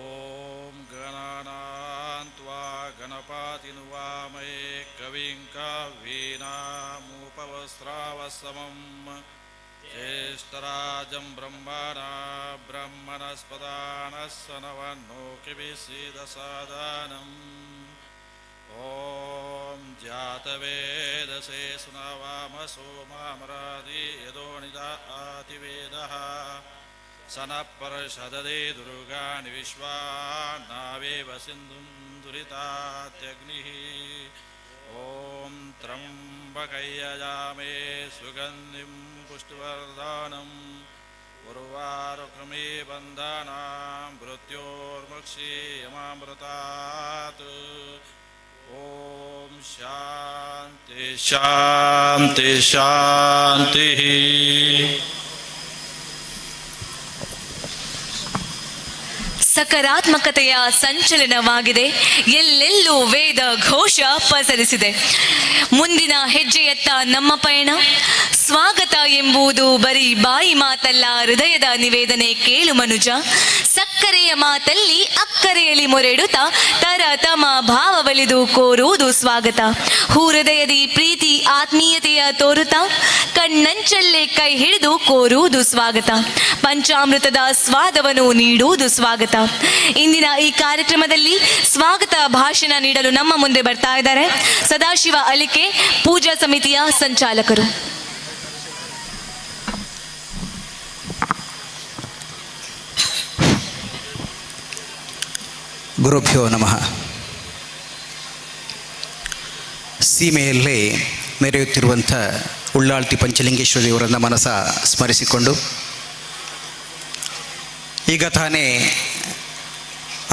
ಓಂ ಗಣಾನಾನ್ತ್ವಾ ಗಣಪತಿಂ ವಾಮಹೇ ಕವಿಂ ಕವೀನಾಮುಪವಸ್ರಾವಸಮಂ ಜ್ಯೇಷ್ಠರಾಜಂ ಬ್ರಹ್ಮಣಸ್ಪದಾನಸ್ಸನವನ್ನೋಕಿಭಿಃ ಸೀದಸಾದನಂ. ಓಂ ಜಾತವೇದಸೇ ಸುನವಾಮಸೋ ಮಾಮರಾದಿ ಯದೋನಿದಾತಿ ವೇದಃ ಸನಃಪರ್ಷದದೇ ದುರ್ಗಾಣಿ ವಿಶ್ವಾನಾವೇವ ಸಿಂಧುಂ ದುರಿತಾತ್ಯಗ್ನಿಃ. ಓಂ ತ್ರ್ಯಂಬಕಯ್ಯಜಾಮೇ ಸುಗಂಧಿಂ ಪುಷ್ಟಿವರ್ಧನಂ ಉರ್ವಾರುಕಮೇ ಬಂಧನಾಂ ಮೃತ್ಯೋರ್ಮುಕ್ಷೀಯಮಾಮೃತಾತ್. ಓಂ ಶಾಂತಿ ಶಾಂತಿ ಶಾಂತಿ. ಸಕಾರಾತ್ಮಕತೆಯ ಸಂಚಲನವಾಗಿದೆ. ಎಲ್ಲೆಲ್ಲೂ ವೇದ ಘೋಷ ಪಸರಿಸಿದೆ. ಮುಂದಿನ ಹೆಜ್ಜೆಯತ್ತ ನಮ್ಮ ಪಯಣ. ಸ್ವಾಗತ ಎಂಬುದು ಬರೀ ಬಾಯಿ ಮಾತಲ್ಲ, ಹೃದಯದ ನಿವೇದನೆ ಕೇಳು ಮನುಜ. ಸಕ್ಕರೆಯ ಮಾತಲ್ಲಿ ಅಕ್ಕರೆಯಲ್ಲಿ ಮೊರೆಡುತ್ತಾ ತರತಮ ಭಾವವಲಿದು ಕೋರುವುದು ಸ್ವಾಗತ. ಹೃದಯದಿ ಪ್ರೀತಿ ಆತ್ಮೀಯತೆಯ ತೋರುತ್ತಾ ಕಣ್ಣಂಚಲ್ಲೇ ಕೈ ಹಿಡಿದು ಕೋರುವುದು ಸ್ವಾಗತ. ಪಂಚಾಮೃತದ ಸ್ವಾದವನ್ನು ನೀಡುವುದು ಸ್ವಾಗತ. ಇಂದಿನ ಈ ಕಾರ್ಯಕ್ರಮದಲ್ಲಿ ಸ್ವಾಗತ ಭಾಷಣ ನೀಡಲು ನಮ್ಮ ಮುಂದೆ ಬರ್ತಾ ಇದ್ದಾರೆ ಸದಾಶಿವ ಅಲಿಕೆ, ಪೂಜಾ ಸಮಿತಿಯ ಸಂಚಾಲಕರು. ಗುರುಭ್ಯೋ ನಮಃ. ಸೀಮೆಯಲ್ಲೇ ಮೆರೆಯುತ್ತಿರುವಂಥ ಉಳ್ಳಾಳ್ತಿ ಪಂಚಲಿಂಗೇಶ್ವರ ದೇವರನ್ನ ಮನಸ ಸ್ಮರಿಸಿಕೊಂಡು ಈಗ ತಾನೇ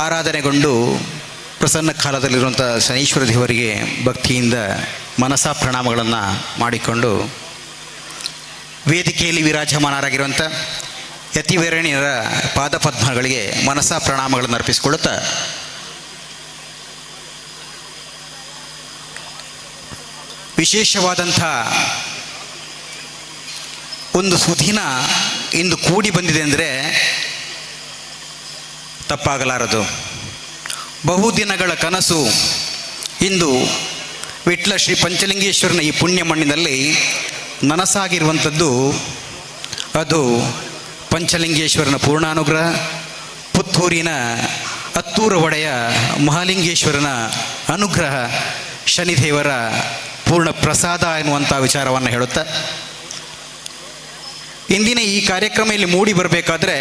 ಆರಾಧನೆಗೊಂಡು ಪ್ರಸನ್ನ ಕಾಲದಲ್ಲಿರುವಂಥ ಶನೀಶ್ವರ ದೇವರಿಗೆ ಭಕ್ತಿಯಿಂದ ಮನಸ ಪ್ರಣಾಮಗಳನ್ನು ಮಾಡಿಕೊಂಡು ವೇದಿಕೆಯಲ್ಲಿ ವಿರಾಜಮಾನರಾಗಿರುವಂಥ ಯತಿವರೇಣ್ಯರ ಪಾದಪದ್ಮಗಳಿಗೆ ಮನಸ ಪ್ರಣಾಮಗಳನ್ನು ಅರ್ಪಿಸಿಕೊಳ್ಳುತ್ತಾ ವಿಶೇಷವಾದಂಥ ಒಂದು ಸುದಿನ ಇಂದು ಕೂಡಿ ಬಂದಿದೆ ಅಂದರೆ ತಪ್ಪಾಗಲಾರದು. ಬಹುದಿನಗಳ ಕನಸು ಇಂದು ವಿಟ್ಲ ಶ್ರೀ ಪಂಚಲಿಂಗೇಶ್ವರನ ಈ ಪುಣ್ಯ ಮಣ್ಣಿನಲ್ಲಿ ನನಸಾಗಿರುವಂಥದ್ದು ಅದು ಪಂಚಲಿಂಗೇಶ್ವರನ ಪೂರ್ಣಾನುಗ್ರಹ, ಪುತ್ತೂರಿನ ಹತ್ತೂರ ಒಡೆಯ ಮಹಾಲಿಂಗೇಶ್ವರನ ಅನುಗ್ರಹ, ಶನಿದೇವರ ಪೂರ್ಣ ಪ್ರಸಾದ ಎನ್ನುವಂಥ ವಿಚಾರವನ್ನು ಹೇಳುತ್ತಾ ಇಂದಿನ ಈ ಕಾರ್ಯಕ್ರಮ ಇಲ್ಲಿ ಮೂಡಿ ಬರಬೇಕಾದ್ರೆ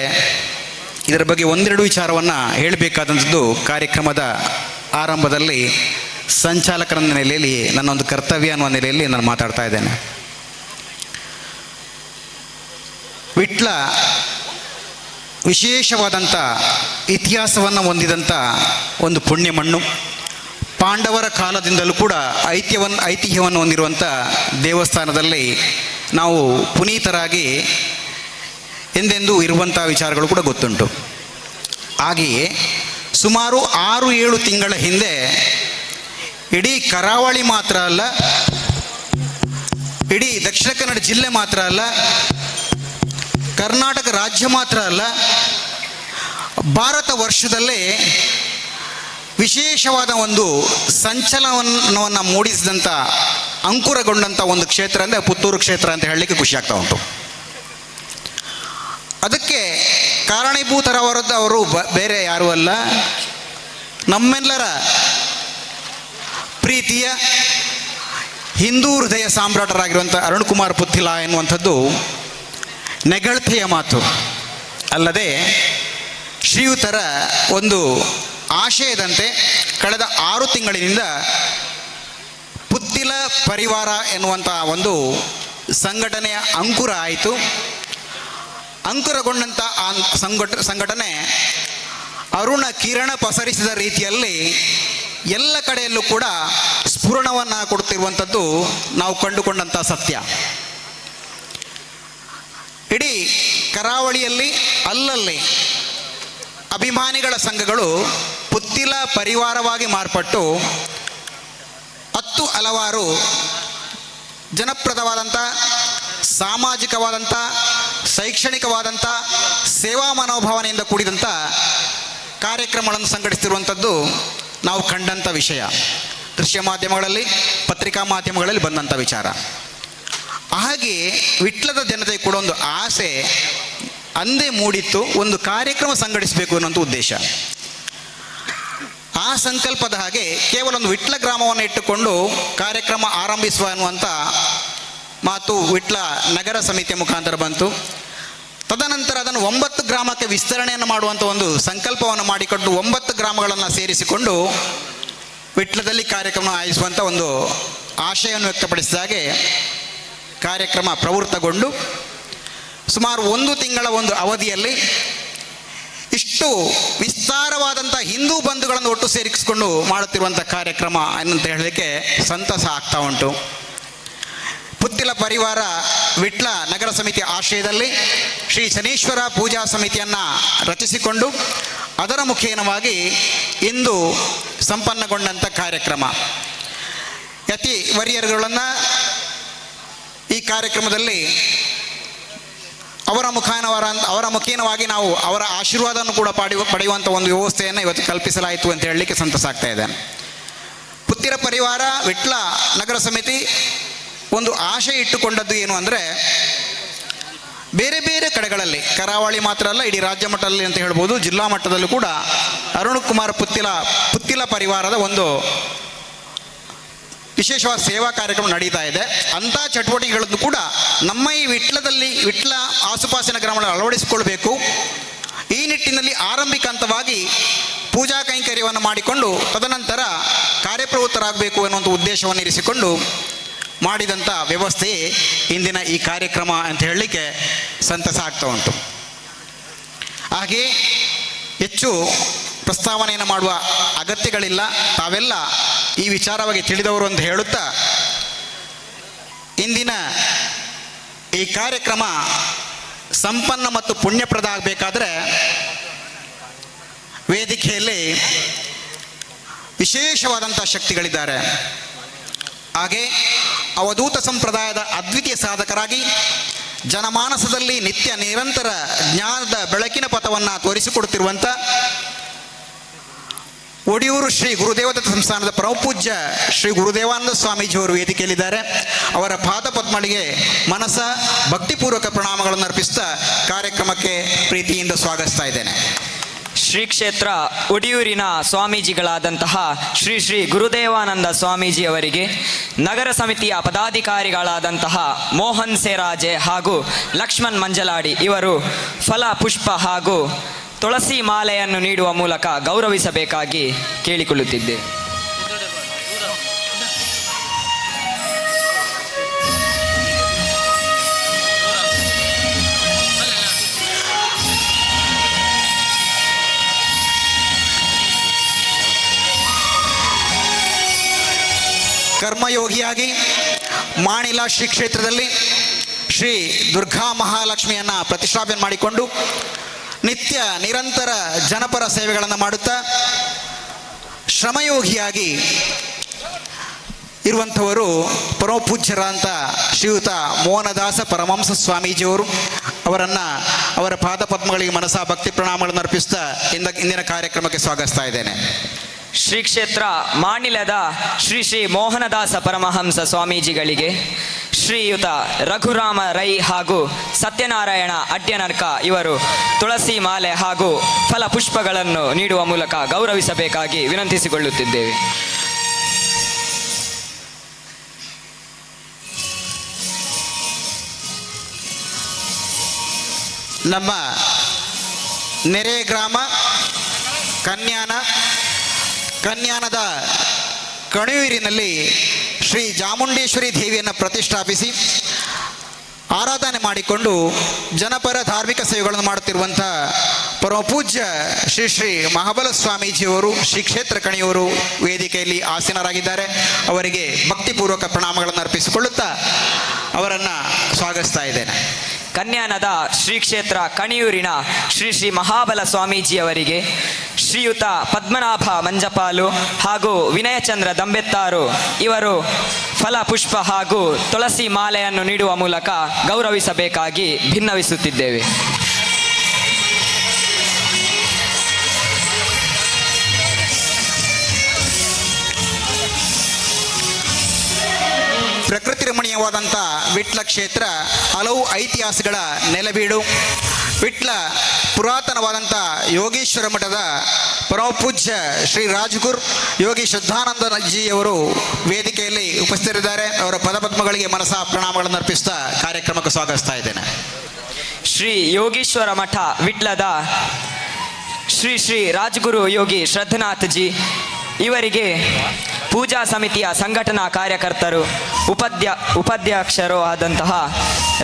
ಇದರ ಬಗ್ಗೆ ಒಂದೆರಡು ವಿಚಾರವನ್ನು ಹೇಳಬೇಕಾದಂಥದ್ದು ಕಾರ್ಯಕ್ರಮದ ಆರಂಭದಲ್ಲಿ ಸಂಚಾಲಕರ ನೆಲೆಯಲ್ಲಿ ನನ್ನೊಂದು ಕರ್ತವ್ಯ ಅನ್ನುವ ನೆಲೆಯಲ್ಲಿ ನಾನು ಮಾತಾಡ್ತಾ ಇದ್ದೇನೆ. ವಿಟ್ಲ ವಿಶೇಷವಾದಂಥ ಇತಿಹಾಸವನ್ನು ಹೊಂದಿದಂಥ ಒಂದು ಪುಣ್ಯ ಮಣ್ಣು. ಪಾಂಡವರ ಕಾಲದಿಂದಲೂ ಕೂಡ ಐತಿಹ್ಯವನ್ನು ಹೊಂದಿರುವಂಥ ದೇವಸ್ಥಾನದಲ್ಲಿ ನಾವು ಪುನೀತರಾಗಿ ಎಂದೆಂದೂ ಇರುವಂಥ ವಿಚಾರಗಳು ಕೂಡ ಗೊತ್ತುಂಟು. ಹಾಗೆಯೇ ಸುಮಾರು 6-7 ತಿಂಗಳ ಹಿಂದೆ ಇಡೀ ಕರಾವಳಿ ಮಾತ್ರ ಅಲ್ಲ, ಇಡೀ ದಕ್ಷಿಣ ಕನ್ನಡ ಜಿಲ್ಲೆ ಮಾತ್ರ ಅಲ್ಲ, ಕರ್ನಾಟಕ ರಾಜ್ಯ ಮಾತ್ರ ಅಲ್ಲ, ಭಾರತ ವರ್ಷದಲ್ಲೇ ವಿಶೇಷವಾದ ಒಂದು ಸಂಚಲನವನ್ನು ಮೂಡಿಸಿದಂಥ ಅಂಕುರಗೊಂಡಂಥ ಒಂದು ಕ್ಷೇತ್ರ ಅಂದರೆ ಪುತ್ತೂರು ಕ್ಷೇತ್ರ ಅಂತ ಹೇಳಲಿಕ್ಕೆ ಖುಷಿ ಆಗ್ತಾ ಉಂಟು. ಅದಕ್ಕೆ ಕಾರಣೀಭೂತರವರದ್ದು ಅವರು ಬೇರೆ ಯಾರೂ ಅಲ್ಲ, ನಮ್ಮೆಲ್ಲರ ಪ್ರೀತಿಯ ಹಿಂದೂ ಹೃದಯ ಸಾಮ್ರಾಟರಾಗಿರುವಂಥ ಅರುಣ್ ಕುಮಾರ್ ಪುತ್ತಿಲ ಎನ್ನುವಂಥದ್ದು ನೆಗಳತೆಯ ಮಾತು ಅಲ್ಲದೆ ಶ್ರೀಯುತರ ಒಂದು ಆಶಯದಂತೆ ಕಳೆದ 6 ತಿಂಗಳಿನಿಂದ ಪುತ್ತಿಲ ಪರಿವಾರ ಎನ್ನುವಂಥ ಒಂದು ಸಂಘಟನೆಯ ಅಂಕುರ ಆಯಿತು. ಅಂಕುರಗೊಂಡಂಥ ಆ ಸಂಘಟನೆ ಅರುಣ ಕಿರಣ ಪಸರಿಸಿದ ರೀತಿಯಲ್ಲಿ ಎಲ್ಲ ಕಡೆಯಲ್ಲೂ ಕೂಡ ಸ್ಫುರಣವನ್ನು ಕೊಡುತ್ತಿರುವಂಥದ್ದು ನಾವು ಕಂಡುಕೊಂಡಂಥ ಸತ್ಯ. ಇಡೀ ಕರಾವಳಿಯಲ್ಲಿ ಅಲ್ಲಲ್ಲಿ ಅಭಿಮಾನಿಗಳ ಸಂಘಗಳು ಪುತ್ತಿಲ ಪರಿವಾರವಾಗಿ ಮಾರ್ಪಟ್ಟು 10 ಹಲವಾರು ಜನಪ್ರದವಾದಂಥ ಸಾಮಾಜಿಕವಾದಂಥ ಶೈಕ್ಷಣಿಕವಾದಂಥ ಸೇವಾ ಮನೋಭಾವನೆಯಿಂದ ಕೂಡಿದಂಥ ಕಾರ್ಯಕ್ರಮಗಳನ್ನು ಸಂಘಟಿಸಿರುವಂಥದ್ದು ನಾವು ಕಂಡಂಥ ವಿಷಯ. ದೃಶ್ಯ ಮಾಧ್ಯಮಗಳಲ್ಲಿ, ಪತ್ರಿಕಾ ಮಾಧ್ಯಮಗಳಲ್ಲಿ ಬಂದಂಥ ವಿಚಾರ. ಹಾಗೆ ವಿಟ್ಲದ ಜನತೆ ಕೂಡ ಒಂದು ಆಸೆ ಅಂದೇ ಮೂಡಿತ್ತು, ಒಂದು ಕಾರ್ಯಕ್ರಮ ಸಂಘಟಿಸಬೇಕು ಅನ್ನೋಂಥ ಉದ್ದೇಶ. ಆ ಸಂಕಲ್ಪದ ಹಾಗೆ ಕೇವಲ ಒಂದು ವಿಟ್ಲ ಗ್ರಾಮವನ್ನು ಇಟ್ಟುಕೊಂಡು ಕಾರ್ಯಕ್ರಮ ಆರಂಭಿಸುವ ಅನ್ನುವಂಥ ಮಾತು ವಿಟ್ಲ ನಗರ ಸಮಿತಿಯ ಮುಖಾಂತರ ಬಂತು. ತದನಂತರ ಅದನ್ನು 9 ಗ್ರಾಮಕ್ಕೆ ವಿಸ್ತರಣೆಯನ್ನು ಮಾಡುವಂಥ ಒಂದು ಸಂಕಲ್ಪವನ್ನು ಮಾಡಿಕೊಂಡು 9 ಗ್ರಾಮಗಳನ್ನು ಸೇರಿಸಿಕೊಂಡು ವಿಟ್ಲದಲ್ಲಿ ಕಾರ್ಯಕ್ರಮ ಆಯೋಜಿಸುವಂಥ ಒಂದು ಆಶಯವನ್ನು ವ್ಯಕ್ತಪಡಿಸಿದಾಗೆ ಕಾರ್ಯಕ್ರಮ ಪ್ರವೃತ್ತಗೊಂಡು ಸುಮಾರು 1 ತಿಂಗಳ ಒಂದು ಅವಧಿಯಲ್ಲಿ ಇಷ್ಟು ವಿಸ್ತಾರವಾದಂಥ ಹಿಂದೂ ಬಂಧುಗಳನ್ನು ಒಟ್ಟು ಸೇರಿಸಿಕೊಂಡು ಮಾಡುತ್ತಿರುವಂಥ ಕಾರ್ಯಕ್ರಮ ಅಂತ ಹೇಳಲಿಕ್ಕೆ ಸಂತಸ ಆಗ್ತಾ ಉಂಟು. ಪುತ್ತಿಲ ಪರಿವಾರ ವಿಟ್ಲ ನಗರ ಸಮಿತಿ ಆಶ್ರಯದಲ್ಲಿ ಶ್ರೀ ಶನೀಶ್ವರ ಪೂಜಾ ಸಮಿತಿಯನ್ನು ರಚಿಸಿಕೊಂಡು ಅದರ ಮುಖೇನವಾಗಿ ಇಂದು ಸಂಪನ್ನಗೊಂಡಂಥ ಕಾರ್ಯಕ್ರಮ. ಯತಿ ವರಿಯರುಗಳನ್ನು ಈ ಕಾರ್ಯಕ್ರಮದಲ್ಲಿ ಅವರ ಮುಖೇನವಾಗಿ ನಾವು ಅವರ ಆಶೀರ್ವಾದವನ್ನು ಕೂಡ ಪಡೆಯುವಂಥ ಒಂದು ವ್ಯವಸ್ಥೆಯನ್ನು ಇವತ್ತು ಕಲ್ಪಿಸಲಾಯಿತು ಅಂತ ಹೇಳಲಿಕ್ಕೆ ಸಂತಸ ಆಗ್ತಾ ಇದೆ. ಪುತ್ತಿರ ಪರಿವಾರ ವಿಟ್ಲ ನಗರ ಸಮಿತಿ ಒಂದು ಆಶೆ ಇಟ್ಟುಕೊಂಡದ್ದು ಏನು ಅಂದರೆ, ಬೇರೆ ಬೇರೆ ಕಡೆಗಳಲ್ಲಿ ಕರಾವಳಿ ಮಾತ್ರ ಅಲ್ಲ, ಇಡೀ ರಾಜ್ಯ ಮಟ್ಟದಲ್ಲಿ ಅಂತ ಹೇಳ್ಬೋದು, ಜಿಲ್ಲಾ ಮಟ್ಟದಲ್ಲೂ ಕೂಡ ಅರುಣ್ ಕುಮಾರ್ ಪುತ್ತಿಲ ಪರಿವಾರದ ಒಂದು ವಿಶೇಷವಾದ ಸೇವಾ ಕಾರ್ಯಕ್ರಮ ನಡೀತಾ ಇದೆ. ಅಂಥ ಚಟುವಟಿಕೆಗಳನ್ನು ಕೂಡ ನಮ್ಮ ಈ ವಿಟ್ಲ ಆಸುಪಾಸಿನ ಗ್ರಾಮಗಳಲ್ಲಿ ಅಳವಡಿಸಿಕೊಳ್ಬೇಕು. ಈ ನಿಟ್ಟಿನಲ್ಲಿ ಆರಂಭಿಕ ಹಂತವಾಗಿ ಪೂಜಾ ಕೈಂಕರ್ಯವನ್ನು ಮಾಡಿಕೊಂಡು ತದನಂತರ ಕಾರ್ಯಪ್ರವೃತ್ತರಾಗಬೇಕು ಎನ್ನುವಂಥ ಉದ್ದೇಶವನ್ನು ಇರಿಸಿಕೊಂಡು ಮಾಡಿದಂಥ ವ್ಯವಸ್ಥೆಯೇ ಇಂದಿನ ಈ ಕಾರ್ಯಕ್ರಮ ಅಂತ ಹೇಳಲಿಕ್ಕೆ ಸಂತಸ ಆಗ್ತಾ ಉಂಟು. ಹಾಗೆ ಹೆಚ್ಚು ಪ್ರಸ್ತಾವನೆಯನ್ನು ಮಾಡುವ ಅಗತ್ಯಗಳಿಲ್ಲ, ತಾವೆಲ್ಲ ಈ ವಿಚಾರವಾಗಿ ತಿಳಿದವರು ಅಂತ ಹೇಳುತ್ತಾ ಇಂದಿನ ಈ ಕಾರ್ಯಕ್ರಮ ಸಂಪನ್ನ ಮತ್ತು ಪುಣ್ಯಪ್ರದ ಆಗಬೇಕಾದ್ರೆ ವೇದಿಕೆಯಲ್ಲಿ ವಿಶೇಷವಾದಂಥ ಶಕ್ತಿಗಳಿದ್ದಾರೆ. ಹಾಗೆ ಅವಧೂತ ಸಂಪ್ರದಾಯದ ಅದ್ವಿತೀಯ ಸಾಧಕರಾಗಿ ಜನಮಾನಸದಲ್ಲಿ ನಿತ್ಯ ನಿರಂತರ ಜ್ಞಾನದ ಬೆಳಕಿನ ಪಥವನ್ನು ತೋರಿಸಿಕೊಡುತ್ತಿರುವಂಥ ಒಡಿಯೂರು ಶ್ರೀ ಗುರುದೇವದತ್ತ ಸಂಸ್ಥಾನದ ಪರಮಪೂಜ್ಯ ಶ್ರೀ ಗುರುದೇವಾನಂದ ಸ್ವಾಮೀಜಿಯವರು ವೇದಿಕೆಯಲ್ಲಿದ್ದಾರೆ. ಅವರ ಪಾದಪದ್ಮಗಳಿಗೆ ಮನಸ ಭಕ್ತಿಪೂರ್ವಕ ಪ್ರಣಾಮಗಳನ್ನು ಅರ್ಪಿಸ್ತಾ ಕಾರ್ಯಕ್ರಮಕ್ಕೆ ಪ್ರೀತಿಯಿಂದ ಸ್ವಾಗತಿಸ್ತಾ ಇದ್ದೇನೆ. ಶ್ರೀ ಕ್ಷೇತ್ರ ಒಡಿಯೂರಿನ ಸ್ವಾಮೀಜಿಗಳಾದಂತಹ ಶ್ರೀ ಶ್ರೀ ಗುರುದೇವಾನಂದ ಸ್ವಾಮೀಜಿಯವರಿಗೆ ನಗರ ಸಮಿತಿಯ ಪದಾಧಿಕಾರಿಗಳಾದಂತಹ ಮೋಹನ್ ಸೇರಾಜೆ ಹಾಗೂ ಲಕ್ಷ್ಮಣ್ ಮಂಜಲಾಡಿ ಇವರು ಫಲ ಪುಷ್ಪ ಹಾಗೂ ತುಳಸಿ ಮಾಲೆಯನ್ನು ನೀಡುವ ಮೂಲಕ ಗೌರವಿಸಬೇಕಾಗಿ ಕೇಳಿಕೊಳ್ಳುತ್ತಿದ್ದೆ. ಕರ್ಮಯೋಗಿಯಾಗಿ ಮಾಣಿಲ ಶ್ರೀ ಕ್ಷೇತ್ರದಲ್ಲಿ ಶ್ರೀ ದುರ್ಗಾ ಮಹಾಲಕ್ಷ್ಮಿಯನ್ನು ಪ್ರತಿಷ್ಠಾಪನೆ ಮಾಡಿಕೊಂಡು ನಿತ್ಯ ನಿರಂತರ ಜನಪರ ಸೇವೆಗಳನ್ನು ಮಾಡುತ್ತಾ ಶ್ರಮಯೋಗಿಯಾಗಿ ಇರುವಂಥವರು ಪರಮಪೂಜ್ಯರಾದಂಥ ಶ್ರೀಯುತ ಮೋಹನದಾಸ ಪರಮಹಂಸ ಸ್ವಾಮೀಜಿಯವರು. ಅವರನ್ನು ಅವರ ಪಾದಪದ್ಮಗಳಿಗೆ ಮನಸಾ ಭಕ್ತಿ ಪ್ರಣಾಮಗಳನ್ನು ಅರ್ಪಿಸ್ತಾ ಇಂದಿನ ಕಾರ್ಯಕ್ರಮಕ್ಕೆ ಸ್ವಾಗತಿಸ್ತಾ ಇದ್ದೇನೆ. ಶ್ರೀ ಕ್ಷೇತ್ರ ಮಾಣಿಲದ ಶ್ರೀ ಶ್ರೀ ಮೋಹನದಾಸ ಪರಮಹಂಸ ಸ್ವಾಮೀಜಿಗಳಿಗೆ ಶ್ರೀಯುತ ರಘುರಾಮ ರೈ ಹಾಗೂ ಸತ್ಯನಾರಾಯಣ ಅಡ್ಯನರ್ಕ ಇವರು ತುಳಸಿ ಮಾಲೆ ಹಾಗೂ ಫಲಪುಷ್ಪಗಳನ್ನು ನೀಡುವ ಮೂಲಕ ಗೌರವಿಸಬೇಕಾಗಿ ವಿನಂತಿಸಿಕೊಳ್ಳುತ್ತಿದ್ದೇವೆ. ನಮ್ಮ ನೆರೆ ಗ್ರಾಮ ಕನ್ಯಾನದ ಕಣಿಯೂರಿನಲ್ಲಿ ಶ್ರೀ ಚಾಮುಂಡೇಶ್ವರಿ ದೇವಿಯನ್ನು ಪ್ರತಿಷ್ಠಾಪಿಸಿ ಆರಾಧನೆ ಮಾಡಿಕೊಂಡು ಜನಪರ ಧಾರ್ಮಿಕ ಸೇವೆಗಳನ್ನು ಮಾಡುತ್ತಿರುವಂಥ ಪರಮಪೂಜ್ಯ ಶ್ರೀ ಶ್ರೀ ಮಹಾಬಲ ಸ್ವಾಮೀಜಿಯವರು ಶ್ರೀ ಕ್ಷೇತ್ರ ಕಣಿಯೂರು ವೇದಿಕೆಯಲ್ಲಿ ಆಸೀನರಾಗಿದ್ದಾರೆ. ಅವರಿಗೆ ಭಕ್ತಿಪೂರ್ವಕ ಪ್ರಣಾಮಗಳನ್ನು ಅರ್ಪಿಸಿಕೊಳ್ಳುತ್ತಾ ಅವರನ್ನು ಸ್ವಾಗತಿಸ್ತಾ ಇದ್ದೇನೆ. ಕನ್ಯಾನದ ಶ್ರೀ ಕ್ಷೇತ್ರ ಕಣಿಯೂರಿನ ಶ್ರೀ ಶ್ರೀ ಮಹಾಬಲ ಸ್ವಾಮೀಜಿಯವರಿಗೆ ಶ್ರೀಯುತ ಪದ್ಮನಾಭ ಮಂಜಪಾಲು ಹಾಗೂ ವಿನಯಚಂದ್ರ ದಂಬೆತ್ತಾರು ಇವರು ಫಲ ಪುಷ್ಪ ಹಾಗೂ ತುಳಸಿ ಮಾಲೆಯನ್ನು ನೀಡುವ ಮೂಲಕ ಗೌರವಿಸಬೇಕಾಗಿ ಭಿನ್ನವಿಸುತ್ತಿದ್ದೇವೆ. ಪ್ರಕೃತಿ ರಮಣೀಯವಾದಂಥ ವಿಟ್ಲ ಕ್ಷೇತ್ರ ಹಲವು ಐತಿಹಾಸಿಕಗಳ ನೆಲೆಬೀಡು. ವಿಟ್ಲ ಪುರಾತನವಾದಂಥ ಯೋಗೀಶ್ವರ ಮಠದ ಪರಮಪೂಜ್ಯ ಶ್ರೀ ರಾಜಗುರು ಯೋಗಿ ಶ್ರದ್ಧಾನಂದಜಿಯವರು ವೇದಿಕೆಯಲ್ಲಿ ಉಪಸ್ಥಿತರಿದ್ದಾರೆ. ಅವರ ಪದಪದ್ಮಗಳಿಗೆ ಮನಸಾ ಪ್ರಣಾಮಗಳನ್ನು ಅರ್ಪಿಸ್ತಾ ಕಾರ್ಯಕ್ರಮಕ್ಕೆ ಸ್ವಾಗತಿಸ್ತಾ ಇದ್ದೇನೆ. ಶ್ರೀ ಯೋಗೀಶ್ವರ ಮಠ ವಿಟ್ಲದ ಶ್ರೀ ಶ್ರೀ ರಾಜಗುರು ಯೋಗಿ ಶ್ರದ್ಧನಾಥಜಿ ಇವರಿಗೆ ಪೂಜಾ ಸಮಿತಿಯ ಸಂಘಟನಾ ಕಾರ್ಯಕರ್ತರು ಉಪಾಧ್ಯಕ್ಷರು ಆದಂತಹ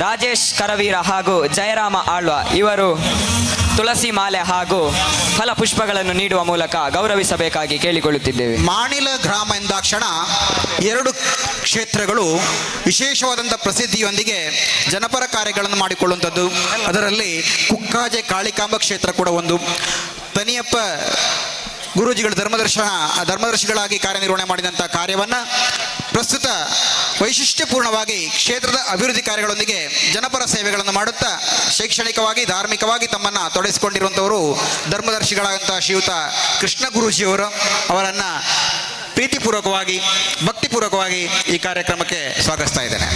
ರಾಜೇಶ್ ಕರವೀರ ಹಾಗೂ ಜಯರಾಮ ಆಳ್ವ ಇವರು ತುಳಸಿ ಮಾಲೆ ಹಾಗೂ ಫಲಪುಷ್ಪಗಳನ್ನು ನೀಡುವ ಮೂಲಕ ಗೌರವಿಸಬೇಕಾಗಿ ಕೇಳಿಕೊಳ್ಳುತ್ತಿದ್ದೇವೆ. ಮಾಣಿಲ ಗ್ರಾಮ ಎಂದಾಕ್ಷಣ ಎರಡು ಕ್ಷೇತ್ರಗಳು ವಿಶೇಷವಾದಂಥ ಪ್ರಸಿದ್ಧಿಯೊಂದಿಗೆ ಜನಪರ ಕಾರ್ಯಗಳನ್ನು ಮಾಡಿಕೊಳ್ಳುವಂಥದ್ದು. ಅದರಲ್ಲಿ ಕುಕ್ಕಾಜೆ ಕಾಳಿಕಾಂಬ ಕ್ಷೇತ್ರ ಕೂಡ ಒಂದು. ತನಿಯಪ್ಪ ಗುರೂಜಿಗಳು ಧರ್ಮದರ್ಶಿಗಳಾಗಿ ಕಾರ್ಯನಿರ್ವಹಣೆ ಮಾಡಿದಂಥ ಕಾರ್ಯವನ್ನು ಪ್ರಸ್ತುತ ವೈಶಿಷ್ಟ್ಯಪೂರ್ಣವಾಗಿ ಕ್ಷೇತ್ರದ ಅಭಿವೃದ್ಧಿ ಕಾರ್ಯಗಳೊಂದಿಗೆ ಜನಪರ ಸೇವೆಗಳನ್ನು ಮಾಡುತ್ತಾ ಶೈಕ್ಷಣಿಕವಾಗಿ ಧಾರ್ಮಿಕವಾಗಿ ತಮ್ಮನ್ನು ತೊಡಗಿಸಿಕೊಂಡಿರುವಂಥವರು ಧರ್ಮದರ್ಶಿಗಳಾದಂಥ ಶ್ರೀಯುತ ಕೃಷ್ಣ ಗುರೂಜಿಯವರು. ಅವರನ್ನು ಪ್ರೀತಿಪೂರ್ವಕವಾಗಿ ಭಕ್ತಿಪೂರ್ವಕವಾಗಿ ಈ ಕಾರ್ಯಕ್ರಮಕ್ಕೆ ಸ್ವಾಗತಿಸ್ತಾ ಇದ್ದೇನೆ.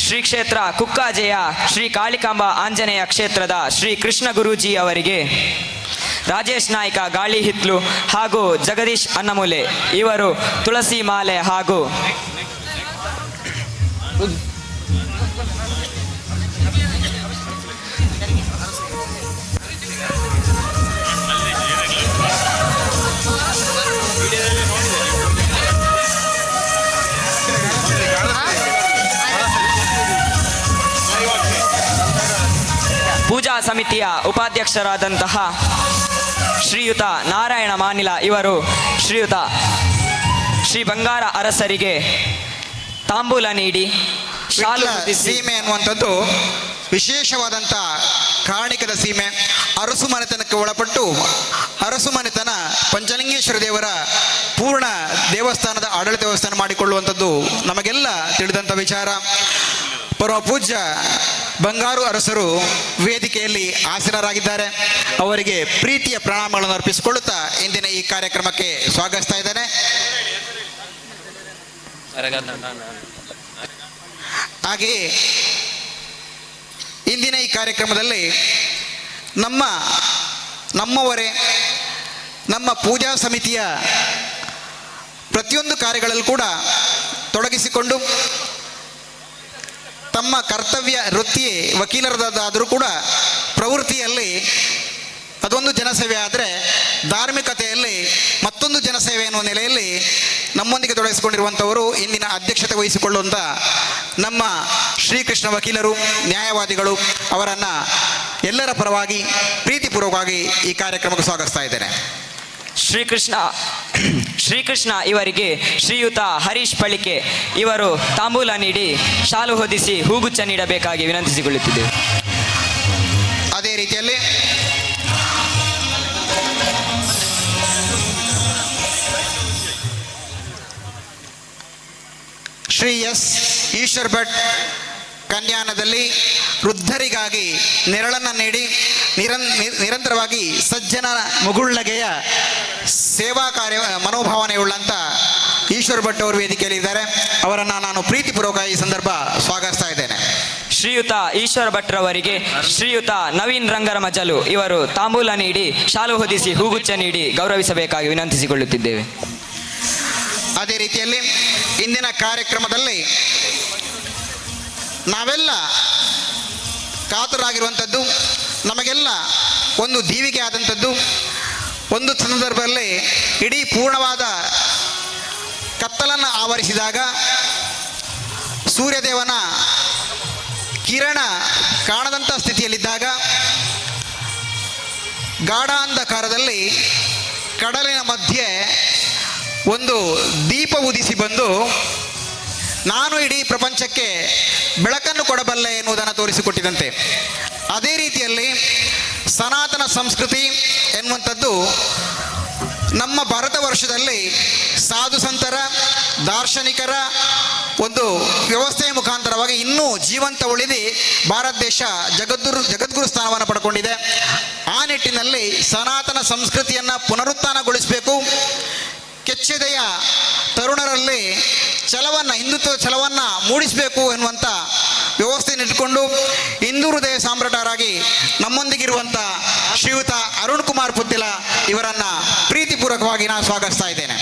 ಶ್ರೀ ಕ್ಷೇತ್ರ ಕುಕ್ಕಾಜೆಯ ಶ್ರೀ ಕಾಳಿಕಾಂಬ ಆಂಜನೇಯ ಕ್ಷೇತ್ರದ ಶ್ರೀ ಕೃಷ್ಣ ಗುರೂಜಿ ಅವರಿಗೆ ರಾಜೇಶ್ ನಾಯ್ಕ ಗಾಳಿ ಹಿತ್ಲು ಹಾಗೂ ಜಗದೀಶ್ ಅನ್ನಮೂಲೆ ಇವರು ತುಳಸಿ ಮಾಲೆ ಹಾಗೂ ಪೂಜಾ ಸಮಿತಿಯ ಉಪಾಧ್ಯಕ್ಷರಾದಂತಹ ಶ್ರೀಯುತ ನಾರಾಯಣ ಮಾನಿಲ ಇವರು ಶ್ರೀಯುತ ಶ್ರೀ ಬಂಗಾರ ಅರಸರಿಗೆ ತಾಂಬೂಲ ನೀಡಿ ಶಾಲು ಸೀಮೆ ಅನ್ನುವಂಥದ್ದು ವಿಶೇಷವಾದಂಥ ಕಾರಣಿಕದ ಸೀಮೆ. ಅರಸು ಮನೆತನಕ್ಕೆ ಒಳಪಟ್ಟು ಅರಸು ಮನೆತನ ಪಂಚಲಿಂಗೇಶ್ವರ ದೇವರ ಪೂರ್ಣ ದೇವಸ್ಥಾನದ ಆಡಳಿತ ವ್ಯವಸ್ಥೆ ಮಾಡಿಕೊಳ್ಳುವಂಥದ್ದು ನಮಗೆಲ್ಲ ತಿಳಿದಂಥ ವಿಚಾರ. ಪರಮ ಪೂಜ್ಯ ಬಂಗಾರು ಅರಸರು ವೇದಿಕೆಯಲ್ಲಿ ಆಸೀನರಾಗಿದ್ದಾರೆ. ಅವರಿಗೆ ಪ್ರೀತಿಯ ಪ್ರಣಾಮಗಳನ್ನು ಅರ್ಪಿಸಿಕೊಳ್ಳುತ್ತಾ ಇಂದಿನ ಈ ಕಾರ್ಯಕ್ರಮಕ್ಕೆ ಸ್ವಾಗತಿಸ್ತಾ ಇದ್ದೇನೆ. ಹಾಗೆಯೇ ಇಂದಿನ ಈ ಕಾರ್ಯಕ್ರಮದಲ್ಲಿ ನಮ್ಮವರೇ ನಮ್ಮ ಪೂಜಾ ಸಮಿತಿಯ ಪ್ರತಿಯೊಂದು ಕಾರ್ಯಗಳಲ್ಲೂ ಕೂಡ ತೊಡಗಿಸಿಕೊಂಡು ತಮ್ಮ ಕರ್ತವ್ಯ ವೃತ್ತಿ ವಕೀಲರದಾದರೂ ಕೂಡ ಪ್ರವೃತ್ತಿಯಲ್ಲಿ ಅದೊಂದು ಜನಸೇವೆ ಆದರೆ ಧಾರ್ಮಿಕತೆಯಲ್ಲಿ ಮತ್ತೊಂದು ಜನಸೇವೆ ಎನ್ನುವ ನೆಲೆಯಲ್ಲಿ ನಮ್ಮೊಂದಿಗೆ ತೊಡಗಿಸಿಕೊಂಡಿರುವಂಥವರು ಇಂದಿನ ಅಧ್ಯಕ್ಷತೆ ವಹಿಸಿಕೊಳ್ಳುವಂಥ ನಮ್ಮ ಶ್ರೀಕೃಷ್ಣ ವಕೀಲರು, ನ್ಯಾಯವಾದಿಗಳು ಅವರನ್ನು ಎಲ್ಲರ ಪರವಾಗಿ ಪ್ರೀತಿಪೂರ್ವಕವಾಗಿ ಈ ಕಾರ್ಯಕ್ರಮಕ್ಕೆ ಸ್ವಾಗತಿಸ್ತಾ ಇದ್ದೇನೆ. ಶ್ರೀಕೃಷ್ಣ ಇವರಿಗೆ ಶ್ರೀಯುತ ಹರೀಶ್ ಪಳಿಕೆ ಇವರು ತಾಂಬೂಲ ನೀಡಿ ಶಾಲು ಹೊದಿಸಿ ಹೂಗುಚ್ಛ ನೀಡಬೇಕಾಗಿ ವಿನಂತಿಸಿಕೊಳ್ಳುತ್ತಿದ್ದೇವೆ. ಅದೇ ರೀತಿಯಲ್ಲಿ ಶ್ರೀ ಎಸ್ ಈಶ್ವರ್ ಭಟ್ ಕನ್ಯಾನದಲ್ಲಿ ವೃದ್ಧರಿಗಾಗಿ ನೆರಳನ್ನು ನೀಡಿ ನಿರಂತರವಾಗಿ ಸಜ್ಜನ ಮುಗುಳ್ನಗೆಯ ಸೇವಾ ಕಾರ್ಯ ಮನೋಭಾವನೆಯುಳ್ಳಂಥ ಈಶ್ವರ್ ಭಟ್ ಅವರು ವೇದಿಕೆಯಲ್ಲಿ ಇದ್ದಾರೆ. ಅವರನ್ನು ನಾನು ಪ್ರೀತಿಪೂರ್ವಕ ಈ ಸಂದರ್ಭ ಸ್ವಾಗತಿಸ್ತಾ ಇದ್ದೇನೆ. ಶ್ರೀಯುತ ಈಶ್ವರ ಭಟ್ರವರಿಗೆ ಶ್ರೀಯುತ ನವೀನ್ ರಂಗರಮಜಲು ಇವರು ತಾಂಬೂಲ ನೀಡಿ ಶಾಲು ಹೊದಿಸಿ ಹೂಗುಚ್ಛ ನೀಡಿ ಗೌರವಿಸಬೇಕಾಗಿ ವಿನಂತಿಸಿಕೊಳ್ಳುತ್ತಿದ್ದೇವೆ. ಅದೇ ರೀತಿಯಲ್ಲಿ ಇಂದಿನ ಕಾರ್ಯಕ್ರಮದಲ್ಲಿ ನಾವೆಲ್ಲ ಕಾತರಾಗಿರುವಂಥದ್ದು, ನಮಗೆಲ್ಲ ಒಂದು ದೀವಿಗೆ ಆದಂಥದ್ದು, ಒಂದು ಸಂದರ್ಭದಲ್ಲಿ ಇಡೀ ಪೂರ್ಣವಾದ ಕತ್ತಲನ್ನು ಆವರಿಸಿದಾಗ ಸೂರ್ಯದೇವನ ಕಿರಣ ಕಾಣದಂಥ ಸ್ಥಿತಿಯಲ್ಲಿದ್ದಾಗ ಗಾಢ ಅಂಧಕಾರದಲ್ಲಿ ಕಡಲಿನ ಮಧ್ಯೆ ಒಂದು ದೀಪ ಉದಿಸಿ ಬಂದು ನಾನು ಇಡೀ ಪ್ರಪಂಚಕ್ಕೆ ಬೆಳಕನ್ನು ಕೊಡಬಲ್ಲೆ ಎನ್ನುವುದನ್ನು ತೋರಿಸಿಕೊಟ್ಟಿದಂತೆ, ಅದೇ ರೀತಿಯಲ್ಲಿ ಸನಾತನ ಸಂಸ್ಕೃತಿ ಎನ್ನುವಂಥದ್ದು ನಮ್ಮ ಭಾರತ ವರ್ಷದಲ್ಲಿ ಸಾಧು ಸಂತರ, ದಾರ್ಶನಿಕರ ಒಂದು ವ್ಯವಸ್ಥೆಯ ಮುಖಾಂತರವಾಗಿ ಇನ್ನೂ ಜೀವಂತ ಉಳಿದು ಭಾರತ ದೇಶ ಜಗದ್ಗುರು ಸ್ಥಾನವನ್ನು ಪಡ್ಕೊಂಡಿದೆ. ಆ ನಿಟ್ಟಿನಲ್ಲಿ ಸನಾತನ ಸಂಸ್ಕೃತಿಯನ್ನು ಪುನರುತ್ಥಾನಗೊಳಿಸಬೇಕು. ಕೆಚ್ಚೆದೆಯ ತರುಣರಲ್ಲಿ ಹಿಂದುತ್ವ ಛಲವನ್ನು ಮೂಡಿಸಬೇಕು ಎನ್ನುವಂಥ ವ್ಯವಸ್ಥೆಯನ್ನು ಇಟ್ಕೊಂಡು ಹಿಂದೂ ಹೃದಯ ಸಾಮ್ರಾಟರಾಗಿ ನಮ್ಮೊಂದಿಗಿರುವಂಥ ಶ್ರೀಯುತ ಅರುಣ್ ಕುಮಾರ್ ಪುತ್ತಿಲ ಇವರನ್ನು ಪ್ರೀತಿಪೂರ್ವಕವಾಗಿ ನಾನು ಸ್ವಾಗತಿಸ್ತಾ ಇದ್ದೇನೆ.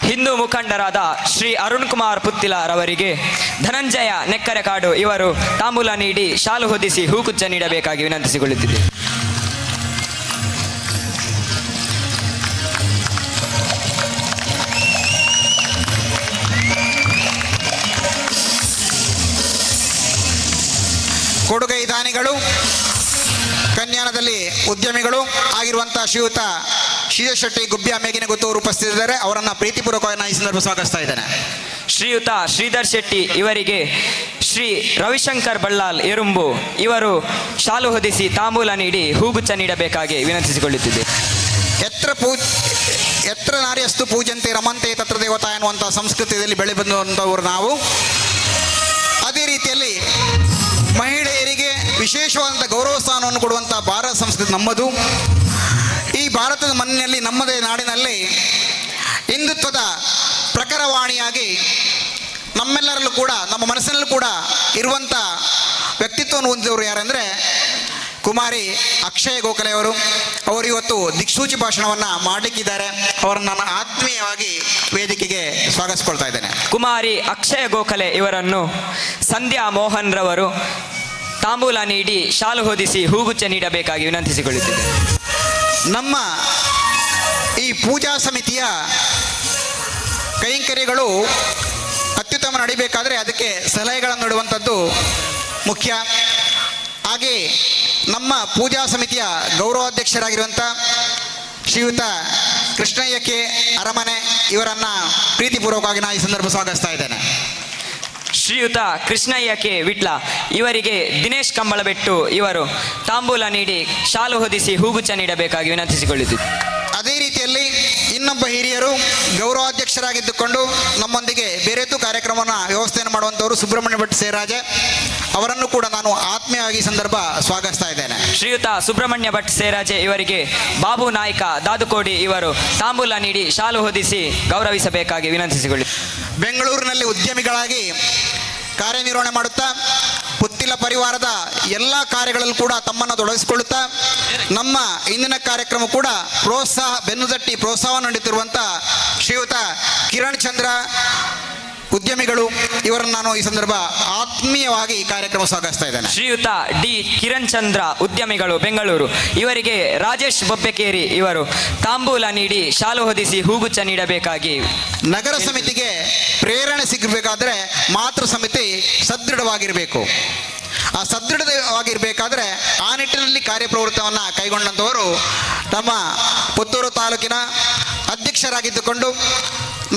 ಹಿಂದೂ ಮುಖಂಡರಾದ ಶ್ರೀ ಅರುಣ್ ಕುಮಾರ್ ಪುತ್ತಿಲ ರವರಿಗೆ ಧನಂಜಯ ನೆಕ್ಕರೆಕಾಡು ಇವರು ತಾಂಬೂಲ ನೀಡಿ ಶಾಲು ಹೊದಿಸಿ ಹೂಗುಚ್ಛ ನೀಡಬೇಕಾಗಿ ವಿನಂತಿಸಿಕೊಳ್ಳುತ್ತಿದೆ. ಕೊಡುಗೈ ದಾನಿಗಳು, ಕನ್ಯಾನದಲ್ಲಿ ಉದ್ಯಮಿಗಳು ಆಗಿರುವಂಥ ಶ್ರೀಯುತ ಶೆಟ್ಟಿ ಗುಬ್ಬಿಯ ಮೇಗಿನ ಗೊತ್ತವರು ಉಪಸ್ಥಿತರಿದ್ದಾರೆ. ಅವರನ್ನು ಪ್ರೀತಿಪೂರ್ವಕವಾಗಿ ಈ ಸಂದರ್ಭ ಸ್ವಾಗತಿಸ್ತಾ ಇದ್ದೇನೆ. ಶ್ರೀಯುತ ಶ್ರೀಧರ್ ಶೆಟ್ಟಿ ಇವರಿಗೆ ಶ್ರೀ ರವಿಶಂಕರ್ ಬಳ್ಳಾಲ್ ಎರುಂಬು ಇವರು ಶಾಲು ಹೊದಿಸಿ ತಾಂಬೂಲ ನೀಡಿ ಹೂಗುಚ್ಛ ನೀಡಬೇಕಾಗಿ ವಿನಂತಿಸಿಕೊಳ್ಳುತ್ತಿದೆ. ಎತ್ರ ನಾರ್ಯಸ್ತು ಪೂಜಂತೆ ರಮಂತೆ ತತ್ರ ದೇವತಾ ಎನ್ನುವಂಥ ಸಂಸ್ಕೃತಿಯಲ್ಲಿ ಬೆಳೆ ಬಂದಂಥವರು ನಾವು. ಅದೇ ರೀತಿಯಲ್ಲಿ ಮಹಿಳೆಯರಿಗೆ ವಿಶೇಷವಾದಂಥ ಗೌರವ ಸ್ಥಾನವನ್ನು ಕೊಡುವಂಥ ಭಾರತ ಸಂಸ್ಕೃತಿ ನಮ್ಮದು. ಈ ಭಾರತದ ಮಣ್ಣಿನಲ್ಲಿ, ನಮ್ಮದೇ ನಾಡಿನಲ್ಲಿ ಹಿಂದುತ್ವದ ಪ್ರಖರವಾಣಿಯಾಗಿ ನಮ್ಮೆಲ್ಲರಲ್ಲೂ ಕೂಡ, ನಮ್ಮ ಮನಸ್ಸಿನಲ್ಲೂ ಕೂಡ ಇರುವಂಥ ವ್ಯಕ್ತಿತ್ವವನ್ನು ಹೊಂದಿದವರು ಯಾರೆಂದರೆ ಕುಮಾರಿ ಅಕ್ಷಯ ಗೋಖಲೆ ಅವರು. ಅವರು ಇವತ್ತು ದಿಕ್ಸೂಚಿ ಭಾಷಣವನ್ನು ಮಾಡಲಿಕ್ಕಿದ್ದಾರೆ. ಅವರನ್ನು ನಾನು ಆತ್ಮೀಯವಾಗಿ ವೇದಿಕೆಗೆ ಸ್ವಾಗತಿಸ್ಕೊಳ್ತಾ ಇದ್ದೇನೆ. ಕುಮಾರಿ ಅಕ್ಷಯ ಗೋಖಲೆ ಇವರನ್ನು ಸಂಧ್ಯಾ ಮೋಹನ್ ರವರು ತಾಂಬೂಲ ನೀಡಿ ಶಾಲು ಹೊದಿಸಿ ಹೂಗುಚ್ಛ ನೀಡಬೇಕಾಗಿ ವಿನಂತಿಸಿಕೊಳ್ಳುತ್ತಿದೆ. ನಮ್ಮ ಈ ಪೂಜಾ ಸಮಿತಿಯ ಕೈಂಕರ್ಯಗಳು ಅತ್ಯುತ್ತಮ ನಡಿಬೇಕಾದರೆ ಅದಕ್ಕೆ ಸಲಹೆಗಳನ್ನು ನೀಡುವಂಥದ್ದು ಮುಖ್ಯ. ಹಾಗೆ ನಮ್ಮ ಪೂಜಾ ಸಮಿತಿಯ ಗೌರವಾಧ್ಯಕ್ಷರಾಗಿರುವಂಥ ಶ್ರೀಯುತ ಕೃಷ್ಣಯ್ಯ ಕೆ ಅರಮನೆ ಇವರನ್ನು ಪ್ರೀತಿಪೂರ್ವಕವಾಗಿ ನಾನು ಈ ಸಂದರ್ಭ ಸ್ವಾಗತಿಸ್ತಾ ಇದ್ದೇನೆ. ಶ್ರೀಯುತ ಕೃಷ್ಣಯ್ಯ ಕೆ ವಿಟ್ಲ ಇವರಿಗೆ ದಿನೇಶ್ ಕಂಬಳಬೆಟ್ಟು ಇವರು ತಾಂಬೂಲ ನೀಡಿ ಶಾಲು ಹೊದಿಸಿ ಹೂಗುಚ್ಛ ನೀಡಬೇಕಾಗಿ ವಿನಂತಿಸಿಕೊಳ್ಳುತ್ತಿದೆ. ಅದೇ ರೀತಿಯಲ್ಲಿ ಇನ್ನೊಬ್ಬ ಹಿರಿಯರು ಗೌರವಾಧ್ಯಕ್ಷರಾಗಿದ್ದುಕೊಂಡು ನಮ್ಮೊಂದಿಗೆ ಬೇರೆತ್ತು ಕಾರ್ಯಕ್ರಮವನ್ನು ವ್ಯವಸ್ಥೆಯನ್ನು ಮಾಡುವಂಥವರು ಸುಬ್ರಹ್ಮಣ್ಯ ಭಟ್ ಸೇರಾಜೆ. ಅವರನ್ನು ಕೂಡ ನಾನು ಆತ್ಮೀಯವಾಗಿ ಈ ಸಂದರ್ಭ ಸ್ವಾಗತಿಸ್ತಾ ಇದ್ದೇನೆ. ಶ್ರೀಯುತ ಸುಬ್ರಹ್ಮಣ್ಯ ಭಟ್ ಸೇರಾಜೆ ಇವರಿಗೆ ಬಾಬು ನಾಯ್ಕ ದಾದುಕೋಡಿ ಇವರು ತಾಂಬೂಲ ನೀಡಿ ಶಾಲು ಹೊದಿಸಿ ಗೌರವಿಸಬೇಕಾಗಿ ವಿನಂತಿಸಿಕೊಳ್ಳಿ. ಬೆಂಗಳೂರಿನಲ್ಲಿ ಉದ್ಯಮಿಗಳಾಗಿ ಕಾರ್ಯನಿರ್ವಹಣೆ ಮಾಡುತ್ತಾ ಪುತ್ತಿಲ ಪರಿವಾರದ ಎಲ್ಲ ಕಾರ್ಯಗಳಲ್ಲೂ ಕೂಡ ತಮ್ಮನ್ನು ತೊಡಗಿಸಿಕೊಳ್ಳುತ್ತಾ ನಮ್ಮ ಇಂದಿನ ಕಾರ್ಯಕ್ರಮ ಕೂಡ ಬೆನ್ನುತಟ್ಟಿ ಪ್ರೋತ್ಸಾಹವನ್ನು ನೀಡುತ್ತಿರುವಂಥ ಶ್ರೀಯುತ ಕಿರಣ್ ಚಂದ್ರ ಉದ್ಯಮಿಗಳು ಇವರನ್ನು ನಾನು ಈ ಸಂದರ್ಭ ಆತ್ಮೀಯವಾಗಿ ಈ ಕಾರ್ಯಕ್ರಮ ಸ್ವಾಗತಿಸ್ತಾ ಇದ್ದೇನೆ. ಶ್ರೀಯುತ ಡಿ ಕಿರಣ್ ಚಂದ್ರ ಉದ್ಯಮಿಗಳು ಬೆಂಗಳೂರು ಇವರಿಗೆ ರಾಜೇಶ್ ಬೊಬ್ಬೆಕೇರಿ ಇವರು ತಾಂಬೂಲ ನೀಡಿ ಶಾಲು ಹೊದಿಸಿ ಹೂಗುಚ್ಛ ನೀಡಬೇಕಾಗಿ. ನಗರ ಸಮಿತಿಗೆ ಪ್ರೇರಣೆ ಸಿಗಬೇಕಾದ್ರೆ ಮಾತೃ ಸಮಿತಿ ಸದೃಢವಾಗಿರಬೇಕು. ಆ ಸದೃಢವಾಗಿರಬೇಕಾದ್ರೆ ಆ ನಿಟ್ಟಿನಲ್ಲಿ ಕಾರ್ಯಪ್ರವೃತ್ತವನ್ನು ಕೈಗೊಂಡಂಥವರು ನಮ್ಮ ಪುತ್ತೂರು ತಾಲೂಕಿನ ಅಧ್ಯಕ್ಷರಾಗಿದ್ದುಕೊಂಡು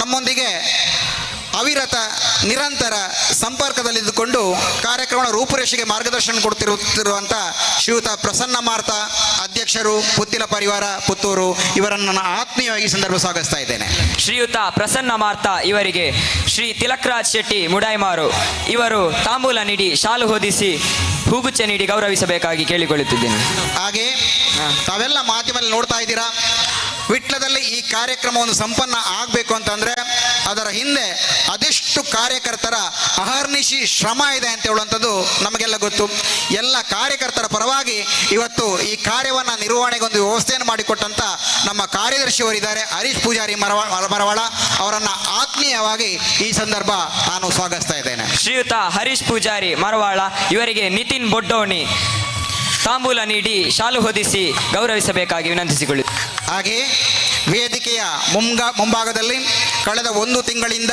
ನಮ್ಮೊಂದಿಗೆ ಅವಿರತ ನಿರಂತರ ಸಂಪರ್ಕದಲ್ಲಿದ್ದುಕೊಂಡು ಕಾರ್ಯಕ್ರಮ ರೂಪುರೇಷೆಗೆ ಮಾರ್ಗದರ್ಶನ ಕೊಡ್ತಿರುವಂಥ ಶ್ರೀಯುತ ಪ್ರಸನ್ನ ಮಾರ್ತ ಅಧ್ಯಕ್ಷರು ಪುತ್ತಿಲ ಪರಿವಾರ ಪುತ್ತೂರು ಇವರನ್ನು ನಾನು ಆತ್ಮೀಯವಾಗಿ ಸಂದರ್ಭ ಸ್ವಾಗತಿಸ್ತಾ ಇದ್ದೇನೆ. ಶ್ರೀಯುತ ಪ್ರಸನ್ನ ಮಾರ್ತ ಇವರಿಗೆ ಶ್ರೀ ತಿಲಕ್ರಾಜ್ ಶೆಟ್ಟಿ ಮುಡಾಯ್ಮಾರು ಇವರು ತಾಂಬೂಲ ನೀಡಿ ಶಾಲು ಹೊದಿಸಿ ಹೂಗುಚ್ಛ ನೀಡಿ ಗೌರವಿಸಬೇಕಾಗಿ ಕೇಳಿಕೊಳ್ಳುತ್ತಿದ್ದೇನೆ. ಹಾಗೆ ತಾವೆಲ್ಲ ಮಾಧ್ಯಮದಲ್ಲಿ ನೋಡ್ತಾ ಇದ್ದೀರಾ, ವಿಟ್ಲದಲ್ಲಿ ಈ ಕಾರ್ಯಕ್ರಮವನ್ನು ಸಂಪನ್ನ ಆಗಬೇಕು ಅಂತಂದರೆ ಅದರ ಹಿಂದೆ ಅದೆಷ್ಟು ಕಾರ್ಯಕರ್ತರ ಅಹರ್ನಿಶಿ ಶ್ರಮ ಇದೆ ಅಂತ ಹೇಳುವಂಥದ್ದು ನಮಗೆಲ್ಲ ಗೊತ್ತು. ಎಲ್ಲ ಕಾರ್ಯಕರ್ತರ ಪರವಾಗಿ ಇವತ್ತು ಈ ಕಾರ್ಯವನ್ನು ನಿರ್ವಹಣೆಗೆ ಒಂದು ವ್ಯವಸ್ಥೆಯನ್ನು ಮಾಡಿಕೊಟ್ಟಂಥ ನಮ್ಮ ಕಾರ್ಯದರ್ಶಿಯವರಿದ್ದಾರೆ ಹರೀಶ್ ಪೂಜಾರಿ ಮರವಾಳ ಅವರನ್ನು ಆತ್ಮೀಯವಾಗಿ ಈ ಸಂದರ್ಭ ನಾನು ಸ್ವಾಗತಿಸ್ತಾ ಇದ್ದೇನೆ. ಶ್ರೀಯುತ ಹರೀಶ್ ಪೂಜಾರಿ ಮರವಾಳ ಇವರಿಗೆ ನಿತಿನ್ ಬೊಡ್ಡೋಣಿ ತಾಂಬೂಲ ನೀಡಿ ಶಾಲು ಹೊದಿಸಿ ಗೌರವಿಸಬೇಕಾಗಿ ವಿನಂತಿಸಿಕೊಳ್ಳಿ. ಹಾಗೆ ವೇದಿಕೆಯ ಮುಂಭಾಗದಲ್ಲಿ ಕಳೆದ 1 ತಿಂಗಳಿಂದ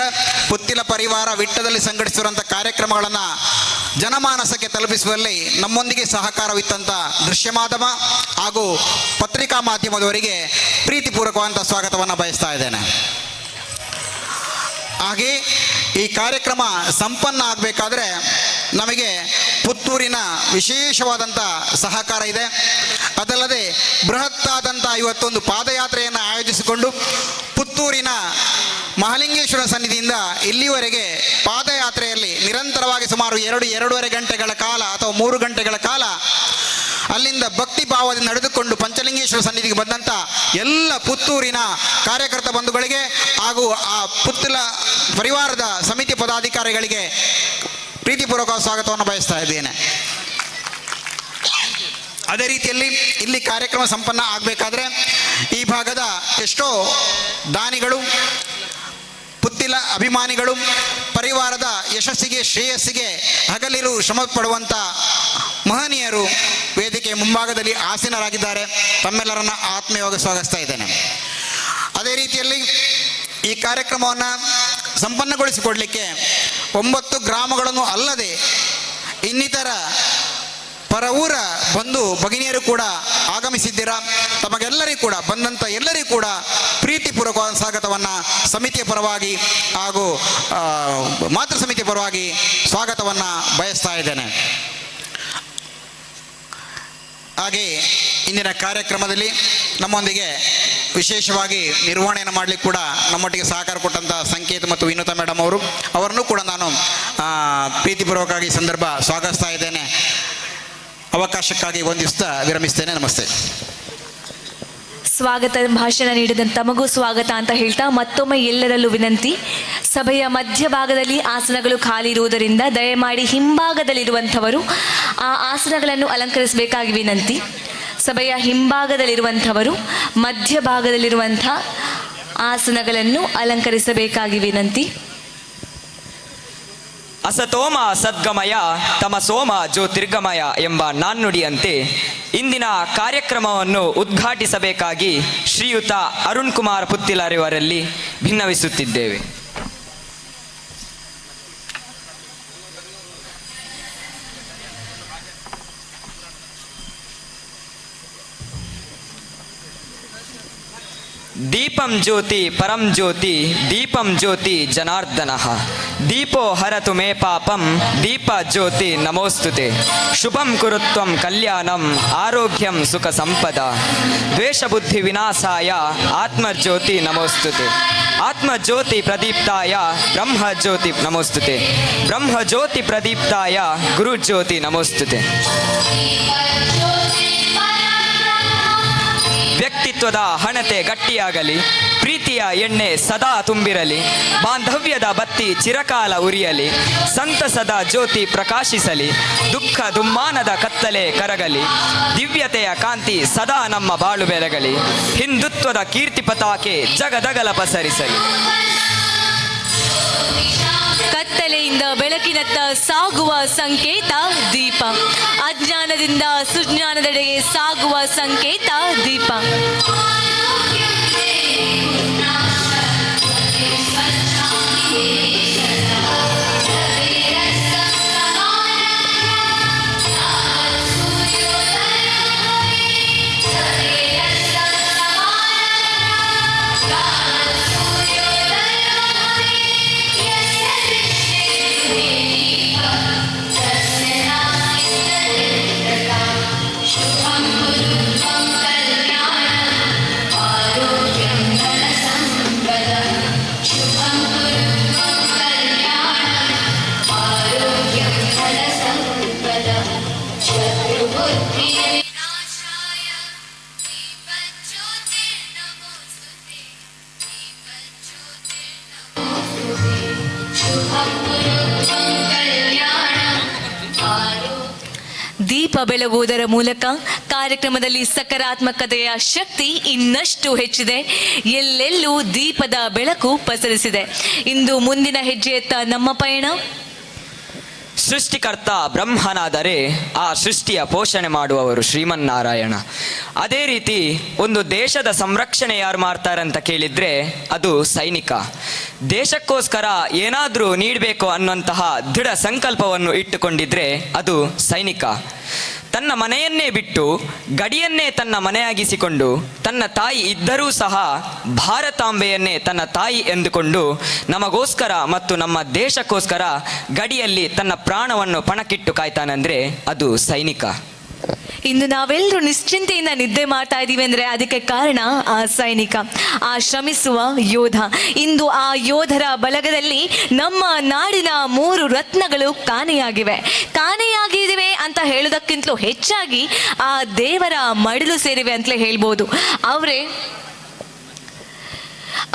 ಪುತ್ತಿಲ ಪರಿವಾರ ವಿಟ್ಟದಲ್ಲಿ ಸಂಘಟಿಸಿರುವಂಥ ಕಾರ್ಯಕ್ರಮಗಳನ್ನು ಜನಮಾನಸಕ್ಕೆ ತಲುಪಿಸುವಲ್ಲಿ ನಮ್ಮೊಂದಿಗೆ ಸಹಕಾರವಿತ್ತಂಥ ದೃಶ್ಯ ಮಾಧ್ಯಮ ಹಾಗೂ ಪತ್ರಿಕಾ ಮಾಧ್ಯಮದವರಿಗೆ ಪ್ರೀತಿಪೂರ್ವಕವಾದಂಥ ಸ್ವಾಗತವನ್ನು ಬಯಸ್ತಾ ಇದ್ದೇನೆ. ಹಾಗೆ ಈ ಕಾರ್ಯಕ್ರಮ ಸಂಪನ್ನ ಆಗಬೇಕಾದ್ರೆ ನಮಗೆ ಪುತ್ತೂರಿನ ವಿಶೇಷವಾದಂಥ ಸಹಕಾರ ಇದೆ. ಅದಲ್ಲದೆ ಬೃಹತ್ತಾದಂಥ ಇವತ್ತೊಂದು ಪಾದಯಾತ್ರೆಯನ್ನು ಆಯೋಜಿಸಿಕೊಂಡು ಪುತ್ತೂರಿನ ಮಹಾಲಿಂಗೇಶ್ವರ ಸನ್ನಿಧಿಯಿಂದ ಇಲ್ಲಿವರೆಗೆ ಪಾದಯಾತ್ರೆಯಲ್ಲಿ ನಿರಂತರವಾಗಿ ಸುಮಾರು 2-2.5 ಗಂಟೆಗಳ ಕಾಲ ಅಥವಾ 3 ಗಂಟೆಗಳ ಕಾಲ ಅಲ್ಲಿಂದ ಭಕ್ತಿ ಭಾವದಿಂದ ನಡೆದುಕೊಂಡು ಪಂಚಲಿಂಗೇಶ್ವರ ಸನ್ನಿಧಿಗೆ ಬಂದಂಥ ಎಲ್ಲ ಪುತ್ತೂರಿನ ಕಾರ್ಯಕರ್ತ ಬಂಧುಗಳಿಗೆ ಹಾಗೂ ಆ ಪುತ್ತಿಲ ಪರಿವಾರದ ಸಮಿತಿ ಪದಾಧಿಕಾರಿಗಳಿಗೆ ಪ್ರೀತಿಪೂರ್ವಕ ಸ್ವಾಗತವನ್ನು ಬಯಸ್ತಾ ಇದ್ದೇನೆ. ಅದೇ ರೀತಿಯಲ್ಲಿ ಇಲ್ಲಿ ಕಾರ್ಯಕ್ರಮ ಸಂಪನ್ನ ಆಗಬೇಕಾದ್ರೆ ಈ ಭಾಗದ ಎಷ್ಟೋ ದಾನಿಗಳು ಪುತ್ತಿಲ ಅಭಿಮಾನಿಗಳು ಪರಿವಾರದ ಯಶಸ್ಸಿಗೆ ಶ್ರೇಯಸ್ಸಿಗೆ ಹಗಲಿರು ಶ್ರಮ ಪಡುವಂಥ ಮಹನೀಯರು ವೇದಿಕೆ ಮುಂಭಾಗದಲ್ಲಿ ಆಸೀನರಾಗಿದ್ದಾರೆ. ತಮ್ಮೆಲ್ಲರನ್ನ ಆತ್ಮೀಯವಾಗಿ ಸ್ವಾಗತಿಸ್ತಾ ಇದ್ದೇನೆ. ಅದೇ ರೀತಿಯಲ್ಲಿ ಈ ಕಾರ್ಯಕ್ರಮವನ್ನು ಸಂಪನ್ನಗೊಳಿಸಿಕೊಡಲಿಕ್ಕೆ 9 ಗ್ರಾಮಗಳನ್ನು ಅಲ್ಲದೆ ಇನ್ನಿತರ ಪರ ಊರ ಬಂಧು ಭಗಿನಿಯರು ಕೂಡ ಆಗಮಿಸಿದ್ದೀರಾ. ತಮಗೆಲ್ಲರಿಗೂ ಕೂಡ ಬಂದಂಥ ಎಲ್ಲರಿಗೂ ಕೂಡ ಪ್ರೀತಿಪೂರ್ವಕವಾದ ಸ್ವಾಗತವನ್ನು ಸಮಿತಿಯ ಪರವಾಗಿ ಹಾಗೂ ಮಾತೃ ಸಮಿತಿಯ ಪರವಾಗಿ ಸ್ವಾಗತವನ್ನು ಬಯಸ್ತಾ ಇದ್ದೇನೆ. ಹಾಗೆ ಇಂದಿನ ಕಾರ್ಯಕ್ರಮದಲ್ಲಿ ನಮ್ಮೊಂದಿಗೆ ವಿಶೇಷವಾಗಿ ನಿರ್ವಹಣೆಯನ್ನು ಮಾಡಲಿಕ್ಕೆ ಕೂಡ ನಮ್ಮೊಟ್ಟಿಗೆ ಸಹಕಾರ ಕೊಟ್ಟಂಥ ಸಂಕೇತ್ ಮತ್ತು ವಿನೂತ ಮೇಡಮ್ ಅವರನ್ನು ಕೂಡ ನಾನು ಪ್ರೀತಿಪೂರ್ವಕವಾಗಿ ಸಂದರ್ಭ ಸ್ವಾಗತಿಸ್ತಾ ಇದ್ದೇನೆ. ಅವಕಾಶಕ್ಕಾಗಿ ವಂದಿಸ್ತಾ ವಿರಮಿಸ್ತೇನೆ. ನಮಸ್ತೆ. ಸ್ವಾಗತ ಭಾಷಣ ನೀಡಿದ ತಮಗೂ ಸ್ವಾಗತ ಅಂತ ಹೇಳ್ತಾ ಮತ್ತೊಮ್ಮೆ ಎಲ್ಲರಲ್ಲೂ ವಿನಂತಿ, ಸಭೆಯ ಮಧ್ಯಭಾಗದಲ್ಲಿ ಆಸನಗಳು ಖಾಲಿ ಇರುವುದರಿಂದ ದಯಮಾಡಿ ಹಿಂಭಾಗದಲ್ಲಿರುವಂಥವರು ಆ ಆಸನಗಳನ್ನು ಅಲಂಕರಿಸಬೇಕಾಗಿ ವಿನಂತಿ. ಸಭೆಯ ಹಿಂಭಾಗದಲ್ಲಿರುವಂಥವರು ಮಧ್ಯಭಾಗದಲ್ಲಿರುವಂಥ ಆಸನಗಳನ್ನು ಅಲಂಕರಿಸಬೇಕಾಗಿ ವಿನಂತಿ. ಅಸತೋಮ ಸದ್ಗಮಯ ತಮಸೋಮ ಜ್ಯೋತಿರ್ಗಮಯ ಎಂಬ ನಾಣ್ಣುಡಿಯಂತೆ ಇಂದಿನ ಕಾರ್ಯಕ್ರಮವನ್ನು ಉದ್ಘಾಟಿಸಬೇಕಾಗಿ ಶ್ರೀಯುತ ಅರುಣ್ ಕುಮಾರ್ ಪುತ್ತಿಲರಿವರಲ್ಲಿ ಭಿನ್ನವಿಸುತ್ತಿದ್ದೇವೆ. ದೀಪಂ ಜ್ಯೋತಿ ಪರಂ ಜ್ಯೋತಿ ದೀಪಂ ಜ್ಯೋತಿ ಜನಾರ್ದನಃ ದೀಪೋ ಹರತು ಮೇ ಪಾಪಂ ದೀಪ ಜ್ಯೋತಿ ನಮೋಸ್ತುತೆ ಶುಭಂ ಕುರುತ್ವಂ ಕಲ್ಯಾಣಂ ಆರೋಗ್ಯಂ ಸುಖ ಸಂಪದ ದ್ವೇಷ ಬುದ್ಧಿ ವಿನಾಶಾಯ ಆತ್ಮಜ್ಯೋತಿ ನಮೋಸ್ತುತೆ ಆತ್ಮಜ್ಯೋತಿ ಪ್ರದೀಪ್ತಾಯ ಬ್ರಹ್ಮಜ್ಯೋತಿ ನಮೋಸ್ತುತೆ ಬ್ರಹ್ಮಜ್ಯೋತಿ ಪ್ರದೀಪ್ತಾಯ ಗುರುಜ್ಯೋತಿ ನಮೋಸ್ತುತೆ. ವ್ಯಕ್ತಿತ್ವದ ಹಣತೆ ಗಟ್ಟಿಯಾಗಲಿ, ಪ್ರೀತಿಯ ಎಣ್ಣೆ ಸದಾ ತುಂಬಿರಲಿ, ಬಾಂಧವ್ಯದ ಬತ್ತಿ ಚಿರಕಾಲ ಉರಿಯಲಿ, ಸಂತಸದ ಜ್ಯೋತಿ ಪ್ರಕಾಶಿಸಲಿ, ದುಃಖ ದುಮ್ಮಾನದ ಕತ್ತಲೆ ಕರಗಲಿ, ದಿವ್ಯತೆಯ ಕಾಂತಿ ಸದಾ ನಮ್ಮ ಬಾಳು ಬೆಳಗಲಿ, ಹಿಂದುತ್ವದ ಕೀರ್ತಿ ಪತಾಕೆ ಜಗದಗಲ ಪಸರಿಸಲಿ. ಕತ್ತಲೆಯಿಂದ ಬೆಳಕಿನತ್ತ ಸಾಗುವ ಸಂಕೇತ ದೀಪ, ಅಜ್ಞಾನದಿಂದ ಸುಜ್ಞಾನದೆಡೆಗೆ ಸಾಗುವ ಸಂಕೇತ ದೀಪ. ದೀಪ ಬೆಳಗುವುದರ ಮೂಲಕ ಕಾರ್ಯಕ್ರಮದಲ್ಲಿ ಸಕಾರಾತ್ಮಕತೆಯ ಶಕ್ತಿ ಇನ್ನಷ್ಟು ಹೆಚ್ಚಿದೆ. ಎಲ್ಲೆಲ್ಲೂ ದೀಪದ ಬೆಳಕು ಪಸರಿಸಿದೆ. ಇಂದು ಮುಂದಿನ ಹೆಜ್ಜೆಯತ್ತ ನಮ್ಮ ಪಯಣ. ಸೃಷ್ಟಿಕರ್ತ ಬ್ರಹ್ಮನಾದರೆ ಆ ಸೃಷ್ಟಿಯ ಪೋಷಣೆ ಮಾಡುವವರು ಶ್ರೀಮನ್ನಾರಾಯಣ. ಅದೇ ರೀತಿ ಒಂದು ದೇಶದ ಸಂರಕ್ಷಣೆ ಯಾರು ಮಾಡ್ತಾರೆ ಅಂತ ಕೇಳಿದ್ರೆ ಅದು ಸೈನಿಕ. ದೇಶಕ್ಕೋಸ್ಕರ ಏನಾದರೂ ನೀಡಬೇಕು ಅನ್ನುವಂತಹ ದೃಢ ಸಂಕಲ್ಪವನ್ನು ಇಟ್ಟುಕೊಂಡಿದ್ರೆ ಅದು ಸೈನಿಕ. ತನ್ನ ಮನೆಯನ್ನೇ ಬಿಟ್ಟು ಗಡಿಯನ್ನೇ ತನ್ನ ಮನೆಯಾಗಿಸಿಕೊಂಡು ತನ್ನ ತಾಯಿ ಇದ್ದರೂ ಸಹ ಭಾರತಾಂಬೆಯನ್ನೇ ತನ್ನ ತಾಯಿ ಎಂದುಕೊಂಡು ನಮಗೋಸ್ಕರ ಮತ್ತು ನಮ್ಮ ದೇಶಕ್ಕೋಸ್ಕರ ಗಡಿಯಲ್ಲಿ ತನ್ನ ಪ್ರಾಣವನ್ನು ಪಣಕ್ಕಿಟ್ಟು ಕಾಯ್ತಾನಂದ್ರೆ ಅದು ಸೈನಿಕ. ಇಂದು ನಾವೆಲ್ಲರೂ ನಿಶ್ಚಿಂತೆಯಿಂದ ನಿದ್ದೆ ಮಾಡ್ತಾ ಇದ್ದೀವಿ ಅಂದರೆ ಅದಕ್ಕೆ ಕಾರಣ ಆ ಸೈನಿಕ, ಆ ಶ್ರಮಿಸುವ ಯೋಧ. ಇಂದು ಆ ಯೋಧರ ಬಲಗದಲ್ಲಿ ನಮ್ಮ ನಾಡಿನ 3 ರತ್ನಗಳು ಕಾಣೆಯಾಗಿವೆ ಅಂತ ಹೇಳೋದಕ್ಕಿಂತಲೂ ಹೆಚ್ಚಾಗಿ ಆ ದೇವರ ಮಡಿಲು ಸೇರಿವೆ ಅಂತಲೇ ಹೇಳ್ಬೋದು. ಅವರೇ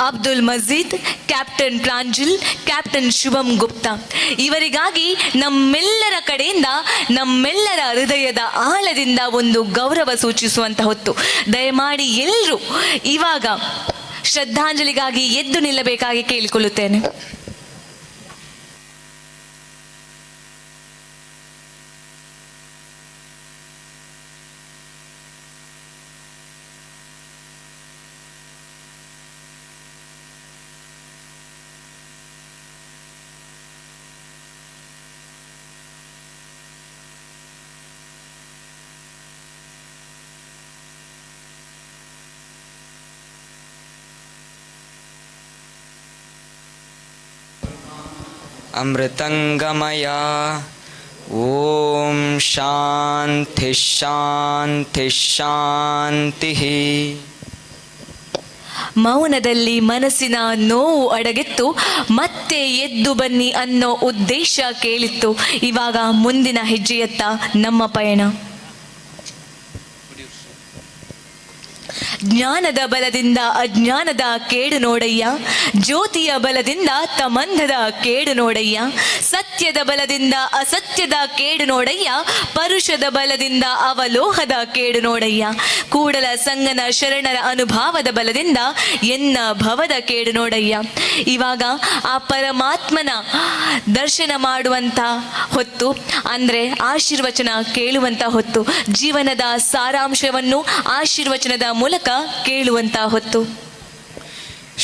ಅಬ್ದುಲ್ ಮಜೀದ್, ಕ್ಯಾಪ್ಟನ್ ಪ್ರಾಂಜಲ್, ಕ್ಯಾಪ್ಟನ್ ಶುಭಂ ಗುಪ್ತಾ. ಇವರಿಗಾಗಿ ನಮ್ಮೆಲ್ಲರ ಕಡೆಯಿಂದ, ನಮ್ಮೆಲ್ಲರ ಹೃದಯದ ಆಳದಿಂದ ಒಂದು ಗೌರವ ಸೂಚಿಸುವಂತ ಹೊತ್ತು. ದಯಮಾಡಿ ಎಲ್ಲರೂ ಇವಾಗ ಶ್ರದ್ಧಾಂಜಲಿಗಾಗಿ ಎದ್ದು ನಿಲ್ಲಬೇಕಾಗಿ ಕೇಳಿಕೊಳ್ಳುತ್ತೇನೆ. ಅಮೃತಂಗಮಯ. ಓಂ ಶಾಂತಿ ಶಾಂತಿ ಶಾಂತಿ. ಮೌನದಲ್ಲಿ ಮನಸ್ಸಿನ ನೋವು ಅಡಗಿತ್ತು, ಮತ್ತೆ ಎದ್ದು ಬನ್ನಿ ಅನ್ನೋ ಉದ್ದೇಶ ಕೇಳಿತ್ತು. ಇವಾಗ ಮುಂದಿನ ಹೆಜ್ಜೆಯತ್ತ ನಮ್ಮ ಪಯಣ. ಜ್ಞಾನದ ಬಲದಿಂದ ಅಜ್ಞಾನದ ಕೇಡು ನೋಡಯ್ಯ, ಜ್ಯೋತಿಯ ಬಲದಿಂದ ತಮಂಧದ ಕೇಡು ನೋಡಯ್ಯ, ಸತ್ಯದ ಬಲದಿಂದ ಅಸತ್ಯದ ಕೇಡು ನೋಡಯ್ಯ, ಪರುಷದ ಬಲದಿಂದ ಅವಲೋಹದ ಕೇಡು ನೋಡಯ್ಯ, ಕೂಡಲ ಸಂಗನ ಶರಣರ ಅನುಭಾವದ ಬಲದಿಂದ ಎನ್ನ ಭವದ ಕೇಡು ನೋಡಯ್ಯ. ಇವಾಗ ಆ ಪರಮಾತ್ಮನ ದರ್ಶನ ಮಾಡುವಂಥ ಹೊತ್ತು, ಅಂದರೆ ಆಶೀರ್ವಚನ ಕೇಳುವಂಥ ಹೊತ್ತು. ಜೀವನದ ಸಾರಾಂಶವನ್ನು ಆಶೀರ್ವಚನದ ಮೂಲಕ ಕೇಳುವಂತ ಹೊತ್ತು.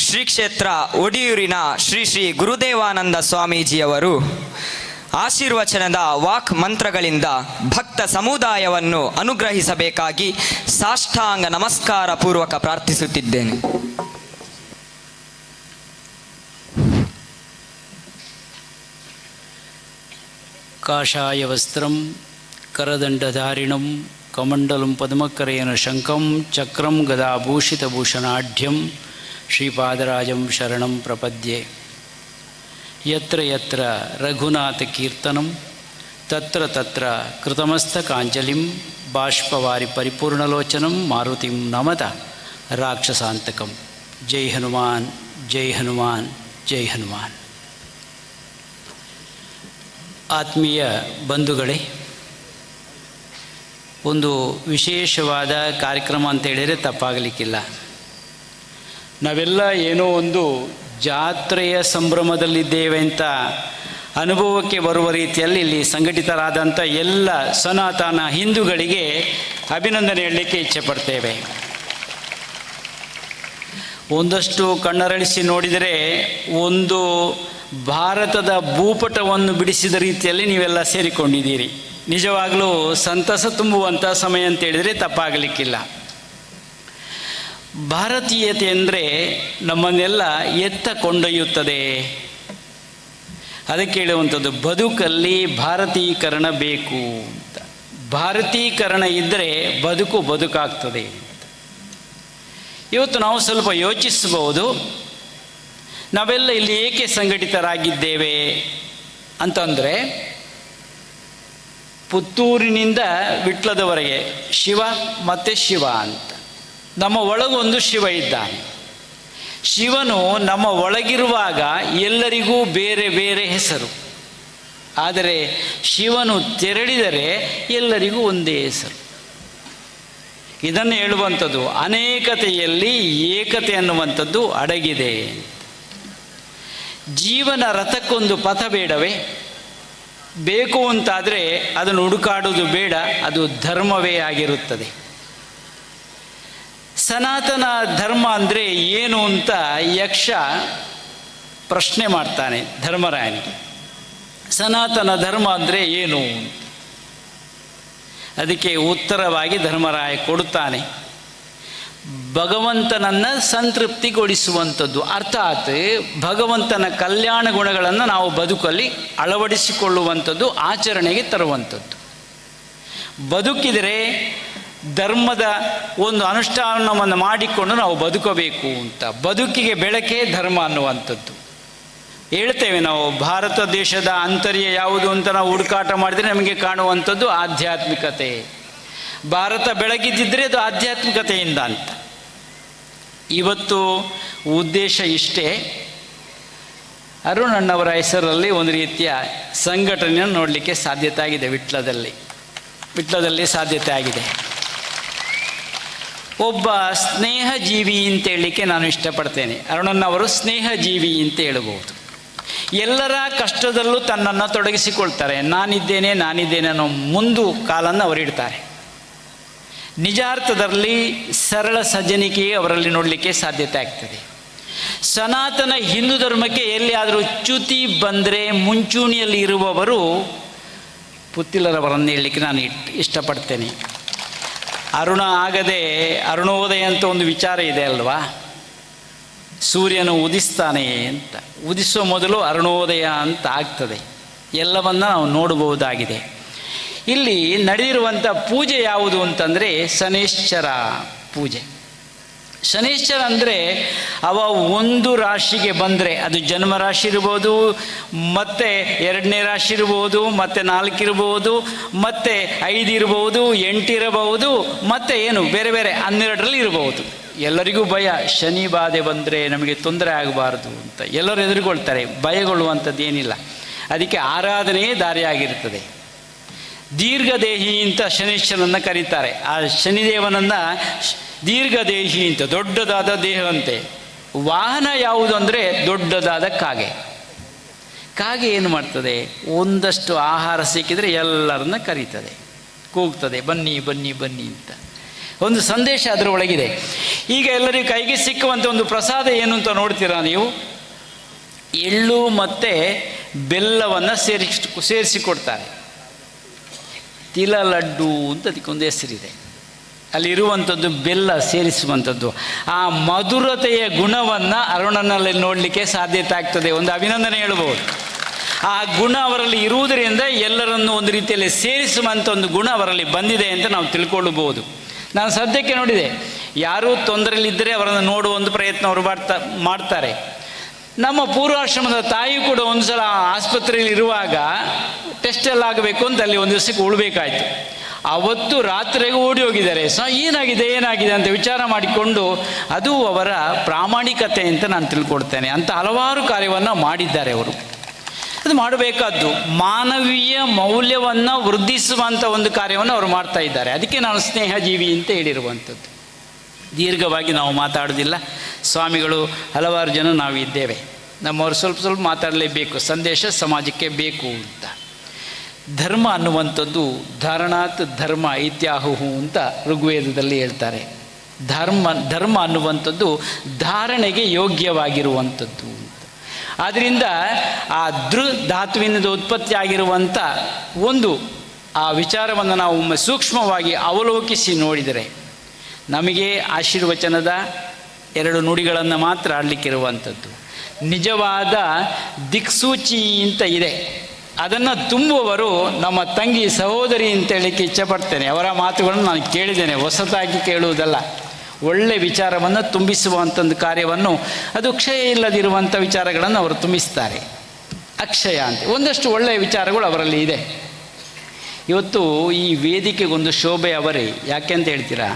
ಶ್ರೀ ಕ್ಷೇತ್ರ ಒಡಿಯೂರಿನ ಶ್ರೀ ಶ್ರೀ ಗುರುದೇವಾನಂದ ಸ್ವಾಮೀಜಿಯವರು ಆಶೀರ್ವಚನದ ವಾಕ್ ಮಂತ್ರಗಳಿಂದ ಭಕ್ತ ಸಮುದಾಯವನ್ನು ಅನುಗ್ರಹಿಸಬೇಕಾಗಿ ಸಾಷ್ಟಾಂಗ ನಮಸ್ಕಾರ ಪೂರ್ವಕ ಪ್ರಾರ್ಥಿಸುತ್ತಿದ್ದೇನೆ. ಕಾಷಾಯ ವಸ್ತ್ರಂ ಕರದಂಡಧಾರಿಣಂ ಕಮಂಡಲಂ ಪದ್ಮಕರೇಣ ಶಂಖಂ ಚಕ್ರಂ ಗದಾಭೂಷಿತಭೂಷಣಾಢ್ಯಂ ಶ್ರೀಪಾದರಾಜಂ ಶರಣಂ ಪ್ರಪದ್ಯೆ. ಯತ್ರ ಯತ್ರ ರಘುನಾಥಕೀರ್ತನಂ ತತ್ರ ತತ್ರ ಕೃತಮಸ್ತಕಾಂಜಲಿಂ ಬಾಷ್ಪವಾರಿ ಪರಿಪೂರ್ಣಲೋಚನಂ ಮಾರುತಿಂ ನಮತ ರಾಕ್ಷಸಾಂತಕಂ. ಜೈ ಹನುಮಾನ್, ಜೈ ಹನುಮಾನ್, ಜೈ ಹನುಮಾನ್. ಆತ್ಮೀಯ ಬಂಧುಗಳೇ, ಒಂದು ವಿಶೇಷವಾದ ಕಾರ್ಯಕ್ರಮ ಅಂತ ಹೇಳಿದರೆ ತಪ್ಪಾಗಲಿಕ್ಕಿಲ್ಲ. ನಾವೆಲ್ಲ ಏನೋ ಒಂದು ಜಾತ್ರೆಯ ಸಂಭ್ರಮದಲ್ಲಿದ್ದೇವೆ ಅಂತ ಅನುಭವಕ್ಕೆ ಬರುವ ರೀತಿಯಲ್ಲಿ ಇಲ್ಲಿ ಸಂಘಟಿತರಾದಂಥ ಎಲ್ಲ ಸನಾತನ ಹಿಂದೂಗಳಿಗೆ ಅಭಿನಂದನೆ ಹೇಳಲಿಕ್ಕೆ ಇಚ್ಛೆಪಡ್ತೇವೆ. ಒಂದಷ್ಟು ಕಣ್ಣರಳಿಸಿ ನೋಡಿದರೆ ಒಂದು ಭಾರತದ ಭೂಪಟವನ್ನು ಬಿಡಿಸಿದ ರೀತಿಯಲ್ಲಿ ನೀವೆಲ್ಲ ಸೇರಿಕೊಂಡಿದ್ದೀರಿ. ನಿಜವಾಗಲೂ ಸಂತಸ ತುಂಬುವಂಥ ಸಮಯ ಅಂತೇಳಿದರೆ ತಪ್ಪಾಗಲಿಕ್ಕಿಲ್ಲ. ಭಾರತೀಯತೆ ಅಂದರೆ ನಮ್ಮನ್ನೆಲ್ಲ ಎತ್ತ ಕೊಂಡೊಯ್ಯುತ್ತದೆ. ಅದಕ್ಕೆ ಹೇಳುವಂಥದ್ದು ಬದುಕಲ್ಲಿ ಭಾರತೀಕರಣ ಬೇಕು ಅಂತ. ಭಾರತೀಕರಣ ಇದ್ದರೆ ಬದುಕಾಗ್ತದೆ ಅಂತ. ಇವತ್ತು ನಾವು ಸ್ವಲ್ಪ ಯೋಚಿಸಬಹುದು, ನಾವೆಲ್ಲ ಇಲ್ಲಿ ಏಕೆ ಸಂಘಟಿತರಾಗಿದ್ದೇವೆ ಅಂತಂದರೆ, ಪುತ್ತೂರಿನಿಂದ ವಿಟ್ಲದವರೆಗೆ ಶಿವ ಮತ್ತು ಶಿವ ಅಂತ. ನಮ್ಮ ಒಳಗೊಂದು ಶಿವ ಇದ್ದಾನೆ. ಶಿವನು ನಮ್ಮ ಒಳಗಿರುವಾಗ ಎಲ್ಲರಿಗೂ ಬೇರೆ ಬೇರೆ ಹೆಸರು, ಆದರೆ ಶಿವನು ತೆರಳಿದರೆ ಎಲ್ಲರಿಗೂ ಒಂದೇ ಹೆಸರು. ಇದನ್ನು ಹೇಳುವಂಥದ್ದು ಅನೇಕತೆಯಲ್ಲಿ ಏಕತೆ ಅನ್ನುವಂಥದ್ದು ಅಡಗಿದೆ. ಜೀವನ ರಥಕ್ಕೊಂದು ಪಥ ಬೇಡವೇ? ಬೇಕು ಅಂತಾದರೆ ಅದನ್ನು ಹುಡುಕಾಡುವುದು ಬೇಡ, ಅದು ಧರ್ಮವೇ ಆಗಿರುತ್ತದೆ. ಸನಾತನ ಧರ್ಮ ಅಂದರೆ ಏನು ಅಂತ ಯಕ್ಷ ಪ್ರಶ್ನೆ ಮಾಡ್ತಾನೆ ಧರ್ಮರಾಯನಿಗೆ. ಸನಾತನ ಧರ್ಮ ಅಂದರೆ ಏನು? ಅದಕ್ಕೆ ಉತ್ತರವಾಗಿ ಧರ್ಮರಾಯ ಕೊಡುತ್ತಾನೆ, ಭಗವಂತನನ್ನು ಸಂತೃಪ್ತಿಗೊಳಿಸುವಂಥದ್ದು, ಅರ್ಥಾತ್ ಭಗವಂತನ ಕಲ್ಯಾಣ ಗುಣಗಳನ್ನು ನಾವು ಬದುಕಲ್ಲಿ ಅಳವಡಿಸಿಕೊಳ್ಳುವಂಥದ್ದು, ಆಚರಣೆಗೆ ತರುವಂಥದ್ದು. ಬದುಕಿದರೆ ಧರ್ಮದ ಒಂದು ಅನುಷ್ಠಾನವನ್ನು ಮಾಡಿಕೊಂಡು ನಾವು ಬದುಕಬೇಕು ಅಂತ. ಬದುಕಿಗೆ ಬೆಳಕೆ ಧರ್ಮ ಅನ್ನುವಂಥದ್ದು. ಹೇಳ್ತೇವೆ ನಾವು, ಭಾರತ ದೇಶದ ಆಂತರ್ಯ ಯಾವುದು ಅಂತ ನಾವು ಹುಡುಕಾಟ ಮಾಡಿದರೆ ನಮಗೆ ಕಾಣುವಂಥದ್ದು ಆಧ್ಯಾತ್ಮಿಕತೆ. ಭಾರತ ಬೆಳಗಿದ್ದಿದ್ರೆ ಅದು ಆಧ್ಯಾತ್ಮಿಕತೆಯಿಂದ ಅಂತ. ಇವತ್ತು ಉದ್ದೇಶ ಇಷ್ಟೇ. ಅರುಣಣ್ಣವರ ಹೆಸರಲ್ಲಿ ಒಂದು ರೀತಿಯ ಸಂಘಟನೆಯನ್ನು ನೋಡಲಿಕ್ಕೆ ಸಾಧ್ಯತೆ ಆಗಿದೆ. ವಿಟ್ಲದಲ್ಲಿ ಸಾಧ್ಯತೆ ಆಗಿದೆ. ಒಬ್ಬ ಸ್ನೇಹಜೀವಿ ಅಂತ ಹೇಳಲಿಕ್ಕೆ ನಾನು ಇಷ್ಟಪಡ್ತೇನೆ. ಅರುಣಣ್ಣವರು ಸ್ನೇಹಜೀವಿ ಅಂತ ಹೇಳಬಹುದು. ಎಲ್ಲರ ಕಷ್ಟದಲ್ಲೂ ತನ್ನನ್ನು ತೊಡಗಿಸಿಕೊಳ್ತಾರೆ. ನಾನಿದ್ದೇನೆ ಅನ್ನೋ ಮುಂದು ಕಾಲನ್ನು ಅವರಿಡ್ತಾರೆ. ನಿಜಾರ್ಥದಲ್ಲಿ ಸರಳ ಸಜ್ಜನಿಕೆ ಅವರಲ್ಲಿ ನೋಡಲಿಕ್ಕೆ ಸಾಧ್ಯತೆ ಆಗ್ತದೆ. ಸನಾತನ ಹಿಂದೂ ಧರ್ಮಕ್ಕೆ ಎಲ್ಲಿಯಾದರೂ ಚ್ಯುತಿ ಬಂದರೆ ಮುಂಚೂಣಿಯಲ್ಲಿ ಇರುವವರು ಪುತ್ತಿಲರವರನ್ನು ಹೇಳಲಿಕ್ಕೆ ನಾನು ಇಷ್ಟಪಡ್ತೇನೆ. ಅರುಣ ಆಗದೆ ಅರುಣೋದಯ ಅಂತ ಒಂದು ವಿಚಾರ ಇದೆ ಅಲ್ವಾ? ಸೂರ್ಯನು ಉದಿಸ್ತಾನೆ ಅಂತ, ಉದಿಸುವ ಮೊದಲು ಅರುಣೋದಯ ಅಂತ ಆಗ್ತದೆ. ಎಲ್ಲವನ್ನ ನಾವು ನೋಡಬಹುದಾಗಿದೆ. ಇಲ್ಲಿ ನಡೆದಿರುವಂಥ ಪೂಜೆ ಯಾವುದು ಅಂತಂದರೆ ಶನೈಶ್ಚರ ಪೂಜೆ. ಶನೈಶ್ಚರ ಅಂದರೆ ಅವ ಒಂದು ರಾಶಿಗೆ ಬಂದರೆ, ಅದು ಜನ್ಮ ರಾಶಿ ಇರ್ಬೋದು, ಮತ್ತು 2ನೇ ರಾಶಿ ಇರ್ಬೋದು, ಮತ್ತು 4 ಇರ್ಬೋದು, ಮತ್ತು 5 ಇರ್ಬೋದು, 8 ಇರಬಹುದು, ಮತ್ತು ಏನು ಬೇರೆ ಬೇರೆ 12ರಲ್ಲಿ ಇರಬಹುದು. ಎಲ್ಲರಿಗೂ ಭಯ, ಶನಿ ಬಾಧೆ ಬಂದರೆ ನಮಗೆ ತೊಂದರೆ ಆಗಬಾರ್ದು ಅಂತ ಎಲ್ಲರೂ ಎದುರುಗೊಳ್ತಾರೆ. ಭಯಗೊಳ್ಳುವಂಥದ್ದು ಏನಿಲ್ಲ. ಅದಕ್ಕೆ ಆರಾಧನೆಯೇ ದಾರಿಯಾಗಿರ್ತದೆ. ದೀರ್ಘದೇಹಿ ಅಂತ ಶನೈಶ್ಚರನನ್ನು ಕರೀತಾರೆ. ಆ ಶನಿದೇವನನ್ನು ದೀರ್ಘದೇಹಿ ಅಂತ, ದೊಡ್ಡದಾದ ದೇಹವಂತೆ. ವಾಹನ ಯಾವುದು ಅಂದರೆ ದೊಡ್ಡದಾದ ಕಾಗೆ. ಕಾಗೆ ಏನು ಮಾಡ್ತದೆ? ಒಂದಷ್ಟು ಆಹಾರ ಸಿಕ್ಕಿದರೆ ಎಲ್ಲರನ್ನ ಕರೀತದೆ, ಕೂಗ್ತದೆ, ಬನ್ನಿ ಬನ್ನಿ ಬನ್ನಿ ಅಂತ. ಒಂದು ಸಂದೇಶ ಅದರ ಒಳಗಿದೆ. ಈಗ ಎಲ್ಲರಿಗೂ ಕೈಗೆ ಸಿಕ್ಕುವಂಥ ಒಂದು ಪ್ರಸಾದ ಏನು ಅಂತ ನೋಡ್ತೀರಾ ನೀವು? ಎಳ್ಳು ಮತ್ತು ಬೆಲ್ಲವನ್ನು ಸೇರಿಸಿಕೊಡ್ತಾರೆ. ತಿಲ ಲಡ್ಡು ಅಂತ ಅದಕ್ಕೊಂದು ಹೆಸರಿದೆ. ಅಲ್ಲಿರುವಂಥದ್ದು ಬೆಲ್ಲ ಸೇರಿಸುವಂಥದ್ದು. ಆ ಮಧುರತೆಯ ಗುಣವನ್ನು ಅರುಣನಲ್ಲಿ ನೋಡಲಿಕ್ಕೆ ಸಾಧ್ಯತೆ ಆಗ್ತದೆ. ಒಂದು ಅಭಿನಂದನೆ ಹೇಳ್ಬೋದು. ಆ ಗುಣ ಅವರಲ್ಲಿ ಇರುವುದರಿಂದ ಎಲ್ಲರನ್ನು ಒಂದು ರೀತಿಯಲ್ಲಿ ಸೇರಿಸುವಂಥ ಒಂದು ಗುಣ ಅವರಲ್ಲಿ ಬಂದಿದೆ ಅಂತ ನಾವು ತಿಳ್ಕೊಳ್ಳಬಹುದು. ನಾನು ಸದ್ಯಕ್ಕೆ ನೋಡಿದೆ, ಯಾರೂ ತೊಂದರೆಯಲ್ಲಿದ್ದರೆ ಅವರನ್ನು ನೋಡುವ ಒಂದು ಪ್ರಯತ್ನ ಅವರು ಮಾಡ್ತಾರೆ. ನಮ್ಮ ಪೂರ್ವಾಶ್ರಮದ ತಾಯಿ ಕೂಡ ಒಂದು ಸಲ ಆಸ್ಪತ್ರೆಯಲ್ಲಿ ಇರುವಾಗ ಟೆಸ್ಟ್ ಎಲ್ಲ ಆಗಬೇಕು ಅಂತ ಅಲ್ಲಿ ಒಂದು ದಿವಸಕ್ಕೆ ಉಳ್ಬೇಕಾಯ್ತು. ಅವತ್ತು ರಾತ್ರಿಗೂ ಓಡಿ ಹೋಗಿದ್ದಾರೆ. ಏನಾಗಿದೆ ಅಂತ ವಿಚಾರ ಮಾಡಿಕೊಂಡು, ಅದು ಅವರ ಪ್ರಾಮಾಣಿಕತೆ ಅಂತ ನಾನು ತಿಳ್ಕೊಡ್ತೇನೆ. ಅಂತ ಹಲವಾರು ಕಾರ್ಯವನ್ನು ಮಾಡಿದ್ದಾರೆ ಅವರು. ಅದು ಮಾಡಬೇಕಾದ್ದು ಮಾನವೀಯ ಮೌಲ್ಯವನ್ನು ವೃದ್ಧಿಸುವಂಥ ಒಂದು ಕಾರ್ಯವನ್ನು ಅವರು ಮಾಡ್ತಾ ಇದ್ದಾರೆ. ಅದಕ್ಕೆ ನಾನು ಸ್ನೇಹಜೀವಿ ಅಂತ ಹೇಳಿರುವಂಥದ್ದು. ದೀರ್ಘವಾಗಿ ನಾವು ಮಾತಾಡೋದಿಲ್ಲ. ಸ್ವಾಮಿಗಳು ಹಲವಾರು ಜನ ನಾವು ಇದ್ದೇವೆ, ನಮ್ಮವರು ಸ್ವಲ್ಪ ಮಾತಾಡಲೇಬೇಕು, ಸಂದೇಶ ಸಮಾಜಕ್ಕೆ ಬೇಕು ಅಂತ. ಧರ್ಮ ಅನ್ನುವಂಥದ್ದು ಧಾರಣಾತ್ ಧರ್ಮ ಇತ್ಯಾಹುಹು ಅಂತ ಋಗ್ವೇದದಲ್ಲಿ ಹೇಳ್ತಾರೆ. ಧರ್ಮ ಅನ್ನುವಂಥದ್ದು ಧಾರಣೆಗೆ ಯೋಗ್ಯವಾಗಿರುವಂಥದ್ದು ಅಂತ. ಆದ್ದರಿಂದ ಆ ಧಾತುವಿನಿಂದ ಉತ್ಪತ್ತಿ ಆಗಿರುವಂಥ ಒಂದು ಆ ವಿಚಾರವನ್ನು ನಾವು ಸೂಕ್ಷ್ಮವಾಗಿ ಅವಲೋಕಿಸಿ ನೋಡಿದರೆ ನಮಗೆ ಆಶೀರ್ವಚನದ 2 ನುಡಿಗಳನ್ನು ಮಾತ್ರ ಆಡಲಿಕ್ಕಿರುವಂಥದ್ದು. ನಿಜವಾದ ದಿಕ್ಸೂಚಿ ಅಂತ ಇದೆ, ಅದನ್ನು ತುಂಬುವವರು ನಮ್ಮ ತಂಗಿ ಸಹೋದರಿ ಅಂತ ಹೇಳಲಿಕ್ಕೆ ಇಚ್ಛೆಪಡ್ತೇನೆ. ಅವರ ಮಾತುಗಳನ್ನು ನಾನು ಕೇಳಿದ್ದೇನೆ, ಹೊಸತಾಗಿ ಕೇಳುವುದಲ್ಲ. ಒಳ್ಳೆ ವಿಚಾರವನ್ನು ತುಂಬಿಸುವಂಥದ್ದು ಕಾರ್ಯವನ್ನು, ಅದು ಕ್ಷಯ ಇಲ್ಲದಿರುವಂಥ ವಿಚಾರಗಳನ್ನು ಅವರು ತುಂಬಿಸ್ತಾರೆ. ಅಕ್ಷಯ ಅಂತ ಒಂದಷ್ಟು ಒಳ್ಳೆಯ ವಿಚಾರಗಳು ಅವರಲ್ಲಿ ಇದೆ. ಇವತ್ತು ಈ ವೇದಿಕೆಗೊಂದು ಶೋಭೆ ಅವರೇ. ಯಾಕೆ ಅಂತ ಹೇಳ್ತೀರಾ?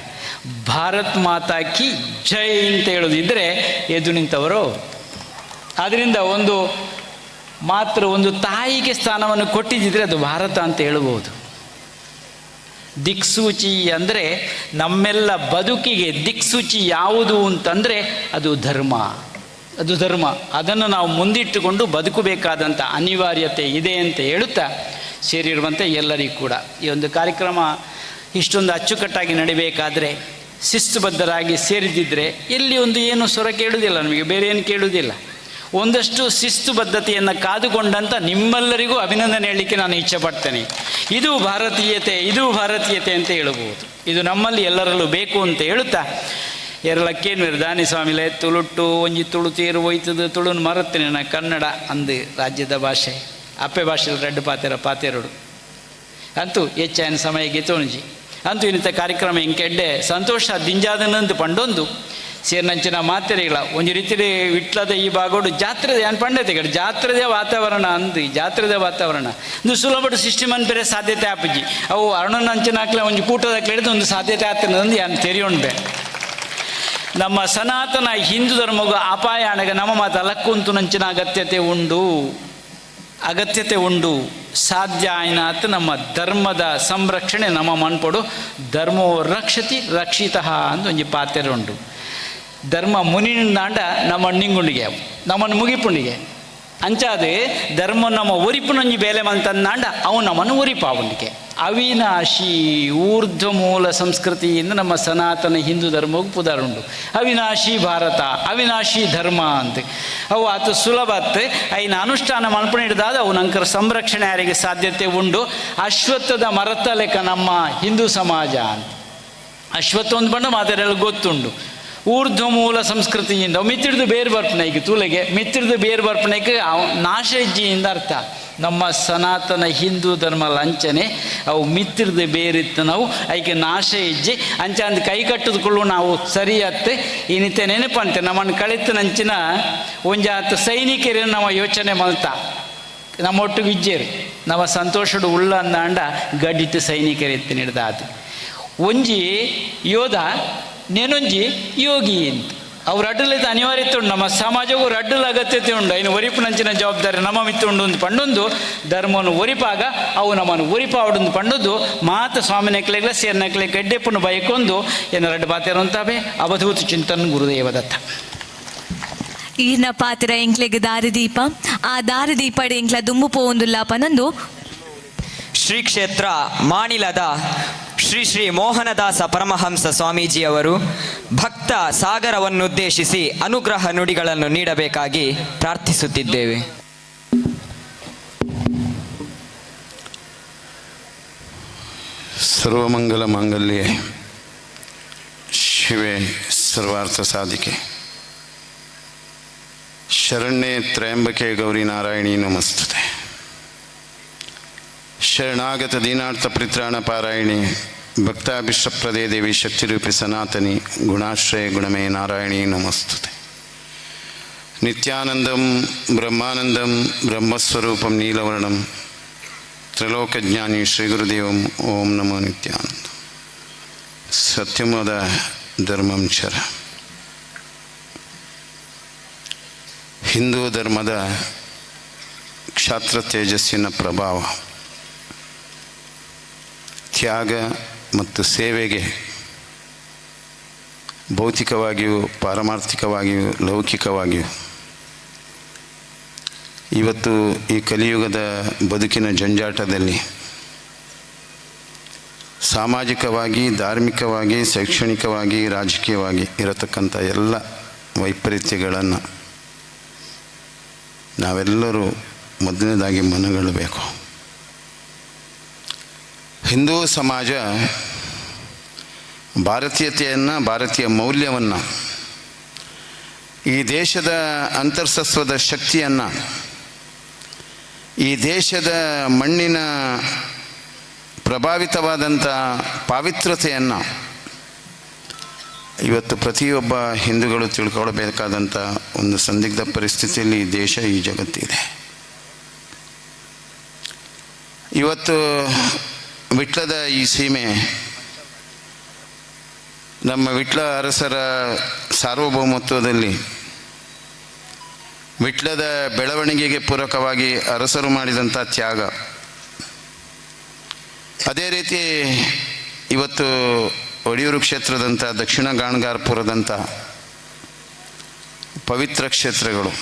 ಭಾರತ್ ಮಾತಾ ಕಿ ಜೈ ಅಂತ ಹೇಳೋದಿದ್ದರೆ ಎದ್ದು ನಿಂತವರು. ಆದ್ದರಿಂದ ಒಂದು ತಾಯಿಗೆ ಸ್ಥಾನವನ್ನು ಕೊಟ್ಟಿದ್ದರೆ ಅದು ಭಾರತ ಅಂತ ಹೇಳ್ಬೋದು. ದಿಕ್ಸೂಚಿ ಅಂದರೆ ನಮ್ಮೆಲ್ಲ ಬದುಕಿಗೆ ದಿಕ್ಸೂಚಿ ಯಾವುದು ಅಂತಂದರೆ ಅದು ಧರ್ಮ. ಅದನ್ನು ನಾವು ಮುಂದಿಟ್ಟುಕೊಂಡು ಬದುಕಬೇಕಾದಂಥ ಅನಿವಾರ್ಯತೆ ಇದೆ ಅಂತ ಹೇಳುತ್ತಾ ಸೇರಿರುವಂತೆ ಎಲ್ಲರಿಗೂ ಕೂಡ ಈ ಒಂದು ಕಾರ್ಯಕ್ರಮ ಇಷ್ಟೊಂದು ಅಚ್ಚುಕಟ್ಟಾಗಿ ನಡಿಬೇಕಾದರೆ ಶಿಸ್ತುಬದ್ಧರಾಗಿ ಸೇರಿದಿದ್ದರೆ ಇಲ್ಲಿ ಏನು ಸ್ವರ ಕೇಳುವುದಿಲ್ಲ, ನಮಗೆ ಬೇರೆ ಏನು ಕೇಳುವುದಿಲ್ಲ. ಒಂದಷ್ಟು ಶಿಸ್ತುಬದ್ಧತೆಯನ್ನು ಕಾದುಕೊಂಡಂಥ ನಿಮ್ಮೆಲ್ಲರಿಗೂ ಅಭಿನಂದನೆ ಹೇಳಲಿಕ್ಕೆ ನಾನು ಇಚ್ಛೆಪಡ್ತೇನೆ. ಇದು ಭಾರತೀಯತೆ ಅಂತ ಹೇಳಬಹುದು. ಇದು ನಮ್ಮಲ್ಲಿ ಎಲ್ಲರಲ್ಲೂ ಬೇಕು ಅಂತ ಹೇಳುತ್ತಾ ಎರಳಕ್ಕೇನು ದಾನಿ ಸ್ವಾಮಿಲೆ ತುಳುಟ್ಟು ಒಂಜಿ ತುಳು ತೀರು ಹೋಯ್ತದ ತುಳುನ್ ಮರತ್ತೇನೆ ನಾ ಕನ್ನಡ ಅಂದು ರಾಜ್ಯದ ಭಾಷೆ ಅಪ್ಪೆ ಭಾಷೆಯಲ್ಲಿ 2 ಪಾತೆರಡು ಅಂತೂ ಹೆಚ್ಚಾಯನ ಸಮಯಕ್ಕೆ ತೋಣಜಿ ಅಂತೂ ಇನ್ನಿತ ಕಾರ್ಯಕ್ರಮ ಇಂಕೆಡ್ಡೆ ಸಂತೋಷ ದಿಂಜಾದನಂದು ಪಂಡೊಂದು ಸೇರ್ನಂಚಿನ ಮಾತೆರೆಗಳ ಒಂದು ರೀತಿ ವಿಟ್ಲದ ಈ ಭಾಗೋಡು ಜಾತ್ರೆದ ಏನು ಪಂಡತೆ ಕಡೆ ಜಾತ್ರೆದೇ ವಾತಾವರಣ ಅಂದು ಜಾತ್ರೆದ ವಾತಾವರಣ ಒಂದು ಸುಲಭ ಸೃಷ್ಟಿ ಮನ್ಪೆರೆ ಸಾಧ್ಯತೆ ಆಪಜಿ ಅವು ಅರುಣನಂಚಿನ ಹಾಕ್ಲೆ ಒಂದು ಕೂಟದಕ್ಕೆ ಹಿಡಿದು ಒಂದು ಸಾಧ್ಯತೆ ಆಗ್ತದೆ ಏನು ತೆರೆಯೋಣ್ಬೆ. ನಮ್ಮ ಸನಾತನ ಹಿಂದೂ ಧರ್ಮಗ ಅಪಾಯ ಅಣಗ ನಮ್ಮ ಮಾತು ಅಲಕ್ಕುಂತು ನಂಚಿನ ಅಗತ್ಯತೆ ಉಂಡು ಸಾಧ್ಯ ಆಯ್ನಾತ್ ನಮ್ಮ ಧರ್ಮದ ಸಂರಕ್ಷಣೆ ನಮ್ಮ ಮನ್ಪಡು ಧರ್ಮೋ ರಕ್ಷತಿ ರಕ್ಷಿತಃ ಅಂತ ಒಂಜಿ ಪಾತ್ರೆ ಉಂಡು. ಧರ್ಮ ಮುನಿಂದಾಂಡ ನಮ್ಮ ನಿಂಗುಂಡಿಗೆ ನಮ್ಮನ್ನು ಮುಗಿಪುಂಡಿಗೆ ಅಂಚಾದು ಧರ್ಮ ನಮ್ಮ ಒರಿಪುನೊಂಜಿ ಬೇಲೆ ಮಂತಂದಾಂಡ ಅವು ನಮ್ಮನ್ನು ಒರಿಪಾವುಂಡಿಗೆ ಅವಿನಾಶಿ ಊರ್ಧ್ವ ಮೂಲ ಸಂಸ್ಕೃತಿಯಿಂದ ನಮ್ಮ ಸನಾತನ ಹಿಂದೂ ಧರ್ಮಕ್ಕೆ ಪುದಾರುಂಡು. ಅವಿನಾಶಿ ಭಾರತ ಅವಿನಾಶಿ ಧರ್ಮ ಅಂತ ಅವು ಆತ ಸುಲಭತ್ ಐನ ಅನುಷ್ಠಾನ ಮಲ್ಪಣೆ ಹಿಡಿದಾದ ಅವು ನಂಕರ ಸಂರಕ್ಷಣೆ ಯಾರಿಗೆ ಸಾಧ್ಯತೆ ಉಂಡು. ಅಶ್ವತ್ಥದ ಮರತ ಲೆಕ್ಕ ನಮ್ಮ ಹಿಂದೂ ಸಮಾಜ ಅಂತ ಅಶ್ವತ್ಥ ಒಂದು ಬಣ್ಣ ಮಾತಾಡಲು ಗೊತ್ತುಂಡು. ಊರ್ಧ್ವ ಮೂಲ ಸಂಸ್ಕೃತಿಯಿಂದ ಮಿತ್ತಿಡ್ದು ಬೇರು ಬರ್ಪಣೆಗೆ ತೂಲೆಗೆ ಮಿತ್ತಿಡ್ದು ಬೇರು ಬರ್ಪಣೆಗೆ ನಾಶ ಹೆಜ್ಜೆಯಿಂದ ಅರ್ಥ. ನಮ್ಮ ಸನಾತನ ಹಿಂದೂ ಧರ್ಮ ಲಂಚನೆ ಅವು ಮಿತ್ತಿಡ್ದು ಬೇರಿತ್ತು ನಾವು ಐಕೆ ನಾಶ ಹೆಜ್ಜೆ ಅಂಚ ಅಂದು ಕೈ ಕಟ್ಟದ್ಕೊಳ್ಳು ನಾವು ಸರಿಯತ್ತೆ ಈ ನಿತ್ಯ ನೆನಪಂತೆ ನಮ್ಮನ್ನು ಕಳಿತು ನಂಚಿನ ಒಂಜಾತ ಸೈನಿಕರನ್ನು ನಾವು ಯೋಚನೆ ಮಲ್ತ ನಮ್ಮೊಟ್ಟಿಗೆ ವಿಜ್ಜೇರು ನಮ್ಮ ಸಂತೋಷಡು ಉಳ್ಳ ಅಂದಾಂಡ ಗಡ್ಡಿಟ್ಟು ಸೈನಿಕರೆತ್ತಿ ಹಿಡ್ದಾದು ಒಂಜಿ ಯೋಧ ನೇನೊಂಜಿ ಯೋಗಿ ಅಂತ ಅವ್ರು ಅಡ್ಡಲಿದ್ದ ಅನಿವಾರ್ಯತೆ ಉಂಡು. ನಮ್ಮ ಸಮಾಜಕ್ಕೂ ಅಡ್ಡಲ ಅಗತ್ಯತೆ ಉಂಡು. ಇನ್ನು ಒರಿಪುನಂಚಿನ ಜವಾಬ್ದಾರಿ ನಮ್ಮ ಮಿತ್ತುಂಡು ಒಂದು ಪಂಡೊಂದು ಧರ್ಮವನ್ನು ಒರಿಪಾಗ ಅವು ನಮ್ಮನ್ನು ಒರಿಪಾವಡೊಂದು ಪಂಡೊಂದು ಮಾತ ಸ್ವಾಮಿನಕ್ಲೆಗ್ಲ ಸೇರ್ನಕ್ಲೆ ಗಡ್ಡೆಪ್ಪನ್ನು ಬಯಕೊಂದು ಏನು 2 ಪಾತೆರಂತಾವೆ ಅವಧೂತ ಚಿಂತನ್ ಗುರುದೇವದತ್ತ ಈರ್ನ ಪಾತ್ರ ಎಂಕ್ಲೆಗ್ ದಾರಿದೀಪ ಆ ದಾರಿದೀಪ ಎಂಕ್ಲ ದುಂಬು ಪೋಂದುಲ್ಲಾಪನಂದು ಶ್ರೀ ಕ್ಷೇತ್ರ ಮಾಣಿಲದ ಶ್ರೀ ಶ್ರೀ ಮೋಹನದಾಸ ಪರಮಹಂಸ ಸ್ವಾಮೀಜಿಯವರು ಭಕ್ತ ಸಾಗರವನ್ನುದ್ದೇಶಿಸಿ ಅನುಗ್ರಹ ನುಡಿಗಳನ್ನು ನೀಡಬೇಕಾಗಿ ಪ್ರಾರ್ಥಿಸುತ್ತಿದ್ದೇವೆ. ಸರ್ವಮಂಗಲ ಮಾಂಗಲ್ಯೆ ಶಿವೆ ಸರ್ವಾರ್ಥ ಸಾಧಿಕೆ ಶರಣ್ಯೆ ತ್ರಯಂಬಕೆ ಗೌರಿ ನಾರಾಯಣಿ ನಮಸ್ತುತೆ. ಶರಣಾಗತ ದೀನಾರ್ಥ ಪರಿತ್ರಾಣ ಪಾರಾಯಣಿ ಭಕ್ತಾಭಿಷ್ಟಪ್ರದೇ ದೇವಿ ಶಕ್ತಿರೂಪಿ ಸನಾತನಿ ಗುಣಾಶ್ರಯ ಗುಣಮೇ ನಾರಾಯಣಿ ನಮಸ್ತುತೆ. ನಿತ್ಯಾನಂದಂ ಬ್ರಹ್ಮಾನಂದಂ ಬ್ರಹ್ಮಸ್ವರೂಪಂ ನೀಲವರ್ಣಂ ತ್ರಿಲೋಕಜ್ಞಾನಿ ಶ್ರೀ ಗುರುದೇವಂ ಓಂ ನಮೋ ನಿತ್ಯಾನಂದ. ಸತ್ಯಮದ ಧರ್ಮಂ ಚರ. ಹಿಂದೂ ಧರ್ಮದ ಕ್ಷಾತ್ರ ತೇಜಸ್ಸಿನ ಪ್ರಭಾವ ತ್ಯಾಗ ಮತ್ತು ಸೇವೆಗೆ ಭೌತಿಕವಾಗಿಯೂ ಪಾರಮಾರ್ಥಿಕವಾಗಿಯೂ ಲೌಕಿಕವಾಗಿಯೂ ಇವತ್ತು ಈ ಕಲಿಯುಗದ ಬದುಕಿನ ಜಂಜಾಟದಲ್ಲಿ ಸಾಮಾಜಿಕವಾಗಿ, ಧಾರ್ಮಿಕವಾಗಿ, ಶೈಕ್ಷಣಿಕವಾಗಿ, ರಾಜಕೀಯವಾಗಿ ಇರತಕ್ಕಂಥ ಎಲ್ಲ ವೈಪರೀತ್ಯಗಳನ್ನು ನಾವೆಲ್ಲರೂ ಮೊದಲನೇದಾಗಿ ಮನಗೊಳ್ಳಬೇಕು. ಹಿಂದೂ ಸಮಾಜ ಭಾರತೀಯತೆಯನ್ನು, ಭಾರತೀಯ ಮೌಲ್ಯವನ್ನು, ಈ ದೇಶದ ಅಂತರ್ಸತ್ವದ ಶಕ್ತಿಯನ್ನು, ಈ ದೇಶದ ಮಣ್ಣಿನ ಪ್ರಭಾವಿತವಾದಂಥ ಪಾವಿತ್ರತೆಯನ್ನು ಇವತ್ತು ಪ್ರತಿಯೊಬ್ಬ ಹಿಂದೂಗಳು ತಿಳ್ಕೊಳ್ಬೇಕಾದಂಥ ಒಂದು ಸಂದಿಗ್ಧ ಪರಿಸ್ಥಿತಿಯಲ್ಲಿ ಈ ದೇಶ, ಈ ಜಗತ್ತಿದೆ. ಇವತ್ತು ವಿಟ್ಲದ ಈ ಸೀಮೆ ನಮ್ಮ ವಿಟ್ಲ ಅರಸರ ಸಾರ್ವಭೌಮತ್ವದಲ್ಲಿ ವಿಟ್ಲದ ಬೆಳವಣಿಗೆಗೆ ಪೂರಕವಾಗಿ ಅರಸರು ಮಾಡಿದಂಥ ತ್ಯಾಗ, ಅದೇ ರೀತಿ ಇವತ್ತು ಒಡಿಯೂರು ಕ್ಷೇತ್ರದಂಥ, ದಕ್ಷಿಣ ಗಾಣಗಾರ್ಪುರದಂಥ ಪವಿತ್ರ ಕ್ಷೇತ್ರಗಳು,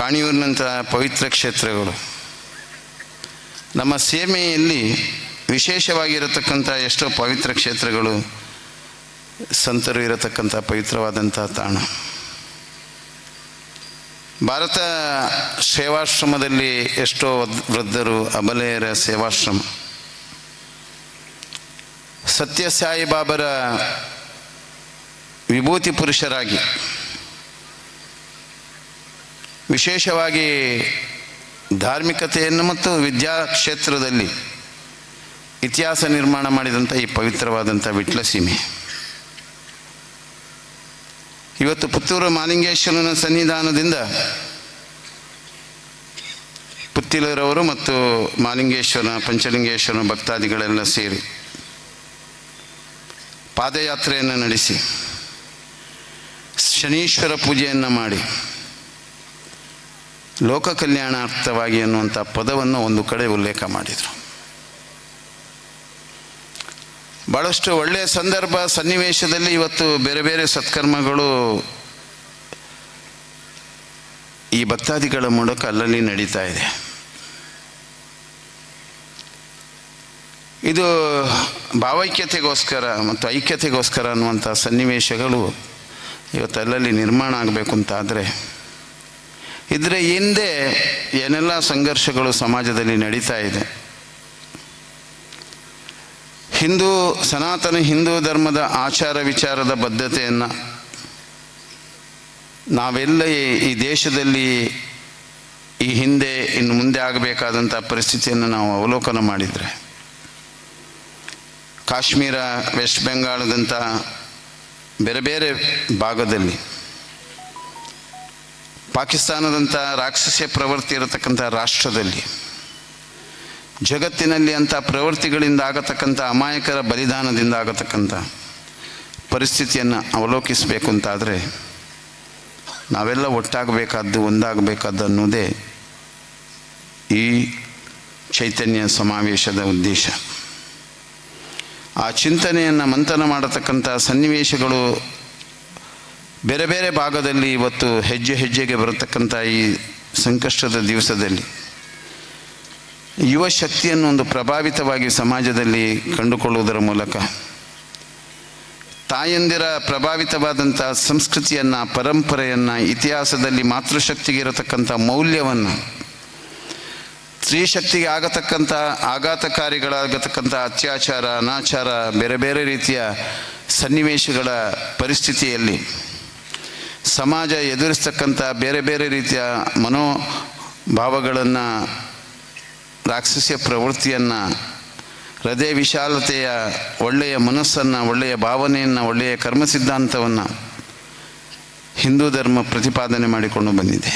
ಕಾಣಿಯೂರಿನಂಥ ಪವಿತ್ರ ಕ್ಷೇತ್ರಗಳು, ನಮ್ಮ ಸೀಮೆಯಲ್ಲಿ ವಿಶೇಷವಾಗಿರತಕ್ಕಂಥ ಎಷ್ಟೋ ಪವಿತ್ರ ಕ್ಷೇತ್ರಗಳು, ಸಂತರು ಇರತಕ್ಕಂಥ ಪವಿತ್ರವಾದಂಥ ತಾಣ. ಭಾರತ ಸೇವಾಶ್ರಮದಲ್ಲಿ ಎಷ್ಟೋ ವೃದ್ಧರು, ಅಬಲೆಯರ ಸೇವಾಶ್ರಮ, ಸತ್ಯಸಾಯಿ ಬಾಬರ ವಿಭೂತಿ ಪುರುಷರಾಗಿ ವಿಶೇಷವಾಗಿ ಧಾರ್ಮಿಕತೆಯನ್ನು ಮತ್ತು ವಿದ್ಯಾ ಕ್ಷೇತ್ರದಲ್ಲಿ ಇತಿಹಾಸ ನಿರ್ಮಾಣ ಮಾಡಿದಂಥ ಈ ಪವಿತ್ರವಾದಂಥ ವಿಟ್ಲ ಸೀಮೆ ಇವತ್ತು ಪುತ್ತೂರು ಮಾಲಿಂಗೇಶ್ವರನ ಸನ್ನಿಧಾನದಿಂದ ಪುತ್ತಿಲರವರು ಮತ್ತು ಮಾಲಿಂಗೇಶ್ವರನ, ಪಂಚಲಿಂಗೇಶ್ವರನ ಭಕ್ತಾದಿಗಳೆಲ್ಲ ಸೇರಿ ಪಾದಯಾತ್ರೆಯನ್ನು ನಡೆಸಿ ಶನೀಶ್ವರ ಪೂಜೆಯನ್ನು ಮಾಡಿ ಲೋಕ ಕಲ್ಯಾಣಾರ್ಥವಾಗಿ ಅನ್ನುವಂಥ ಪದವನ್ನು ಒಂದು ಕಡೆ ಉಲ್ಲೇಖ ಮಾಡಿದರು. ಭಾಳಷ್ಟು ಒಳ್ಳೆಯ ಸಂದರ್ಭ, ಸನ್ನಿವೇಶದಲ್ಲಿ ಇವತ್ತು ಬೇರೆ ಬೇರೆ ಸತ್ಕರ್ಮಗಳು ಈ ಭಕ್ತಾದಿಗಳ ಮೂಲಕ ಅಲ್ಲಲ್ಲಿ ನಡೀತಾ ಇದೆ. ಇದು ಭಾವೈಕ್ಯತೆಗೋಸ್ಕರ ಮತ್ತು ಐಕ್ಯತೆಗೋಸ್ಕರ ಅನ್ನುವಂಥ ಸನ್ನಿವೇಶಗಳು ಇವತ್ತು ಅಲ್ಲಲ್ಲಿ ನಿರ್ಮಾಣ ಆಗಬೇಕು ಅಂತಾದರೆ ಇದರ ಹಿಂದೆ ಏನೆಲ್ಲ ಸಂಘರ್ಷಗಳು ಸಮಾಜದಲ್ಲಿ ನಡೀತಾ ಇದೆ. ಸನಾತನ ಹಿಂದೂ ಧರ್ಮದ ಆಚಾರ ವಿಚಾರದ ಬದ್ಧತೆಯನ್ನು ನಾವೆಲ್ಲ ಈ ದೇಶದಲ್ಲಿ ಈ ಹಿಂದೆ ಇನ್ನು ಮುಂದೆ ಆಗಬೇಕಾದಂಥ ಪರಿಸ್ಥಿತಿಯನ್ನು ನಾವು ಅವಲೋಕನ ಮಾಡಿದರೆ, ಕಾಶ್ಮೀರ, ವೆಸ್ಟ್ ಬೆಂಗಾಳದಂಥ ಬೇರೆ ಬೇರೆ ಭಾಗದಲ್ಲಿ, ಪಾಕಿಸ್ತಾನದಂಥ ರಾಕ್ಷಸ ಪ್ರವೃತ್ತಿ ಇರತಕ್ಕಂಥ ರಾಷ್ಟ್ರದಲ್ಲಿ, ಜಗತ್ತಿನಲ್ಲಿ ಅಂಥ ಪ್ರವೃತ್ತಿಗಳಿಂದ ಆಗತಕ್ಕಂಥ ಅಮಾಯಕರ ಬಲಿದಾನದಿಂದ ಆಗತಕ್ಕಂಥ ಪರಿಸ್ಥಿತಿಯನ್ನು ಅವಲೋಕಿಸಬೇಕು ಅಂತಾದರೆ ನಾವೆಲ್ಲ ಒಟ್ಟಾಗಬೇಕಾದ್ದು, ಒಂದಾಗಬೇಕಾದ್ದು ಅನ್ನೋದೇ ಈ ಚೈತನ್ಯ ಸಮಾವೇಶದ ಉದ್ದೇಶ. ಆ ಚಿಂತನೆಯನ್ನು ಮಂಥನ ಮಾಡತಕ್ಕಂಥ ಸನ್ನಿವೇಶಗಳು ಬೇರೆ ಬೇರೆ ಭಾಗದಲ್ಲಿ ಇವತ್ತು ಹೆಜ್ಜೆ ಹೆಜ್ಜೆಗೆ ಬರತಕ್ಕಂಥ ಈ ಸಂಕಷ್ಟದ ದಿವಸದಲ್ಲಿ ಯುವ ಶಕ್ತಿಯನ್ನು ಒಂದು ಪ್ರಭಾವಿತವಾಗಿ ಸಮಾಜದಲ್ಲಿ ಕಂಡುಕೊಳ್ಳುವುದರ ಮೂಲಕ ತಾಯಂದಿರ ಪ್ರಭಾವಿತವಾದಂಥ ಸಂಸ್ಕೃತಿಯನ್ನು, ಪರಂಪರೆಯನ್ನು, ಇತಿಹಾಸದಲ್ಲಿ ಮಾತೃಶಕ್ತಿಗೆ ಇರತಕ್ಕಂಥ ಮೌಲ್ಯವನ್ನು ಸ್ತ್ರೀ ಶಕ್ತಿಗೆ ಆಗತಕ್ಕಂಥ ಆಘಾತಕಾರಿಗಳಾಗತಕ್ಕಂಥ ಅತ್ಯಾಚಾರ, ಅನಾಚಾರ, ಬೇರೆ ಬೇರೆ ರೀತಿಯ ಸನ್ನಿವೇಶಗಳ ಪರಿಸ್ಥಿತಿಯಲ್ಲಿ ಸಮಾಜ ಎದುರಿಸ್ತಕ್ಕಂಥ ಬೇರೆ ಬೇರೆ ರೀತಿಯ ಮನೋಭಾವಗಳನ್ನು, ರಾಕ್ಷಸ್ಯ ಪ್ರವೃತ್ತಿಯನ್ನು, ಹೃದಯ ವಿಶಾಲತೆಯ ಒಳ್ಳೆಯ ಮನಸ್ಸನ್ನು, ಒಳ್ಳೆಯ ಭಾವನೆಯನ್ನು, ಒಳ್ಳೆಯ ಕರ್ಮ ಸಿದ್ಧಾಂತವನ್ನು ಹಿಂದೂ ಧರ್ಮ ಪ್ರತಿಪಾದನೆ ಮಾಡಿಕೊಂಡು ಬಂದಿದೆ.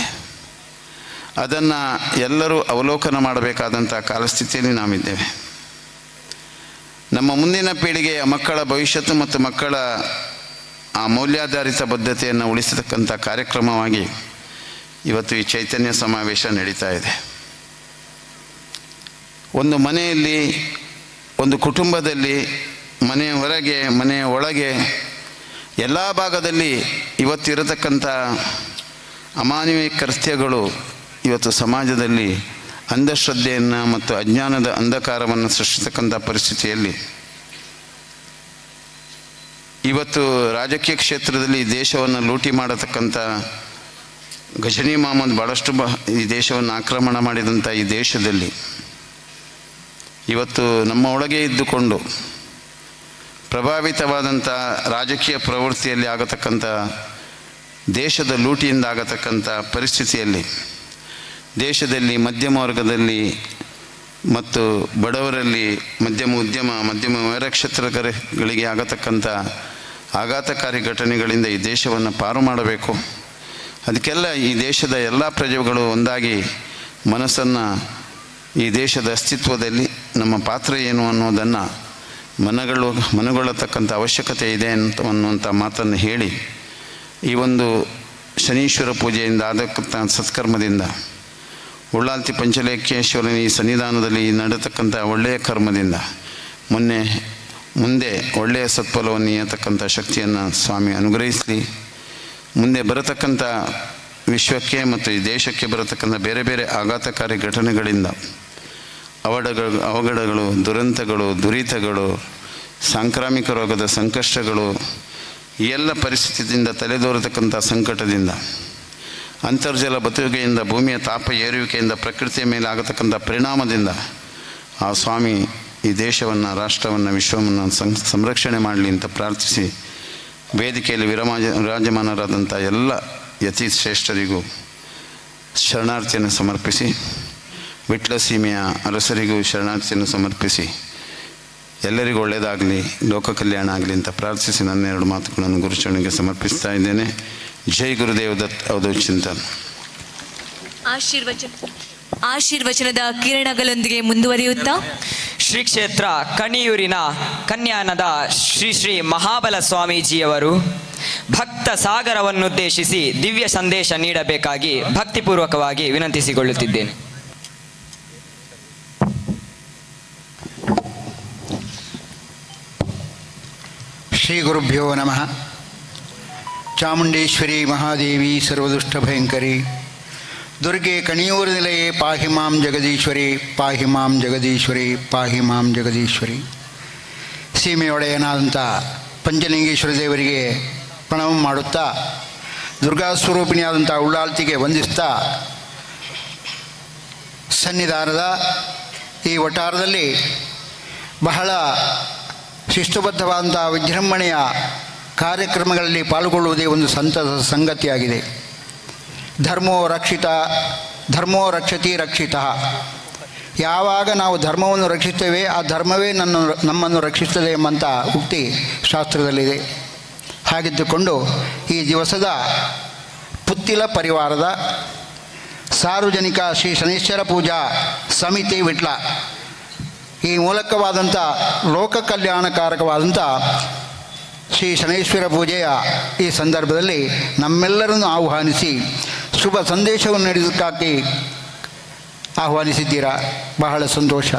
ಅದನ್ನು ಎಲ್ಲರೂ ಅವಲೋಕನ ಮಾಡಬೇಕಾದಂಥ ಕಾಲಸ್ಥಿತಿಯಲ್ಲಿ ನಾವಿದ್ದೇವೆ. ನಮ್ಮ ಮುಂದಿನ ಪೀಳಿಗೆಯ ಮಕ್ಕಳ ಭವಿಷ್ಯತ್ತು ಮತ್ತು ಮಕ್ಕಳ ಆ ಮೌಲ್ಯಾಧಾರಿತ ಬದ್ಧತೆಯನ್ನು ಉಳಿಸತಕ್ಕಂಥ ಕಾರ್ಯಕ್ರಮವಾಗಿ ಇವತ್ತು ಈ ಚೈತನ್ಯ ಸಮಾವೇಶ ನಡೀತಾ ಇದೆ. ಒಂದು ಮನೆಯಲ್ಲಿ, ಒಂದು ಕುಟುಂಬದಲ್ಲಿ, ಮನೆಯ ಹೊರಗೆ, ಮನೆಯ ಒಳಗೆ, ಎಲ್ಲ ಭಾಗದಲ್ಲಿ ಇವತ್ತಿರತಕ್ಕಂಥ ಅಮಾನವೀಯ ಕೃತ್ಯಗಳು ಇವತ್ತು ಸಮಾಜದಲ್ಲಿ ಅಂಧಶ್ರದ್ಧೆಯನ್ನು ಮತ್ತು ಅಜ್ಞಾನದ ಅಂಧಕಾರವನ್ನು ಸೃಷ್ಟಿಸತಕ್ಕಂಥ ಪರಿಸ್ಥಿತಿಯಲ್ಲಿ ಇವತ್ತು ರಾಜಕೀಯ ಕ್ಷೇತ್ರದಲ್ಲಿ ದೇಶವನ್ನು ಲೂಟಿ ಮಾಡತಕ್ಕಂಥ ಗಜನಿ ಮಹಮ್ಮದ್ ಭಾಳಷ್ಟು ಈ ದೇಶವನ್ನು ಆಕ್ರಮಣ ಮಾಡಿದಂಥ ಈ ದೇಶದಲ್ಲಿ ಇವತ್ತು ನಮ್ಮ ಒಳಗೆ ಇದ್ದುಕೊಂಡು ಪ್ರಭಾವಿತವಾದಂಥ ರಾಜಕೀಯ ಪ್ರವೃತ್ತಿಯಲ್ಲಿ ಆಗತಕ್ಕಂಥ ದೇಶದ ಲೂಟಿಯಿಂದ ಆಗತಕ್ಕಂಥ ಪರಿಸ್ಥಿತಿಯಲ್ಲಿ ದೇಶದಲ್ಲಿ ಮಧ್ಯಮ ವರ್ಗದಲ್ಲಿ ಮತ್ತು ಬಡವರಲ್ಲಿ, ಮಧ್ಯಮ ಉದ್ಯಮ, ಮಧ್ಯಮ ಕ್ಷೇತ್ರಗಳಿಗೆ ಆಗತಕ್ಕಂಥ ಆಘಾತಕಾರಿ ಘಟನೆಗಳಿಂದ ಈ ದೇಶವನ್ನು ಪಾರು ಮಾಡಬೇಕು. ಅದಕ್ಕೆಲ್ಲ ಈ ದೇಶದ ಎಲ್ಲ ಪ್ರಜೆಗಳು ಒಂದಾಗಿ ಮನಸ್ಸನ್ನು ಈ ದೇಶದ ಅಸ್ತಿತ್ವದಲ್ಲಿ ನಮ್ಮ ಪಾತ್ರ ಏನು ಅನ್ನೋದನ್ನು ಮನಗೊಳ್ಳತಕ್ಕಂಥ ಅವಶ್ಯಕತೆ ಇದೆ ಅನ್ನುವಂಥ ಮಾತನ್ನು ಹೇಳಿ, ಈ ಒಂದು ಶನೀಶ್ವರ ಪೂಜೆಯಿಂದ ಆದಕ್ಕಂಥ ಸತ್ಕರ್ಮದಿಂದ, ಉಳ್ಳಾಲ್ತಿ ಪಂಚಲೇಖೇಶ್ವರನ ಈ ಸನ್ನಿಧಾನದಲ್ಲಿ ನಡೆತಕ್ಕಂಥ ಒಳ್ಳೆಯ ಕರ್ಮದಿಂದ ಮುಂದೆ ಒಳ್ಳೆಯ ಸತ್ಫಲವನ್ನು ನೀಯತಕ್ಕಂಥ ಶಕ್ತಿಯನ್ನು ಸ್ವಾಮಿ ಅನುಗ್ರಹಿಸಲಿ. ಮುಂದೆ ಬರತಕ್ಕಂಥ ವಿಶ್ವಕ್ಕೆ ಮತ್ತು ಈ ದೇಶಕ್ಕೆ ಬರತಕ್ಕಂಥ ಬೇರೆ ಬೇರೆ ಆಘಾತಕಾರಿ ಘಟನೆಗಳಿಂದ ಅವಘಡಗಳು, ದುರಂತಗಳು, ದುರಿತಗಳು, ಸಾಂಕ್ರಾಮಿಕ ರೋಗದ ಸಂಕಷ್ಟಗಳು, ಈ ಎಲ್ಲ ಪರಿಸ್ಥಿತಿಯಿಂದ ತಲೆದೋರತಕ್ಕಂಥ ಸಂಕಟದಿಂದ, ಅಂತರ್ಜಲ ಬತ್ತುವಿಕೆಯಿಂದ, ಭೂಮಿಯ ತಾಪ ಏರುವಿಕೆಯಿಂದ, ಪ್ರಕೃತಿಯ ಮೇಲೆ ಆಗತಕ್ಕಂಥ ಪರಿಣಾಮದಿಂದ ಆ ಸ್ವಾಮಿ ಈ ದೇಶವನ್ನು, ರಾಷ್ಟ್ರವನ್ನು, ವಿಶ್ವವನ್ನು ಸಂರಕ್ಷಣೆ ಮಾಡಲಿ ಅಂತ ಪ್ರಾರ್ಥಿಸಿ, ವೇದಿಕೆಯಲ್ಲಿ ವಿರಾಜಮಾನರಾದಂಥ ಎಲ್ಲ ಯತಿ ಶ್ರೇಷ್ಠರಿಗೂ ಶರಣಾರ್ಥಿಯನ್ನು ಸಮರ್ಪಿಸಿ, ವಿಟ್ಲ ಸೀಮೆಯ ಅರಸರಿಗೂ ಶರಣಾರ್ಥಿಯನ್ನು ಸಮರ್ಪಿಸಿ, ಎಲ್ಲರಿಗೂ ಒಳ್ಳೆಯದಾಗಲಿ, ಲೋಕ ಕಲ್ಯಾಣ ಆಗಲಿ ಅಂತ ಪ್ರಾರ್ಥಿಸಿ ನನ್ನೆರಡು ಮಾತುಗಳನ್ನು ಗುರುಚರಣೆಗೆ ಸಮರ್ಪಿಸ್ತಾ ಇದ್ದೇನೆ. ಜೈ ಗುರುದೇವ್ ದತ್ ಅವಧೂತ್ ಚಿಂತನ್. ಆಶೀರ್ವಚನದ ಕಿರಣಗಳೊಂದಿಗೆ ಮುಂದುವರಿಯುತ್ತಾ ಶ್ರೀ ಕ್ಷೇತ್ರ ಕಣಿಯೂರಿನ ಕನ್ಯಾನದ ಶ್ರೀ ಶ್ರೀ ಮಹಾಬಲ ಸ್ವಾಮೀಜಿಯವರು ಭಕ್ತ ಸಾಗರವನ್ನುದ್ದೇಶಿಸಿ ದಿವ್ಯ ಸಂದೇಶ ನೀಡಬೇಕಾಗಿ ಭಕ್ತಿಪೂರ್ವಕವಾಗಿ ವಿನಂತಿಸಿಕೊಳ್ಳುತ್ತಿದ್ದೇನೆ. ಶ್ರೀ ಗುರುಭ್ಯೋ ನಮಃ. ಚಾಮುಂಡೇಶ್ವರಿ ಮಹಾದೇವಿ ಸರ್ವದುಷ್ಟಭಯಂಕರಿ ದುರ್ಗೆ ಕಣಿಯೂರು ನಿಲಯೇ ಪಾಹಿ ಮಾಂ ಜಗದೀಶ್ವರಿ, ಪಾಹಿ ಮಾಂ ಜಗದೀಶ್ವರಿ, ಪಾಹಿ ಮಾಂ ಜಗದೀಶ್ವರಿ. ಸೀಮೆಯೊಡೆಯನಾದಂಥ ಪಂಚಲಿಂಗೇಶ್ವರ ದೇವರಿಗೆ ಪ್ರಣಾಮ ಮಾಡುತ್ತಾ, ದುರ್ಗಾಸ್ವರೂಪಿಣಿಯಾದಂಥ ಉಳ್ಳಾಲ್ತಿಗೆ ವಂದಿಸ್ತಾ, ಸನ್ನಿಧಾನದ ಈ ವಟಾರದಲ್ಲಿ ಬಹಳ ಶಿಸ್ತುಬದ್ಧವಾದಂಥ ವಿಜೃಂಭಣೆಯ ಕಾರ್ಯಕ್ರಮಗಳಲ್ಲಿ ಪಾಲ್ಗೊಳ್ಳುವುದೇ ಒಂದು ಸಂತಸ ಸಂಗತಿಯಾಗಿದೆ. ಧರ್ಮೋ ರಕ್ಷತಿ ರಕ್ಷಿತಃ. ಯಾವಾಗ ನಾವು ಧರ್ಮವನ್ನು ರಕ್ಷಿಸ್ತೇವೆ, ಆ ಧರ್ಮವೇ ನಮ್ಮನ್ನು ರಕ್ಷಿಸ್ತದೆ ಎಂಬಂಥ ಉಕ್ತಿ ಶಾಸ್ತ್ರದಲ್ಲಿದೆ. ಹಾಗಿದ್ದುಕೊಂಡು ಈ ದಿವಸದ ಪುತ್ತಿಲ ಪರಿವಾರದ ಸಾರ್ವಜನಿಕ ಶ್ರೀ ಶನೀಶ್ವರ ಪೂಜಾ ಸಮಿತಿ ವಿಟ್ಲ ಈ ಮೂಲಕವಾದಂಥ ಲೋಕ ಕಲ್ಯಾಣಕಾರಕವಾದಂಥ ಶ್ರೀ ಶನೈಶ್ವರ ಪೂಜೆಯ ಈ ಸಂದರ್ಭದಲ್ಲಿ ನಮ್ಮೆಲ್ಲರನ್ನು ಆಹ್ವಾನಿಸಿ ಶುಭ ಸಂದೇಶವನ್ನು ನೀಡೋದಕ್ಕಾಗಿ ಆಹ್ವಾನಿಸಿದ್ದೀರಾ. ಬಹಳ ಸಂತೋಷ.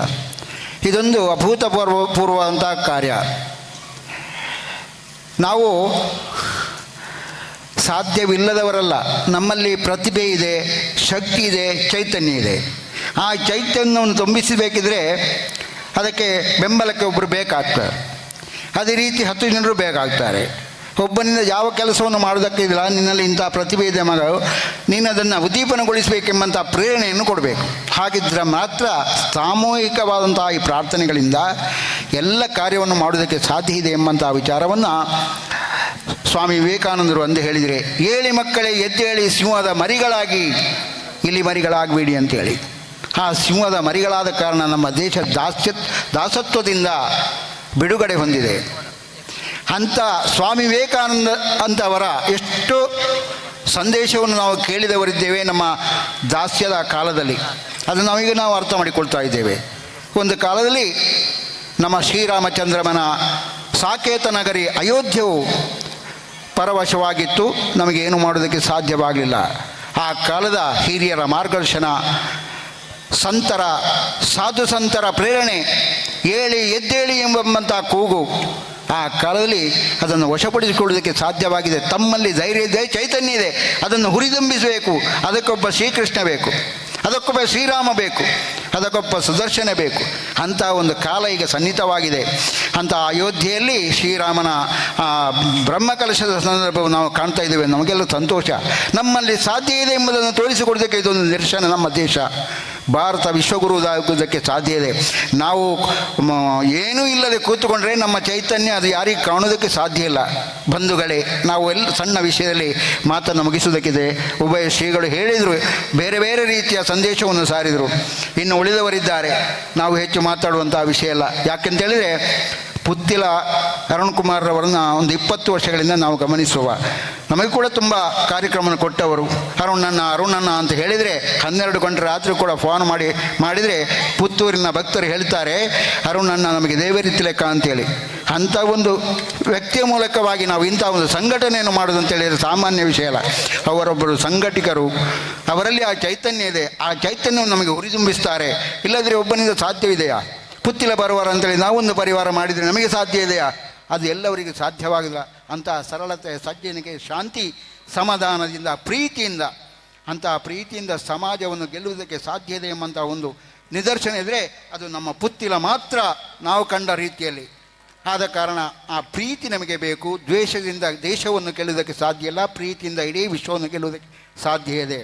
ಇದೊಂದು ಅಭೂತಪೂರ್ವವಾದಂಥ ಕಾರ್ಯ. ನಾವು ಸಾಧ್ಯವಿಲ್ಲದವರಲ್ಲ. ನಮ್ಮಲ್ಲಿ ಪ್ರತಿಭೆ ಇದೆ, ಶಕ್ತಿ ಇದೆ, ಚೈತನ್ಯ ಇದೆ. ಆ ಚೈತನ್ಯವನ್ನು ತುಂಬಿಸಬೇಕಿದ್ರೆ ಅದಕ್ಕೆ ಬೆಂಬಲಕ್ಕೆ ಒಬ್ಬರು ಬೇಕಾಗ್ತಾರೆ. ಅದೇ ರೀತಿ 10 ಜನರು ಬೇಕಾಗ್ತಾರೆ. ಒಬ್ಬನಿಂದ ಯಾವ ಕೆಲಸವನ್ನು ಮಾಡೋದಕ್ಕಿಲ್ಲ, ನಿನ್ನಲ್ಲಿ ಇಂಥ ಪ್ರತಿಭೆ ಇದೆ ಮಗ, ನೀನು ಅದನ್ನು ಉದ್ದೀಪನಗೊಳಿಸಬೇಕೆಂಬಂಥ ಪ್ರೇರಣೆಯನ್ನು ಕೊಡಬೇಕು. ಹಾಗಿದ್ದರೆ ಮಾತ್ರ ಸಾಮೂಹಿಕವಾದಂತಹ ಈ ಪ್ರಾರ್ಥನೆಗಳಿಂದ ಎಲ್ಲ ಕಾರ್ಯವನ್ನು ಮಾಡುವುದಕ್ಕೆ ಸಾಧ್ಯ ಇದೆ ಎಂಬಂಥ ವಿಚಾರವನ್ನು ಸ್ವಾಮಿ ವಿವೇಕಾನಂದರು ಅಂದು ಹೇಳಿದರೆ, ಏಳಿ ಮಕ್ಕಳೇ ಎದ್ದೇಳಿ ಸಿಂಹದ ಮರಿಗಳಾಗಿ ಇಲಿ ಮರಿಗಳಾಗಬೇಡಿ ಅಂತೇಳಿ. ಆ ಸಿಂಹದ ಮರಿಗಳಾದ ಕಾರಣ ನಮ್ಮ ದೇಶ ದಾಸತ್ವದಿಂದ ಬಿಡುಗಡೆ ಹೊಂದಿದೆ. ಅಂಥ ಸ್ವಾಮಿ ವಿವೇಕಾನಂದ ಅಂತವರ ಎಷ್ಟು ಸಂದೇಶವನ್ನು ನಾವು ಕೇಳಿದವರಿದ್ದೇವೆ ನಮ್ಮ ದಾಸ್ಯದ ಕಾಲದಲ್ಲಿ. ಅದು ನಾವು ಅರ್ಥ ಮಾಡಿಕೊಳ್ತಾ ಇದ್ದೇವೆ. ಒಂದು ಕಾಲದಲ್ಲಿ ನಮ್ಮ ಶ್ರೀರಾಮಚಂದ್ರಮನ ಸಾಕೇತ ನಗರಿ ಅಯೋಧ್ಯೆಯು ಪರವಶವಾಗಿತ್ತು, ನಮಗೇನು ಮಾಡೋದಕ್ಕೆ ಸಾಧ್ಯವಾಗಲಿಲ್ಲ. ಆ ಕಾಲದ ಹಿರಿಯರ ಮಾರ್ಗದರ್ಶನ, ಸಂತರ ಸಾಧು ಸಂತರ ಪ್ರೇರಣೆ, ಏಳಿ ಎದ್ದೇಳಿ ಎಂಬಂಥ ಕೂಗು ಆ ಕಾಲದಲ್ಲಿ ಅದನ್ನು ವಶಪಡಿಸಿಕೊಳ್ಳುವುದಕ್ಕೆ ಸಾಧ್ಯವಾಗಿದೆ. ತಮ್ಮಲ್ಲಿ ಧೈರ್ಯ ಇದೆ, ಚೈತನ್ಯ ಇದೆ, ಅದನ್ನು ಹುರಿದುಂಬಿಸಬೇಕು. ಅದಕ್ಕೊಬ್ಬ ಶ್ರೀಕೃಷ್ಣ ಬೇಕು, ಅದಕ್ಕೊಬ್ಬ ಶ್ರೀರಾಮ ಬೇಕು, ಅದಕ್ಕೊಬ್ಬ ಸುದರ್ಶನ ಬೇಕು. ಅಂಥ ಒಂದು ಕಾಲ ಈಗ ಸನ್ನಿಹಿತವಾಗಿದೆ. ಅಂಥ ಅಯೋಧ್ಯೆಯಲ್ಲಿ ಶ್ರೀರಾಮನ ಬ್ರಹ್ಮಕಲಶದ ಸಂದರ್ಭವನ್ನು ನಾವು ಕಾಣ್ತಾ ಇದ್ದೇವೆ. ನಮಗೆಲ್ಲ ಸಂತೋಷ. ನಮ್ಮಲ್ಲಿ ಸಾಧ್ಯ ಇದೆ ಎಂಬುದನ್ನು ತೋರಿಸಿಕೊಡೋದಕ್ಕೆ ಇದೊಂದು ನಿದರ್ಶನ. ನಮ್ಮ ದೇಶ ಭಾರತ ವಿಶ್ವಗುರುದಾಗುವುದಕ್ಕೆ ಸಾಧ್ಯ ಇದೆ. ನಾವು ಏನೂ ಇಲ್ಲದೆ ಕೂತುಕೊಂಡ್ರೆ ನಮ್ಮ ಚೈತನ್ಯ ಅದು ಯಾರಿಗೆ ಕಾಣೋದಕ್ಕೆ ಸಾಧ್ಯ ಇಲ್ಲ. ಬಂಧುಗಳೇ, ನಾವು ಎಲ್ಲ ಸಣ್ಣ ವಿಷಯದಲ್ಲಿ ಮಾತನ್ನು ಮುಗಿಸುವುದಕ್ಕಿದೆ. ಉಭಯ ಶ್ರೀಗಳು ಹೇಳಿದರು, ಬೇರೆ ಬೇರೆ ರೀತಿಯ ಸಂದೇಶವನ್ನು ಸಾರಿದರು. ಇನ್ನು ಉಳಿದವರಿದ್ದಾರೆ, ನಾವು ಹೆಚ್ಚು ಮಾತಾಡುವಂಥ ವಿಷಯ ಅಲ್ಲ. ಯಾಕೆಂತೇಳಿದರೆ ಪುತ್ತಿಲ ಅರುಣ್ ಕುಮಾರ್ರವರನ್ನು ಒಂದು 20 ವರ್ಷಗಳಿಂದ ನಾವು ಗಮನಿಸುವ, ನಮಗೆ ಕೂಡ ತುಂಬ ಕಾರ್ಯಕ್ರಮ ಕೊಟ್ಟವರು. ಅರುಣಣ್ಣ ಅಂತ ಹೇಳಿದರೆ 12 ಗಂಟೆ ರಾತ್ರಿ ಕೂಡ ಫೋನ್ ಮಾಡಿದರೆ ಪುತ್ತೂರಿನ ಭಕ್ತರು ಹೇಳ್ತಾರೆ, ಅರುಣಣ್ಣ ನಮಗೆ ದೇವರೀತಿ ಲೆಕ್ಕ ಅಂತೇಳಿ. ಅಂಥ ಒಂದು ವ್ಯಕ್ತಿಯ ಮೂಲಕವಾಗಿ ನಾವು ಇಂಥ ಒಂದು ಸಂಘಟನೆಯನ್ನು ಮಾಡೋದು ಅಂತೇಳಿದರೆ ಸಾಮಾನ್ಯ ವಿಷಯ ಅಲ್ಲ. ಅವರೊಬ್ಬರು ಸಂಘಟಕರು, ಅವರಲ್ಲಿ ಆ ಚೈತನ್ಯ ಇದೆ. ಆ ಚೈತನ್ಯವನ್ನು ನಮಗೆ ಹುರಿದುಂಬಿಸ್ತಾರೆ. ಇಲ್ಲದ್ರೆ ಒಬ್ಬನಿಂದ ಸಾಧ್ಯವಿದೆಯಾ? ಪುತ್ತಿಲ ಬರುವಾರ ಅಂತೇಳಿ ನಾವೊಂದು ಪರಿವಾರ ಮಾಡಿದರೆ ನಮಗೆ ಸಾಧ್ಯ ಇದೆಯಾ? ಅದು ಎಲ್ಲವರಿಗೂ ಸಾಧ್ಯವಾಗಿಲ್ಲ. ಅಂತಹ ಸರಳತೆ, ಸಜ್ಜನಿಕೆ, ಶಾಂತಿ, ಸಮಾಧಾನದಿಂದ, ಪ್ರೀತಿಯಿಂದ, ಅಂತಹ ಪ್ರೀತಿಯಿಂದ ಸಮಾಜವನ್ನು ಗೆಲ್ಲುವುದಕ್ಕೆ ಸಾಧ್ಯ ಇದೆ ಎಂಬಂಥ ಒಂದು ನಿದರ್ಶನ ಇದ್ದರೆ ಅದು ನಮ್ಮ ಪುತ್ತಿಲ ಮಾತ್ರ ನಾವು ಕಂಡ ರೀತಿಯಲ್ಲಿ. ಆದ ಕಾರಣ ಆ ಪ್ರೀತಿ ನಮಗೆ ಬೇಕು. ದ್ವೇಷದಿಂದ ದೇಶವನ್ನು ಗೆಲ್ಲುವುದಕ್ಕೆ ಸಾಧ್ಯ ಇಲ್ಲ, ಪ್ರೀತಿಯಿಂದ ಇಡೀ ವಿಶ್ವವನ್ನು ಗೆಲ್ಲುವುದಕ್ಕೆ ಸಾಧ್ಯ ಇದೆ.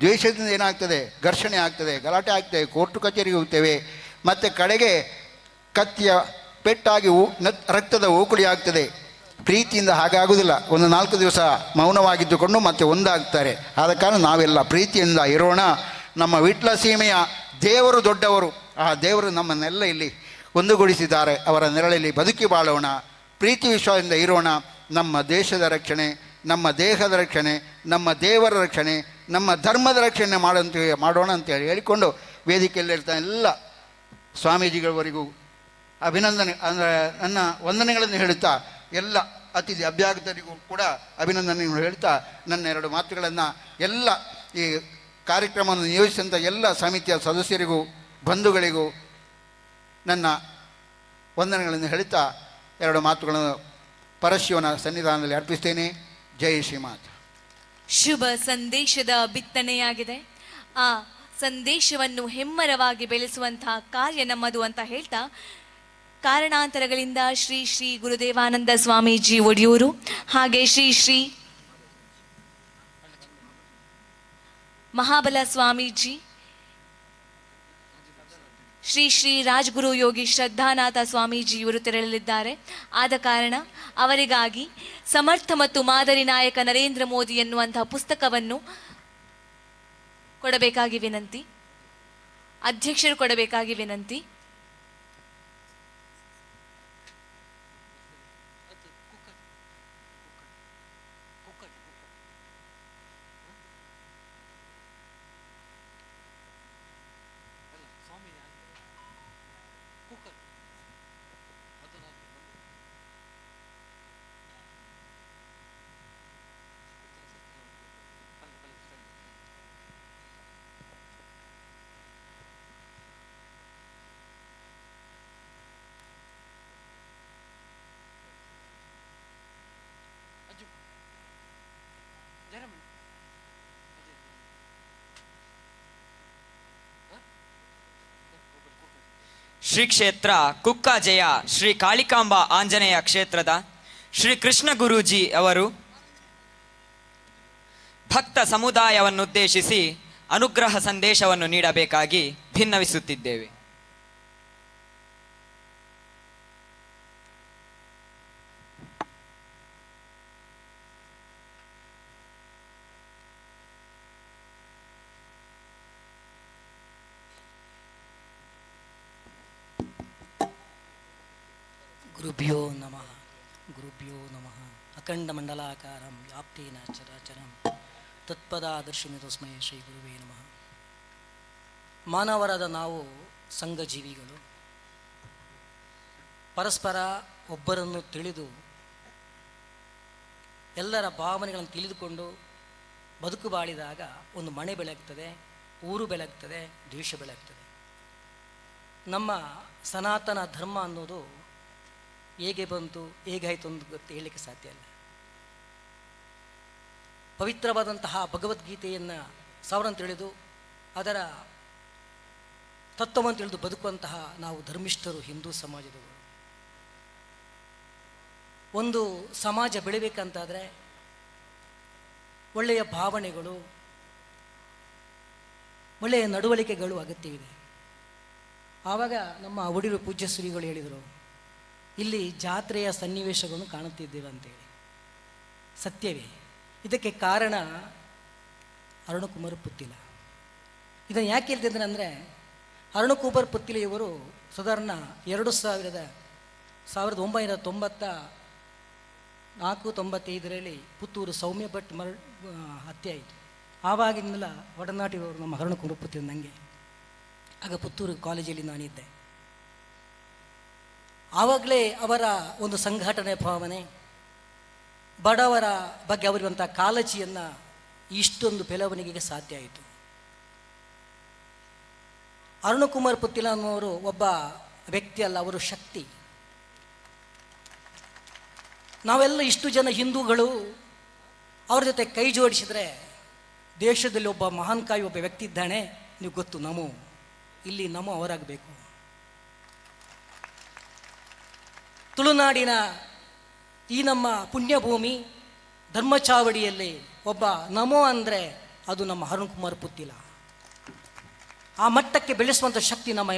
ದ್ವೇಷದಿಂದ ಏನಾಗ್ತದೆ? ಘರ್ಷಣೆ ಆಗ್ತದೆ, ಗಲಾಟೆ ಆಗ್ತದೆ, ಕೋರ್ಟು ಕಚೇರಿಗೆ ಹೋಗ್ತೇವೆ, ಮತ್ತು ಕಡೆಗೆ ಕತ್ತಿಯ ಪೆಟ್ಟಾಗಿ ರಕ್ತದ ಓಕುಳಿ ಆಗ್ತದೆ. ಪ್ರೀತಿಯಿಂದ ಹಾಗಾಗುವುದಿಲ್ಲ. ಒಂದು 4 ದಿವಸ ಮೌನವಾಗಿದ್ದುಕೊಂಡು ಮತ್ತೆ ಒಂದಾಗ್ತಾರೆ. ಆದ ಕಾರಣ ನಾವೆಲ್ಲ ಪ್ರೀತಿಯಿಂದ ಇರೋಣ. ನಮ್ಮ ವಿಟ್ಲ ಸೀಮೆಯ ದೇವರು ದೊಡ್ಡವರು. ಆ ದೇವರು ನಮ್ಮನ್ನೆಲ್ಲ ಇಲ್ಲಿ ಒಂದುಗೂಡಿಸಿದ್ದಾರೆ. ಅವರ ನೆರಳಲ್ಲಿ ಬದುಕಿ ಬಾಳೋಣ, ಪ್ರೀತಿ ವಿಶ್ವಾಸದಿಂದ ಇರೋಣ. ನಮ್ಮ ದೇಶದ ರಕ್ಷಣೆ, ನಮ್ಮ ದೇಹದ ರಕ್ಷಣೆ, ನಮ್ಮ ದೇವರ ರಕ್ಷಣೆ, ನಮ್ಮ ಧರ್ಮದ ರಕ್ಷಣೆ ಮಾಡೋಣ ಅಂತೇಳಿ ಹೇಳಿಕೊಂಡು ವೇದಿಕೆಯಲ್ಲಿರ್ತಾನೆ ಎಲ್ಲ ಸ್ವಾಮೀಜಿಗಳವರೆಗೂ ಅಭಿನಂದನೆ, ಅಂದರೆ ನನ್ನ ವಂದನೆಗಳನ್ನು ಹೇಳುತ್ತಾ ಎಲ್ಲ ಅತಿಥಿ ಅಭ್ಯಾಗತರಿಗೂ ಕೂಡ ಅಭಿನಂದನೆಗಳು ಹೇಳ್ತಾ ನನ್ನ 2 ಮಾತುಗಳನ್ನು ಎಲ್ಲ ಈ ಕಾರ್ಯಕ್ರಮವನ್ನು ನಿಯೋಜಿಸಿದಂಥ ಎಲ್ಲ ಸಮಿತಿಯ ಸದಸ್ಯರಿಗೂ ಬಂಧುಗಳಿಗೂ ನನ್ನ ವಂದನೆಗಳನ್ನು ಹೇಳುತ್ತಾ 2 ಮಾತುಗಳನ್ನು ಪರಶಿವನ ಸನ್ನಿಧಾನದಲ್ಲಿ ಅರ್ಪಿಸ್ತೇನೆ. ಜೈ ಶ್ರೀಮಾತ. ಶುಭ ಸಂದೇಶದ ಬಿತ್ತನೆಯಾಗಿದೆ. ಆ ಸಂದೇಶವನ್ನು ಹೆಮ್ಮರವಾಗಿ ಬೆಳೆಸುವಂತಹ ಕಾರ್ಯ ನಮ್ಮದು ಅಂತ ಹೇಳ್ತಾ, ಕಾರಣಾಂತರಗಳಿಂದ ಶ್ರೀ ಶ್ರೀ ಗುರುದೇವಾನಂದ ಸ್ವಾಮೀಜಿ ಒಡಿಯೂರು ಹಾಗೆ ಶ್ರೀ ಶ್ರೀ ಮಹಾಬಲ ಸ್ವಾಮೀಜಿ, ಶ್ರೀ ಶ್ರೀ ರಾಜ್ಗುರು ಯೋಗಿ ಶ್ರದ್ಧಾನಾಥ ಸ್ವಾಮೀಜಿ ಇವರು ತೆರಳಲಿದ್ದಾರೆ. ಆದ ಕಾರಣ ಅವರಿಗಾಗಿ ಸಮರ್ಥ ಮತ್ತು ಮಾದರಿ ನಾಯಕ ನರೇಂದ್ರ ಮೋದಿ ಎನ್ನುವಂತಹ ಪುಸ್ತಕವನ್ನು ಕೊಡಬೇಕಾಗಿ ವಿನಂತಿ. ಅಧ್ಯಕ್ಷರು ಕೊಡಬೇಕಾಗಿ ವಿನಂತಿ. ಶ್ರೀ ಕ್ಷೇತ್ರ ಕುಕ್ಕಾಜಯ ಶ್ರೀ ಕಾಳಿಕಾಂಬಾ ಆಂಜನೇಯ ಕ್ಷೇತ್ರದ ಶ್ರೀ ಕೃಷ್ಣ ಗುರೂಜಿ ಅವರು ಭಕ್ತ ಸಮುದಾಯವನ್ನುದ್ದೇಶಿಸಿ ಅನುಗ್ರಹ ಸಂದೇಶವನ್ನು ನೀಡಬೇಕಾಗಿ ಭಿನ್ನವಿಸುತ್ತಿದ್ದೇವೆ. ಗುರುಭ್ಯೋ ನಮಃ. ಗುರುಭ್ಯೋ ನಮಃ. ಅಖಂಡಮಂಡಲಾಕಾರಂ ವ್ಯಾಪ್ತೇನ ಚರಾಚರಂ ತತ್ಪದಾದರ್ಶಿನಿ ತಸ್ಮೈ ಶ್ರೀ ಗುರುವೇ ನಮಃ. ಮಾನವರಾದ ನಾವು ಸಂಘಜೀವಿಗಳು. ಪರಸ್ಪರ ಒಬ್ಬರನ್ನು ತಿಳಿದು ಎಲ್ಲರ ಭಾವನೆಗಳನ್ನು ತಿಳಿದುಕೊಂಡು ಬದುಕು ಬಾಳಿದಾಗ ಒಂದು ಮನೆ ಬೆಳಗ್ತದೆ, ಊರು ಬೆಳಗ್ತದೆ, ದೇಶ ಬೆಳಗ್ತದೆ. ನಮ್ಮ ಸನಾತನ ಧರ್ಮ ಅನ್ನೋದು ಹೇಗೆ ಬಂತು, ಹೇಗಾಯಿತು ಅಂತ ಹೇಳಲಿಕ್ಕೆ ಸಾಧ್ಯ ಇಲ್ಲ. ಪವಿತ್ರವಾದಂತಹ ಭಗವದ್ಗೀತೆಯನ್ನು ಸಾವಿರನ್ನು ತಿಳಿದು ಅದರ ತತ್ವವನ್ನು ತಿಳಿದು ಬದುಕುವಂತಹ ನಾವು ಧರ್ಮಿಷ್ಠರು, ಹಿಂದೂ ಸಮಾಜದವರು. ಒಂದು ಸಮಾಜ ಬೆಳಿಬೇಕಂತಾದರೆ ಒಳ್ಳೆಯ ಭಾವನೆಗಳು, ಒಳ್ಳೆಯ ನಡವಳಿಕೆಗಳು ಅಗತ್ಯವಿದೆ. ಆವಾಗ ನಮ್ಮ ಒಡಿರು ಪೂಜ್ಯ ಶ್ರೀಗಳು ಹೇಳಿದರು, ಇಲ್ಲಿ ಜಾತ್ರೆಯ ಸನ್ನಿವೇಶಗಳನ್ನು ಕಾಣುತ್ತಿದ್ದೇವೆ ಅಂತೇಳಿ. ಸತ್ಯವೇ. ಇದಕ್ಕೆ ಕಾರಣ ಅರುಣಕುಮಾರ ಪುತ್ತಿಲ. ಇದನ್ನು ಯಾಕೆ ಹೇಳ್ತಿದ್ದಾರೆ ಅಂದರೆ, ಅರುಣಕುಮಾರ ಪುತ್ತಿಲ ಇವರು ಸಾಧಾರಣ 1994-95 ಪುತ್ತೂರು ಸೌಮ್ಯ ಭಟ್ ಹತ್ಯೆ ಆಯಿತು. ಆವಾಗಿಂದಲ ಒಡನಾಟಿರೋರು ನಮ್ಮ ಅರುಣಕುಮಾರ ಪುತ್ತಿಲ ನನಗೆ. ಆಗ ಪುತ್ತೂರು ಕಾಲೇಜಲ್ಲಿ ನಾನಿದ್ದೆ. ಆವಾಗಲೇ ಅವರ ಒಂದು ಸಂಘಟನೆ ಭಾವನೆ, ಬಡವರ ಬಗ್ಗೆ ಅವರಿರುವಂಥ ಕಾಳಜಿಯನ್ನು ಇಷ್ಟೊಂದು ಬೆಳವಣಿಗೆಗೆ ಸಾಧ್ಯ ಆಯಿತು. ಅರುಣಕುಮಾರ ಪುತ್ತಿಲ ಅನ್ನೋರು ಒಬ್ಬ ವ್ಯಕ್ತಿ ಅಲ್ಲ, ಅವರು ಶಕ್ತಿ. ನಾವೆಲ್ಲ ಇಷ್ಟು ಜನ ಹಿಂದೂಗಳು ಅವ್ರ ಜೊತೆ ಕೈ ಜೋಡಿಸಿದರೆ ದೇಶದಲ್ಲಿ ಒಬ್ಬ ಮಹಾನ್ ಕಾಯಿ ಒಬ್ಬ ವ್ಯಕ್ತಿ ಇದ್ದಾನೆ, ನೀವು ಗೊತ್ತು, ನಮೋ. ಇಲ್ಲಿ ನಮೋ ಅವರಾಗಬೇಕು. ತುಳುನಾಡಿನ ಈ ನಮ್ಮ ಪುಣ್ಯಭೂಮಿ ಧರ್ಮಚಾವಡಿಯಲ್ಲಿ ಒಬ್ಬ ನಮೋ ಅಂದರೆ ಅದು ನಮ್ಮ ಅರುಣಕುಮಾರ ಪುತ್ತಿಲ. ಆ ಮಟ್ಟಕ್ಕೆ ಬೆಳೆಸುವಂಥ ಶಕ್ತಿ ನಮ್ಮ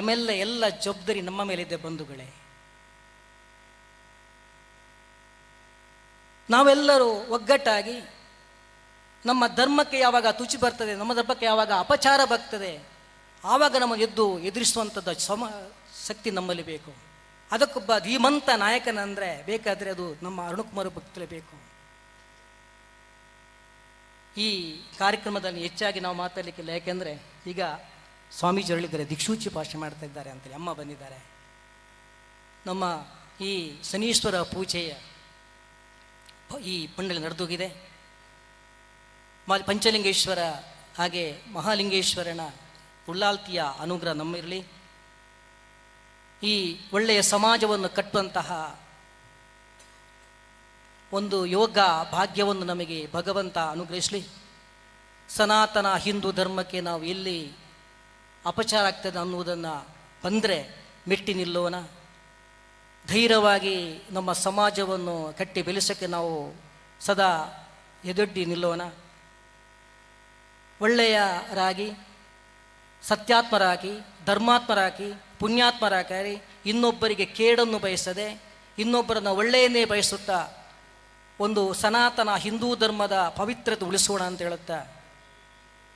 ಎಲ್ಲ ಜವಾಬ್ದಾರಿ ನಮ್ಮ ಮೇಲಿದೆ ಬಂಧುಗಳೇ. ನಾವೆಲ್ಲರೂ ಒಗ್ಗಟ್ಟಾಗಿ ನಮ್ಮ ಧರ್ಮಕ್ಕೆ ಯಾವಾಗ ತುಚಿ ಬರ್ತದೆ, ನಮ್ಮ ಧರ್ಮಕ್ಕೆ ಯಾವಾಗ ಅಪಚಾರ ಬರ್ತದೆ, ಆವಾಗ ನಮ್ಮ ಎದುರಿಸುವಂಥದ್ದು ಶಕ್ತಿ ನಮ್ಮಲ್ಲಿ ಬೇಕು. ಅದಕ್ಕೊಬ್ಬ ಧೀಮಂತ ನಾಯಕನಂದರೆ ಬೇಕಾದರೆ ಅದು ನಮ್ಮ ಅರುಣಕುಮಾರ ಪುತ್ತಿಲ ಬೇಕು. ಈ ಕಾರ್ಯಕ್ರಮದಲ್ಲಿ ಹೆಚ್ಚಾಗಿ ನಾವು ಮಾತಾಡಲಿಕ್ಕಿಲ್ಲ, ಯಾಕೆಂದರೆ ಈಗ ಸ್ವಾಮೀಜಿ ಹೇಳಿದ್ದಾರೆ ದಿಕ್ಷೂಚಿ ಭಾಷೆ ಮಾಡ್ತಾ ಇದ್ದಾರೆ ಅಂತೇಳಿ. ಅಮ್ಮ ಬಂದಿದ್ದಾರೆ. ನಮ್ಮ ಈ ಶನೀಶ್ವರ ಪೂಜೆಯ ಈ ಪಂಡಲಿ ನಡೆದೋಗಿದೆ. ಪಂಚಲಿಂಗೇಶ್ವರ ಹಾಗೆ ಮಹಾಲಿಂಗೇಶ್ವರನ ಉಳ್ಳಾಲ್ತಿಯ ಅನುಗ್ರಹ ನಮ್ಮಿರಲಿ. ಈ ಒಳ್ಳೆಯ ಸಮಾಜವನ್ನು ಕಟ್ಟುವಂತಹ ಒಂದು ಯೋಗ ಭಾಗ್ಯವನ್ನು ನಮಗೆ ಭಗವಂತ ಅನುಗ್ರಹಿಸಲಿ. ಸನಾತನ ಹಿಂದೂ ಧರ್ಮಕ್ಕೆ ನಾವು ಎಲ್ಲಿ ಅಪಚಾರ ಆಗ್ತದೆ ಅನ್ನುವುದನ್ನು ಬಂದರೆ ಮೆಟ್ಟಿ ನಿಲ್ಲೋಣ. ಧೈರ್ಯವಾಗಿ ನಮ್ಮ ಸಮಾಜವನ್ನು ಕಟ್ಟಿ ಬೆಳೆಸೋಕ್ಕೆ ನಾವು ಸದಾ ಎದೊಡ್ಡಿ ನಿಲ್ಲೋಣ. ಒಳ್ಳೆಯರಾಗಿ, ಸತ್ಯಾತ್ಮರಾಗಿ, ಧರ್ಮಾತ್ಮರಾಗಿ, ಪುಣ್ಯಾತ್ಮರಾಗಿ, ಇನ್ನೊಬ್ಬರಿಗೆ ಕೇಡನ್ನು ಬಯಸದೆ ಇನ್ನೊಬ್ಬರನ್ನು ಒಳ್ಳೆಯನ್ನೇ ಬಯಸುತ್ತಾ ಒಂದು ಸನಾತನ ಹಿಂದೂ ಧರ್ಮದ ಪವಿತ್ರತೆ ಉಳಿಸೋಣ ಅಂತ ಹೇಳುತ್ತಾ,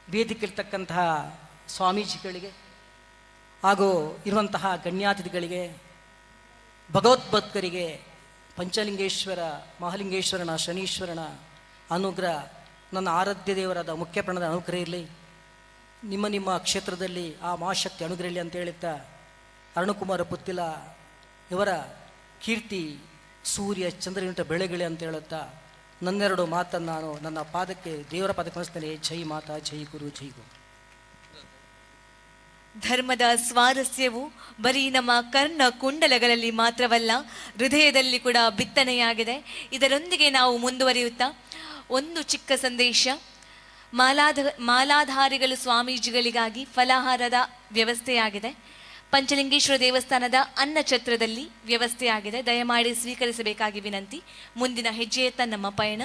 ವೇದಿಕೆಯಿರ್ತಕ್ಕಂತಹ ಸ್ವಾಮೀಜಿಗಳಿಗೆ ಹಾಗೂ ಇರುವಂತಹ ಗಣ್ಯಾತಿಥಿಗಳಿಗೆ, ಭಗವದ್ಭಕ್ತರಿಗೆ ಪಂಚಲಿಂಗೇಶ್ವರ ಮಹಾಲಿಂಗೇಶ್ವರನ ಶನೀಶ್ವರನ ಅನುಗ್ರಹ, ನನ್ನ ಆರಾಧ್ಯ ದೇವರಾದ ಮುಖ್ಯ ಪ್ರಾಣದ ಅನುಗ್ರಹ ಇರಲಿ. ನಿಮ್ಮ ಕ್ಷೇತ್ರದಲ್ಲಿ ಆ ಮಹಾಶಕ್ತಿ ಅನುಗ್ರಹ ಇರಲಿ ಅಂತ ಹೇಳುತ್ತಾ, ಅರುಣಕುಮಾರ ಪುತ್ತಿಲ ಇವರ ಕೀರ್ತಿ ಸೂರ್ಯ ಚಂದ್ರನಿಂದ ಬೆಳಗಲಿ ಅಂತ ಹೇಳುತ್ತಾ ನನ್ನೆರಡು ಮಾತನ್ನು ನಾನು ನನ್ನ ಪಾದಕ್ಕೆ, ದೇವರ ಪಾದಕ್ಕೆ ಕಳಿಸ್ತೇನೆ. ಜೈ ಮಾತಾ, ಜೈ ಗುರು, ಜೈ ಗುರು. ಧರ್ಮದ ಸ್ವಾರಸ್ಯವು ಬರೀ ನಮ್ಮ ಕರ್ಣ ಕುಂಡಲಗಳಲ್ಲಿ ಮಾತ್ರವಲ್ಲ, ಹೃದಯದಲ್ಲಿ ಕೂಡ ಬಿತ್ತನೆಯಾಗಿದೆ. ಇದರೊಂದಿಗೆ ನಾವು ಮುಂದುವರಿಯುತ್ತಾ ಒಂದು ಚಿಕ್ಕ ಸಂದೇಶ. ಮಾಲಾಧಾರಿಗಳು ಸ್ವಾಮೀಜಿಗಳಿಗಾಗಿ ಫಲಾಹಾರದ ವ್ಯವಸ್ಥೆಯಾಗಿದೆ. ಪಂಚಲಿಂಗೇಶ್ವರ ದೇವಸ್ಥಾನದ ಅನ್ನಛತ್ರದಲ್ಲಿ ವ್ಯವಸ್ಥೆ ಆಗಿದೆ. ದಯಮಾಡಿ ಸ್ವೀಕರಿಸಬೇಕಾಗಿ ವಿನಂತಿ. ಮುಂದಿನ ಹೆಜ್ಜೆಯತ್ತ ನಮ್ಮ ಪಯಣ.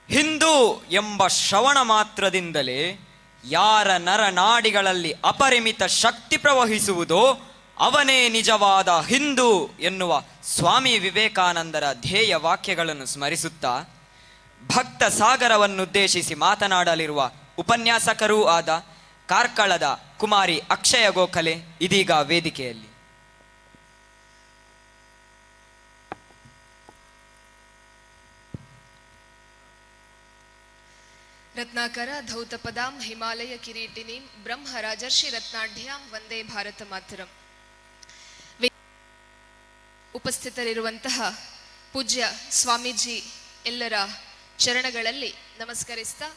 ಹಿಂದೂ ಎಂಬ ಶ್ರವಣ ಮಾತ್ರದಿಂದಲೇ ಯಾರ ನರನಾಡಿಗಳಲ್ಲಿ ಅಪರಿಮಿತ ಶಕ್ತಿ ಪ್ರವಹಿಸುವುದೋ ಅವನೇ ನಿಜವಾದ ಹಿಂದೂ ಎನ್ನುವ ಸ್ವಾಮಿ ವಿವೇಕಾನಂದರ ಧ್ಯೇಯ ವಾಕ್ಯಗಳನ್ನು ಸ್ಮರಿಸುತ್ತಾ ಭಕ್ತ ಸಾಗರವನ್ನುದ್ದೇಶಿಸಿ ಮಾತನಾಡಲಿರುವ ಉಪನ್ಯಾಸಕರೂ ಆದ ಕಾರ್ಕಳದ ಕುಮಾರಿ ಅಕ್ಷಯ ಗೋಖಲೆ ಇದೀಗ ವೇದಿಕೆಯಲ್ಲಿ. ರತ್ನಾಕರ ಧೌತಪದಾಂ ಹಿಮಾಲಯ ಕಿರೀಟಿನೀಂ ಬ್ರಹ್ಮ ರಾಜರ್ಷಿ ರತ್ನಾಢ್ಯಾಂ ವಂದೇ ಭಾರತ ಮಾತರಂ. ಉಪಸ್ಥಿತರಿರುವಂತಹ ಪೂಜ್ಯ ಸ್ವಾಮೀಜಿ ಎಲ್ಲರ ಚರಣಗಳಲ್ಲಿ ನಮಸ್ಕರಿಸ್ತಾ,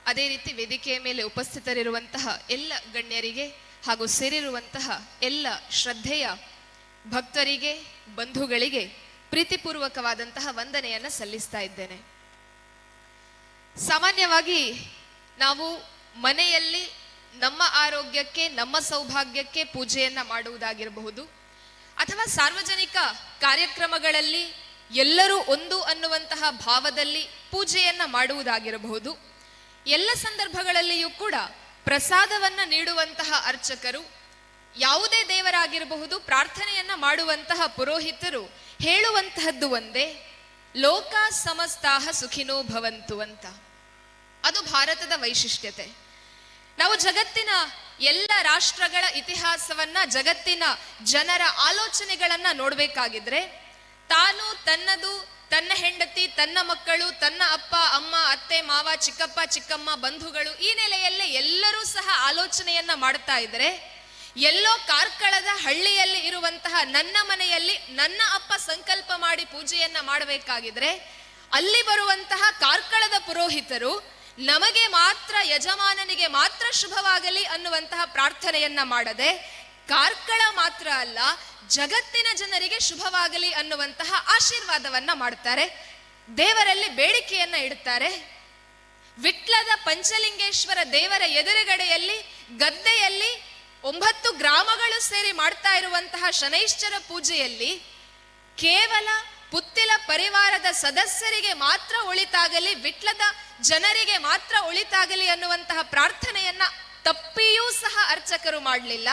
ಅದೇ ರೀತಿ ವೇದಿಕೆಯ ಮೇಲೆ ಉಪಸ್ಥಿತರಿರುವಂತಹ ಎಲ್ಲ ಗಣ್ಯರಿಗೆ ಹಾಗೂ ಸೇರಿರುವಂತಹ ಎಲ್ಲ ಶ್ರದ್ಧೆಯ ಭಕ್ತರಿಗೆ, ಬಂಧುಗಳಿಗೆ ಪ್ರೀತಿಪೂರ್ವಕವಾದಂತಹ ವಂದನೆಯನ್ನು ಸಲ್ಲಿಸ್ತಾ ಇದ್ದೇನೆ. ಸಾಮಾನ್ಯವಾಗಿ ನಾವು ಮನೆಯಲ್ಲಿ ನಮ್ಮ ಆರೋಗ್ಯಕ್ಕೆ, ನಮ್ಮ ಸೌಭಾಗ್ಯಕ್ಕೆ ಪೂಜೆಯನ್ನ ಮಾಡುವುದಾಗಿರಬಹುದು, ಅಥವಾ ಸಾರ್ವಜನಿಕ ಕಾರ್ಯಕ್ರಮಗಳಲ್ಲಿ ಎಲ್ಲರೂ ಒಂದು ಅನ್ನುವಂತಹ ಭಾವದಲ್ಲಿ ಪೂಜೆಯನ್ನ ಮಾಡುವುದಾಗಿರಬಹುದು. ಎಲ್ಲ ಸಂದರ್ಭಗಳಲ್ಲಿಯೂ ಕೂಡ ಪ್ರಸಾದವನ್ನ ನೀಡುವಂತಹ ಅರ್ಚಕರು, ಯಾವುದೇ ದೇವರಾಗಿರಬಹುದು, ಪ್ರಾರ್ಥನೆಯನ್ನ ಮಾಡುವಂತಹ ಪುರೋಹಿತರು ಹೇಳುವಂತಹದ್ದು ಒಂದೇ, ಲೋಕ ಸಮಸ್ತಾಹ ಸುಖಿನೋ ಭವಂತು ಅಂತ. ಅದು ಭಾರತದ ವೈಶಿಷ್ಟ್ಯತೆ. ನಾವು ಜಗತ್ತಿನ ಎಲ್ಲ ರಾಷ್ಟ್ರಗಳ ಇತಿಹಾಸವನ್ನ, ಜಗತ್ತಿನ ಜನರ ಆಲೋಚನೆಗಳನ್ನ ನೋಡ್ಬೇಕಾಗಿದ್ರೆ ತಾನು, ತನ್ನದು, ತನ್ನ ಹೆಂಡತಿ, ತನ್ನ ಮಕ್ಕಳು, ತನ್ನ ಅಪ್ಪ ಅಮ್ಮ, ಅತ್ತೆ ಮಾವ, ಚಿಕ್ಕಪ್ಪ ಚಿಕ್ಕಮ್ಮ, ಬಂಧುಗಳು, ಈ ನೆಲೆಯಲ್ಲೇ ಎಲ್ಲರೂ ಸಹ ಆಲೋಚನೆಯನ್ನ ಮಾಡ್ತಾ ಇದ್ರೆ, ಎಲ್ಲೋ ಕಾರ್ಕಳದ ಹಳ್ಳಿಯಲ್ಲಿ ಇರುವಂತಹ ನನ್ನ ಮನೆಯಲ್ಲಿ ನನ್ನ ಅಪ್ಪ ಸಂಕಲ್ಪ ಮಾಡಿ ಪೂಜೆಯನ್ನ ಮಾಡಬೇಕಾಗಿದ್ರೆ ಅಲ್ಲಿ ಬರುವಂತಹ ಕಾರ್ಕಳದ ಪುರೋಹಿತರು ನಮಗೆ ಮಾತ್ರ, ಯಜಮಾನನಿಗೆ ಮಾತ್ರ ಶುಭವಾಗಲಿ ಅನ್ನುವಂತಹ ಪ್ರಾರ್ಥನೆಯನ್ನ ಮಾಡದೆ, ಕಾರ್ಕಳ ಮಾತ್ರ ಅಲ್ಲ ಜಗತ್ತಿನ ಜನರಿಗೆ ಶುಭವಾಗಲಿ ಅನ್ನುವಂತಹ ಆಶೀರ್ವಾದವನ್ನ ಮಾಡ್ತಾರೆ. ದೇವರಲ್ಲಿ ಬೇಡಿಕೆಯನ್ನ ಇಡುತ್ತಾರೆ. ವಿಟ್ಲದ ಪಂಚಲಿಂಗೇಶ್ವರ ದೇವರ ಎದುರುಗಡೆಯಲ್ಲಿ ಗದ್ದೆಯಲ್ಲಿ 9 ಗ್ರಾಮಗಳು ಸೇರಿ ಮಾಡ್ತಾ ಇರುವಂತಹ ಶನೈಶ್ಚರ ಪೂಜೆಯಲ್ಲಿ ಕೇವಲ ಪುತ್ತಿಲ ಪರಿವಾರದ ಸದಸ್ಯರಿಗೆ ಮಾತ್ರ ಒಳಿತಾಗಲಿ, ವಿಟ್ಲದ ಜನರಿಗೆ ಮಾತ್ರ ಒಳಿತಾಗಲಿ ಅನ್ನುವಂತಹ ಪ್ರಾರ್ಥನೆಯನ್ನ ತಪ್ಪಿಯೂ ಸಹ ಅರ್ಚಕರು ಮಾಡಲಿಲ್ಲ.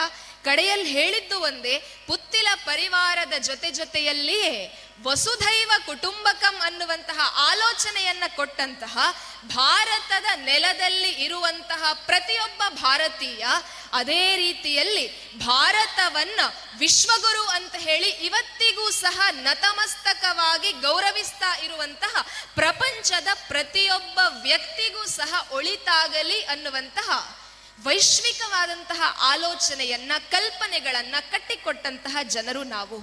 ಕಡೆಯಲ್ಲಿ ಹೇಳಿದ್ದು ಒಂದೇ, ಪುತ್ತಿಲ ಪರಿವಾರದ ಜೊತೆಯಲ್ಲಿಯೇ ವಸುಧೈವ ಕುಟುಂಬಕಂ ಅನ್ನುವಂತಹ ಆಲೋಚನೆಯನ್ನ ಕೊಟ್ಟಂತಹ ಭಾರತದ ನೆಲದಲ್ಲಿ ಇರುವಂತಹ ಪ್ರತಿಯೊಬ್ಬ ಭಾರತೀಯ ಅದೇ ರೀತಿಯಲ್ಲಿ ಭಾರತವನ್ನ ವಿಶ್ವಗುರು ಅಂತ ಹೇಳಿ ಇವತ್ತಿಗೂ ಸಹ ನತಮಸ್ತಕವಾಗಿ ಗೌರವಿಸ್ತಾ ಇರುವಂತಹ ಪ್ರಪಂಚದ ಪ್ರತಿಯೊಬ್ಬ ವ್ಯಕ್ತಿಗೂ ಸಹ ಒಳಿತಾಗಲಿ ಅನ್ನುವಂತಹ ವೈಶ್ವಿಕವಾದಂತಹ ಆಲೋಚನೆಯನ್ನ, ಕಲ್ಪನೆಗಳನ್ನ ಕಟ್ಟಿಕೊಟ್ಟಂತಹ ಜನರು ನಾವು.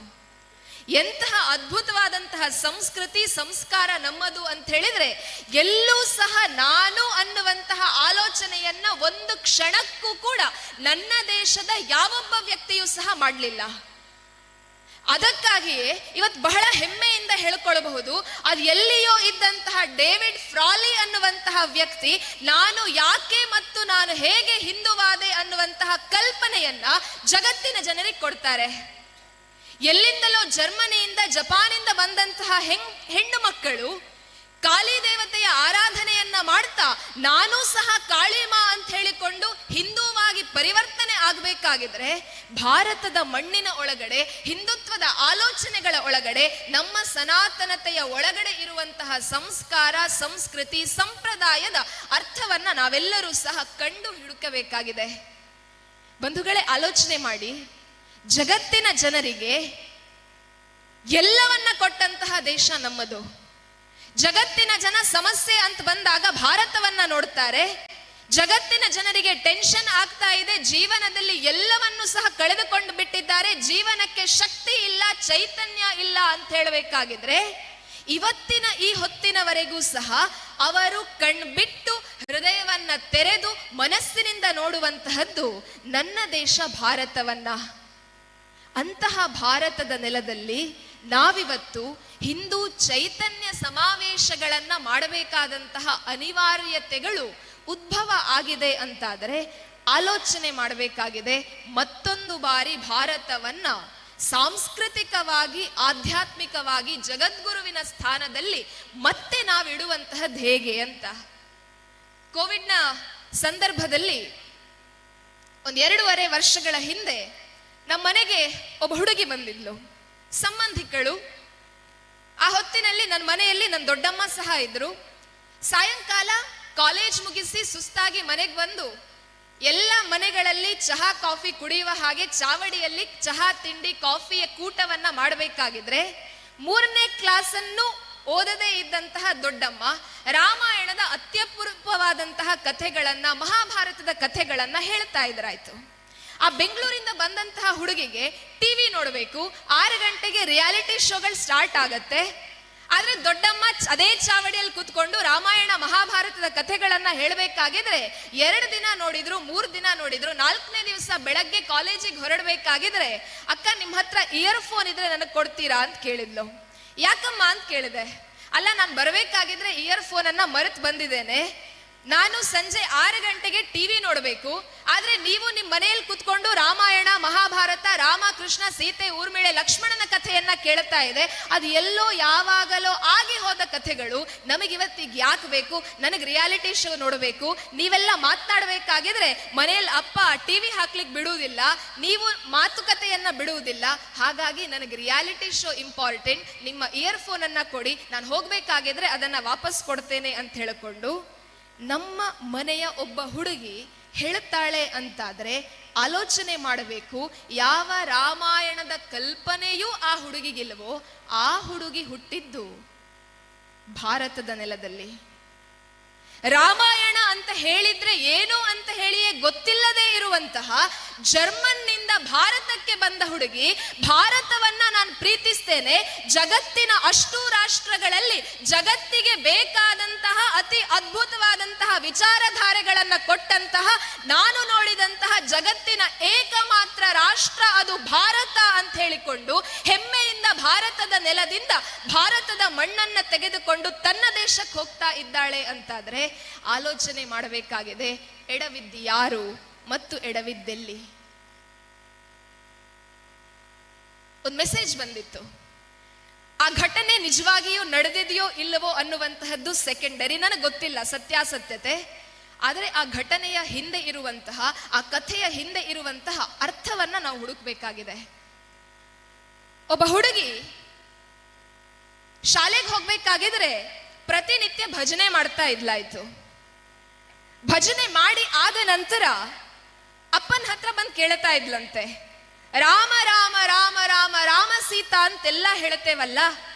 ಎಂತಹ ಅದ್ಭುತವಾದಂತಹ ಸಂಸ್ಕೃತಿ, ಸಂಸ್ಕಾರ ನಮ್ಮದು ಅಂತ ಹೇಳಿದ್ರೆ, ಎಲ್ಲೂ ಸಹ ನಾನು ಅನ್ನುವಂತಹ ಆಲೋಚನೆಯನ್ನ ಒಂದು ಕ್ಷಣಕ್ಕೂ ಕೂಡ ನನ್ನ ದೇಶದ ಯಾವೊಬ್ಬ ವ್ಯಕ್ತಿಯೂ ಸಹ ಮಾಡಲಿಲ್ಲ. ಅದಕ್ಕಾಗಿಯೇ ಇವತ್ತು ಬಹಳ ಹೆಮ್ಮೆಯಿಂದ ಹೇಳ್ಕೊಳ್ಬಹುದು, ಅದು ಎಲ್ಲಿಯೋ ಇದ್ದಂತಹ ಡೇವಿಡ್ ಫ್ರಾಲಿ ಅನ್ನುವಂತಹ ವ್ಯಕ್ತಿ ನಾನು ಯಾಕೆ ಮತ್ತು ನಾನು ಹೇಗೆ ಹಿಂದುವಾದೆ ಅನ್ನುವಂತಹ ಕಲ್ಪನೆಯನ್ನ ಜಗತ್ತಿನ ಜನರಿಗೆ ಕೊಡ್ತಾರೆ. ಎಲ್ಲಿಂದಲೋ ಜರ್ಮನಿಯಿಂದ, ಜಪಾನಿಂದ ಬಂದಂತಹ ಹೆಣ್ಣು ಮಕ್ಕಳು ಕಾಳಿ ದೇವತೆಯ ಆರಾಧನೆಯನ್ನ ಮಾಡ್ತಾ ನಾನೂ ಸಹ ಕಾಳಿಮಾ ಅಂತ ಹೇಳಿಕೊಂಡು ಹಿಂದೂವಾಗಿ ಪರಿವರ್ತನೆ ಆಗಬೇಕಾಗಿದ್ರೆ ಭಾರತದ ಮಣ್ಣಿನ ಒಳಗಡೆ, ಹಿಂದುತ್ವದ ಆಲೋಚನೆಗಳ ಒಳಗಡೆ, ನಮ್ಮ ಸನಾತನತೆಯ ಒಳಗಡೆ ಇರುವಂತಹ ಸಂಸ್ಕಾರ, ಸಂಸ್ಕೃತಿ, ಸಂಪ್ರದಾಯದ ಅರ್ಥವನ್ನ ನಾವೆಲ್ಲರೂ ಸಹ ಕಂಡು ಹುಡುಕಬೇಕಾಗಿದೆ. ಬಂಧುಗಳೇ, ಆಲೋಚನೆ ಮಾಡಿ, ಜಗತ್ತಿನ ಜನರಿಗೆ ಎಲ್ಲವನ್ನ ಕೊಟ್ಟಂತಹ ದೇಶ ನಮ್ಮದು. ಜಗತ್ತಿನ ಜನ ಸಮಸ್ಯೆ ಅಂತ ಬಂದಾಗ ಭಾರತವನ್ನ ನೋಡ್ತಾರೆ. ಜಗತ್ತಿನ ಜನರಿಗೆ ಟೆನ್ಷನ್ ಆಗ್ತಾ ಇದೆ, ಜೀವನದಲ್ಲಿ ಎಲ್ಲವನ್ನೂ ಸಹ ಕಳೆದುಕೊಂಡು ಬಿಟ್ಟಿದ್ದಾರೆ, ಜೀವನಕ್ಕೆ ಶಕ್ತಿ ಇಲ್ಲ, ಚೈತನ್ಯ ಇಲ್ಲ ಅಂತ ಹೇಳಬೇಕಾಗಿದ್ರೆ ಇವತ್ತಿನ ಈ ಹೊತ್ತಿನವರೆಗೂ ಸಹ ಅವರು ಕಣ್ಬಿಟ್ಟು ಹೃದಯವನ್ನ ತೆರೆದು ಮನಸ್ಸಿನಿಂದ ನೋಡುವಂತಹದ್ದು ನನ್ನ ದೇಶ ಭಾರತವನ್ನ. ಅಂತಹ ಭಾರತದ ನೆಲದಲ್ಲಿ ನಾವಿವತ್ತು ಹಿಂದೂ ಚೈತನ್ಯ ಸಮಾವೇಶಗಳನ್ನ ಮಾಡಬೇಕಾದಂತಹ ಅನಿವಾರ್ಯತೆಗಳು ಉದ್ಭವ ಆಗಿದೆ ಅಂತಾದರೆ ಆಲೋಚನೆ ಮಾಡಬೇಕಾಗಿದೆ. ಮತ್ತೊಂದು ಬಾರಿ ಭಾರತವನ್ನ ಸಾಂಸ್ಕೃತಿಕವಾಗಿ ಆಧ್ಯಾತ್ಮಿಕವಾಗಿ ಜಗದ್ಗುರುವಿನ ಸ್ಥಾನದಲ್ಲಿ ಮತ್ತೆ ನಾವಿಡುವಂತಹದ್ದು ಹೇಗೆ ಅಂತ. ಕೋವಿಡ್ನ ಸಂದರ್ಭದಲ್ಲಿ 1.5 ವರ್ಷಗಳ ಹಿಂದೆ ನಮ್ಮ ಮನೆಗೆ ಒಬ್ಬ ಹುಡುಗಿ ಬಂದಿದ್ಲು, ಸಂಬಂಧಿಕಳು. ಆ ಹೊತ್ತಿನಲ್ಲಿ ನನ್ನ ಮನೆಯಲ್ಲಿ ನನ್ನ ದೊಡ್ಡಮ್ಮ ಸಹ ಇದ್ರು. ಸಾಯಂಕಾಲ ಕಾಲೇಜ್ ಮುಗಿಸಿ ಸುಸ್ತಾಗಿ ಮನೆಗೆ ಬಂದು ಎಲ್ಲ ಮನೆಗಳಲ್ಲಿ ಚಹಾ ಕಾಫಿ ಕುಡಿಯುವ ಹಾಗೆ ಚಾವಡಿಯಲ್ಲಿ ಚಹಾ ತಿಂಡಿ ಕಾಫಿಯ ಕೂಟವನ್ನ ಮಾಡಬೇಕಾಗಿದ್ರೆ 3ನೇ ಕ್ಲಾಸನ್ನು ಓದದೇ ಇದ್ದಂತಹ ದೊಡ್ಡಮ್ಮ ರಾಮಾಯಣದ ಅತ್ಯಪೂರ್ವವಾದಂತಹ ಕಥೆಗಳನ್ನ, ಮಹಾಭಾರತದ ಕಥೆಗಳನ್ನ ಹೇಳ್ತಾ ಇದ್ರಾಯ್ತು. ಆ ಬೆಂಗಳೂರಿಂದ ಬಂದಂತಹ ಹುಡುಗಿಗೆ ಟಿವಿ ನೋಡಬೇಕು, 6 ಗಂಟೆಗೆ ರಿಯಾಲಿಟಿ ಶೋಗಳು ಸ್ಟಾರ್ಟ್ ಆಗತ್ತೆ. ಆದ್ರೆ ದೊಡ್ಡಮ್ಮ ಅದೇ ಚಾವಡಿಯಲ್ಲಿ ಕೂತ್ಕೊಂಡು ರಾಮಾಯಣ ಮಹಾಭಾರತದ ಕಥೆಗಳನ್ನ ಹೇಳಬೇಕಾಗಿದ್ರೆ 2 ದಿನ ನೋಡಿದ್ರು, 3 ದಿನ ನೋಡಿದ್ರು. 4ನೇ ದಿವಸ ಬೆಳಗ್ಗೆ ಕಾಲೇಜಿಗೆ ಹೊರಡಬೇಕಾಗಿದ್ರೆ, ಅಕ್ಕ ನಿಮ್ಮ ಹತ್ರ ಇಯರ್ಫೋನ್ ಇದ್ರೆ ನನಗೆ ಕೊಡ್ತೀರಾ ಅಂತ ಕೇಳಿದ್ಲು. ಯಾಕಮ್ಮ ಅಂತ ಕೇಳಿದೆ. ಅಲ್ಲ, ನಾನು ಬರಬೇಕಾಗಿದ್ರೆ ಇಯರ್ಫೋನ್ ಅನ್ನ ಮರೆತು ಬಂದಿದ್ದೇನೆ. ನಾನು ಸಂಜೆ 6 ಗಂಟೆಗೆ ಟಿವಿ ನೋಡಬೇಕು, ಆದ್ರೆ ನೀವು ನಿಮ್ಮ ಮನೆಯಲ್ಲಿ ಕುತ್ಕೊಂಡು ರಾಮಾಯಣ ಮಹಾಭಾರತ, ರಾಮ ಕೃಷ್ಣ ಸೀತೆ ಊರ್ಮಿಳೆ ಲಕ್ಷ್ಮಣನ ಕಥೆಯನ್ನ ಕೇಳ್ತಾ ಇದೆ. ಅದು ಎಲ್ಲೋ ಯಾವಾಗಲೋ ಆಗಿ ಹೋದ ಕಥೆಗಳು. ನಮಗಿವತ್ತಿಗೆ ಯಾಕೆ ಬೇಕು? ನನಗೆ ರಿಯಾಲಿಟಿ ಶೋ ನೋಡಬೇಕು. ನೀವೆಲ್ಲ ಮಾತನಾಡಬೇಕಾಗಿದ್ರೆ ಮನೆಯಲ್ಲಿ ಅಪ್ಪ ಟಿವಿ ಹಾಕ್ಲಿಕ್ಕೆ ಬಿಡುವುದಿಲ್ಲ, ನೀವು ಮಾತುಕತೆಯನ್ನ ಬಿಡುವುದಿಲ್ಲ. ಹಾಗಾಗಿ ನನಗೆ ರಿಯಾಲಿಟಿ ಶೋ ಇಂಪಾರ್ಟೆಂಟ್. ನಿಮ್ಮ ಇಯರ್ಫೋನ್ ಅನ್ನ ಕೊಡಿ, ನಾನು ಹೋಗ್ಬೇಕಾಗಿದ್ರೆ ಅದನ್ನ ವಾಪಸ್ ಕೊಡ್ತೇನೆ ಅಂತ ಹೇಳಿಕೊಂಡು ನಮ್ಮ ಮನೆಯ ಒಬ್ಬ ಹುಡುಗಿ ಹೇಳುತ್ತಾಳೆ ಅಂತಾದ್ರೆ ಆಲೋಚನೆ ಮಾಡಬೇಕು. ಯಾವ ರಾಮಾಯಣದ ಕಲ್ಪನೆಯೂ ಆ ಹುಡುಗಿಗಿಲ್ವೋ ಆ ಹುಡುಗಿ ಹುಟ್ಟಿದ್ದು ಭಾರತದ ನೆಲದಲ್ಲಿ. ರಾಮಾಯಣ ಅಂತ ಹೇಳಿದ್ರೆ ಏನು ಅಂತ ಹೇಳಿಯೇ ಗೊತ್ತಿಲ್ಲದೆ ಇರುವಂತಹ ಜರ್ಮನ್ನಿಂದ ಭಾರತಕ್ಕೆ ಬಂದ ಹುಡುಗಿ ಭಾರತವನ್ನ ನಾನು ಪ್ರೀತಿಸ್ತೇನೆ, ಜಗತ್ತಿನ ಅಷ್ಟೂ ರಾಷ್ಟ್ರಗಳಲ್ಲಿ ಜಗತ್ತಿಗೆ ಬೇಕಾದಂತಹ ಅತಿ ಅದ್ಭುತವಾದಂತಹ ವಿಚಾರಧಾರೆಗಳನ್ನ ಕೊಟ್ಟಂತಹ, ನಾನು ನೋಡಿದಂತಹ ಜಗತ್ತಿನ ಏಕಮಾತ್ರ ರಾಷ್ಟ್ರ ಅದು ಭಾರತ ಅಂತ ಹೇಳಿಕೊಂಡು ಹೆಮ್ಮೆಯಿಂದ ಭಾರತದ ನೆಲದಿಂದ ಭಾರತದ ಮಣ್ಣನ್ನ ತೆಗೆದುಕೊಂಡು ತನ್ನ ದೇಶಕ್ಕೆ ಹೋಗ್ತಾ ಇದ್ದಾಳೆ ಅಂತಾದ್ರೆ ಆಲೋಚನೆ ಮಾಡಬೇಕಾಗಿದೆ. ಎಡವಿದ್ದು ಯಾರು ಮತ್ತು ಎಡವಿದ್ದೆಲ್ಲಿ? ಒಂದು ಮೆಸೇಜ್ ಬಂದಿತ್ತು. ಆ ಘಟನೆ ನಿಜವಾಗಿಯೂ ನಡೆದಿದೆಯೋ ಇಲ್ಲವೋ ಅನ್ನುವಂತಹದ್ದು ಸೆಕೆಂಡರಿ, ನನಗೆ ಗೊತ್ತಿಲ್ಲ ಸತ್ಯಾಸತ್ಯತೆ. ಆದರೆ ಆ ಘಟನೆಯ ಹಿಂದೆ ಇರುವಂತಹ, ಆ ಕಥೆಯ ಹಿಂದೆ ಇರುವಂತಹ ಅರ್ಥವನ್ನ ನಾವು ಹುಡುಕ್ಬೇಕಾಗಿದೆ. ಒಬ್ಬ ಹುಡುಗಿ ಶಾಲೆಗೆ ಹೋಗ್ಬೇಕಾಗಿದ್ರೆ ಪ್ರತಿನಿತ್ಯ ಭಜನೆ ಮಾಡ್ತಾ ಇದ್ಲಾಯ್ತು. ಭಜನೆ ಮಾಡಿ ಆದ ನಂತರ ಅಪ್ಪನ ಹತ್ರ ಬಂದು ಕೇಳ್ತಾ ಇದ್ಲಂತೆ, ರಾಮ ರಾಮ ರಾಮ ರಾಮ ರಾಮ ಸೀತಾ ಅಂತೆಲ್ಲ ಹೇಳ್ತೇವಲ್ಲ,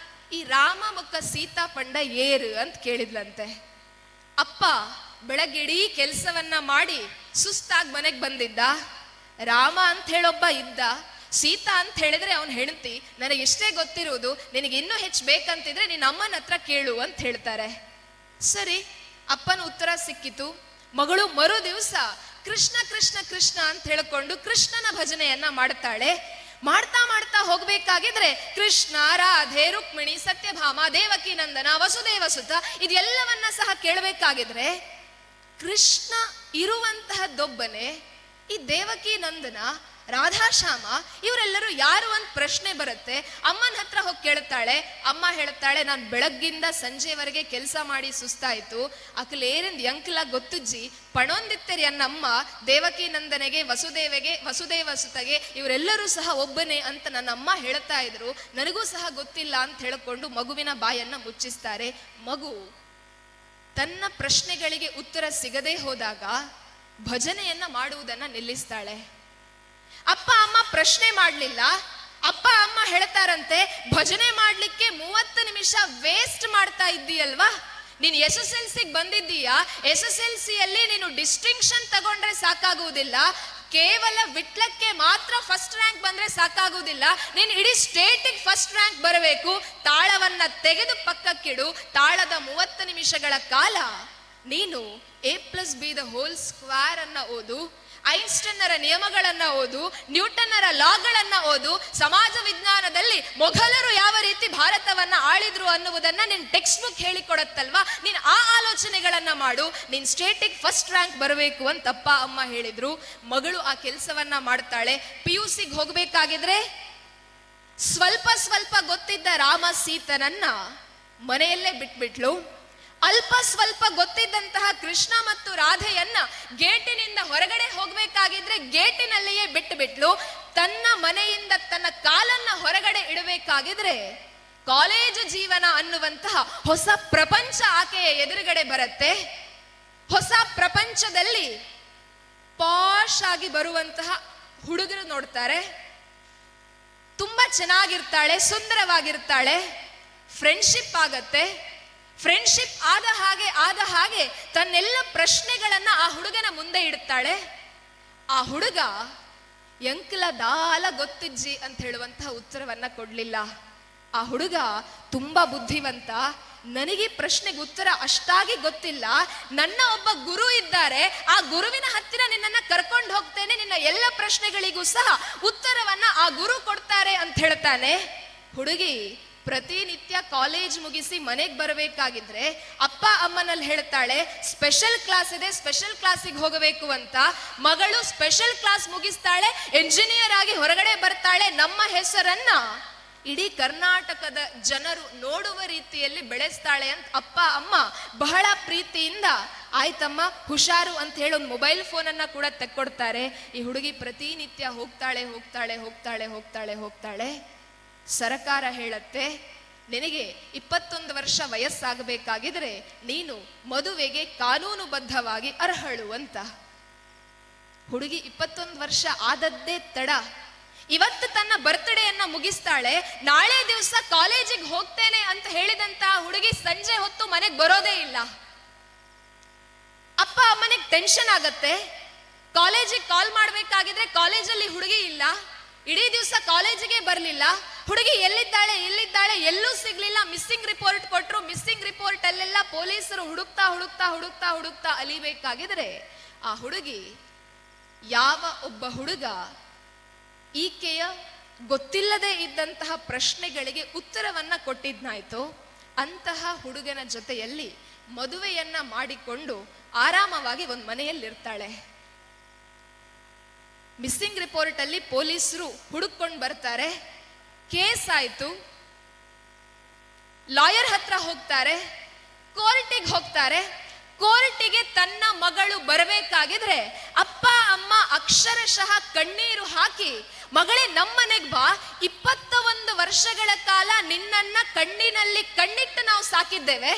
ಈ ರಾಮ ಮುಖ ಸೀತಾ ಪಂಡ ಏರು ಅಂತ ಕೇಳಿದ್ಲಂತೆ. ಅಪ್ಪ ಬೆಳಗ್ಗೆಡೀ ಕೆಲಸವನ್ನ ಮಾಡಿ ಸುಸ್ತಾಗಿ ಮನೆಗೆ ಬಂದಿದ್ದ. ರಾಮ ಅಂತ ಹೇಳೊಬ್ಬ ಇದ್ದ, ಸೀತಾ ಅಂತ ಹೇಳಿದ್ರೆ ಅವನ್ ಹೆಂಡತಿ. ನನಗೆ ಎಷ್ಟೇ ಗೊತ್ತಿರುವುದು, ನಿನಗೆ ಇನ್ನೂ ಹೆಚ್ಚು ಬೇಕಂತಿದ್ರೆ ನಿನ್ನ ಅಮ್ಮನ ಹತ್ರ ಕೇಳು ಅಂತ ಹೇಳ್ತಾರೆ. ಸರಿ, ಅಪ್ಪನ ಉತ್ತರ ಸಿಕ್ಕಿತು. ಮಗಳು ಮರು ದಿವಸ ಕೃಷ್ಣ ಕೃಷ್ಣ ಕೃಷ್ಣ ಅಂತ ಹೇಳಿಕೊಂಡು ಕೃಷ್ಣನ ಭಜನೆಯನ್ನ ಮಾಡ್ತಾಳೆ. ಮಾಡ್ತಾ ಮಾಡ್ತಾ ಹೋಗ್ಬೇಕಾಗಿದ್ರೆ ಕೃಷ್ಣ, ರಾಧೆ, ರುಕ್ಮಿಣಿ, ಸತ್ಯಭಾಮ, ದೇವಕಿ ನಂದನ, ವಸುದೇವ ಸುತ ಇದೆಲ್ಲವನ್ನ ಸಹ ಕೇಳಬೇಕಾಗಿದ್ರೆ ಕೃಷ್ಣ ಇರುವಂತಹದ್ದೊಬ್ಬನೇ. ಈ ದೇವಕಿ ನಂದನ, ರಾಧಾಶ್ಯಾಮ ಇವರೆಲ್ಲರೂ ಯಾರು ಅಂತ ಪ್ರಶ್ನೆ ಬರುತ್ತೆ. ಅಮ್ಮನ ಹತ್ರ ಹೋಗಿ ಕೇಳ್ತಾಳೆ. ಅಮ್ಮ ಹೇಳ್ತಾಳೆ, ನಾನು ಬೆಳಗ್ಗಿಂದ ಸಂಜೆವರೆಗೆ ಕೆಲಸ ಮಾಡಿ ಸುಸ್ತಾಯ್ತು, ಅಕಲೇರಿಂದ ಎಂಕ್ಲ ಗೊತ್ತುಜ್ಜಿ ಪಣೊಂದಿತ್ತರಿ ಅನ್ನಮ್ಮ ದೇವಕಿ ನಂದನೆಗೆ, ವಸುದೇವ ಸುತಗೆ ಇವರೆಲ್ಲರೂ ಸಹ ಒಬ್ಬನೇ ಅಂತ ನನ್ನ ಅಮ್ಮ ಹೇಳ್ತಾ ಇದ್ರು, ನನಗೂ ಸಹ ಗೊತ್ತಿಲ್ಲ ಅಂತ ಹೇಳಿಕೊಂಡು ಮಗುವಿನ ಬಾಯನ್ನ ಮುಚ್ಚಿಸ್ತಾರೆ. ಮಗು ತನ್ನ ಪ್ರಶ್ನೆಗಳಿಗೆ ಉತ್ತರ ಸಿಗದೆ ಹೋದಾಗ ಭಜನೆಯನ್ನ ಮಾಡುವುದನ್ನ ನಿಲ್ಲಿಸ್ತಾಳೆ. ಅಪ್ಪ ಅಮ್ಮ ಪ್ರಶ್ನೆ ಮಾಡ್ಲಿಲ್ಲ. ಅಪ್ಪ ಅಮ್ಮ ಹೇಳ್ತಾರಂತೆ, ಭಜನೆ ಮಾಡ್ಲಿಕ್ಕೆ 30 ನಿಮಿಷ ವೇಸ್ಟ್ ಮಾಡ್ತಾ ಇದ್ದೀಯಲ್ವಾ, ನೀನು SSLC ಬಂದಿದ್ದೀಯಾ, SSLC ಅಲ್ಲಿ ನೀನು ಡಿಸ್ಟಿಂಕ್ಷನ್ ತಗೊಂಡ್ರೆ ಸಾಕಾಗುವುದಿಲ್ಲ, ಕೇವಲ ವಿಟ್ಲಕ್ಕೆ ಮಾತ್ರ ಫಸ್ಟ್ ರ್ಯಾಂಕ್ ಬಂದ್ರೆ ಸಾಕಾಗುವುದಿಲ್ಲ, ನೀನು ಇಡೀ ಸ್ಟೇಟಿಗೆ ಫಸ್ಟ್ ರ್ಯಾಂಕ್ ಬರಬೇಕು. ತಾಳವನ್ನ ತೆಗೆದು ಪಕ್ಕಕ್ಕಿಡು. ತಾಳದ 30 ನಿಮಿಷಗಳ ಕಾಲ ನೀನು A+B² ಅನ್ನ ಓದು. ಐನ್ಸ್ಟನ್ನರ ನಿಯಮಗಳನ್ನ ಓದು, ನ್ಯೂಟನ್ನರ ಲಾಗಳನ್ನ ಓದು, ಸಮಾಜ ವಿಜ್ಞಾನದಲ್ಲಿ ಮೊಘಲರು ಯಾವ ರೀತಿ ಭಾರತವನ್ನ ಆಳಿದ್ರು ಅನ್ನುವುದನ್ನ ನಿನ್ ಟೆಕ್ಸ್ಟ್ ಬುಕ್ ಹೇಳಿಕೊಡತ್ತಲ್ವಾ. ನೀನ್ ಆ ಆಲೋಚನೆಗಳನ್ನ ಮಾಡು. ನೀನ್ ಸ್ಟೇಟಿಗೆ ಫಸ್ಟ್ ರ್ಯಾಂಕ್ ಬರಬೇಕು ಅಂತ ಅಪ್ಪ ಅಮ್ಮ ಹೇಳಿದ್ರು. ಮಗಳು ಆ ಕೆಲಸವನ್ನ ಮಾಡ್ತಾಳೆ. PUCಗೆ ಹೋಗ್ಬೇಕಾಗಿದ್ರೆ ಸ್ವಲ್ಪ ಸ್ವಲ್ಪ ಗೊತ್ತಿದ್ದ ರಾಮ ಸೀತನನ್ನ ಮನೆಯಲ್ಲೇ ಬಿಟ್ಬಿಟ್ಲು. ಅಲ್ಪ ಸ್ವಲ್ಪ ಗೊತ್ತಿದ್ದಂತಹ ಕೃಷ್ಣ ಮತ್ತು ರಾಧೆಯನ್ನ ಗೇಟಿನಿಂದ ಹೊರಗಡೆ ಹೋಗ್ಬೇಕಾಗಿದ್ರೆ ಗೇಟಿನಲ್ಲಿಯೇ ಬಿಟ್ಟುಬಿಟ್ಲು. ತನ್ನ ಮನೆಯಿಂದ ತನ್ನ ಕಾಲನ್ನ ಹೊರಗಡೆ ಇಡಬೇಕಾಗಿದ್ರೆ ಕಾಲೇಜು ಜೀವನ ಅನ್ನುವಂತಹ ಹೊಸ ಪ್ರಪಂಚ ಆಕೆಯ ಎದುರುಗಡೆ ಬರುತ್ತೆ. ಹೊಸ ಪ್ರಪಂಚದಲ್ಲಿ ಪಾಶ್ ಆಗಿ ಬರುವಂತಹ ಹುಡುಗರು ನೋಡ್ತಾರೆ. ತುಂಬಾ ಚೆನ್ನಾಗಿರ್ತಾಳೆ, ಸುಂದರವಾಗಿರ್ತಾಳೆ. ಫ್ರೆಂಡ್ಶಿಪ್ ಆಗತ್ತೆ. ಫ್ರೆಂಡ್ಶಿಪ್ ಆದ ಹಾಗೆ ತನ್ನೆಲ್ಲ ಪ್ರಶ್ನೆಗಳನ್ನ ಆ ಹುಡುಗನ ಮುಂದೆ ಇಡುತ್ತಾಳೆ. ಆ ಹುಡುಗ ಎಂಕ್ಲ ದಾಲ ಗೊತ್ತಿಜ್ಜಿ ಅಂತ ಹೇಳುವಂತಹ ಉತ್ತರವನ್ನ ಕೊಡ್ಲಿಲ್ಲ. ಆ ಹುಡುಗ ತುಂಬಾ ಬುದ್ಧಿವಂತ. ನನಗೆ ಪ್ರಶ್ನೆಗೆ ಉತ್ತರ ಅಷ್ಟಾಗಿ ಗೊತ್ತಿಲ್ಲ, ನನ್ನ ಒಬ್ಬ ಗುರು ಇದ್ದಾರೆ, ಆ ಗುರುವಿನ ಹತ್ತಿರ ನಿನ್ನನ್ನ ಕರ್ಕೊಂಡು ಹೋಗ್ತೇನೆ, ನಿನ್ನ ಎಲ್ಲ ಪ್ರಶ್ನೆಗಳಿಗೂ ಸಹ ಉತ್ತರವನ್ನ ಆ ಗುರು ಕೊಡ್ತಾರೆ ಅಂತ ಹೇಳ್ತಾನೆ. ಹುಡುಗಿ ಪ್ರತಿನಿತ್ಯ ಕಾಲೇಜ್ ಮುಗಿಸಿ ಮನೆಗೆ ಬರಬೇಕಾಗಿದ್ರೆ ಅಪ್ಪ ಅಮ್ಮನಲ್ಲಿ ಹೇಳ್ತಾಳೆ ಸ್ಪೆಷಲ್ ಕ್ಲಾಸ್ ಇದೆ, ಸ್ಪೆಷಲ್ ಕ್ಲಾಸಿಗೆ ಹೋಗಬೇಕು ಅಂತ. ಮಗಳು ಸ್ಪೆಷಲ್ ಕ್ಲಾಸ್ ಮುಗಿಸ್ತಾಳೆ, ಎಂಜಿನಿಯರ್ ಆಗಿ ಹೊರಗಡೆ ಬರ್ತಾಳೆ. ನಮ್ಮ ಹೆಸರನ್ನ ಇಡೀ ಕರ್ನಾಟಕದ ಜನರು ನೋಡುವ ರೀತಿಯಲ್ಲಿ ಬೆಳೆಸ್ತಾಳೆ ಅಂತ ಅಪ್ಪ ಅಮ್ಮ ಬಹಳ ಪ್ರೀತಿಯಿಂದ ಆಯ್ತಮ್ಮ ಹುಷಾರು ಅಂತ ಹೇಳಿ ಒಂದು ಮೊಬೈಲ್ ಫೋನನ್ನ ಕೂಡ ತೆಕ್ಕೊಡ್ತಾರೆ. ಈ ಹುಡುಗಿ ಪ್ರತಿನಿತ್ಯ ಹೋಗ್ತಾಳೆ. ಸರಕಾರ ಹೇಳತ್ತೆ, ನಿನಗೆ 21 ವರ್ಷ ವಯಸ್ಸಾಗಬೇಕಾಗಿದ್ರೆ ನೀನು ಮದುವೆಗೆ ಕಾನೂನುಬದ್ಧವಾಗಿ ಅರ್ಹಳು ಅಂತ. ಹುಡುಗಿ 21 ವರ್ಷ ಆದದ್ದೇ ತಡ. ಇವತ್ತು ತನ್ನ ಬರ್ತ್ಡೇಯನ್ನ ಮುಗಿಸ್ತಾಳೆ. ನಾಳೆ ದಿವಸ ಕಾಲೇಜಿಗೆ ಹೋಗ್ತೇನೆ ಅಂತ ಹೇಳಿದಂತ ಹುಡುಗಿ ಸಂಜೆ ಹೊತ್ತು ಮನೆಗೆ ಬರೋದೇ ಇಲ್ಲ. ಅಪ್ಪ ಅಮ್ಮನಿಗೆ ಟೆನ್ಷನ್ ಆಗತ್ತೆ. ಕಾಲೇಜಿಗೆ ಕಾಲ್ ಮಾಡ್ಬೇಕಾಗಿದ್ರೆ ಕಾಲೇಜಲ್ಲಿ ಹುಡುಗಿ ಇಲ್ಲ. ಇಡೀ ದಿವಸ ಕಾಲೇಜಿಗೆ ಬರಲಿಲ್ಲ. ಹುಡುಗಿ ಎಲ್ಲಿದ್ದಾಳೆ ಎಲ್ಲೂ ಸಿಗ್ಲಿಲ್ಲ. ಮಿಸ್ಸಿಂಗ್ ರಿಪೋರ್ಟ್ ಕೊಟ್ರು. ಮಿಸ್ಸಿಂಗ್ ರಿಪೋರ್ಟ್ ಅಲ್ಲೆಲ್ಲ ಪೊಲೀಸರು ಹುಡುಕ್ತಾ ಅಲಿಬೇಕಾಗಿದ್ರೆ ಆ ಹುಡುಗಿ ಯಾವ ಒಬ್ಬ ಹುಡುಗ ಈಕೆಯ ಗೊತ್ತಿಲ್ಲದೆ ಇದ್ದಂತಹ ಪ್ರಶ್ನೆಗಳಿಗೆ ಉತ್ತರವನ್ನ ಕೊಟ್ಟಿದ್ನಾಯ್ತು, ಅಂತಹ ಹುಡುಗನ ಜೊತೆಯಲ್ಲಿ ಮದುವೆಯನ್ನ ಮಾಡಿಕೊಂಡು ಆರಾಮವಾಗಿ ಒಂದು ಮನೆಯಲ್ಲಿರ್ತಾಳೆ. ಮಿಸ್ಸಿಂಗ್ ರಿಪೋರ್ಟ್ ಅಲ್ಲಿ ಪೊಲೀಸರು ಹುಡುಕೊಂಡು ಬರ್ತಾರೆ. ಕೇಸ್ ಆಯ್ತು. ಲಾಯರ್ ಹತ್ರ ಹೋಗ್ತಾರೆ, ಕೋರ್ಟಿಗೆ ಹೋಗ್ತಾರೆ. ಕೋರ್ಟಿಗೆ ತನ್ನ ಮಗಳು ಬರಬೇಕಾಗಿದ್ರೆ ಅಪ್ಪ ಅಮ್ಮ ಅಕ್ಷರಶಃ ಕಣ್ಣೀರು ಹಾಕಿ, ಮಗಳೇ ನಮ್ಮನೆಗೆ ಬಾ, 21 ವರ್ಷಗಳ ಕಾಲ ನಿನ್ನನ್ನ ಕಣ್ಣಿನಲ್ಲಿ ಕಣ್ಣಿಟ್ಟು ನಾವು ಸಾಕಿದ್ದೇವೆ,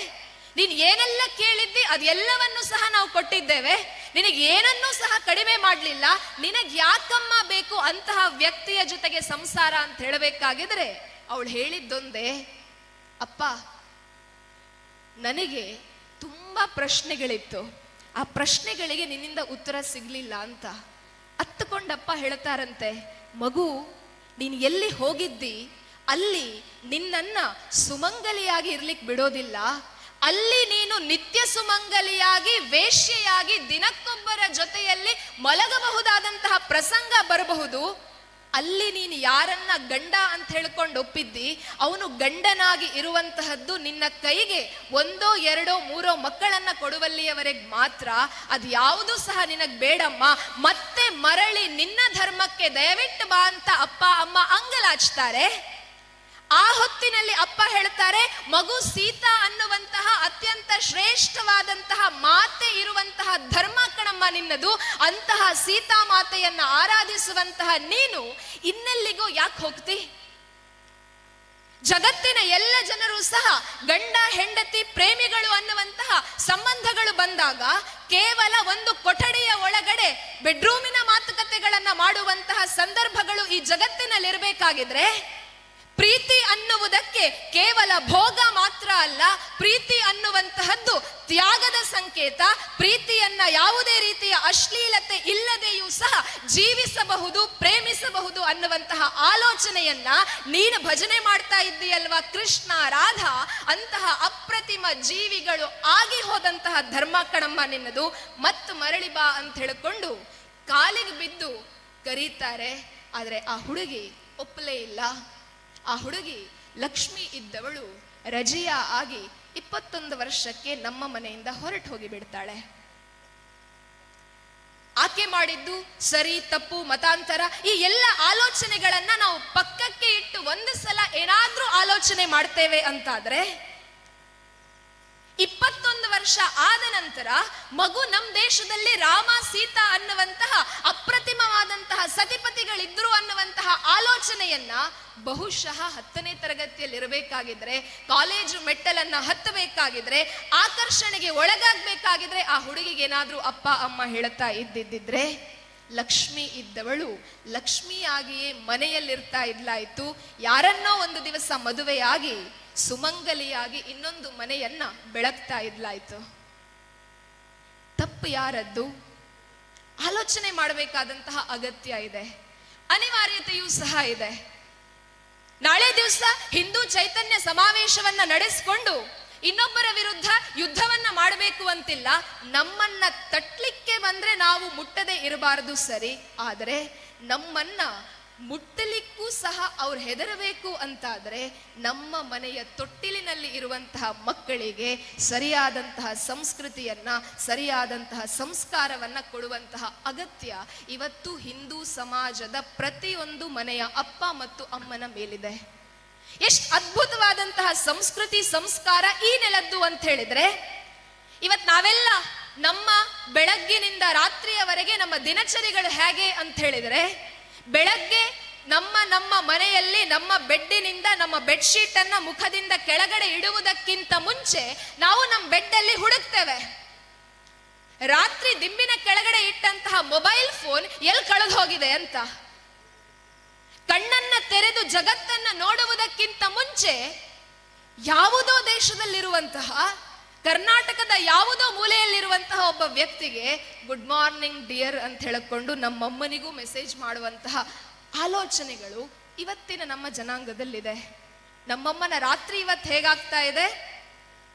ನೀನ್ ಏನೆಲ್ಲ ಕೇಳಿದ್ದಿ ಅದೆಲ್ಲವನ್ನು ಸಹ ನಾವು ಕೊಟ್ಟಿದ್ದೇವೆ, ನಿನಗೆ ಏನನ್ನೂ ಸಹ ಕಡಿಮೆ ಮಾಡಲಿಲ್ಲ, ನಿನಗೆ ಯಾಕಮ್ಮ ಬೇಕು ಅಂತಹ ವ್ಯಕ್ತಿಯ ಜೊತೆಗೆ ಸಂಸಾರ ಅಂತ ಹೇಳಬೇಕಾಗಿದ್ರೆ ಅವಳು ಹೇಳಿದ್ದೊಂದೇ, ಅಪ್ಪ ನನಗೆ ತುಂಬಾ ಪ್ರಶ್ನೆಗಳಿತ್ತು, ಆ ಪ್ರಶ್ನೆಗಳಿಗೆ ನಿನ್ನಿಂದ ಉತ್ತರ ಸಿಗ್ಲಿಲ್ಲ ಅಂತ. ಅತ್ತುಕೊಂಡಪ್ಪ ಹೇಳ್ತಾರಂತೆ, ಮಗು ನೀನು ಎಲ್ಲಿ ಹೋಗಿದ್ದಿ ಅಲ್ಲಿ ನಿನ್ನನ್ನ ಸುಮಂಗಲಿಯಾಗಿ ಇರ್ಲಿಕ್ಕೆ ಬಿಡೋದಿಲ್ಲ, ಅಲ್ಲಿ ನೀನು ನಿತ್ಯ ಸುಮಂಗಲಿಯಾಗಿ ವೇಶ್ಯೆಯಾಗಿ ದಿನಕ್ಕೊಬ್ಬರ ಜೊತೆಯಲ್ಲಿ ಮಲಗಬಹುದಾದಂತಹ ಪ್ರಸಂಗ ಬರಬಹುದು. ಅಲ್ಲಿ ನೀನು ಯಾರನ್ನ ಗಂಡ ಅಂತ ಹೇಳ್ಕೊಂಡು ಒಪ್ಪಿದ್ದಿ, ಅವನು ಗಂಡನಾಗಿ ಇರುವಂತಹದ್ದು ನಿನ್ನ ಕೈಗೆ 1, 2, 3 ಮಕ್ಕಳನ್ನ ಕೊಡುವಲ್ಲಿಯವರೆಗೆ ಮಾತ್ರ. ಅದು ಯಾವುದು ಸಹ ನಿನಗೆ ಬೇಡಮ್ಮ, ಮತ್ತೆ ಮರಳಿ ನಿನ್ನ ಧರ್ಮಕ್ಕೆ ದಯವಿಟ್ಟು ಬಾ ಅಂತ ಅಪ್ಪ ಅಮ್ಮ ಅಂಗಲಾಚ್ತಾರೆ. ಆ ಹೊತ್ತಿನಲ್ಲಿ ಅಪ್ಪ ಹೇಳ್ತಾರೆ, ಮಗು ಸೀತಾ ಅನ್ನುವಂತಹ ಅತ್ಯಂತ ಶ್ರೇಷ್ಠವಾದಂತಹ ಮಾತೆ ಇರುವಂತಹ ಧರ್ಮ ಕಣಮ್ಮ ನಿನ್ನದು, ಅಂತಹ ಸೀತಾ ಮಾತೆಯನ್ನ ಆರಾಧಿಸುವಂತಹ ನೀನು ಇನ್ನೆಲ್ಲಿಗೋ ಯಾಕೆ ಹೋಗ್ತಿ? ಜಗತ್ತಿನ ಎಲ್ಲ ಜನರು ಸಹ ಗಂಡ ಹೆಂಡತಿ ಪ್ರೇಮಿಗಳು ಅನ್ನುವಂತಹ ಸಂಬಂಧಗಳು ಬಂದಾಗ ಕೇವಲ ಒಂದು ಕೊಠಡಿಯ ಒಳಗಡೆ ಬೆಡ್ರೂಮಿನ ಮಾತುಕತೆಗಳನ್ನ ಮಾಡುವಂತಹ ಸಂದರ್ಭಗಳು ಈ ಜಗತ್ತಿನಲ್ಲಿರಬೇಕಾಗಿದ್ರೆ, ಪ್ರೀತಿ ಅನ್ನುವುದಕ್ಕೆ ಕೇವಲ ಭೋಗ ಮಾತ್ರ ಅಲ್ಲ, ಪ್ರೀತಿ ಅನ್ನುವಂತಹದ್ದು ತ್ಯಾಗದ ಸಂಕೇತ. ಪ್ರೀತಿಯನ್ನ ಯಾವುದೇ ರೀತಿಯ ಅಶ್ಲೀಲತೆ ಇಲ್ಲದೆಯೂ ಸಹ ಜೀವಿಸಬಹುದು, ಪ್ರೇಮಿಸಬಹುದು ಅನ್ನುವಂತಹ ಆಲೋಚನೆಯನ್ನ ನೀನು ಭಜನೆ ಮಾಡ್ತಾ ಇದ್ದೀಯಲ್ವಾ ಕೃಷ್ಣ ರಾಧಾ, ಅಂತಹ ಅಪ್ರತಿಮ ಜೀವಿಗಳು ಆಗಿ ಹೋದಂತಹ ಧರ್ಮ ಕಣಮ್ಮ ನಿನ್ನದು, ಮತ್ತು ಮರಳಿ ಬಾ ಅಂತ ಹೇಳಿಕೊಂಡು ಕಾಲಿಗೆ ಬಿದ್ದು ಕರೀತಾರೆ. ಆದರೆ ಆ ಹುಡುಗಿ ಒಪ್ಪಲೇ ಇಲ್ಲ. ಆ ಹುಡುಗಿ ಲಕ್ಷ್ಮಿ ಇದ್ದವಳು ರಜಿಯಾ ಆಗಿ 21 ವರ್ಷಕ್ಕೆ ನಮ್ಮ ಮನೆಯಿಂದ ಹೊರಟು ಹೋಗಿ ಬಿಡ್ತಾಳೆ. ಆಕೆ ಮಾಡಿದ್ದು ಸರಿ ತಪ್ಪು ಮತಾಂತರ ಈ ಎಲ್ಲ ಆಲೋಚನೆಗಳನ್ನ ನಾವು ಪಕ್ಕಕ್ಕೆ ಇಟ್ಟು ಒಂದು ಸಲ ಏನಾದ್ರೂ ಆಲೋಚನೆ ಮಾಡ್ತೇವೆ ಅಂತಾದ್ರೆ 21 ವರ್ಷ ಆದ ನಂತರ ಮಗು ನಮ್ಮ ದೇಶದಲ್ಲಿ ರಾಮ ಸೀತಾ ಅನ್ನುವಂತಹ ಅಪ್ರತಿಮವಾದಂತಹ ಸತಿಪತಿಗಳಿದ್ರು ಅನ್ನುವಂತಹ ಆಲೋಚನೆಯನ್ನ ಬಹುಶಃ 10ನೇ ತರಗತಿಯಲ್ಲಿ ಇರಬೇಕಾಗಿದ್ರೆ, ಕಾಲೇಜು ಮೆಟ್ಟಲನ್ನ ಹತ್ತಬೇಕಾಗಿದ್ರೆ, ಆಕರ್ಷಣೆಗೆ ಒಳಗಾಗಬೇಕಾಗಿದ್ರೆ ಆ ಹುಡುಗಿಗೆ ಏನಾದ್ರೂ ಅಪ್ಪ ಅಮ್ಮ ಹೇಳ್ತಾ ಇದ್ದಿದ್ರೆ ಲಕ್ಷ್ಮಿ ಇದ್ದವಳು ಲಕ್ಷ್ಮಿಯಾಗಿಯೇ ಮನೆಯಲ್ಲಿರ್ತಾ ಇದ್ಲಾಯ್ತು. ಯಾರನ್ನೋ ಒಂದು ದಿವಸ ಮದುವೆಯಾಗಿ ಸುಮಂಗಲಿಯಾಗಿ ಇನ್ನೊಂದು ಮನೆಯನ್ನ ಬೆಳಗ್ತಾ ಇದ್ಲಾಯ್ತು. ತಪ್ಪು ಯಾರದ್ದು? ಆಲೋಚನೆ ಮಾಡಬೇಕಾದಂತಹ ಅಗತ್ಯ ಇದೆ, ಅನಿವಾರ್ಯತೆಯೂ ಸಹ ಇದೆ. ನಾಳೆ ದಿವಸ ಹಿಂದೂ ಚೈತನ್ಯ ಸಮಾವೇಶವನ್ನ ನಡೆಸಿಕೊಂಡು ಇನ್ನೊಬ್ಬರ ವಿರುದ್ಧ ಯುದ್ಧವನ್ನ ಮಾಡಬೇಕು ಅಂತಿಲ್ಲ. ನಮ್ಮನ್ನ ತಟ್ಲಿಕ್ಕೆ ಬಂದ್ರೆ ನಾವು ಮುಟ್ಟದೆ ಇರಬಾರದು ಸರಿ, ಆದರೆ ನಮ್ಮನ್ನ ಮುಟ್ಟಲಿಕ್ಕೂ ಸಹ ಅವ್ರು ಹೆದರಬೇಕು ಅಂತಾದ್ರೆ ನಮ್ಮ ಮನೆಯ ತೊಟ್ಟಿಲಿನಲ್ಲಿ ಇರುವಂತಹ ಮಕ್ಕಳಿಗೆ ಸರಿಯಾದಂತಹ ಸಂಸ್ಕೃತಿಯನ್ನ, ಸರಿಯಾದಂತಹ ಸಂಸ್ಕಾರವನ್ನ ಕೊಡುವಂತಹ ಅಗತ್ಯ ಇವತ್ತು ಹಿಂದೂ ಸಮಾಜದ ಪ್ರತಿಯೊಂದು ಮನೆಯ ಅಪ್ಪ ಮತ್ತು ಅಮ್ಮನ ಮೇಲಿದೆ. ಎಷ್ಟು ಅದ್ಭುತವಾದಂತಹ ಸಂಸ್ಕೃತಿ ಸಂಸ್ಕಾರ ಈ ನೆಲದ್ದು ಅಂತ ಹೇಳಿದ್ರೆ, ಇವತ್ ನಾವೆಲ್ಲ ನಮ್ಮ ಬೆಳಗ್ಗಿನಿಂದ ರಾತ್ರಿಯವರೆಗೆ ನಮ್ಮ ದಿನಚರಿಗಳು ಹೇಗೆ ಅಂತ ಹೇಳಿದ್ರೆ, ಬೆಳಗ್ಗೆ ನಮ್ಮ ಮನೆಯಲ್ಲಿ ನಮ್ಮ ಬೆಡ್ಡಿನಿಂದ ನಮ್ಮ ಬೆಡ್ಶೀಟ್ ಅನ್ನ ಮುಖದಿಂದ ಕೆಳಗಡೆ ಇಡುವುದಕ್ಕಿಂತ ಮುಂಚೆ ನಾವು ನಮ್ಮ ಬೆಡ್ ಅಲ್ಲಿ ಹುಡುಕ್ತೇವೆ. ರಾತ್ರಿ ದಿಂಬಿನ ಕೆಳಗಡೆ ಇಟ್ಟಂತಹ ಮೊಬೈಲ್ ಫೋನ್ ಎಲ್ಲಿ ಕಳೆದು ಹೋಗಿದೆ ಅಂತ. ಕಣ್ಣನ್ನ ತೆರೆದು ಜಗತ್ತನ್ನ ನೋಡುವುದಕ್ಕಿಂತ ಮುಂಚೆ ಯಾವುದೋ ದೇಶದಲ್ಲಿರುವಂತಹ, ಕರ್ನಾಟಕದ ಯಾವುದೋ ಮೂಲೆಯಲ್ಲಿರುವಂತಹ ಒಬ್ಬ ವ್ಯಕ್ತಿಗೆ ಗುಡ್ ಮಾರ್ನಿಂಗ್ ಡಿಯರ್ ಅಂತ ಹೇಳಿಕೊಂಡು ನಮ್ಮಮ್ಮನಿಗೂ ಮೆಸೇಜ್ ಮಾಡುವಂತಹ ಆಲೋಚನೆಗಳು ಇವತ್ತಿನ ನಮ್ಮ ಜನಾಂಗದಲ್ಲಿದೆ. ನಮ್ಮಮ್ಮನ ರಾತ್ರಿ ಇವತ್ತು ಹೇಗಾಗ್ತಾ ಇದೆ,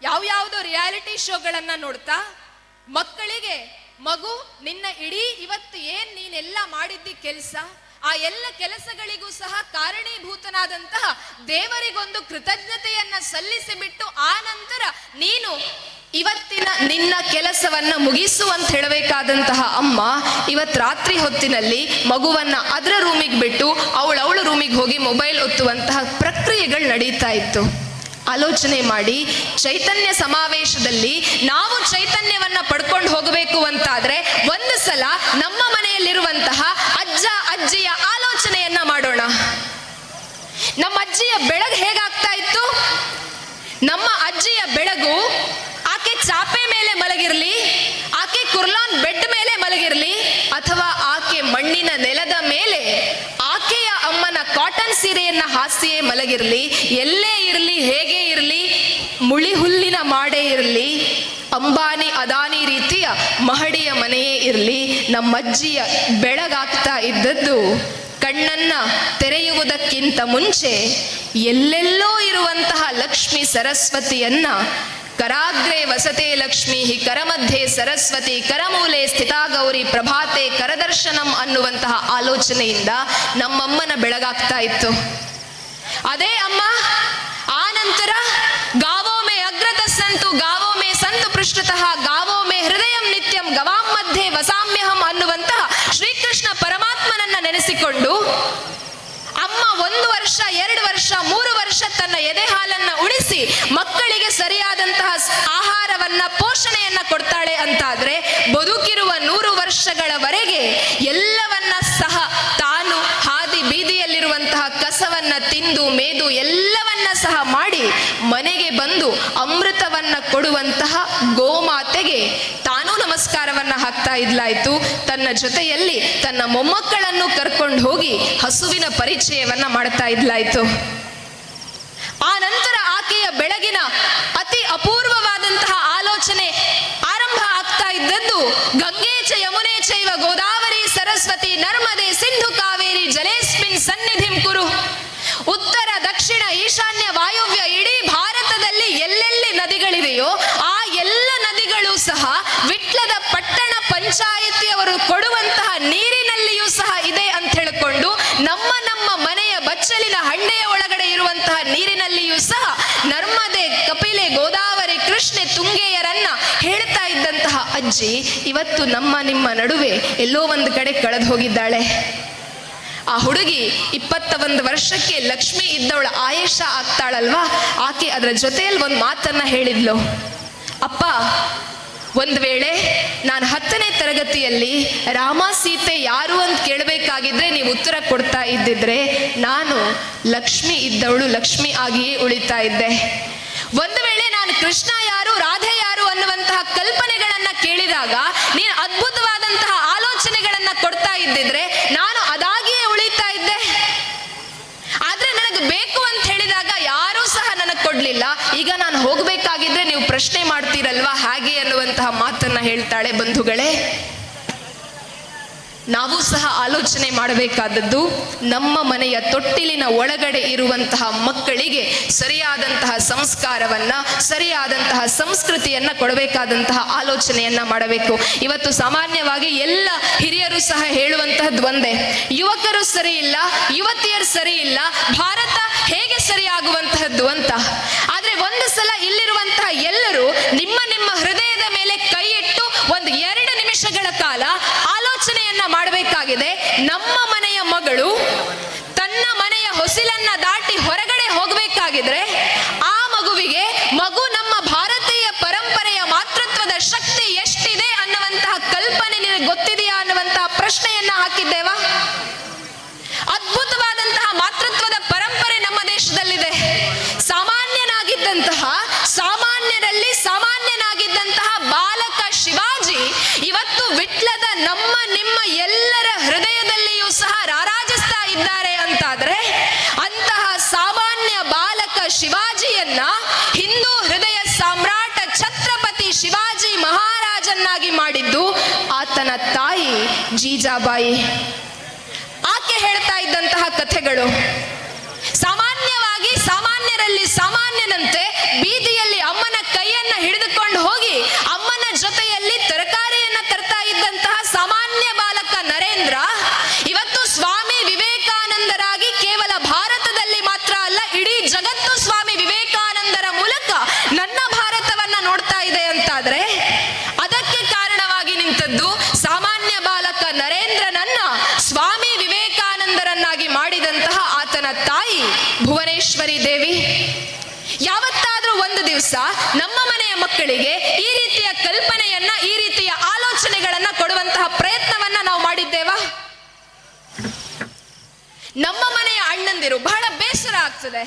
ಯಾವ್ಯಾವುದೋ ರಿಯಾಲಿಟಿ ಶೋಗಳನ್ನ ನೋಡ್ತಾ ಮಕ್ಕಳಿಗೆ ಮಗು ನಿನ್ನ ಇಡೀ ಇವತ್ತು ಏನ್ ನೀನೆಲ್ಲ ಮಾಡಿದ್ದಿ ಕೆಲಸ, ಆ ಎಲ್ಲ ಕೆಲಸಗಳಿಗೂ ಸಹ ಕಾರಣೀಭೂತನಾದಂತಹ ದೇವರಿಗೊಂದು ಕೃತಜ್ಞತೆಯನ್ನ ಸಲ್ಲಿಸಿ ಬಿಟ್ಟು ಆ ನಂತರ ನೀನು ಇವತ್ತಿನ ನಿನ್ನ ಕೆಲಸವನ್ನ ಮುಗಿಸು ಅಂತ ಹೇಳಬೇಕಾದಂತಹ ಅಮ್ಮ ಇವತ್ತು ರಾತ್ರಿ ಹೊತ್ತಿನಲ್ಲಿ ಮಗುವನ್ನ ಅದರ ರೂಮಿಗೆ ಬಿಟ್ಟು ಅವಳು ರೂಮಿಗೆ ಹೋಗಿ ಮೊಬೈಲ್ ಒತ್ತುವಂತಹ ಪ್ರಕ್ರಿಯೆಗಳು ನಡೀತಾ ಇತ್ತು. ಆಲೋಚನೆ ಮಾಡಿ, ಚೈತನ್ಯ ಸಮಾವೇಶದಲ್ಲಿ ನಾವು ಚೈತನ್ಯವನ್ನ ಪಡ್ಕೊಂಡು ಹೋಗಬೇಕು ಅಂತಾದ್ರೆ ಒಂದು ಸಲ ನಮ್ಮ ಮನೆಯಲ್ಲಿರುವಂತಹ ಅಜ್ಜ ಅಜ್ಜಿಯ ಆಲೋಚನೆಯನ್ನ ಮಾಡೋಣ. ನಮ್ಮ ಅಜ್ಜಿಯ ಬೆಳಗು ಹೇಗಾಗ್ತಾ ಇತ್ತು? ನಮ್ಮ ಅಜ್ಜಿಯ ಬೆಳಗು ಆಕೆ ಚಾಪೆ ಮೇಲೆ ಮಲಗಿರ್ಲಿ, ಆಕೆ ಕುರ್ಲಾನ್ ಬೆಡ್ ಮೇಲೆ ಮಲಗಿರ್ಲಿ, ಅಥವಾ ಆಕೆ ಮಣ್ಣಿನ ನೆಲದ ಮೇಲೆ ಆಕೆಯ ಅಮ್ಮನ ಕಾಟನ್ ಸೀರೆಯನ್ನ ಹಾಸಿಯೇ ಮಲಗಿರ್ಲಿ, ಎಲ್ಲೇ ಇರಲಿ, ಹೇಗೆ ಇರಲಿ, ಮುಳಿ ಹುಲ್ಲಿನ ಮಾಡೇ ಇರಲಿ, ಅಂಬಾನಿ ಅದಾನಿ ರೀತಿಯ ಮಹಡಿಯ ಮನೆಯೇ ಇರಲಿ, ನಮ್ಮಜ್ಜಿಯ ಬೆಳಗಾಗ್ತಾ ಇದ್ದದ್ದು ಕಣ್ಣನ್ನ ತೆರೆಯುವುದಕ್ಕಿಂತ ಮುಂಚೆ ಎಲ್ಲೆಲ್ಲೋ ಇರುವಂತಹ ಲಕ್ಷ್ಮಿ ಸರಸ್ವತಿಯನ್ನ ಕರಾಗ್ರೆ ವಸತೆ ಲಕ್ಷ್ಮೀ ಕರಮಧ್ಯೆ ಸರಸ್ವತಿ ಕರಮೂಲೆ ಸ್ಥಿತಾ ಗೌರಿ ಪ್ರಭಾತೆ ಕರದರ್ಶನಂ ಅನ್ನುವಂತಹ ಆಲೋಚನೆಯಿಂದ ನಮ್ಮಮ್ಮನ ಬೆಳಗಾಗ್ತಾ ಇತ್ತು. ಅದೇ ಅಮ್ಮ ಆ ನಂತರ ಗಾವೋ ಮೇ ಅಗ್ರತ ಸಂತು ಗಾವೋ ಮೇ ಸಂತು ಪೃಷ್ಠತಃ ಗಾವೋ ಮೇ ಹೃದಯಂ ನಿತ್ಯಂ ಗವಾಂ ಮಧ್ಯೆ ವಸಾಮ್ಯಹಂ ಅನ್ನುವಂತಹ ಶ್ರೀಕೃಷ್ಣ ಪರಮಾತ್ಮನನ್ನ ನೆನೆಸಿಕೊಂಡು ಅಮ್ಮ 1 ವರ್ಷ 2 ವರ್ಷ 3 ವರ್ಷ ತನ್ನ ಎದೆ ಹಾಲನ್ನ ಉಣಿಸಿ ಮಕ್ಕಳಿಗೆ ಸರಿಯಾದಂತಹ ಆಹಾರವನ್ನ ಪೋಷಣೆಯನ್ನ ಕೊಡ್ತಾಳೆ ಅಂತಾದ್ರೆ ಬದುಕಿರುವ 100 ವರ್ಷಗಳವರೆಗೆ ಎಲ್ಲವನ್ನ ಸಹ ತಾನು ಹಾದಿ ಬೀದಿಯಲ್ಲಿರುವಂತಹ ಕಸವನ್ನ ತಿಂದು ಮೇದು ಎಲ್ಲವನ್ನ ಸಹ ಮಾಡಿ ಮನೆಗೆ ಬಂದು ಅಮೃತವನ್ನ ಕೊಡುವಂತಹ ಗೋಮಾತೆಗೆ ತಾನೂ ನಮಸ್ಕಾರವನ್ನ ಹಾಕ್ತಾ ಇದ್ಲಾಯ್ತು. ತನ್ನ ಜೊತೆಯಲ್ಲಿ ತನ್ನ ಮೊಮ್ಮಕ್ಕಳನ್ನು ಕರ್ಕೊಂಡು ಹೋಗಿ ಹಸುವಿನ ಪರಿಚಯವನ್ನ ಮಾಡ್ತಾ ಇದ್ಲಾಯ್ತು. ಆ ನಂತರ ಆಕೆಯ ಬೆಳಗಿನ ಅತಿ ಅಪೂರ್ವವಾದಂತಹ ಆಲೋಚನೆ ಆರಂಭ ಆಗ್ತಾ ಇದ್ದದ್ದು ಗಂಗೆ ಚ ಯಮುನೆ ಚೈವ ಗೋದಾವರಿ ಸರಸ್ವತಿ ನರ್ಮದೆ ಸಿಂಧು ಕಾವೇರಿ ಜಲೇಸ್ಮಿನ್ ಸನ್ನಿಧಿಂ ಕುರು. ಉತ್ತರ ದಕ್ಷಿಣ ಈಶಾನ್ಯ ವಾಯುವ್ಯ ಇಡೀ ಭಾರತದಲ್ಲಿ ಎಲ್ಲೆಲ್ಲಿ ನದಿಗಳಿವೆಯೋ ಆ ಎಲ್ಲ ನದಿಗಳು ಸಹ ವಿಟ್ಲದ ಪಟ್ಟಣ ಪಂಚಾಯಿತಿಯವರು ಕೊಡುವಂತಹ ನೀರಿನ ತುಂಗೆಯರನ್ನ ಹೇಳ್ತಾ ಇದ್ದಂತಹ ಅಜ್ಜಿ ಇವತ್ತು ನಮ್ಮ ನಿಮ್ಮ ನಡುವೆ ಎಲ್ಲೋ ಒಂದು ಕಡೆ ಕಳೆದು ಹೋಗಿದ್ದಾಳೆ. ಆ ಹುಡುಗಿ 21 ವರ್ಷಕ್ಕೆ ಲಕ್ಷ್ಮಿ ಇದ್ದವಳ ಆಯೇಷಾ ಆಗ್ತಾಳಲ್ವಾ, ಆಕೆ ಅದರ ಜೊತೆಯಲ್ಲಿ ಒಂದು ಮಾತನ್ನ ಹೇಳಿದ್ಲು. ಅಪ್ಪ, ಒಂದು ವೇಳೆ ನಾನು 10ನೇ ತರಗತಿಯಲ್ಲಿ ರಾಮ ಸೀತೆ ಯಾರು ಅಂತ ಕೇಳಬೇಕಾಗಿದ್ರೆ ನೀವು ಉತ್ತರ ಕೊಡ್ತಾ ಇದ್ದಿದ್ರೆ ನಾನು ಲಕ್ಷ್ಮಿ ಇದ್ದವಳು ಲಕ್ಷ್ಮಿ ಆಗಿಯೇ ಉಳಿತಾ ಇದ್ದೆ. ಒಂದು ವೇಳೆ ನಾನು ಕೃಷ್ಣ ಯಾರು ರಾಧೆ ಯಾರು ಅನ್ನುವಂತಹ ಕಲ್ಪನೆಗಳನ್ನ ಕೇಳಿದಾಗ ನೀನು ಅದ್ಭುತವಾದಂತಹ ಆಲೋಚನೆಗಳನ್ನ ಕೊಡ್ತಾ ಇದ್ದಿದ್ರೆ ನಾನು ಅದಾಗಿಯೇ ಉಳಿತಾ ಇದ್ದೆ. ಆದ್ರೆ ನನಗೆ ಬೇಕು ಅಂತ ಹೇಳಿದಾಗ ಯಾರೂ ಸಹ ನನಗೆ ಕೊಡ್ಲಿಲ್ಲ. ಈಗ ನಾನು ಹೋಗ್ಬೇಕಾಗಿದ್ರೆ ನೀವು ಪ್ರಶ್ನೆ ಮಾಡ್ತೀರಲ್ವಾ ಹಾಗೆ ಅನ್ನುವಂತಹ ಮಾತನ್ನ ಹೇಳ್ತಾಳೆ. ಬಂಧುಗಳೇ, ನಾವು ಸಹ ಆಲೋಚನೆ ಮಾಡಬೇಕಾದದ್ದು ನಮ್ಮ ಮನೆಯ ತೊಟ್ಟಿಲಿನ ಒಳಗಡೆ ಇರುವಂತಹ ಮಕ್ಕಳಿಗೆ ಸರಿಯಾದಂತಹ ಸಂಸ್ಕಾರವನ್ನ ಸರಿಯಾದಂತಹ ಸಂಸ್ಕೃತಿಯನ್ನ ಕೊಡಬೇಕಾದಂತಹ ಆಲೋಚನೆಯನ್ನ ಮಾಡಬೇಕು. ಇವತ್ತು ಸಾಮಾನ್ಯವಾಗಿ ಎಲ್ಲ ಹಿರಿಯರು ಸಹ ಹೇಳುವಂತಹದ್ದು ಒಂದೇ, ಯುವಕರು ಸರಿ ಇಲ್ಲ, ಯುವತಿಯರು ಸರಿ ಇಲ್ಲ, ಭಾರತ ಹೇಗೆ ಸರಿಯಾಗುವಂತಹದ್ದು ಅಂತ. ಆದ್ರೆ ಒಂದು ಸಲ ಇಲ್ಲಿರುವಂತಹ ಎಲ್ಲರೂ ನಿಮ್ಮ ನಿಮ್ಮ ಹೃದಯದ ಮೇಲೆ ಕೈ ಇಟ್ಟು ಒಂದು 2 ನಿಮಿಷಗಳ ಕಾಲ ಆಲೋಚನೆಯನ್ನ ಮಾಡಬೇಕಾಗಿದೆ. ನಮ್ಮ ಮನೆಯ ಮಗಳು ತನ್ನ ಮನೆಯ ಹೊಸಿಲನ್ನ ದಾಟಿ ಹೊರಗಡೆ ಹೋಗಬೇಕಾಗಿದ್ರೆ ಆ ಮಗುವಿಗೆ ಮಗು ನಮ್ಮ ಭಾರತೀಯ ಪರಂಪರೆಯ ಮಾತೃತ್ವದ ಶಕ್ತಿ ಎಷ್ಟಿದೆ ಅನ್ನುವಂತಹ ಕಲ್ಪನೆ ನಿನಗೆ ಗೊತ್ತಿದೆಯಾ ಅನ್ನುವಂತಹ ಪ್ರಶ್ನೆಯನ್ನ ಹಾಕಿದ್ದೇವಾ? ಅದ್ಭುತವಾದಂತಹ ಮಾತೃತ್ವದ ಪರಂಪರೆ ನಮ್ಮ ದೇಶದಲ್ಲಿದೆ. ಸಾಮಾನ್ಯರಲ್ಲಿ ಸಾಮಾನ್ಯನಾಗಿದ್ದಂತಹ ಬಾಲಕ ಶಿವಾಜಿ ಇವತ್ತು ವಿಟ್ಲದ ನಮ್ಮ ನಿಮ್ಮ ಎಲ್ಲರ ಹೃದಯದಲ್ಲಿಯೂ ಸಹ ರಾರಾಜಿಸ್ತಾ ಇದ್ದಾರೆ ಅಂತಾದ್ರೆ ಅಂತಹ ಸಾಮಾನ್ಯ ಬಾಲಕ ಶಿವಾಜಿಯನ್ನ ಹಿಂದೂ ಹೃದಯ ಸಾಮ್ರಾಟ ಛತ್ರಪತಿ ಶಿವಾಜಿ ಮಹಾರಾಜನ್ನಾಗಿ ಮಾಡಿದ್ದು ಆತನ ತಾಯಿ ಜೀಜಾಬಾಯಿ. ಆಕೆ ಹೇಳ್ತಾ ಇದ್ದಂತಹ ಕಥೆಗಳು ಸಾಮಾನ್ಯವಾಗಿ ಸಾಮಾನ್ಯರಲ್ಲಿ ಸಾಮಾನ್ಯನಂತೆ ಬೀದಿಯಲ್ಲಿ ಅಮ್ಮನ ಕೈಯನ್ನ ಹಿಡಿದುಕೊಂಡು ಹೋಗಿ ಅಮ್ಮನ ಜೊತೆಯಲ್ಲಿ ತರಕಾರಿಯನ್ನ ತರ್ತಾ ಇದ್ದಂತಹ ಸಾಮಾನ್ಯ ಬಾಲಕ ನರೇಂದ್ರ ಇವತ್ತು ಸ್ವಾಮಿ ವಿವೇಕಾನಂದರಾಗಿ ಕೇವಲ ಭಾರತದಲ್ಲಿ ಮಾತ್ರ ಅಲ್ಲ ಇಡೀ ಜಗತ್ತು ಸ್ವಾಮಿ ವಿವೇಕಾನಂದರ ಮೂಲಕ ನನ್ನ ಭಾರತವನ್ನ ನೋಡ್ತಾ ಇದೆ ಅಂತಾದ್ರೆ ಅದಕ್ಕೆ ಕಾರಣವಾಗಿ ನಿಂತದ್ದು ಸಾಮಾನ್ಯ ಬಾಲಕ ನರೇಂದ್ರನನ್ನ ಸ್ವಾಮಿ ವಿವೇಕಾನಂದರನ್ನಾಗಿ ಮಾಡಿದಂತಹ ಆತನ ತಾಯಿ ಭುವನೇಶ್ವರಿ ದೇವಿ. ಯಾವತ್ತಾದ್ರೂ ಒಂದು ದಿವಸ ನಮ್ಮ ಮನೆಯ ಮಕ್ಕಳಿಗೆ ಈ ರೀತಿಯ ಕಲ್ಪನೆಯನ್ನ ಈ ರೀತಿಯ ಆಲೋಚನೆಗಳನ್ನ ಕೊಡುವಂತಹ ಪ್ರಯತ್ನವನ್ನ ನಾವು ಮಾಡಿದ್ದೇವಾ? ನಮ್ಮ ಮನೆಯ ಅಣ್ಣಂದಿರು ಬಹಳ ಬೇಸರ ಆಗ್ತದೆ.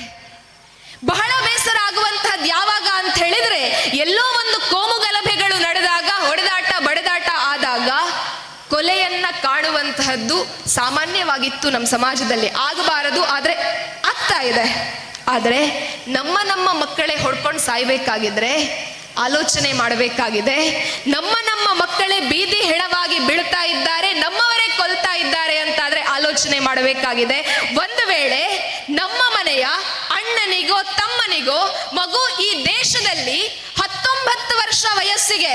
ಬಹಳ ಬೇಸರ ಆಗುವಂತಹದ್ದು ಯಾವಾಗ ಅಂತ ಹೇಳಿದ್ರೆ ಎಲ್ಲೋ ಒಂದು ಕೋಮು ಗಲಭೆಗಳು ನಡೆದಾಗ ಹೊಡೆದಾಟ ಬಡೆದಾಟ ಆದಾಗ ಕೊಲೆಯನ್ನ ಕಾಣುವಂತಹದ್ದು ಸಾಮಾನ್ಯವಾಗಿತ್ತು ನಮ್ಮ ಸಮಾಜದಲ್ಲಿ. ಆಗಬಾರದು, ಆದ್ರೆ ಆಗ್ತಾ ಇದೆ. ಆದ್ರೆ ನಮ್ಮ ಮಕ್ಕಳೇ ಹೊಡ್ಕೊಂಡು ಸಾಯ್ಬೇಕಾಗಿದ್ರೆ ಆಲೋಚನೆ ಮಾಡಬೇಕಾಗಿದೆ. ನಮ್ಮ ಮಕ್ಕಳೇ ಬೀದಿ ಹೆಣವಾಗಿ ಬೀಳ್ತಾ ಇದ್ದಾರೆ, ನಮ್ಮವರೇ ಕೊಲ್ತಾ ಇದ್ದಾರೆ ಅಂತಾದ್ರೆ ಆಲೋಚನೆ ಮಾಡಬೇಕಾಗಿದೆ. ಒಂದು ವೇಳೆ ನಮ್ಮ ಮನೆಯ ಅಣ್ಣನಿಗೋ ತಮ್ಮನಿಗೋ ಮಗು ಈ ದೇಶದಲ್ಲಿ 19 ವರ್ಷ ವಯಸ್ಸಿಗೆ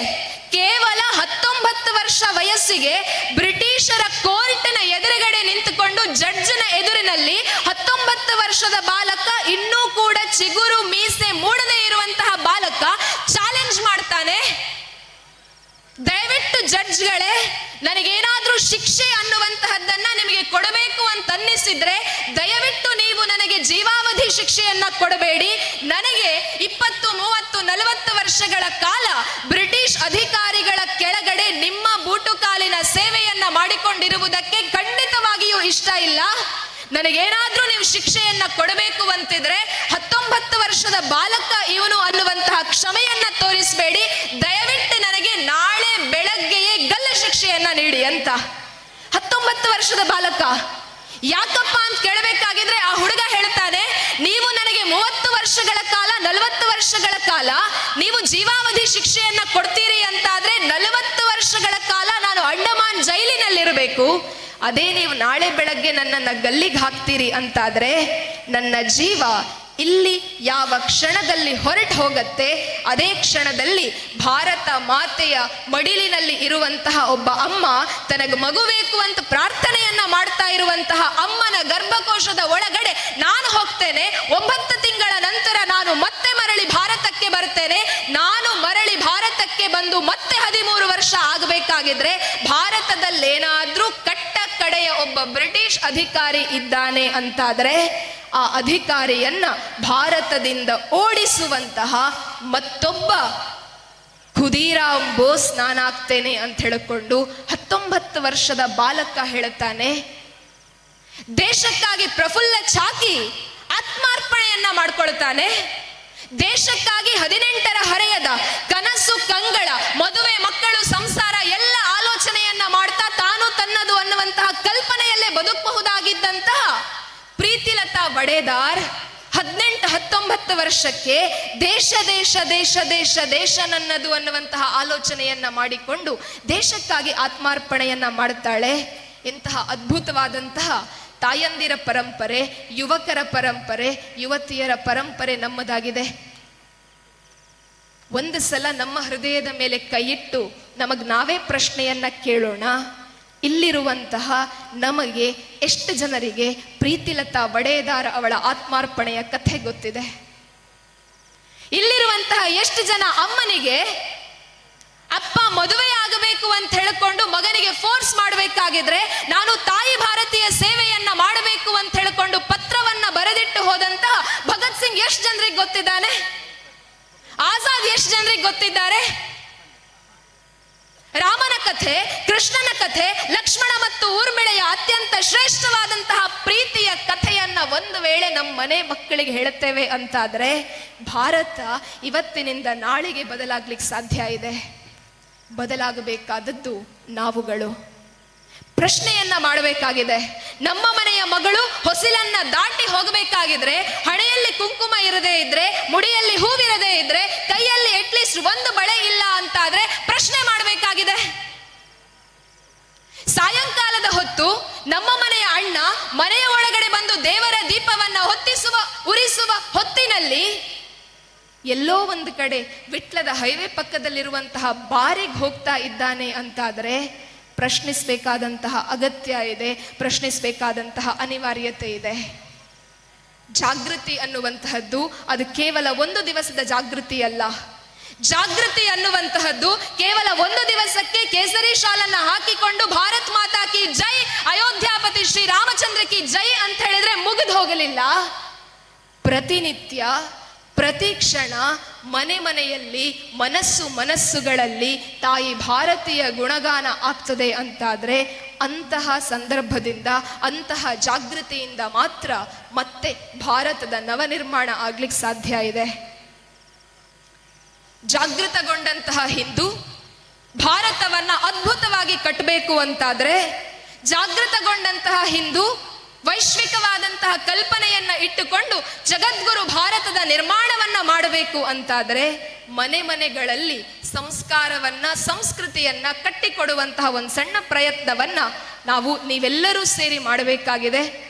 ಕೇವಲ 19 ವರ್ಷ ವಯಸ್ಸಿಗೆ ಬ್ರಿಟಿಷರ ಕೋರ್ಟಿನ ಎದುರುಗಡೆ ನಿಂತುಕೊಂಡು ಜಡ್ಜ್ನ ಎದುರಿನಲ್ಲಿ 19 ವರ್ಷದ ಬಾಲಕ ಇನ್ನೂ ಕೂಡ ಚಿಗುರು ಮೀಸೆ ಮೂಡದೇ ಇರುವಂತಹ ಬಾಲಕ ಚಾಲೆಂಜ್ ಮಾಡ್ತಾನೆ, ದಯವಿಟ್ಟು ಜಡ್ಜ್ಗಳೇ ನನಗೇನಾದ್ರೂ ಶಿಕ್ಷೆ ಅನ್ನುವಂತಹದ್ದನ್ನ ನಿಮಗೆ ಕೊಡಬೇಕು ಅಂತ ಅನ್ನಿಸಿದ್ರೆ ದಯವಿಟ್ಟು ನೀವು ನನಗೆ ಜೀವಾವಧಿ ಶಿಕ್ಷೆಯನ್ನ ಕೊಡಬೇಡಿ. ನನಗೆ 20, 30, 40 ವರ್ಷಗಳ ಕಾಲ ಬ್ರಿಟಿಷ್ ಅಧಿಕಾರಿಗಳ ಕೆಳಗಡೆ ನಿಮ್ಮ ಬೂಟುಕಾಲಿನ ಸೇವೆಯನ್ನ ಮಾಡಿಕೊಂಡಿರುವುದಕ್ಕೆ ಖಂಡಿತವಾಗಿಯೂ ಇಷ್ಟ ಇಲ್ಲ. ನನಗೇನಾದ್ರೂ ನೀವು ಶಿಕ್ಷೆಯನ್ನ ಕೊಡಬೇಕು ಅಂತಿದ್ರೆ 19 ವರ್ಷದ ಬಾಲಕ ಇವನು ಅನ್ನುವಂತಹ ಕ್ಷಮೆಯನ್ನ ತೋರಿಸಬೇಡಿ, ದಯವಿಟ್ಟು ನನಗೆ ನಾಳೆ ಬೆಳಗ್ಗೆಯೇ ಗಲ್ಲ ಶಿಕ್ಷೆಯನ್ನ ನೀಡಿ ಅಂತ. 19 ವರ್ಷದ ಬಾಲಕ ಯಾಕಪ್ಪ ಅಂತ ಕೇಳಬೇಕಾಗಿದ್ರೆ ಆ ಹುಡುಗ ಹೇಳ್ತಾನೆ, ನೀವು ನನಗೆ 30 ವರ್ಷಗಳ ಕಾಲ 40 ವರ್ಷಗಳ ಕಾಲ ನೀವು ಜೀವಾವಧಿ ಶಿಕ್ಷೆಯನ್ನ ಕೊಡ್ತೀರಿ ಅಂತಾದ್ರೆ 40 ವರ್ಷಗಳ ಕಾಲ ನಾನು ಅಂಡಮಾನ್ ಜೈಲಿನಲ್ಲಿರಬೇಕು. ಅದೇ ನೀವು ನಾಳೆ ಬೆಳಗ್ಗೆ ನನ್ನನ್ನು ಗಲ್ಲಿಗೆ ಹಾಕ್ತೀರಿ ಅಂತಾದ್ರೆ ನನ್ನ ಜೀವ ಇಲ್ಲಿ ಯಾವ ಕ್ಷಣದಲ್ಲಿ ಹೊರಟು ಹೋಗತ್ತೆ ಅದೇ ಕ್ಷಣದಲ್ಲಿ ಭಾರತ ಮಾತೆಯ ಮಡಿಲಿನಲ್ಲಿ ಇರುವಂತಹ ಒಬ್ಬ ಅಮ್ಮ ತನಗೆ ಮಗು ಬೇಕು ಅಂತ ಪ್ರಾರ್ಥನೆಯನ್ನ ಮಾಡ್ತಾ ಇರುವಂತಹ ಅಮ್ಮನ ಗರ್ಭಕೋಶದ ಒಳಗಡೆ ನಾನು ಹೋಗ್ತೇನೆ. 9 ತಿಂಗಳ ನಂತರ ನಾನು ಮತ್ತೆ ಮರಳಿ ಭಾರತಕ್ಕೆ ಬರ್ತೇನೆ. ನಾನು ಮರಳಿ ಅಧಿಕಾರಕ್ಕೆ ಬಂದು ಮತ್ತೆ 13 ವರ್ಷ ಆಗಬೇಕಾಗಿದ್ರೆ ಭಾರತದಲ್ಲೇನಾದ್ರೂ ಕಟ್ಟ ಕಡೆಯ ಒಬ್ಬ ಬ್ರಿಟಿಷ್ ಅಧಿಕಾರಿ ಇದ್ದಾನೆ ಅಂತಾದ್ರೆ ಆ ಅಧಿಕಾರಿಯನ್ನ ಭಾರತದಿಂದ ಓಡಿಸುವಂತಹ ಮತ್ತೊಬ್ಬ ಖುದೀರಾಮ್ ಬೋಸ್ ನಾನಾಗ್ತೇನೆ ಅಂತ ಹೇಳಿಕೊಂಡು 19 ವರ್ಷದ ಬಾಲಕ ಹೇಳುತ್ತಾನೆ. ದೇಶಕ್ಕಾಗಿ ಪ್ರಫುಲ್ಲ ಚಾಕಿ ಆತ್ಮಾರ್ಪಣೆಯನ್ನ ಮಾಡ್ಕೊಳ್ತಾನೆ. ದೇಶಕ್ಕಾಗಿ 18ರ ಹರೆಯದ ಕನಸು ಕಂಗಳ ಮದುವೆ ಮಕ್ಕಳು ಸಂಸಾರ ಎಲ್ಲ ಆಲೋಚನೆಯನ್ನ ಮಾಡ್ತಾ ತಾನು ತನ್ನದು ಅನ್ನುವಂತಹ ಕಲ್ಪನೆಯಲ್ಲೇ ಬದುಕಬಹುದಾಗಿದ್ದಂತಹ ಪ್ರೀತಿಲತಾ ವಡೇದಾರ್ 18-19 ವರ್ಷಕ್ಕೆ ದೇಶ ದೇಶ ದೇಶ ದೇಶ ದೇಶ ನನ್ನದು ಅನ್ನುವಂತಹ ಆಲೋಚನೆಯನ್ನ ಮಾಡಿಕೊಂಡು ದೇಶಕ್ಕಾಗಿ ಆತ್ಮಾರ್ಪಣೆಯನ್ನ ಮಾಡುತ್ತಾಳೆ. ಇಂತಹ ಅದ್ಭುತವಾದಂತಹ ತಾಯಂದಿರ ಪರಂಪರೆ, ಯುವಕರ ಪರಂಪರೆ, ಯುವತಿಯರ ಪರಂಪರೆ ನಮ್ಮದಾಗಿದೆ. ಒಂದು ಸಲ ನಮ್ಮ ಹೃದಯದ ಮೇಲೆ ಕೈಯಿಟ್ಟು ನಮಗ್ ನಾವೇ ಪ್ರಶ್ನೆಯನ್ನ ಕೇಳೋಣ. ಇಲ್ಲಿರುವಂತಹ ನಮಗೆ ಎಷ್ಟು ಜನರಿಗೆ ಪ್ರೀತಿಲತಾ ವಡೇದಾರ್ ಅವಳ ಆತ್ಮಾರ್ಪಣೆಯ ಕಥೆ ಗೊತ್ತಿದೆ? ಇಲ್ಲಿರುವಂತಹ ಎಷ್ಟು ಜನ ಅಮ್ಮನಿಗೆ ಅಪ್ಪ ಮದುವೆ ಆಗಬೇಕು ಅಂತ ಹೇಳಿಕೊಂಡು ಮಗನಿಗೆ ಫೋರ್ಸ್ ಮಾಡಬೇಕಾಗಿದ್ರೆ ನಾನು ತಾಯಿ ಭಾರತೀಯ ಸೇವೆಯನ್ನ ಮಾಡಬೇಕು ಅಂತ ಹೇಳಿಕೊಂಡು ಪತ್ರವನ್ನ ಬರೆದಿಟ್ಟು ಹೋದಂತಹ ಭಗತ್ ಸಿಂಗ್ ಎಷ್ಟು ಜನರಿಗೆ ಗೊತ್ತಿದ್ದಾನೆ? ಆಜಾದ್ ಎಷ್ಟು ಜನರಿಗೆ ಗೊತ್ತಿದ್ದಾರೆ? ರಾಮನ ಕಥೆ, ಕೃಷ್ಣನ ಕಥೆ, ಲಕ್ಷ್ಮಣ ಮತ್ತು ಊರ್ಮಿಳೆಯ ಅತ್ಯಂತ ಶ್ರೇಷ್ಠವಾದಂತಹ ಪ್ರೀತಿಯ ಕಥೆಯನ್ನ ಒಂದು ವೇಳೆ ನಮ್ಮ ಮನೆ ಮಕ್ಕಳಿಗೆ ಹೇಳುತ್ತೇವೆ ಅಂತಾದ್ರೆ ಭಾರತ ಇವತ್ತಿನಿಂದ ನಾಳೆಗೆ ಬದಲಾಗ್ಲಿಕ್ಕೆ ಸಾಧ್ಯ ಇದೆ. ಬದಲಾಗಬೇಕಾದದ್ದು ನಾವುಗಳು. ಪ್ರಶ್ನೆಯನ್ನ ಮಾಡಬೇಕಾಗಿದೆ. ನಮ್ಮ ಮನೆಯ ಮಗಳು ಹೊಸಿಲನ್ನ ದಾಟಿ ಹೋಗಬೇಕಾಗಿದ್ರೆ ಹಣೆಯಲ್ಲಿ ಕುಂಕುಮ ಇರದೇ ಇದ್ರೆ, ಮುಡಿಯಲ್ಲಿ ಹೂವಿರದೇ ಇದ್ರೆ, ಕೈಯಲ್ಲಿ ಅಟ್ಲೀಸ್ಟ್ ಒಂದು ಬಳೆ ಇಲ್ಲ ಅಂತಾದ್ರೆ ಪ್ರಶ್ನೆ ಮಾಡಬೇಕಾಗಿದೆ. ಸಾಯಂಕಾಲದ ಹೊತ್ತು ನಮ್ಮ ಮನೆಯ ಅಣ್ಣ ಮನೆಯ ಒಳಗಡೆ ಬಂದು ದೇವರ ದೀಪವನ್ನ ಉರಿಸುವ ಹೊತ್ತಿನಲ್ಲಿ ಎಲ್ಲೋ ಒಂದು ಕಡೆ ವಿಟ್ಲದ ಹೈವೇ ಪಕ್ಕದಲ್ಲಿರುವಂತಹ ಬಾರಿಗೆ ಹೋಗ್ತಾ ಇದ್ದಾನೆ ಅಂತಾದ್ರೆ ಪ್ರಶ್ನಿಸಬೇಕಾದಂತಹ ಅಗತ್ಯ ಇದೆ, ಪ್ರಶ್ನಿಸಬೇಕಾದಂತಹ ಅನಿವಾರ್ಯತೆ ಇದೆ. ಜಾಗೃತಿ ಅನ್ನುವಂತಹದ್ದು ಅದು ಕೇವಲ ಒಂದು ದಿವಸದ ಜಾಗೃತಿ ಅಲ್ಲ. ಜಾಗೃತಿ ಅನ್ನುವಂತಹದ್ದು ಕೇವಲ ಒಂದು ದಿವಸಕ್ಕೆ ಕೇಸರಿ ಶಾಲನ್ನ ಹಾಕಿಕೊಂಡು ಭಾರತ್ ಮಾತಾ ಕಿ ಜೈ, ಅಯೋಧ್ಯಾಪತಿ ಶ್ರೀ ರಾಮಚಂದ್ರ ಕಿ ಜೈ ಅಂತ ಹೇಳಿದ್ರೆ ಮುಗಿದು ಹೋಗಲಿಲ್ಲ. ಪ್ರತಿನಿತ್ಯ ಪ್ರತಿ ಕ್ಷಣ ಮನೆ ಮನೆಯಲ್ಲಿ ಮನಸ್ಸುಗಳಲ್ಲಿ ತಾಯಿ ಭಾರತೀಯ ಗುಣಗಾನ ಆಗ್ತದೆ ಅಂತಾದ್ರೆ ಅಂತಹ ಸಂದರ್ಭದಿಂದ, ಅಂತಹ ಜಾಗೃತಿಯಿಂದ ಮಾತ್ರ ಮತ್ತೆ ಭಾರತದ ನವನಿರ್ಮಾಣ ಆಗ್ಲಿಕ್ಕೆ ಸಾಧ್ಯ ಇದೆ. ಜಾಗೃತಗೊಂಡಂತಹ ಹಿಂದೂ ಭಾರತವನ್ನ ಅದ್ಭುತವಾಗಿ ಕಟ್ಟಬೇಕು ಅಂತಾದ್ರೆ, ಜಾಗೃತಗೊಂಡಂತಹ ಹಿಂದೂ ವೈಶ್ವಿಕವಾದಂತಹ ಕಲ್ಪನೆಯನ್ನ ಇಟ್ಟುಕೊಂಡು ಜಗದ್ಗುರು ಭಾರತದ ನಿರ್ಮಾಣವನ್ನ ಮಾಡಬೇಕು ಅಂತಾದ್ರೆ ಮನೆ ಮನೆಗಳಲ್ಲಿ ಸಂಸ್ಕಾರವನ್ನ, ಸಂಸ್ಕೃತಿಯನ್ನ ಕಟ್ಟಿಕೊಡುವಂತಹ ಒಂದು ಸಣ್ಣ ಪ್ರಯತ್ನವನ್ನ ನೀವೆಲ್ಲರೂ ಸೇರಿ ಮಾಡಬೇಕಾಗಿದೆ.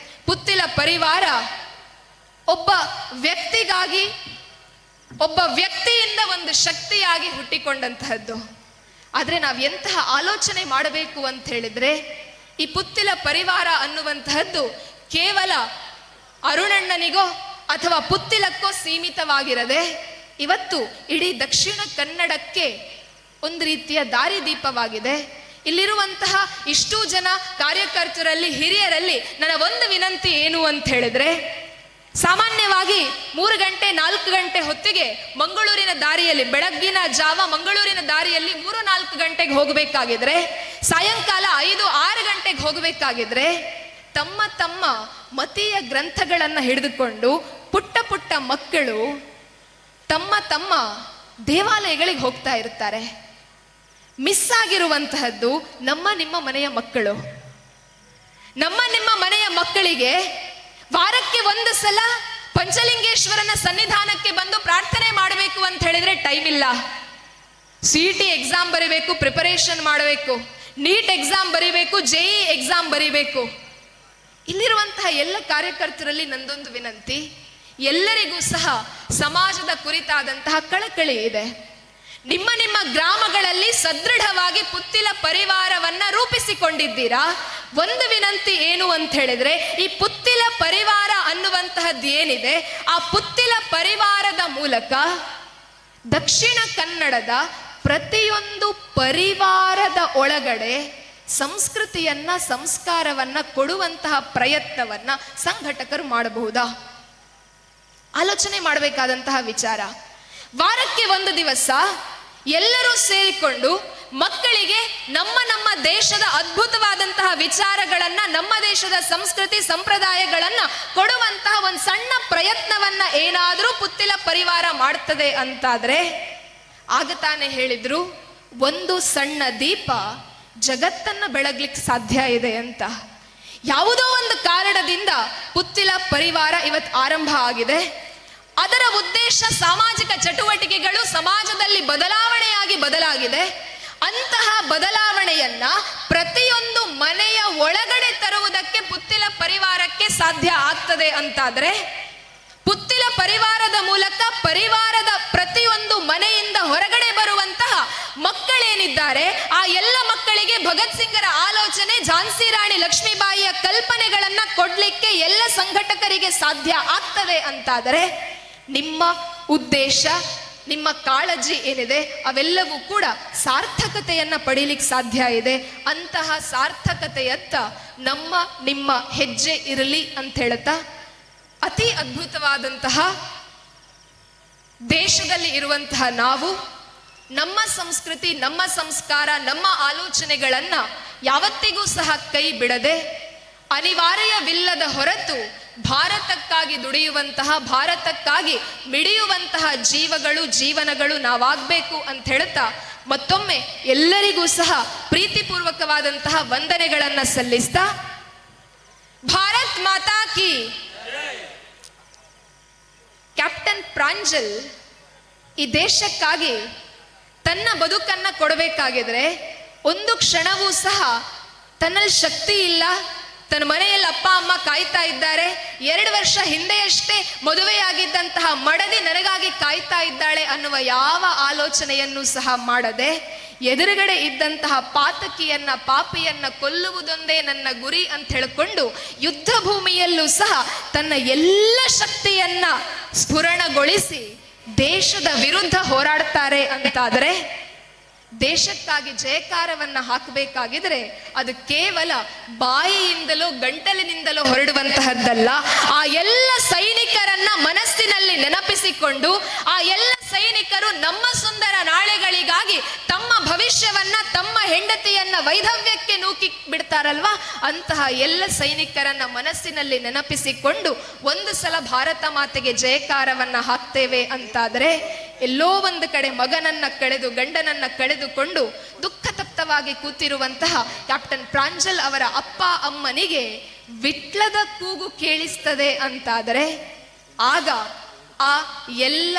ಪುತ್ತಿಲ ಪರಿವಾರ ಒಬ್ಬ ವ್ಯಕ್ತಿಗಾಗಿ, ಒಬ್ಬ ವ್ಯಕ್ತಿಯಿಂದ ಒಂದು ಶಕ್ತಿಯಾಗಿ ಹುಟ್ಟಿಕೊಂಡಂತಹದ್ದು. ಆದ್ರೆ ನಾವು ಎಂತಹ ಆಲೋಚನೆ ಮಾಡಬೇಕು ಅಂತ ಹೇಳಿದ್ರೆ, ಈ ಪುತ್ತಿಲ ಪರಿವಾರ ಅನ್ನುವಂತಹದ್ದು ಕೇವಲ ಅರುಣಣ್ಣನಿಗೋ ಅಥವಾ ಪುತ್ತಿಲಕ್ಕೋ ಸೀಮಿತವಾಗಿರದೆ ಇವತ್ತು ಇಡೀ ದಕ್ಷಿಣ ಕನ್ನಡಕ್ಕೆ ಒಂದು ರೀತಿಯ ದಾರಿದೀಪವಾಗಿದೆ. ಇಲ್ಲಿರುವಂತಹ ಇಷ್ಟೂ ಜನ ಕಾರ್ಯಕರ್ತರಲ್ಲಿ, ಹಿರಿಯರಲ್ಲಿ ನನ್ನ ಒಂದು ವಿನಂತಿ ಏನು ಅಂತ ಹೇಳಿದ್ರೆ, ಸಾಮಾನ್ಯವಾಗಿ 3 ಗಂಟೆ 4 ಗಂಟೆ ಹೊತ್ತಿಗೆ ಮಂಗಳೂರಿನ ದಾರಿಯಲ್ಲಿ, ಬೆಳಗ್ಗಿನ ಜಾವ ಮಂಗಳೂರಿನ ದಾರಿಯಲ್ಲಿ 3-4 ಗಂಟೆಗೆ ಹೋಗಬೇಕಾಗಿದ್ರೆ, ಸಾಯಂಕಾಲ 5-6 ಗಂಟೆಗೆ ಹೋಗಬೇಕಾಗಿದ್ರೆ ತಮ್ಮ ತಮ್ಮ ಮತೀಯ ಗ್ರಂಥಗಳನ್ನ ಹಿಡಿದುಕೊಂಡು ಪುಟ್ಟ ಪುಟ್ಟ ಮಕ್ಕಳು ತಮ್ಮ ತಮ್ಮ ದೇವಾಲಯಗಳಿಗೆ ಹೋಗ್ತಾ ಇರ್ತಾರೆ. ಮಿಸ್ ಆಗಿರುವಂತಹದ್ದು ನಿಮ್ಮ ಮನೆಯ ಮಕ್ಕಳು. ನಿಮ್ಮ ಮನೆಯ ಮಕ್ಕಳಿಗೆ ವಾರಕ್ಕೆ ಒಂದು ಸಲ ಪಂಚಲಿಂಗೇಶ್ವರನ ಸನ್ನಿಧಾನಕ್ಕೆ ಬಂದು ಪ್ರಾರ್ಥನೆ ಮಾಡಬೇಕು ಅಂತ ಹೇಳಿದ್ರೆ ಟೈಮ್ ಇಲ್ಲ. CET ಎಕ್ಸಾಮ್ ಬರೀಬೇಕು, ಪ್ರಿಪರೇಷನ್ ಮಾಡಬೇಕು, ನೀಟ್ ಎಕ್ಸಾಮ್ ಬರೀಬೇಕು, JEE ಎಕ್ಸಾಮ್ ಬರೀಬೇಕು. ಇಲ್ಲಿರುವಂತಹ ಎಲ್ಲ ಕಾರ್ಯಕರ್ತರಲ್ಲಿ ನಂದೊಂದು ವಿನಂತಿ, ಎಲ್ಲರಿಗೂ ಸಹ ಸಮಾಜದ ಕುರಿತಾದಂತಹ ಕಳಕಳಿ ಇದೆ. ನಿಮ್ಮ ಗ್ರಾಮಗಳಲ್ಲಿ ಸದೃಢವಾಗಿ ಪುತ್ತಿಲ ಪರಿವಾರವನ್ನ ರೂಪಿಸಿಕೊಂಡಿದ್ದೀರಾ. ಒಂದು ವಿನಂತಿ ಏನು ಅಂತ ಹೇಳಿದ್ರೆ, ಈ ಪುತ್ತಿಲ ಪರಿವಾರ ಅನ್ನುವಂತಹದ್ದು ಏನಿದೆ, ಆ ಪುತ್ತಿಲ ಪರಿವಾರದ ಮೂಲಕ ದಕ್ಷಿಣ ಕನ್ನಡದ ಪ್ರತಿಯೊಂದು ಪರಿವಾರದ ಒಳಗಡೆ ಸಂಸ್ಕೃತಿಯನ್ನ ಸಂಸ್ಕಾರವನ್ನ ಕೊಡುವಂತಹ ಪ್ರಯತ್ನವನ್ನ ಸಂಘಟಕರು ಮಾಡಬಹುದಾ? ಆಲೋಚನೆ ಮಾಡಬೇಕಾದಂತಹ ವಿಚಾರ. ವಾರಕ್ಕೆ ಒಂದು ದಿವಸ ಎಲ್ಲರೂ ಸೇರಿಕೊಂಡು ಮಕ್ಕಳಿಗೆ ನಮ್ಮ ನಮ್ಮ ದೇಶದ ಅದ್ಭುತವಾದಂತಹ ವಿಚಾರಗಳನ್ನ, ನಮ್ಮ ದೇಶದ ಸಂಸ್ಕೃತಿ ಸಂಪ್ರದಾಯಗಳನ್ನ ಕೊಡುವಂತಹ ಒಂದು ಸಣ್ಣ ಪ್ರಯತ್ನವನ್ನ ಏನಾದರೂ ಪುತ್ತಿಲ ಪರಿವಾರ ಮಾಡ್ತದೆ ಅಂತಾದ್ರೆ, ಆಗ ತಾನೇ ಹೇಳಿದ್ರು ಒಂದು ಸಣ್ಣ ದೀಪ ಜಗತ್ತನ್ನ ಬೆಳಗ್ಲಿಕ್ಕೆ ಸಾಧ್ಯ ಇದೆ ಅಂತ. ಯಾವುದೋ ಒಂದು ಕಾರಣದಿಂದ ಪುತ್ತಿಲ ಪರಿವಾರ ಇವತ್ತು ಆರಂಭ ಆಗಿದೆ. ಅದರ ಉದ್ದೇಶ ಸಾಮಾಜಿಕ ಚಟುವಟಿಕೆಗಳು ಸಮಾಜದಲ್ಲಿ ಬದಲಾಗಿದೆ. ಅಂತಹ ಬದಲಾವಣೆಯನ್ನ ಪ್ರತಿಯೊಂದು ಮನೆಯ ಒಳಗಡೆ ತರುವುದಕ್ಕೆ ಪುತ್ತಿಲ ಪರಿವಾರಕ್ಕೆ ಸಾಧ್ಯ ಆಗ್ತದೆ ಅಂತಾದ್ರೆ, ಪುತ್ತಿಲ ಪರಿವಾರದ ಮೂಲಕ ಪರಿವಾರದ ಪ್ರತಿಯೊಂದು ಮನೆಯಿಂದ ಹೊರಗಡೆ ಬರುವಂತಹ ಮಕ್ಕಳೇನಿದ್ದಾರೆ ಆ ಎಲ್ಲ ಮಕ್ಕಳಿಗೆ ಭಗತ್ ಸಿಂಗರ ಆಲೋಚನೆ, ಝಾನ್ಸಿ ರಾಣಿ ಲಕ್ಷ್ಮೀಬಾಯಿಯ ಕಲ್ಪನೆಗಳನ್ನ ಕೊಡ್ಲಿಕ್ಕೆ ಎಲ್ಲ ಸಂಘಟಕರಿಗೆ ಸಾಧ್ಯ ಆಗ್ತದೆ ಅಂತಾದರೆ, ನಿಮ್ಮ ಉದ್ದೇಶ, ನಿಮ್ಮ ಕಾಳಜಿ ಏನಿದೆ ಅವೆಲ್ಲವೂ ಕೂಡ ಸಾರ್ಥಕತೆಯನ್ನ ಪಡೀಲಿಕ್ಕೆ ಸಾಧ್ಯ ಇದೆ. ಅಂತಹ ಸಾರ್ಥಕತೆಯತ್ತ ನಿಮ್ಮ ಹೆಜ್ಜೆ ಇರಲಿ ಅಂತ ಹೇಳ್ತಾ, ಅತಿ ಅದ್ಭುತವಾದಂತಹ ದೇಶದಲ್ಲಿ ಇರುವಂತಹ ನಾವು ನಮ್ಮ ಸಂಸ್ಕೃತಿ, ನಮ್ಮ ಸಂಸ್ಕಾರ, ನಮ್ಮ ಆಲೋಚನೆಗಳನ್ನ ಯಾವತ್ತಿಗೂ ಸಹ ಕೈ ಬಿಡದೆ, ಅನಿವಾರ್ಯವಿಲ್ಲದ ಹೊರತು ಭಾರತಕ್ಕಾಗಿ ದುಡಿಯುವಂತಹ, ಭಾರತಕ್ಕಾಗಿ ಮಿಡಿಯುವಂತಹ ಜೀವನಗಳು ನಾವಾಗಬೇಕು ಅಂತ ಹೇಳ್ತಾ, ಮತ್ತೊಮ್ಮೆ ಎಲ್ಲರಿಗೂ ಸಹ ಪ್ರೀತಿಪೂರ್ವಕವಾದಂತಹ ವಂದನೆಗಳನ್ನ ಸಲ್ಲಿಸ್ತಾ, ಭಾರತ್ ಮಾತಾ ಕಿ. ಕ್ಯಾಪ್ಟನ್ ಪ್ರಾಂಜಲ್ ಈ ದೇಶಕ್ಕಾಗಿ ತನ್ನ ಬದುಕನ್ನ ಕೊಡಬೇಕಾಗಿದ್ರೆ ಒಂದು ಕ್ಷಣವೂ ಸಹ ತನ್ನಲ್ಲಿ ಶಕ್ತಿ ಇಲ್ಲ, ತನ್ನ ಮನೆಯಲ್ಲಿ ಅಪ್ಪ ಅಮ್ಮ ಕಾಯ್ತಾ ಇದ್ದಾರೆ, 2 ವರ್ಷ ಹಿಂದೆಯಷ್ಟೇ ಮದುವೆಯಾಗಿದ್ದಂತಹ ಮಡದಿ ನನಗಾಗಿ ಕಾಯ್ತಾ ಇದ್ದಾಳೆ ಅನ್ನುವ ಯಾವ ಆಲೋಚನೆಯನ್ನು ಸಹ ಮಾಡದೆ, ಎದುರುಗಡೆ ಇದ್ದಂತಹ ಪಾಪಿಯನ್ನ ಕೊಲ್ಲುವುದೊಂದೇ ನನ್ನ ಗುರಿ ಅಂತ ಹೇಳಿಕೊಂಡು ಯುದ್ಧ ಭೂಮಿಯಲ್ಲೂ ಸಹ ತನ್ನ ಎಲ್ಲ ಶಕ್ತಿಯನ್ನ ಸ್ಫುರಣಗೊಳಿಸಿ ದೇಶದ ವಿರುದ್ಧ ಹೋರಾಡ್ತಾರೆ ಅಂತಾದರೆ, ದೇಶಕ್ಕಾಗಿ ಜಯಕಾರವನ್ನ ಹಾಕಬೇಕಾಗಿದ್ರೆ ಅದು ಕೇವಲ ಬಾಯಿಯಿಂದಲೋ ಗಂಟಲಿನಿಂದಲೋ ಹೊರಡುವಂತಹದ್ದಲ್ಲ. ಆ ಎಲ್ಲ ಸೈನಿಕರನ್ನ ಮನಸ್ಸಿನಲ್ಲಿ ನೆನಪಿಸಿಕೊಂಡು, ಆ ಎಲ್ಲ ಸೈನಿಕರು ನಮ್ಮ ಸುಂದರ ನಾಳೆಗಳಿಗಾಗಿ ತಮ್ಮ ಭವಿಷ್ಯವನ್ನ, ತಮ್ಮ ಹೆಂಡತಿಯನ್ನ ವೈಧವ್ಯಕ್ಕೆ ನೂಕಿ ಬಿಡ್ತಾರಲ್ವಾ, ಅಂತಹ ಎಲ್ಲ ಸೈನಿಕರನ್ನ ಮನಸ್ಸಿನಲ್ಲಿ ನೆನಪಿಸಿಕೊಂಡು ಒಂದು ಸಲ ಭಾರತ ಮಾತೆಗೆ ಜಯಕಾರವನ್ನ ಹಾಕ್ತೇವೆ ಅಂತಾದರೆ, ಎಲ್ಲೋ ಒಂದು ಕಡೆ ಮಗನನ್ನ ಕಳೆದು, ಗಂಡನನ್ನ ಕಳೆದುಕೊಂಡು ದುಃಖ ತಪ್ತವಾಗಿ ಕೂತಿರುವಂತಹ ಕ್ಯಾಪ್ಟನ್ ಪ್ರಾಂಜಲ್ ಅವರ ಅಪ್ಪ ಅಮ್ಮನಿಗೆ ವಿಟ್ಲದ ಕೂಗು ಕೇಳಿಸ್ತದೆ ಅಂತಾದರೆ, ಆಗ ಆ ಎಲ್ಲ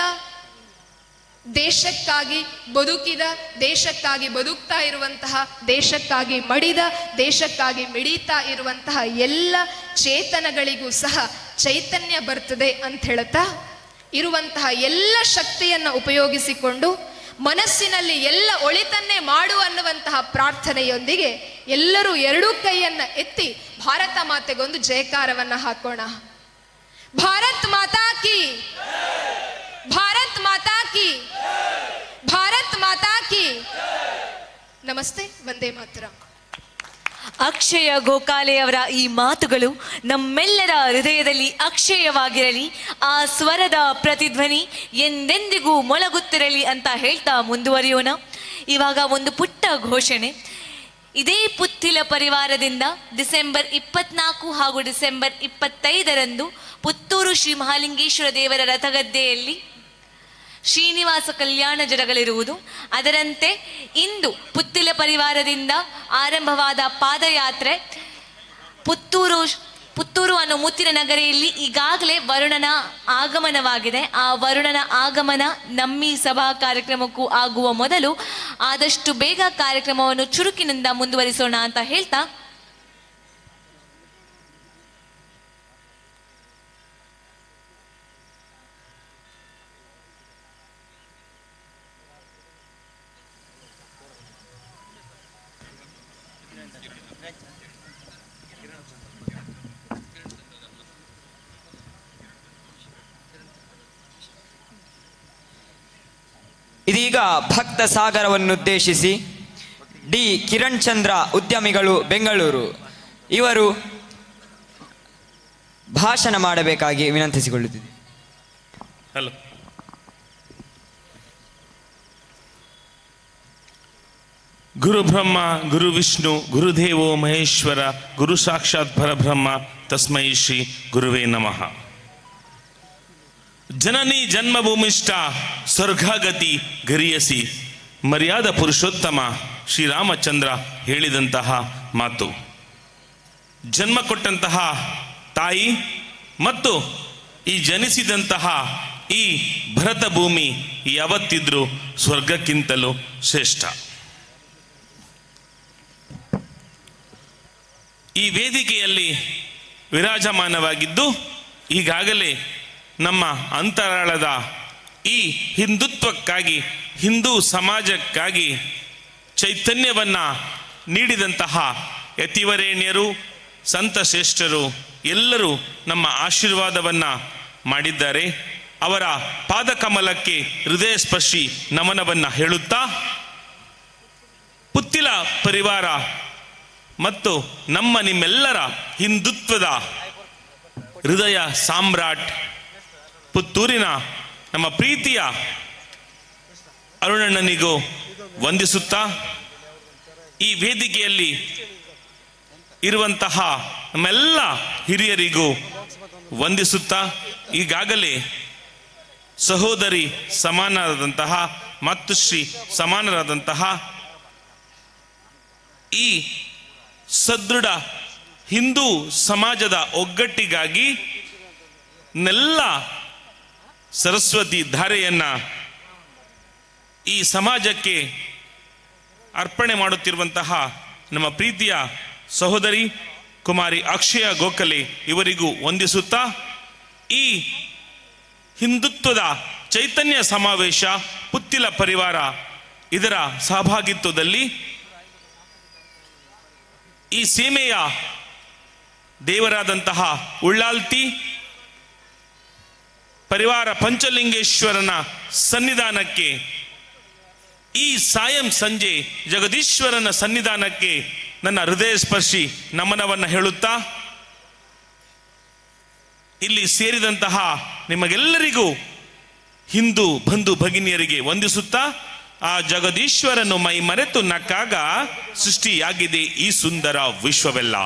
ದೇಶಕ್ಕಾಗಿ ಬದುಕಿದ, ದೇಶಕ್ಕಾಗಿ ಬದುಕ್ತಾ ಇರುವಂತಹ, ದೇಶಕ್ಕಾಗಿ ಮಡಿದ, ದೇಶಕ್ಕಾಗಿ ಮಿಡಿತಾ ಇರುವಂತಹ ಎಲ್ಲ ಚೇತನಗಳಿಗೂ ಸಹ ಚೈತನ್ಯ ಬರ್ತದೆ ಅಂತ ಹೇಳ್ತಾ, ಇರುವಂತಹ ಎಲ್ಲ ಶಕ್ತಿಯನ್ನ ಉಪಯೋಗಿಸಿಕೊಂಡು ಮನಸ್ಸಿನಲ್ಲಿ ಎಲ್ಲ ಒಳಿತನ್ನೇ ಮಾಡು ಅನ್ನುವಂತಹ ಪ್ರಾರ್ಥನೆಯೊಂದಿಗೆ ಎಲ್ಲರೂ 2 ಕೈಯನ್ನ ಎತ್ತಿ ಭಾರತ ಮಾತೆಗೊಂದು ಜಯಕಾರವನ್ನ ಹಾಕೋಣ. ಭಾರತ್ ಮಾತಾ ಕಿ, ಭಾರತ್ ಮಾತಾ ಕಿ, ಭಾರತ್ ಮಾತಾ ಕಿ. ನಮಸ್ತೆ, ವಂದೇ ಮಾತರಂ. ಅಕ್ಷಯ ಗೋಖಲೆಯವರ ಈ ಮಾತುಗಳು ನಮ್ಮೆಲ್ಲರ ಹೃದಯದಲ್ಲಿ ಅಕ್ಷಯವಾಗಿರಲಿ, ಆ ಸ್ವರದ ಪ್ರತಿಧ್ವನಿ ಎಂದೆಂದಿಗೂ ಮೊಳಗುತ್ತಿರಲಿ ಅಂತ ಹೇಳ್ತಾ ಮುಂದುವರಿಯೋಣ. ಇವಾಗ ಒಂದು ಪುಟ್ಟ ಘೋಷಣೆ. ಇದೇ ಪುತ್ತಿಲ ಪರಿವಾರದಿಂದ ಡಿಸೆಂಬರ್ 24 ಹಾಗೂ ಡಿಸೆಂಬರ್ 25ರಂದು ಪುತ್ತೂರು ಶ್ರೀ ಮಹಾಲಿಂಗೇಶ್ವರ ದೇವರ ರಥಗದ್ದೆಯಲ್ಲಿ ಶ್ರೀನಿವಾಸ ಕಲ್ಯಾಣ ಜರಗಲಿರುವುದು. ಅದರಂತೆ ಇಂದು ಪುತ್ತಿಲ ಪರಿವಾರದಿಂದ ಆರಂಭವಾದ ಪಾದಯಾತ್ರೆ ಪುತ್ತೂರು ಅನ್ನೋ ಮುತ್ತಿನ ನಗರಿಯಲ್ಲಿ ಈಗಾಗಲೇ ವರುಣನ ಆಗಮನವಾಗಿದೆ. ಆ ವರುಣನ ಆಗಮನ ನಮ್ಮಿ ಸಭಾ ಕಾರ್ಯಕ್ರಮಕ್ಕೂ ಆಗುವ ಮೊದಲು ಆದಷ್ಟು ಬೇಗ ಕಾರ್ಯಕ್ರಮವನ್ನು ಚುರುಕಿನಿಂದ ಮುಂದುವರಿಸೋಣ ಅಂತ ಹೇಳ್ತಾ, ಇದೀಗ ಭಕ್ತ ಸಾಗರವನ್ನುದ್ದೇಶಿಸಿ ಡಿ ಕಿರಣ್ ಚಂದ್ರ ಉದ್ಯಮಿಗಳು ಬೆಂಗಳೂರು ಇವರು ಭಾಷಣ ಮಾಡಬೇಕಾಗಿ ವಿನಂತಿಸಿಕೊಳ್ಳುತ್ತಿದೆ. ಹಲೋ. ಗುರು ಬ್ರಹ್ಮ ಗುರು ವಿಷ್ಣು ಗುರುದೇವೋ ಮಹೇಶ್ವರ ಗುರು ಸಾಕ್ಷಾತ್ ಪರಬ್ರಹ್ಮ ತಸ್ಮೈ ಶ್ರೀ ಗುರುವೇ ನಮಃ. ಜನನಿ ಜನ್ಮಭೂಮಿಷ್ಠ ಸ್ವರ್ಗಗತಿ ಗರಿಯಸಿ ಮರ್ಯಾದ ಪುರುಷೋತ್ತಮ ಶ್ರೀರಾಮಚಂದ್ರ ಹೇಳಿದಂತಹ ಮಾತು. ಜನ್ಮ ಕೊಟ್ಟಂತಹ ತಾಯಿ ಮತ್ತು ಈ ಜನಿಸಿದಂತಹ ಈ ಭರತ ಭೂಮಿ ಯಾವತ್ತಿದ್ರೂ ಸ್ವರ್ಗಕ್ಕಿಂತಲೂ ಶ್ರೇಷ್ಠ. ಈ ವೇದಿಕೆಯಲ್ಲಿ ವಿರಾಜಮಾನವಾಗಿದ್ದು ಈಗಾಗಲೇ ನಮ್ಮ ಅಂತರಾಳದ ಈ ಹಿಂದುತ್ವಕ್ಕಾಗಿ ಹಿಂದೂ ಸಮಾಜಕ್ಕಾಗಿ ಚೈತನ್ಯವನ್ನು ನೀಡಿದಂತಹ ಯತಿವರೇಣ್ಯರು ಸಂತ ಶ್ರೇಷ್ಠರು ಎಲ್ಲರೂ ನಮ್ಮ ಆಶೀರ್ವಾದವನ್ನು ಮಾಡಿದ್ದಾರೆ. ಅವರ ಪಾದಕಮಲಕ್ಕೆ ಹೃದಯ ಸ್ಪರ್ಶಿ ನಮನವನ್ನು ಹೇಳುತ್ತಾ ಪುತ್ತಿಲ ಪರಿವಾರ ಮತ್ತು ನಮ್ಮ ನಿಮ್ಮೆಲ್ಲರ ಹಿಂದುತ್ವದ ಹೃದಯ ಸಾಮ್ರಾಟ್ ಪುತ್ತೂರಿನ ನಮ್ಮ ಪ್ರೀತಿಯ ಅರುಣಣ್ಣನಿಗೂ ವಂದಿಸುತ್ತಾ ಈ ವೇದಿಕೆಯಲ್ಲಿ ಇರುವಂತಹ ನಮ್ಮೆಲ್ಲ ಹಿರಿಯರಿಗೂ ವಂದಿಸುತ್ತಾ ಈಗಾಗಲೇ ಸಹೋದರಿ ಸಮಾನರಾದಂತಹ ಮಾತುಶ್ರೀ ಸಮಾನರಾದಂತಹ ಈ ಸದೃಢ ಹಿಂದೂ ಸಮಾಜದ ಒಗ್ಗಟ್ಟಿಗಾಗಿ ನೆಲ್ಲ ಸರಸ್ವತಿ ಧಾರೆಯನ್ನ ಈ ಸಮಾಜಕ್ಕೆ ಅರ್ಪಣೆ ಮಾಡುತ್ತಿರುವಂತಹ ನಮ್ಮ ಪ್ರೀತಿಯ ಸಹೋದರಿ ಕುಮಾರಿ ಅಕ್ಷಯ ಗೋಖಲೆ ಇವರಿಗೂ ವಂದಿಸುತ್ತಾ ಈ ಹಿಂದುತ್ವದ ಚೈತನ್ಯ ಸಮಾವೇಶ ಪುತ್ತಿಲ ಪರಿವಾರ ಇದರ ಸಹಭಾಗಿತ್ವದಲ್ಲಿ ಈ ಸೀಮೆಯ ದೇವರಾದಂತಹ ಉಳ್ಳಾಲ್ತಿ ಪರಿವಾರ ಪಂಚಲಿಂಗೇಶ್ವರನ ಸನ್ನಿಧಾನಕ್ಕೆ ಈ ಸಾಯಂ ಸಂಜೆ ಜಗದೀಶ್ವರನ ಸನ್ನಿಧಾನಕ್ಕೆ ನನ್ನ ಹೃದಯ ಸ್ಪರ್ಶಿ ನಮನವನ್ನು ಹೇಳುತ್ತಾ ಇಲ್ಲಿ ಸೇರಿದಂತಹ ನಿಮಗೆಲ್ಲರಿಗೂ ಹಿಂದೂ ಬಂಧು ಭಗಿನಿಯರಿಗೆ ವಂದಿಸುತ್ತಾ ಆ ಜಗದೀಶ್ವರನು ಮೈ ಮರೆತು ನಕ್ಕಾಗ ಸೃಷ್ಟಿಯಾಗಿದೆ ಈ ಸುಂದರ ವಿಶ್ವವೆಲ್ಲ.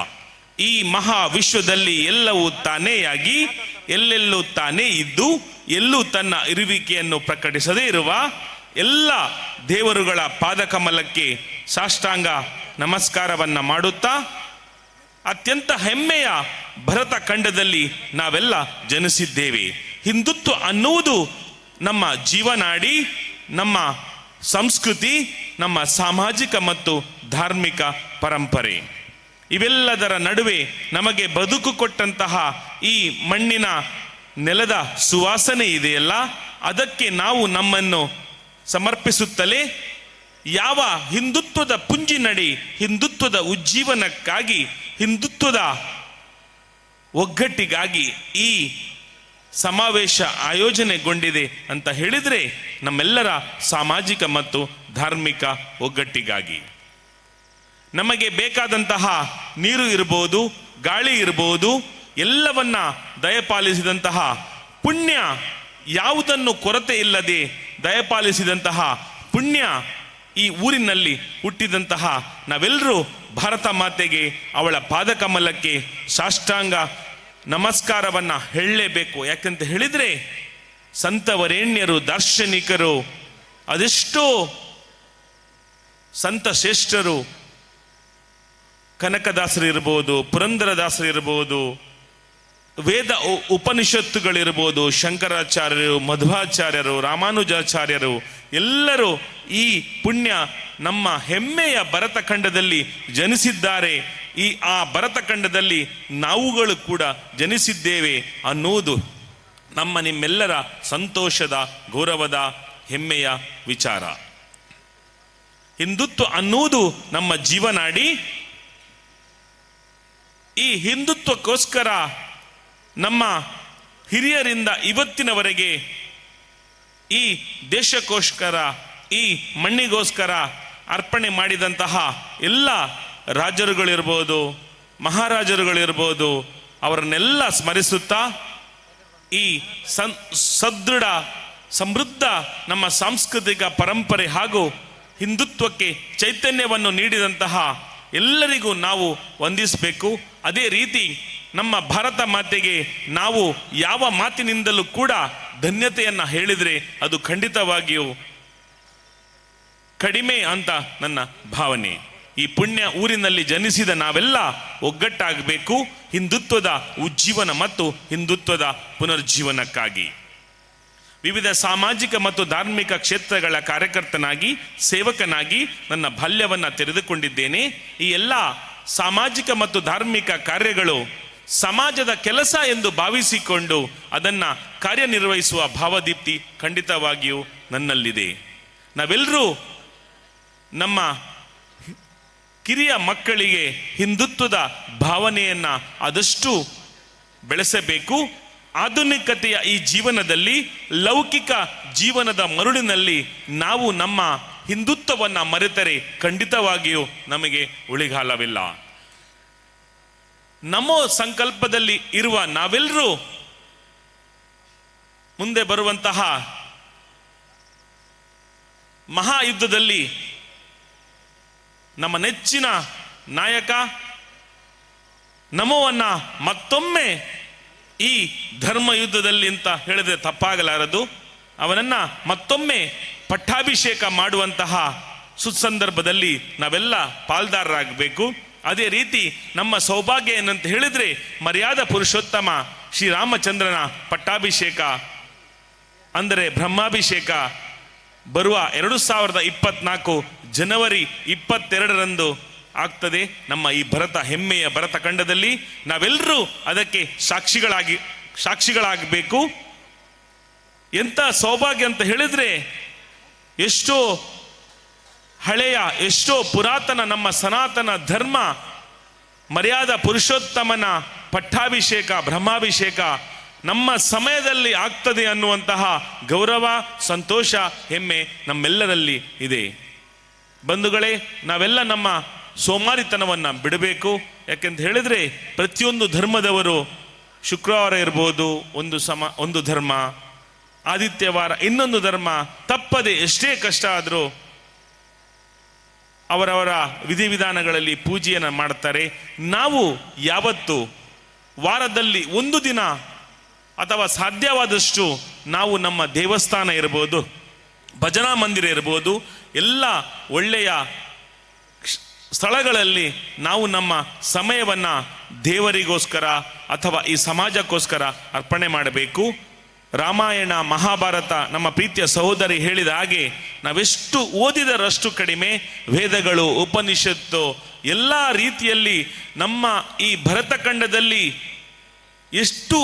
ಈ ಮಹಾ ವಿಶ್ವದಲ್ಲಿ ಎಲ್ಲವೂ ತಾನೇಯಾಗಿ ಎಲ್ಲೆಲ್ಲೂ ತಾನೇ ಇದ್ದು ಎಲ್ಲೂ ತನ್ನ ಇರುವಿಕೆಯನ್ನು ಪ್ರಕಟಿಸದೇ ಇರುವ ಎಲ್ಲ ದೇವರುಗಳ ಪಾದಕಮಲಕ್ಕೆ ಸಾಷ್ಟಾಂಗ ನಮಸ್ಕಾರವನ್ನ ಮಾಡುತ್ತಾ ಅತ್ಯಂತ ಹೆಮ್ಮೆಯ ಭರತ ಖಂಡದಲ್ಲಿ ನಾವೆಲ್ಲ ಜನಿಸಿದ್ದೇವೆ. ಹಿಂದುತ್ವ ಅನ್ನುವುದು ನಮ್ಮ ಜೀವನಾಡಿ, ನಮ್ಮ ಸಂಸ್ಕೃತಿ, ನಮ್ಮ ಸಾಮಾಜಿಕ ಮತ್ತು ಧಾರ್ಮಿಕ ಪರಂಪರೆ. ಇವೆಲ್ಲದರ ನಡುವೆ ನಮಗೆ ಬದುಕು ಕೊಟ್ಟಂತಹ ಈ ಮಣ್ಣಿನ ನೆಲದ ಸುವಾಸನೆ ಇದೆಯಲ್ಲ, ಅದಕ್ಕೆ ನಾವು ನಮ್ಮನ್ನು ಸಮರ್ಪಿಸುತ್ತಲೇ ಯಾವ ಹಿಂದುತ್ವದ ಪುಂಜಿನಡಿ ಹಿಂದುತ್ವದ ಉಜ್ಜೀವನಕ್ಕಾಗಿ ಹಿಂದುತ್ವದ ಒಗ್ಗಟ್ಟಿಗಾಗಿ ಈ ಸಮಾವೇಶ ಆಯೋಜನೆಗೊಂಡಿದೆ ಅಂತ ಹೇಳಿದರೆ ನಮ್ಮೆಲ್ಲರ ಸಾಮಾಜಿಕ ಮತ್ತು ಧಾರ್ಮಿಕ ಒಗ್ಗಟ್ಟಿಗಾಗಿ. ನಮಗೆ ಬೇಕಾದಂತಹ ನೀರು ಇರಬಹುದು, ಗಾಳಿ ಇರಬಹುದು, ಎಲ್ಲವನ್ನ ದಯಪಾಲಿಸಿದಂತಹ ಪುಣ್ಯ, ಯಾವುದನ್ನು ಕೊರತೆ ಇಲ್ಲದೆ ದಯಪಾಲಿಸಿದಂತಹ ಪುಣ್ಯ ಈ ಊರಿನಲ್ಲಿ ಹುಟ್ಟಿದಂತಹ ನಾವೆಲ್ಲರೂ ಭಾರತ ಮಾತೆಗೆ ಅವಳ ಪಾದಕಮಲಕ್ಕೆ ಸಾಷ್ಟಾಂಗ ನಮಸ್ಕಾರವನ್ನ ಹೇಳಲೇಬೇಕು. ಯಾಕಂತ ಹೇಳಿದ್ರೆ ಸಂತವರೇಣ್ಯರು, ದಾರ್ಶನಿಕರು, ಅದೆಷ್ಟೋ ಸಂತ ಶ್ರೇಷ್ಠರು, ಕನಕದಾಸರು ಇರ್ಬೋದು, ಪುರಂದರದಾಸರು ಇರ್ಬೋದು, ವೇದ ಉಪನಿಷತ್ತುಗಳಿರ್ಬೋದು, ಶಂಕರಾಚಾರ್ಯರು, ಮಧ್ವಾಚಾರ್ಯರು, ರಾಮಾನುಜಾಚಾರ್ಯರು ಎಲ್ಲರೂ ಈ ಪುಣ್ಯ ನಮ್ಮ ಹೆಮ್ಮೆಯ ಭರತಖಂಡದಲ್ಲಿ ಜನಿಸಿದ್ದಾರೆ. ಆ ಭರತಖಂಡದಲ್ಲಿ ನಾವುಗಳು ಕೂಡ ಜನಿಸಿದ್ದೇವೆ ಅನ್ನುವುದು ನಮ್ಮ ನಿಮ್ಮೆಲ್ಲರ ಸಂತೋಷದ, ಗೌರವದ, ಹೆಮ್ಮೆಯ ವಿಚಾರ. ಹಿಂದುತ್ವ ಅನ್ನುವುದು ನಮ್ಮ ಜೀವನಾಡಿ. ಈ ಹಿಂದುತ್ವಕ್ಕೋಸ್ಕರ ನಮ್ಮ ಹಿರಿಯರಿಂದ ಇವತ್ತಿನವರೆಗೆ ಈ ದೇಶಕ್ಕೋಸ್ಕರ ಈ ಮಣ್ಣಿಗೋಸ್ಕರ ಅರ್ಪಣೆ ಮಾಡಿದಂತಹ ಎಲ್ಲ ರಾಜರುಗಳಿರ್ಬೋದು, ಮಹಾರಾಜರುಗಳಿರ್ಬೋದು, ಅವರನ್ನೆಲ್ಲ ಸ್ಮರಿಸುತ್ತಾ ಈ ಸದೃಢ ಸಮೃದ್ಧ ನಮ್ಮ ಸಾಂಸ್ಕೃತಿಕ ಪರಂಪರೆ ಹಾಗೂ ಹಿಂದುತ್ವಕ್ಕೆ ಚೈತನ್ಯವನ್ನು ನೀಡಿದಂತಹ ಎಲ್ಲರಿಗೂ ನಾವು ವಂದಿಸಬೇಕು. ಅದೇ ರೀತಿ ನಮ್ಮ ಭಾರತ ಮಾತೆಗೆ ನಾವು ಯಾವ ಮಾತಿನಿಂದಲೂ ಕೂಡ ಧನ್ಯತೆಯನ್ನು ಹೇಳಿದರೆ ಅದು ಖಂಡಿತವಾಗಿಯೂ ಕಡಿಮೆ ಅಂತ ನನ್ನ ಭಾವನೆ. ಈ ಪುಣ್ಯ ಊರಿನಲ್ಲಿ ಜನಿಸಿದ ನಾವೆಲ್ಲ ಒಗ್ಗಟ್ಟಾಗಬೇಕು ಹಿಂದುತ್ವದ ಉಜ್ಜೀವನ ಮತ್ತು ಹಿಂದುತ್ವದ ಪುನರ್ಜೀವನಕ್ಕಾಗಿ. ವಿವಿಧ ಸಾಮಾಜಿಕ ಮತ್ತು ಧಾರ್ಮಿಕ ಕ್ಷೇತ್ರಗಳ ಕಾರ್ಯಕರ್ತನಾಗಿ ಸೇವಕನಾಗಿ ನನ್ನ ಬಾಲ್ಯವನ್ನು ತೆರೆದುಕೊಂಡಿದ್ದೇನೆ. ಈ ಎಲ್ಲ ಸಾಮಾಜಿಕ ಮತ್ತು ಧಾರ್ಮಿಕ ಕಾರ್ಯಗಳು ಸಮಾಜದ ಕೆಲಸ ಎಂದು ಭಾವಿಸಿಕೊಂಡು ಅದನ್ನು ಕಾರ್ಯನಿರ್ವಹಿಸುವ ಭಾವದೀಪ್ತಿ ಖಂಡಿತವಾಗಿಯೂ ನನ್ನಲ್ಲಿದೆ. ನಾವೆಲ್ಲರೂ ನಮ್ಮ ಕಿರಿಯ ಮಕ್ಕಳಿಗೆ ಹಿಂದುತ್ವದ ಭಾವನೆಯನ್ನು ಆದಷ್ಟು ಬೆಳೆಸಬೇಕು. ಆಧುನಿಕತೆಯ ಈ ಜೀವನದಲ್ಲಿ, ಲೌಕಿಕ ಜೀವನದ ಮರುಳಿನಲ್ಲಿ ನಾವು ನಮ್ಮ ಹಿಂದುತ್ವವನ್ನು ಮರೆತರೆ ಖಂಡಿತವಾಗಿಯೂ ನಮಗೆ ಉಳಿಗಾಲವಿಲ್ಲ. ನಮೋ ಸಂಕಲ್ಪದಲ್ಲಿ ಇರುವ ನಾವೆಲ್ಲರೂ ಮುಂದೆ ಬರುವಂತಹ ಮಹಾಯುದ್ಧದಲ್ಲಿ ನಮ್ಮ ನೆಚ್ಚಿನ ನಾಯಕ ನಮೋವನ್ನ ಮತ್ತೊಮ್ಮೆ ಈ ಧರ್ಮ ಯುದ್ಧದಲ್ಲಿ ಅಂತ ಹೇಳಿದ್ರೆ ತಪ್ಪಾಗಲಾರದು, ಅವನನ್ನ ಮತ್ತೊಮ್ಮೆ ಪಟ್ಟಾಭಿಷೇಕ ಮಾಡುವಂತಹ ಸುಸಂದರ್ಭದಲ್ಲಿ ನಾವೆಲ್ಲ ಪಾಲ್ದಾರರಾಗಬೇಕು. ಅದೇ ರೀತಿ ನಮ್ಮ ಸೌಭಾಗ್ಯ ಏನಂತ ಹೇಳಿದ್ರೆ ಮರ್ಯಾದಾ ಪುರುಷೋತ್ತಮ ಶ್ರೀರಾಮಚಂದ್ರನ ಪಟ್ಟಾಭಿಷೇಕ ಅಂದರೆ ಬ್ರಹ್ಮಾಭಿಷೇಕ ಬರುವ 2024 ಜನವರಿ 22ರಂದು ಆಗ್ತದೆ. ನಮ್ಮ ಈ ಹೆಮ್ಮೆಯ ಭರತ ಖಂಡದಲ್ಲಿ ನಾವೆಲ್ಲರೂ ಅದಕ್ಕೆ ಸಾಕ್ಷಿಗಳಾಗಬೇಕು. ಎಂಥ ಸೌಭಾಗ್ಯ ಅಂತ ಹೇಳಿದ್ರೆ, ಎಷ್ಟೋ ಹಳೆಯ ಎಷ್ಟೋ ಪುರಾತನ ನಮ್ಮ ಸನಾತನ ಧರ್ಮ ಮರ್ಯಾದಾ ಪುರುಷೋತ್ತಮನ ಪಟ್ಟಾಭಿಷೇಕ ಬ್ರಹ್ಮಾಭಿಷೇಕ ನಮ್ಮ ಸಮಯದಲ್ಲಿ ಆಗ್ತದೆ ಅನ್ನುವಂತಹ ಗೌರವ, ಸಂತೋಷ, ಹೆಮ್ಮೆ ನಮ್ಮೆಲ್ಲರಲ್ಲಿ ಇದೆ. ಬಂಧುಗಳೇ, ನಾವೆಲ್ಲ ನಮ್ಮ ಸೋಮಾರಿತನವನ್ನು ಬಿಡಬೇಕು. ಯಾಕೆಂತ ಹೇಳಿದ್ರೆ ಪ್ರತಿಯೊಂದು ಧರ್ಮದವರು ಶುಕ್ರವಾರ ಇರ್ಬೋದು ಒಂದು ಧರ್ಮ, ಆದಿತ್ಯವಾರ ಇನ್ನೊಂದು ಧರ್ಮ, ತಪ್ಪದೆ ಎಷ್ಟೇ ಕಷ್ಟ ಆದರೂ ಅವರವರ ವಿಧಿವಿಧಾನಗಳಲ್ಲಿ ಪೂಜೆಯನ್ನು ಮಾಡ್ತಾರೆ. ನಾವು ಯಾವತ್ತು ವಾರದಲ್ಲಿ ಒಂದು ದಿನ ಅಥವಾ ಸಾಧ್ಯವಾದಷ್ಟು ನಾವು ನಮ್ಮ ದೇವಸ್ಥಾನ ಇರ್ಬೋದು, ಭಜನಾ ಮಂದಿರ ಇರ್ಬೋದು, ಎಲ್ಲ ಒಳ್ಳೆಯ ಸ್ಥಳಗಳಲ್ಲಿ ನಾವು ನಮ್ಮ ಸಮಯವನ್ನು ದೇವರಿಗೋಸ್ಕರ ಅಥವಾ ಈ ಸಮಾಜಕ್ಕೋಸ್ಕರ ಅರ್ಪಣೆ ಮಾಡಬೇಕು. ರಾಮಾಯಣ ಮಹಾಭಾರತ ನಮ್ಮ ಪ್ರೀತಿಯ ಸಹೋದರಿ ಹೇಳಿದ ಹಾಗೆ ನಾವೆಷ್ಟು ಓದಿದರಷ್ಟು ಕಡಿಮೆ. ವೇದಗಳು, ಉಪನಿಷತ್ತು ಎಲ್ಲ ರೀತಿಯಲ್ಲಿ ನಮ್ಮ ಈ ಭರತಖಂಡದಲ್ಲಿ ಎಷ್ಟು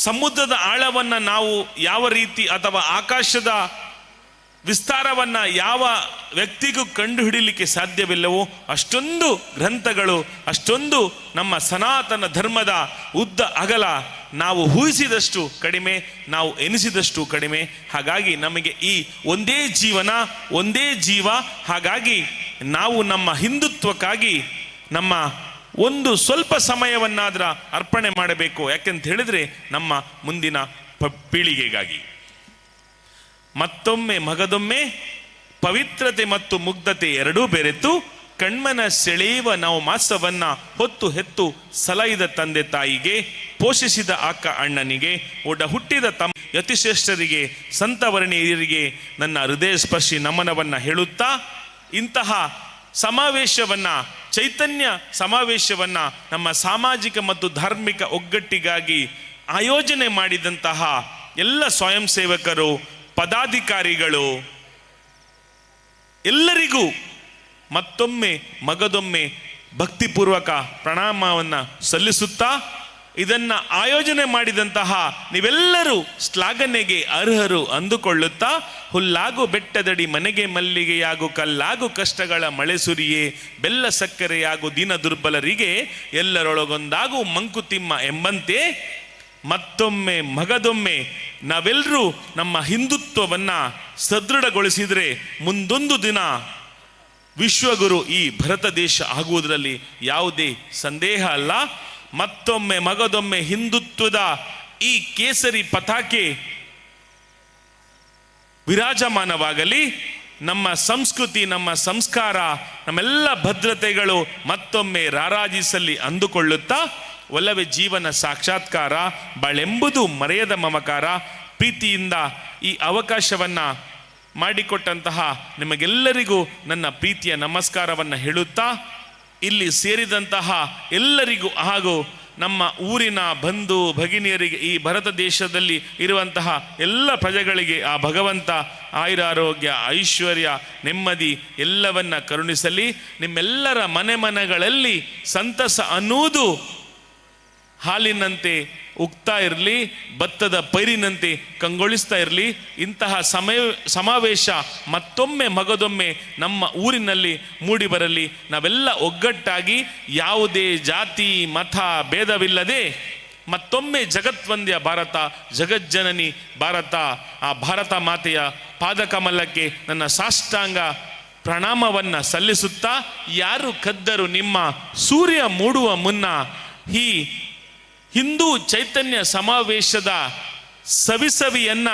ಸಮುದ್ರದ ಆಳವನ್ನು ನಾವು ಯಾವ ರೀತಿ ಅಥವಾ ಆಕಾಶದ ವಿಸ್ತಾರವನ್ನು ಯಾವ ವ್ಯಕ್ತಿಗೂ ಕಂಡು ಹಿಡಿಯಲಿಕ್ಕೆ ಸಾಧ್ಯವಿಲ್ಲವೋ ಅಷ್ಟೊಂದು ಗ್ರಂಥಗಳು, ಅಷ್ಟೊಂದು ನಮ್ಮ ಸನಾತನ ಧರ್ಮದ ಉದ್ದ ಅಗಲ ನಾವು ಊಹಿಸಿದಷ್ಟು ಕಡಿಮೆ, ನಾವು ಎನಿಸಿದಷ್ಟು ಕಡಿಮೆ. ಹಾಗಾಗಿ ನಮಗೆ ಈ ಒಂದೇ ಜೀವನ, ಒಂದೇ ಜೀವ. ಹಾಗಾಗಿ ನಾವು ನಮ್ಮ ಹಿಂದುತ್ವಕ್ಕಾಗಿ ನಮ್ಮ ಒಂದು ಸ್ವಲ್ಪ ಸಮಯವನ್ನಾದ್ರ ಅರ್ಪಣೆ ಮಾಡಬೇಕು. ಯಾಕೆಂತ ಹೇಳಿದ್ರೆ ನಮ್ಮ ಮುಂದಿನ ಪೀಳಿಗೆಗಾಗಿ. ಮತ್ತೊಮ್ಮೆ ಮಗದೊಮ್ಮೆ ಪವಿತ್ರತೆ ಮತ್ತು ಮುಗ್ಧತೆ ಎರಡೂ ಬೆರೆತು ಕಣ್ಮನ ಸೆಳೆಯುವ ನಾವು ಮಾಸವನ್ನ ಹೊತ್ತು ಹೆತ್ತು ಸಲಹಿದ ತಂದೆ ತಾಯಿಗೆ, ಪೋಷಿಸಿದ ಅಕ್ಕ ಅಣ್ಣನಿಗೆ, ಒಡ ಹುಟ್ಟಿದ ತಮ್ಮ ಯತಿಶ್ರೇಷ್ಠರಿಗೆ, ಸಂತವರ್ಣೀಯರಿಗೆ ನನ್ನ ಹೃದಯ ಸ್ಪರ್ಶಿ ನಮನವನ್ನು ಹೇಳುತ್ತಾ, ಇಂತಹ ಸಮಾವೇಶವನ್ನ, ಚೈತನ್ಯ ಸಮಾವೇಶವನ್ನ ನಮ್ಮ ಸಾಮಾಜಿಕ ಮತ್ತು ಧಾರ್ಮಿಕ ಒಗ್ಗಟ್ಟಿಗಾಗಿ ಆಯೋಜನೆ ಮಾಡಿದಂತಹ ಎಲ್ಲ ಸ್ವಯಂ ಸೇವಕರು, ಪದಾಧಿಕಾರಿಗಳು ಎಲ್ಲರಿಗೂ ಮತ್ತೊಮ್ಮೆ ಮಗದೊಮ್ಮೆ ಭಕ್ತಿಪೂರ್ವಕ ಪ್ರಣಾಮವನ್ನು ಸಲ್ಲಿಸುತ್ತಾ, ಇದನ್ನ ಆಯೋಜನೆ ಮಾಡಿದಂತಹ ನೀವೆಲ್ಲರೂ ಶ್ಲಾಘನೆಗೆ ಅರ್ಹರು ಅಂದುಕೊಳ್ಳುತ್ತಾ, ಹುಲ್ಲಾಗು ಬೆಟ್ಟದಡಿ ಮನೆಗೆ ಮಲ್ಲಿಗೆಯಾಗು ಕಲ್ಲಾಗು ಕಷ್ಟಗಳ ಮಳೆ ಸುರಿಯೇ ಬೆಲ್ಲ ಸಕ್ಕರೆಯಾಗು ದೀನ ದುರ್ಬಲರಿಗೆ ಎಲ್ಲರೊಳಗೊಂದಾಗು ಮಂಕುತಿಮ್ಮ ಎಂಬಂತೆ ಮತ್ತೊಮ್ಮೆ ಮಗದೊಮ್ಮೆ ನಾವೆಲ್ಲರೂ ನಮ್ಮ ಹಿಂದುತ್ವವನ್ನು ಸದೃಢಗೊಳಿಸಿದರೆ ಮುಂದೊಂದು ದಿನ ವಿಶ್ವಗುರು ಈ ಭರತ ದೇಶ ಆಗುವುದರಲ್ಲಿ ಯಾವುದೇ ಸಂದೇಹ ಅಲ್ಲ. ಮತ್ತೊಮ್ಮೆ ಮಗದೊಮ್ಮೆ ಹಿಂದುತ್ವದ ಈ ಕೇಸರಿ ಪತಾಕೆ ವಿರಾಜಮಾನವಾಗಲಿ. ನಮ್ಮ ಸಂಸ್ಕೃತಿ, ನಮ್ಮ ಸಂಸ್ಕಾರ, ನಮ್ಮೆಲ್ಲ ಭದ್ರತೆಗಳು ಮತ್ತೊಮ್ಮೆ ರಾರಾಜಿಸಲಿ ಅಂದುಕೊಳ್ಳುತ್ತಾ, ಒಲವೇ ಜೀವನ ಸಾಕ್ಷಾತ್ಕಾರ, ಬಾಳೆಂಬುದು ಮರೆಯದ ಮಮಕಾರ. ಪ್ರೀತಿಯಿಂದ ಈ ಅವಕಾಶವನ್ನು ಮಾಡಿಕೊಟ್ಟಂತಹ ನಿಮಗೆಲ್ಲರಿಗೂ ನನ್ನ ಪ್ರೀತಿಯ ನಮಸ್ಕಾರವನ್ನು ಹೇಳುತ್ತಾ, ಇಲ್ಲಿ ಸೇರಿದಂತಹ ಎಲ್ಲರಿಗೂ ಹಾಗೂ ನಮ್ಮ ಊರಿನ ಬಂಧು ಭಗಿನಿಯರಿಗೆ, ಈ ಭರತ ದೇಶದಲ್ಲಿ ಇರುವಂತಹ ಎಲ್ಲ ಪ್ರಜೆಗಳಿಗೆ ಆ ಭಗವಂತ ಆಯುರಾರೋಗ್ಯ, ಐಶ್ವರ್ಯ, ನೆಮ್ಮದಿ ಎಲ್ಲವನ್ನ ಕರುಣಿಸಲಿ. ನಿಮ್ಮೆಲ್ಲರ ಮನೆಗಳಲ್ಲಿ ಸಂತಸ ಅನ್ನುವುದು ಹಾಲಿನಂತೆ ಉಕ್ತಾ ಇರಲಿ, ಭತ್ತದ ಪೈರಿನಂತೆ ಕಂಗೊಳಿಸ್ತಾ ಇರಲಿ. ಇಂತಹ ಸಮಾವೇಶ ಮತ್ತೊಮ್ಮೆ ಮಗದೊಮ್ಮೆ ನಮ್ಮ ಊರಿನಲ್ಲಿ ಮೂಡಿ ಬರಲಿ. ನಾವೆಲ್ಲ ಒಗ್ಗಟ್ಟಾಗಿ ಯಾವುದೇ ಜಾತಿ ಮತ ಭೇದವಿಲ್ಲದೆ ಮತ್ತೊಮ್ಮೆ ಜಗತ್ವಂದ್ಯ ಭಾರತ, ಜಗಜ್ಜನನಿ ಭಾರತ, ಆ ಭಾರತ ಮಾತೆಯ ಪಾದಕಮಲಕ್ಕೆ ನನ್ನ ಸಾಷ್ಟಾಂಗ ಪ್ರಣಾಮವನ್ನು ಸಲ್ಲಿಸುತ್ತಾ, ಯಾರು ಕದ್ದರು ನಿಮ್ಮ ಸೂರ್ಯ ಮೂಡುವ ಮುನ್ನ, ಈ ಹಿಂದೂ ಚೈತನ್ಯ ಸಮಾವೇಶದ ಸವಿಸವಿಯನ್ನ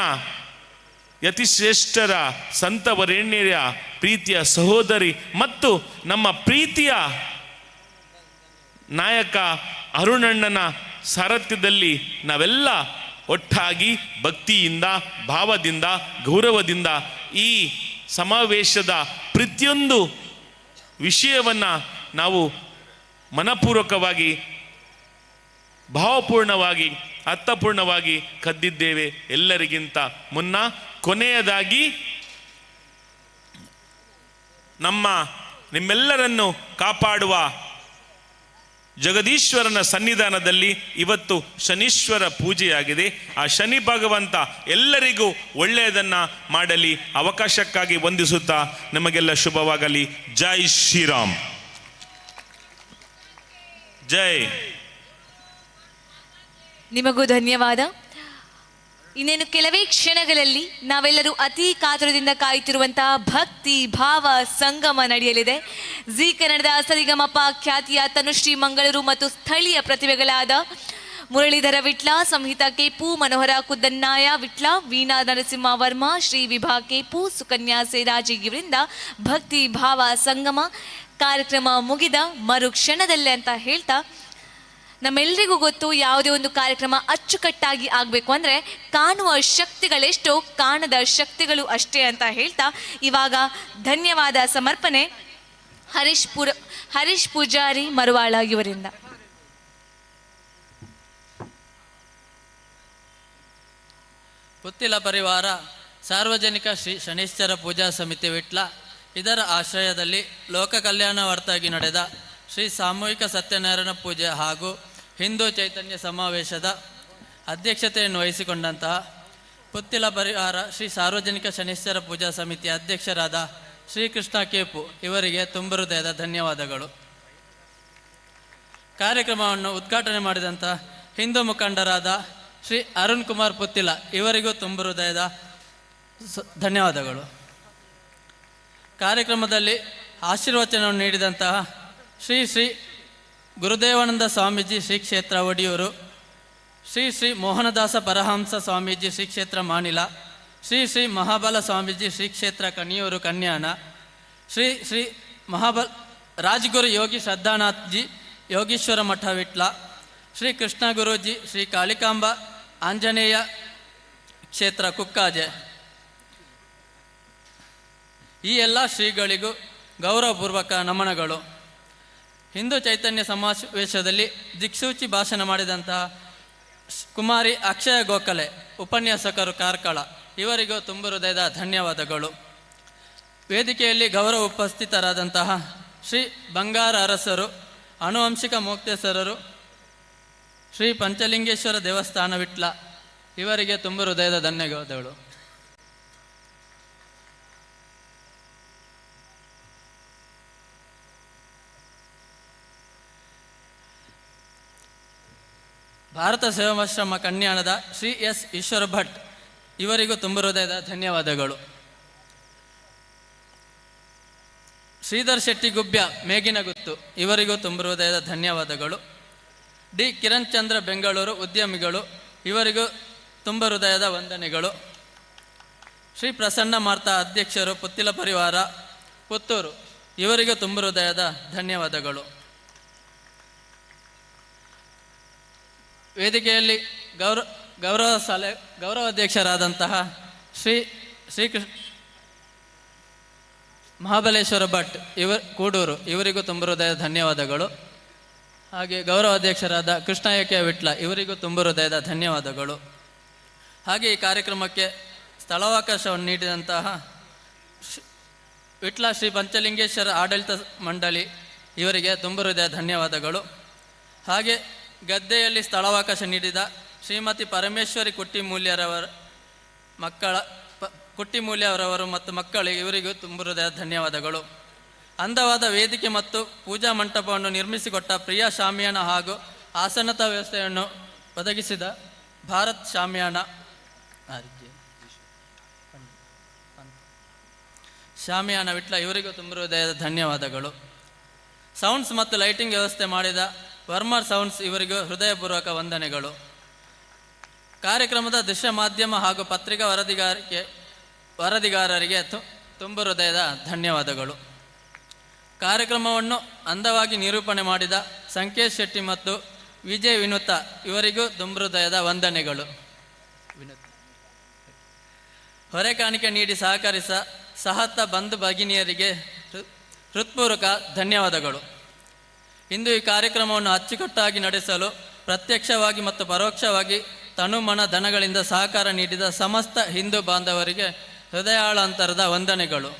ಯತಿಶ್ರೇಷ್ಠರ ಸಂತವರೇಣ್ಯರ ಪ್ರೀತಿಯ ಸಹೋದರಿ ಮತ್ತು ನಮ್ಮ ಪ್ರೀತಿಯ ನಾಯಕ ಅರುಣಣ್ಣನ ಸಾರಥ್ಯದಲ್ಲಿ ನಾವೆಲ್ಲ ಒಟ್ಟಾಗಿ ಭಕ್ತಿಯಿಂದ, ಭಾವದಿಂದ, ಗೌರವದಿಂದ ಈ ಸಮಾವೇಶದ ಪ್ರತಿಯೊಂದು ವಿಷಯವನ್ನು ನಾವು ಮನಪೂರ್ವಕವಾಗಿ, ಭಾವಪೂರ್ಣವಾಗಿ, ಅರ್ಥಪೂರ್ಣವಾಗಿ ಕದ್ದಿದ್ದೇವೆ. ಎಲ್ಲರಿಗಿಂತ ಮುನ್ನ ಕೊನೆಯದಾಗಿ ನಿಮ್ಮೆಲ್ಲರನ್ನು ಕಾಪಾಡುವ ಜಗದೀಶ್ವರನ ಸನ್ನಿಧಾನದಲ್ಲಿ ಇವತ್ತು ಶನೀಶ್ವರ ಪೂಜೆಯಾಗಿದೆ. ಆ ಶನಿ ಭಗವಂತ ಎಲ್ಲರಿಗೂ ಒಳ್ಳೆಯದನ್ನು ಮಾಡಲಿ. ಅವಕಾಶಕ್ಕಾಗಿ ವಂದಿಸುತ್ತಾ ನಮಗೆಲ್ಲ ಶುಭವಾಗಲಿ. ಜೈ ಶ್ರೀರಾಮ್. ಜೈ. ನಿಮಗೂ ಧನ್ಯವಾದ. ಇನ್ನೇನು ಕೆಲವೇ ಕ್ಷಣಗಳಲ್ಲಿ ನಾವೆಲ್ಲರೂ ಅತಿ ಕಾತುರದಿಂದ ಕಾಯುತ್ತಿರುವಂತಹ ಭಕ್ತಿ ಭಾವ ಸಂಗಮ ನಡೆಯಲಿದೆ. ಜಿ ಕನ್ನಡದ ಸರಿಗಮಪ ಖ್ಯಾತಿಯ ತನುಶ್ರೀ ಮಂಗಳೂರು ಮತ್ತು ಸ್ಥಳೀಯ ಪ್ರತಿಭೆಗಳಾದ ಮುರಳೀಧರ ವಿಟ್ಲ, ಸಂಹಿತಾ ಕೇಪು, ಮನೋಹರ ಕುದ್ದನ್ನಾಯ ವಿಟ್ಲ, ವೀಣಾ ನರಸಿಂಹ ವರ್ಮ, ಶ್ರೀ ವಿಭಾ ಕೇಪು, ಸುಕನ್ಯಾ ಸೇರಾಜಿ ಇವರಿಂದ ಭಕ್ತಿ ಭಾವ ಸಂಗಮ ಕಾರ್ಯಕ್ರಮ ಮುಗಿದ ಮರುಕ್ಷಣದಲ್ಲೇ ಅಂತ ಹೇಳ್ತಾ, ನಮ್ಮೆಲ್ಲರಿಗೂ ಗೊತ್ತು ಯಾವುದೇ ಒಂದು ಕಾರ್ಯಕ್ರಮ ಅಚ್ಚುಕಟ್ಟಾಗಿ ಆಗಬೇಕು ಅಂದರೆ ಕಾಣುವ ಶಕ್ತಿಗಳೆಷ್ಟೋ, ಕಾಣದ ಶಕ್ತಿಗಳು ಅಷ್ಟೇ ಅಂತ ಹೇಳ್ತಾ, ಇವಾಗ ಧನ್ಯವಾದ ಸಮರ್ಪಣೆ ಹರೀಶ್ ಪೂಜಾರಿ ಮರುವಾಳ ಇವರಿಂದ. ಪುತ್ತಿಲ ಪರಿವಾರ ಸಾರ್ವಜನಿಕ ಶ್ರೀ ಶನೀಶ್ವರ ಪೂಜಾ ಸಮಿತಿ ವಿಟ್ಲ ಇದರ ಆಶ್ರಯದಲ್ಲಿ ಲೋಕ ಕಲ್ಯಾಣಾರ್ಥವಾಗಿ ನಡೆದ ಶ್ರೀ ಸಾಮೂಹಿಕ ಸತ್ಯನಾರಾಯಣ ಪೂಜೆ ಹಾಗೂ ಹಿಂದೂ ಚೈತನ್ಯ ಸಮಾವೇಶದ ಅಧ್ಯಕ್ಷತೆಯನ್ನು ವಹಿಸಿಕೊಂಡಂತಹ ಪುತ್ತಿಲ ಪರಿವಾರ ಶ್ರೀ ಸಾರ್ವಜನಿಕ ಶನೀಶ್ವರ ಪೂಜಾ ಸಮಿತಿಯ ಅಧ್ಯಕ್ಷರಾದ ಶ್ರೀಕೃಷ್ಣ ಕೇಪು ಇವರಿಗೆ ತುಂಬ ಹೃದಯದ ಧನ್ಯವಾದಗಳು. ಕಾರ್ಯಕ್ರಮವನ್ನು ಉದ್ಘಾಟನೆ ಮಾಡಿದಂಥ ಹಿಂದೂ ಮುಖಂಡರಾದ ಶ್ರೀ ಅರುಣ್ ಕುಮಾರ್ ಪುತ್ತಿಲ ಇವರಿಗೂ ತುಂಬ ಹೃದಯದ ಧನ್ಯವಾದಗಳು. ಕಾರ್ಯಕ್ರಮದಲ್ಲಿ ಆಶೀರ್ವಚನವನ್ನು ನೀಡಿದಂತಹ ಶ್ರೀ ಶ್ರೀ ಗುರುದೇವಾನಂದ ಸ್ವಾಮೀಜಿ ಶ್ರೀ ಕ್ಷೇತ್ರ ಒಡಿಯೂರು, ಶ್ರೀ ಶ್ರೀ ಮೋಹನದಾಸ ಪರಹಂಸ ಸ್ವಾಮೀಜಿ ಶ್ರೀ ಕ್ಷೇತ್ರ ಮಾನಿಲ, ಶ್ರೀ ಶ್ರೀ ಮಹಾಬಲ ಸ್ವಾಮೀಜಿ ಶ್ರೀ ಕ್ಷೇತ್ರ ಕಣಿಯೂರು ಕನ್ಯಾಣ, ಶ್ರೀ ಶ್ರೀ ರಾಜಗುರು ಯೋಗಿ ಶ್ರದ್ಧಾನಾಥ್ಜಿ ಯೋಗೀಶ್ವರ ಮಠ ವಿಟ್ಲ, ಶ್ರೀ ಕೃಷ್ಣ ಗುರೂಜಿ ಶ್ರೀ ಕಾಳಿಕಾಂಬ ಆಂಜನೇಯ ಕ್ಷೇತ್ರ ಕುಕ್ಕಾಜೆ, ಈ ಎಲ್ಲ ಶ್ರೀಗಳಿಗೂ ಗೌರವಪೂರ್ವಕ ನಮನಗಳು. ಹಿಂದೂ ಚೈತನ್ಯ ಸಮಾವೇಶದಲ್ಲಿ ದಿಕ್ಸೂಚಿ ಭಾಷಣ ಮಾಡಿದಂತಹ ಕುಮಾರಿ ಅಕ್ಷಯ ಗೋಖಲೆ ಉಪನ್ಯಾಸಕರು ಕಾರ್ಕಳ ಇವರಿಗೂ ತುಂಬ ಹೃದಯದ ಧನ್ಯವಾದಗಳು. ವೇದಿಕೆಯಲ್ಲಿ ಗೌರವ ಉಪಸ್ಥಿತರಾದಂತಹ ಶ್ರೀ ಬಂಗಾರ ಅರಸರು, ಆನುವಂಶಿಕ ಮೋಕ್ತೇಶ್ವರರು, ಶ್ರೀ ಪಂಚಲಿಂಗೇಶ್ವರ ದೇವಸ್ಥಾನ ವಿಟ್ಲ ಇವರಿಗೆ ತುಂಬ ಹೃದಯದ ಧನ್ಯವಾದಗಳು. ಭಾರತ ಸೇವಾಶ್ರಮ ಕನ್ಯಾಣದ ಶ್ರೀ ಎಸ್ ಈಶ್ವರ ಭಟ್ ಇವರಿಗೂ ತುಂಬ ಹೃದಯದ ಧನ್ಯವಾದಗಳು. ಶ್ರೀಧರ್ ಶೆಟ್ಟಿ ಗುಬ್ಯ ಮೇಗಿನಗುತ್ತು, ಇವರಿಗೂ ತುಂಬ ಹೃದಯದ ಧನ್ಯವಾದಗಳು. ಡಿ ಕಿರಣ್ ಚಂದ್ರ ಬೆಂಗಳೂರು ಉದ್ಯಮಿಗಳು, ಇವರಿಗೂ ತುಂಬ ಹೃದಯದ ವಂದನೆಗಳು. ಶ್ರೀ ಪ್ರಸನ್ನ ಮಾರ್ತಾ ಅಧ್ಯಕ್ಷರು ಪುತ್ತಿಲ ಪರಿವಾರ ಪುತ್ತೂರು, ಇವರಿಗೂ ತುಂಬ ಹೃದಯದ ಧನ್ಯವಾದಗಳು. ವೇದಿಕೆಯಲ್ಲಿ ಗೌರವಾಧ್ಯಕ್ಷರಾದಂತಹ ಶ್ರೀಕೃಷ್ಣ ಮಹಾಬಲೇಶ್ವರ ಭಟ್ ಕೂಡೂರು, ಇವರಿಗೂ ತುಂಬ ಹೃದಯದ ಧನ್ಯವಾದಗಳು. ಹಾಗೆ ಗೌರವಾಧ್ಯಕ್ಷರಾದ ಕೃಷ್ಣ ಏಕೆ ವಿಟ್ಲ, ಇವರಿಗೂ ತುಂಬ ಹೃದಯದ ಧನ್ಯವಾದಗಳು. ಹಾಗೆ ಈ ಕಾರ್ಯಕ್ರಮಕ್ಕೆ ಸ್ಥಳಾವಕಾಶವನ್ನು ನೀಡಿದಂತಹ ವಿಟ್ಲ ಶ್ರೀ ಪಂಚಲಿಂಗೇಶ್ವರ ಆಡಳಿತ ಮಂಡಳಿ, ಇವರಿಗೆ ತುಂಬ ಹೃದಯ ಧನ್ಯವಾದಗಳು. ಹಾಗೆ ಗದ್ದೆಯಲ್ಲಿ ಸ್ಥಳಾವಕಾಶ ನೀಡಿದ ಶ್ರೀಮತಿ ಪರಮೇಶ್ವರಿ ಕುಟ್ಟಿಮೂಲ್ಯವರವರು ಮತ್ತು ಮಕ್ಕಳಿಗೆ, ಇವರಿಗೂ ತುಂಬ ಹೃದಯ ಧನ್ಯವಾದಗಳು. ಅಂದವಾದ ವೇದಿಕೆ ಮತ್ತು ಪೂಜಾ ಮಂಟಪವನ್ನು ನಿರ್ಮಿಸಿಕೊಟ್ಟ ಪ್ರಿಯಾ ಶಾಮಿಯಾನ ಹಾಗೂ ಆಸನದ ವ್ಯವಸ್ಥೆಯನ್ನು ಒದಗಿಸಿದ ಭಾರತ್ ಶಾಮಿಯಾನ ವಿಟ್ಲ, ಇವರಿಗೂ ತುಂಬ ಹೃದಯದ ಧನ್ಯವಾದಗಳು. ಸೌಂಡ್ಸ್ ಮತ್ತು ಲೈಟಿಂಗ್ ವ್ಯವಸ್ಥೆ ಮಾಡಿದ ವರ್ಮರ್ ಸೌಂಡ್ಸ್, ಇವರಿಗೂ ಹೃದಯಪೂರ್ವಕ ವಂದನೆಗಳು. ಕಾರ್ಯಕ್ರಮದ ದೃಶ್ಯ ಮಾಧ್ಯಮ ಹಾಗೂ ಪತ್ರಿಕಾ ವರದಿಗಾರರಿಗೆ ತುಂಬ ಹೃದಯದ ಧನ್ಯವಾದಗಳು. ಕಾರ್ಯಕ್ರಮವನ್ನು ಅಂದವಾಗಿ ನಿರೂಪಣೆ ಮಾಡಿದ ಸಂಕೇಶ್ ಶೆಟ್ಟಿ ಮತ್ತು ವಿಜಯ್ ವಿನುತ, ಇವರಿಗೂ ತುಂಬ ಹೃದಯದ ವಂದನೆಗಳು. ಹೊರೆಕಾಣಿಕೆ ನೀಡಿ ಸಹಕರಿಸ ಸಹತ್ತ ಬಂಧು ಭಗಿನಿಯರಿಗೆ ಹೃತ್ಪೂರ್ವಕ ಧನ್ಯವಾದಗಳು. ಇಂದು ಈ ಕಾರ್ಯಕ್ರಮವನ್ನು ಅಚ್ಚುಕಟ್ಟಾಗಿ ನಡೆಸಲು ಪ್ರತ್ಯಕ್ಷವಾಗಿ ಮತ್ತು ಪರೋಕ್ಷವಾಗಿ ತನುಮನ ಧನಗಳಿಂದ ಸಹಕಾರ ನೀಡಿದ ಸಮಸ್ತ ಹಿಂದೂ ಬಾಂಧವರಿಗೆ ಹೃದಯಾಳಂತರದ ವಂದನೆಗಳು.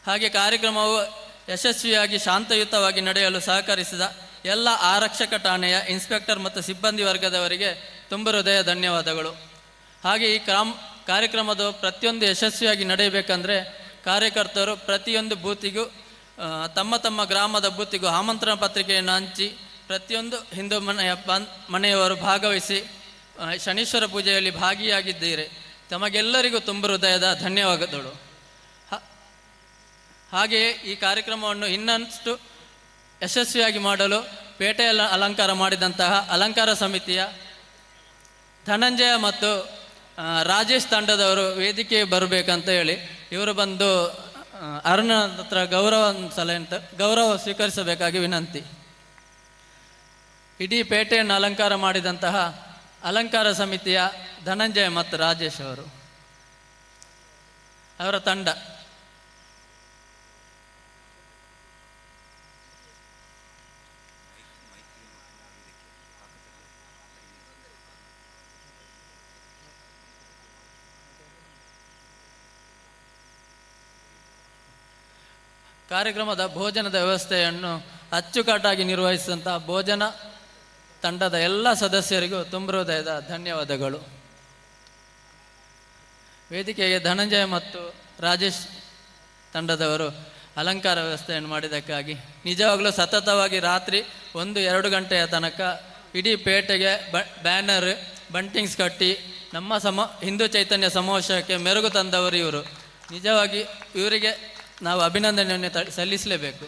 ಹಾಗೆ ಕಾರ್ಯಕ್ರಮವು ಯಶಸ್ವಿಯಾಗಿ ಶಾಂತಯುತವಾಗಿ ನಡೆಯಲು ಸಹಕರಿಸಿದ ಎಲ್ಲ ಆರಕ್ಷಕ ಠಾಣೆಯ ಇನ್ಸ್ಪೆಕ್ಟರ್ ಮತ್ತು ಸಿಬ್ಬಂದಿ ವರ್ಗದವರಿಗೆ ತುಂಬ ಹೃದಯ ಧನ್ಯವಾದಗಳು. ಹಾಗೆ ಈ ಕಾರ್ಯಕ್ರಮದ ಪ್ರತಿಯೊಂದು ಯಶಸ್ವಿಯಾಗಿ ನಡೆಯಬೇಕಂದ್ರೆ ಕಾರ್ಯಕರ್ತರು ಪ್ರತಿಯೊಂದು ಬೂತಿಗೂ ತಮ್ಮ ತಮ್ಮ ಗ್ರಾಮದ ಬೂತಿಗೂ ಆಮಂತ್ರಣ ಪತ್ರಿಕೆಯನ್ನು ಹಂಚಿ ಪ್ರತಿಯೊಂದು ಹಿಂದೂ ಮನೆಯವರು ಭಾಗವಹಿಸಿ ಶನೀಶ್ವರ ಪೂಜೆಯಲ್ಲಿ ಭಾಗಿಯಾಗಿದ್ದೀರಿ. ತಮಗೆಲ್ಲರಿಗೂ ತುಂಬ ಹೃದಯದ ಧನ್ಯವಾದಗಳು. ಹಾಗೆಯೇ ಈ ಕಾರ್ಯಕ್ರಮವನ್ನು ಇನ್ನಷ್ಟು ಯಶಸ್ವಿಯಾಗಿ ಮಾಡಲು ಪೇಟೆಯಲ್ಲಿ ಅಲಂಕಾರ ಮಾಡಿದಂತಹ ಅಲಂಕಾರ ಸಮಿತಿಯ ಧನಂಜಯ ಮತ್ತು ರಾಜೇಶ್ ತಂಡದವರು ವೇದಿಕೆ ಬರಬೇಕಂತ ಹೇಳಿ ಇವರು ಬಂದು ಅರುಣ ಹತ್ರ ಗೌರವ ಸ್ವೀಕರಿಸಬೇಕಾಗಿ ವಿನಂತಿ. ಇಡೀ ಪೇಟೆಯನ್ನು ಅಲಂಕಾರ ಮಾಡಿದಂತಹ ಅಲಂಕಾರ ಸಮಿತಿಯ ಧನಂಜಯ ಮತ್ತು ರಾಜೇಶ್ ಅವರ ತಂಡ. ಕಾರ್ಯಕ್ರಮದ ಭೋಜನದ ವ್ಯವಸ್ಥೆಯನ್ನು ಅಚ್ಚುಕಟ್ಟಾಗಿ ನಿರ್ವಹಿಸಿದಂತಹ ಭೋಜನ ತಂಡದ ಎಲ್ಲ ಸದಸ್ಯರಿಗೂ ತುಂಬ ಹೃದಯದ ಧನ್ಯವಾದಗಳು. ವೇದಿಕೆಗೆ ಧನಂಜಯ ಮತ್ತು ರಾಜೇಶ್ ತಂಡದವರು ಅಲಂಕಾರ ವ್ಯವಸ್ಥೆಯನ್ನು ಮಾಡಿದ್ದಕ್ಕಾಗಿ ನಿಜವಾಗಲೂ ಸತತವಾಗಿ ರಾತ್ರಿ 1-2 ಗಂಟೆಯ ತನಕ ಇಡೀ ಪೇಟೆಗೆ ಬ್ಯಾನರ್ ಬಂಟಿಂಗ್ಸ್ ಕಟ್ಟಿ ನಮ್ಮ ಹಿಂದೂ ಚೈತನ್ಯ ಸಮಾವೇಶಕ್ಕೆ ಮೆರುಗು ತಂದವರು ಇವರು. ನಿಜವಾಗಿ ಇವರಿಗೆ ನಾವು ಅಭಿನಂದನೆಯನ್ನು ಸಲ್ಲಿಸಲೇಬೇಕು.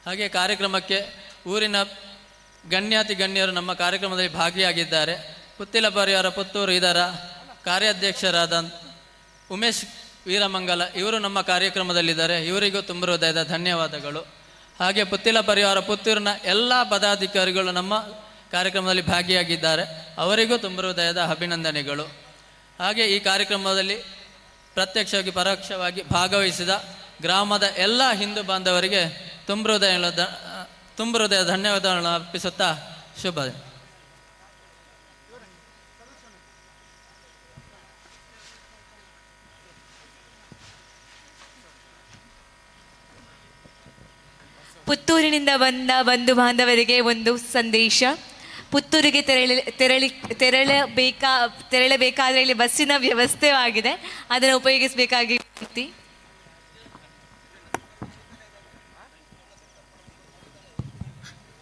ಹಾಗೆ ಕಾರ್ಯಕ್ರಮಕ್ಕೆ ಊರಿನ ಗಣ್ಯರು ನಮ್ಮ ಕಾರ್ಯಕ್ರಮದಲ್ಲಿ ಭಾಗಿಯಾಗಿದ್ದಾರೆ. ಪುತ್ತಿಲ ಪರಿವಾರ ಪುತ್ತೂರು ಇದರ ಕಾರ್ಯಾಧ್ಯಕ್ಷರಾದ ಉಮೇಶ್ ವೀರಮಂಗಲ ಇವರು ನಮ್ಮ ಕಾರ್ಯಕ್ರಮದಲ್ಲಿದ್ದಾರೆ. ಇವರಿಗೂ ತುಂಬ ಹೃದಯದ ಧನ್ಯವಾದಗಳು. ಹಾಗೆ ಪುತ್ತಿಲ ಪರಿವಾರ ಪುತ್ತೂರಿನ ಎಲ್ಲ ಪದಾಧಿಕಾರಿಗಳು ನಮ್ಮ ಕಾರ್ಯಕ್ರಮದಲ್ಲಿ ಭಾಗಿಯಾಗಿದ್ದಾರೆ. ಅವರಿಗೂ ತುಂಬ ಹೃದಯದ ಅಭಿನಂದನೆಗಳು. ಹಾಗೆ ಈ ಕಾರ್ಯಕ್ರಮದಲ್ಲಿ ಪ್ರತ್ಯಕ್ಷವಾಗಿ ಪರೋಕ್ಷವಾಗಿ ಭಾಗವಹಿಸಿದ ಗ್ರಾಮದ ಎಲ್ಲ ಹಿಂದೂ ಬಾಂಧವರಿಗೆ ತುಂಬ ಹೃದಯ ಧನ್ಯವಾದಗಳನ್ನು ಅರ್ಪಿಸುತ್ತಾ ಶುಭ. ಪುತ್ತೂರಿನಿಂದ ಬಂದ ಬಂಧು ಬಾಂಧವರಿಗೆ ಒಂದು ಸಂದೇಶ. ಪುತ್ತೂರಿಗೆ ತೆರಳಬೇಕಾದರೆ ಇಲ್ಲಿ ಬಸ್ಸಿನ ವ್ಯವಸ್ಥೆ ಆಗಿದೆ, ಅದನ್ನು ಉಪಯೋಗಿಸಬೇಕಾಗಿ ವಿನಂತಿ.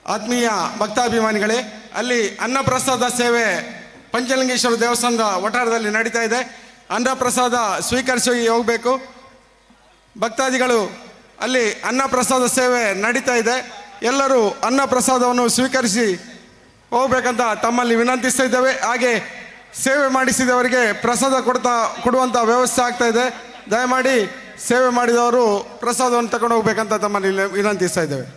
ಆತ್ಮೀಯ ಭಕ್ತಾಭಿಮಾನಿಗಳೇ, ಅಲ್ಲಿ ಅನ್ನಪ್ರಸಾದ ಸೇವೆ ಪಂಚಲಿಂಗೇಶ್ವರ ದೇವಸ್ಥಾನದ ವಠಾರದಲ್ಲಿ ನಡೀತಾ ಇದೆ. ಅನ್ನಪ್ರಸಾದ ಸ್ವೀಕರಿಸಿ ಹೋಗಬೇಕು. ಭಕ್ತಾದಿಗಳು ಅಲ್ಲಿ ಅನ್ನಪ್ರಸಾದ ಸೇವೆ ನಡೀತಾ ಇದೆ. ಎಲ್ಲರೂ ಅನ್ನಪ್ರಸಾದವನ್ನು ಸ್ವೀಕರಿಸಿ ಹೋಗ್ಬೇಕಂತ ತಮ್ಮಲ್ಲಿ ವಿನಂತಿಸ್ತಾ ಇದ್ದೇವೆ. ಹಾಗೆ ಸೇವೆ ಮಾಡಿಸಿದವರಿಗೆ ಪ್ರಸಾದ ಕೊಡುವಂಥ ವ್ಯವಸ್ಥೆ ಆಗ್ತಾ ಇದೆ. ದಯಮಾಡಿ ಸೇವೆ ಮಾಡಿದವರು ಪ್ರಸಾದವನ್ನು ತಗೊಂಡು ಹೋಗ್ಬೇಕಂತ ತಮ್ಮಲ್ಲಿ ವಿನಂತಿಸ್ತಾ ಇದ್ದೇವೆ.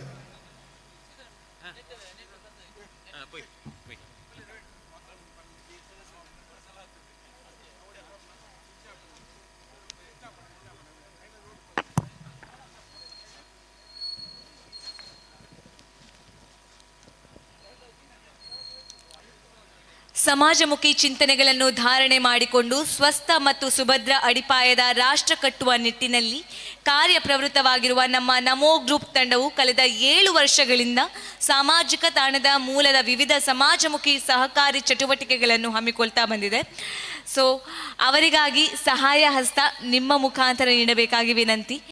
ಸಮಾಜಮುಖಿ ಚಿಂತನೆಗಳನ್ನು ಧಾರಣೆ ಮಾಡಿಕೊಂಡು ಸ್ವಸ್ಥ ಮತ್ತು ಸುಭದ್ರ ಅಡಿಪಾಯದ ರಾಷ್ಟ್ರ ಕಟ್ಟುವ ನಿಟ್ಟಿನಲ್ಲಿ ಕಾರ್ಯಪ್ರವೃತ್ತವಾಗಿರುವ ನಮ್ಮ ನಮೋ ಗ್ರೂಪ್ ತಂಡವು ಕಳೆದ 7 ವರ್ಷಗಳಿಂದ ಸಾಮಾಜಿಕ ತಾಣದ ಮೂಲದ ವಿವಿಧ ಸಮಾಜಮುಖಿ ಸಹಕಾರಿ ಚಟುವಟಿಕೆಗಳನ್ನು ಹಮ್ಮಿಕೊಳ್ತಾ ಬಂದಿದೆ. ಸೊ ಅವರಿಗಾಗಿ ಸಹಾಯ ಹಸ್ತ ನಿಮ್ಮ ಮುಖಾಂತರ ನೀಡಬೇಕಾಗಿ ವಿನಂತಿ.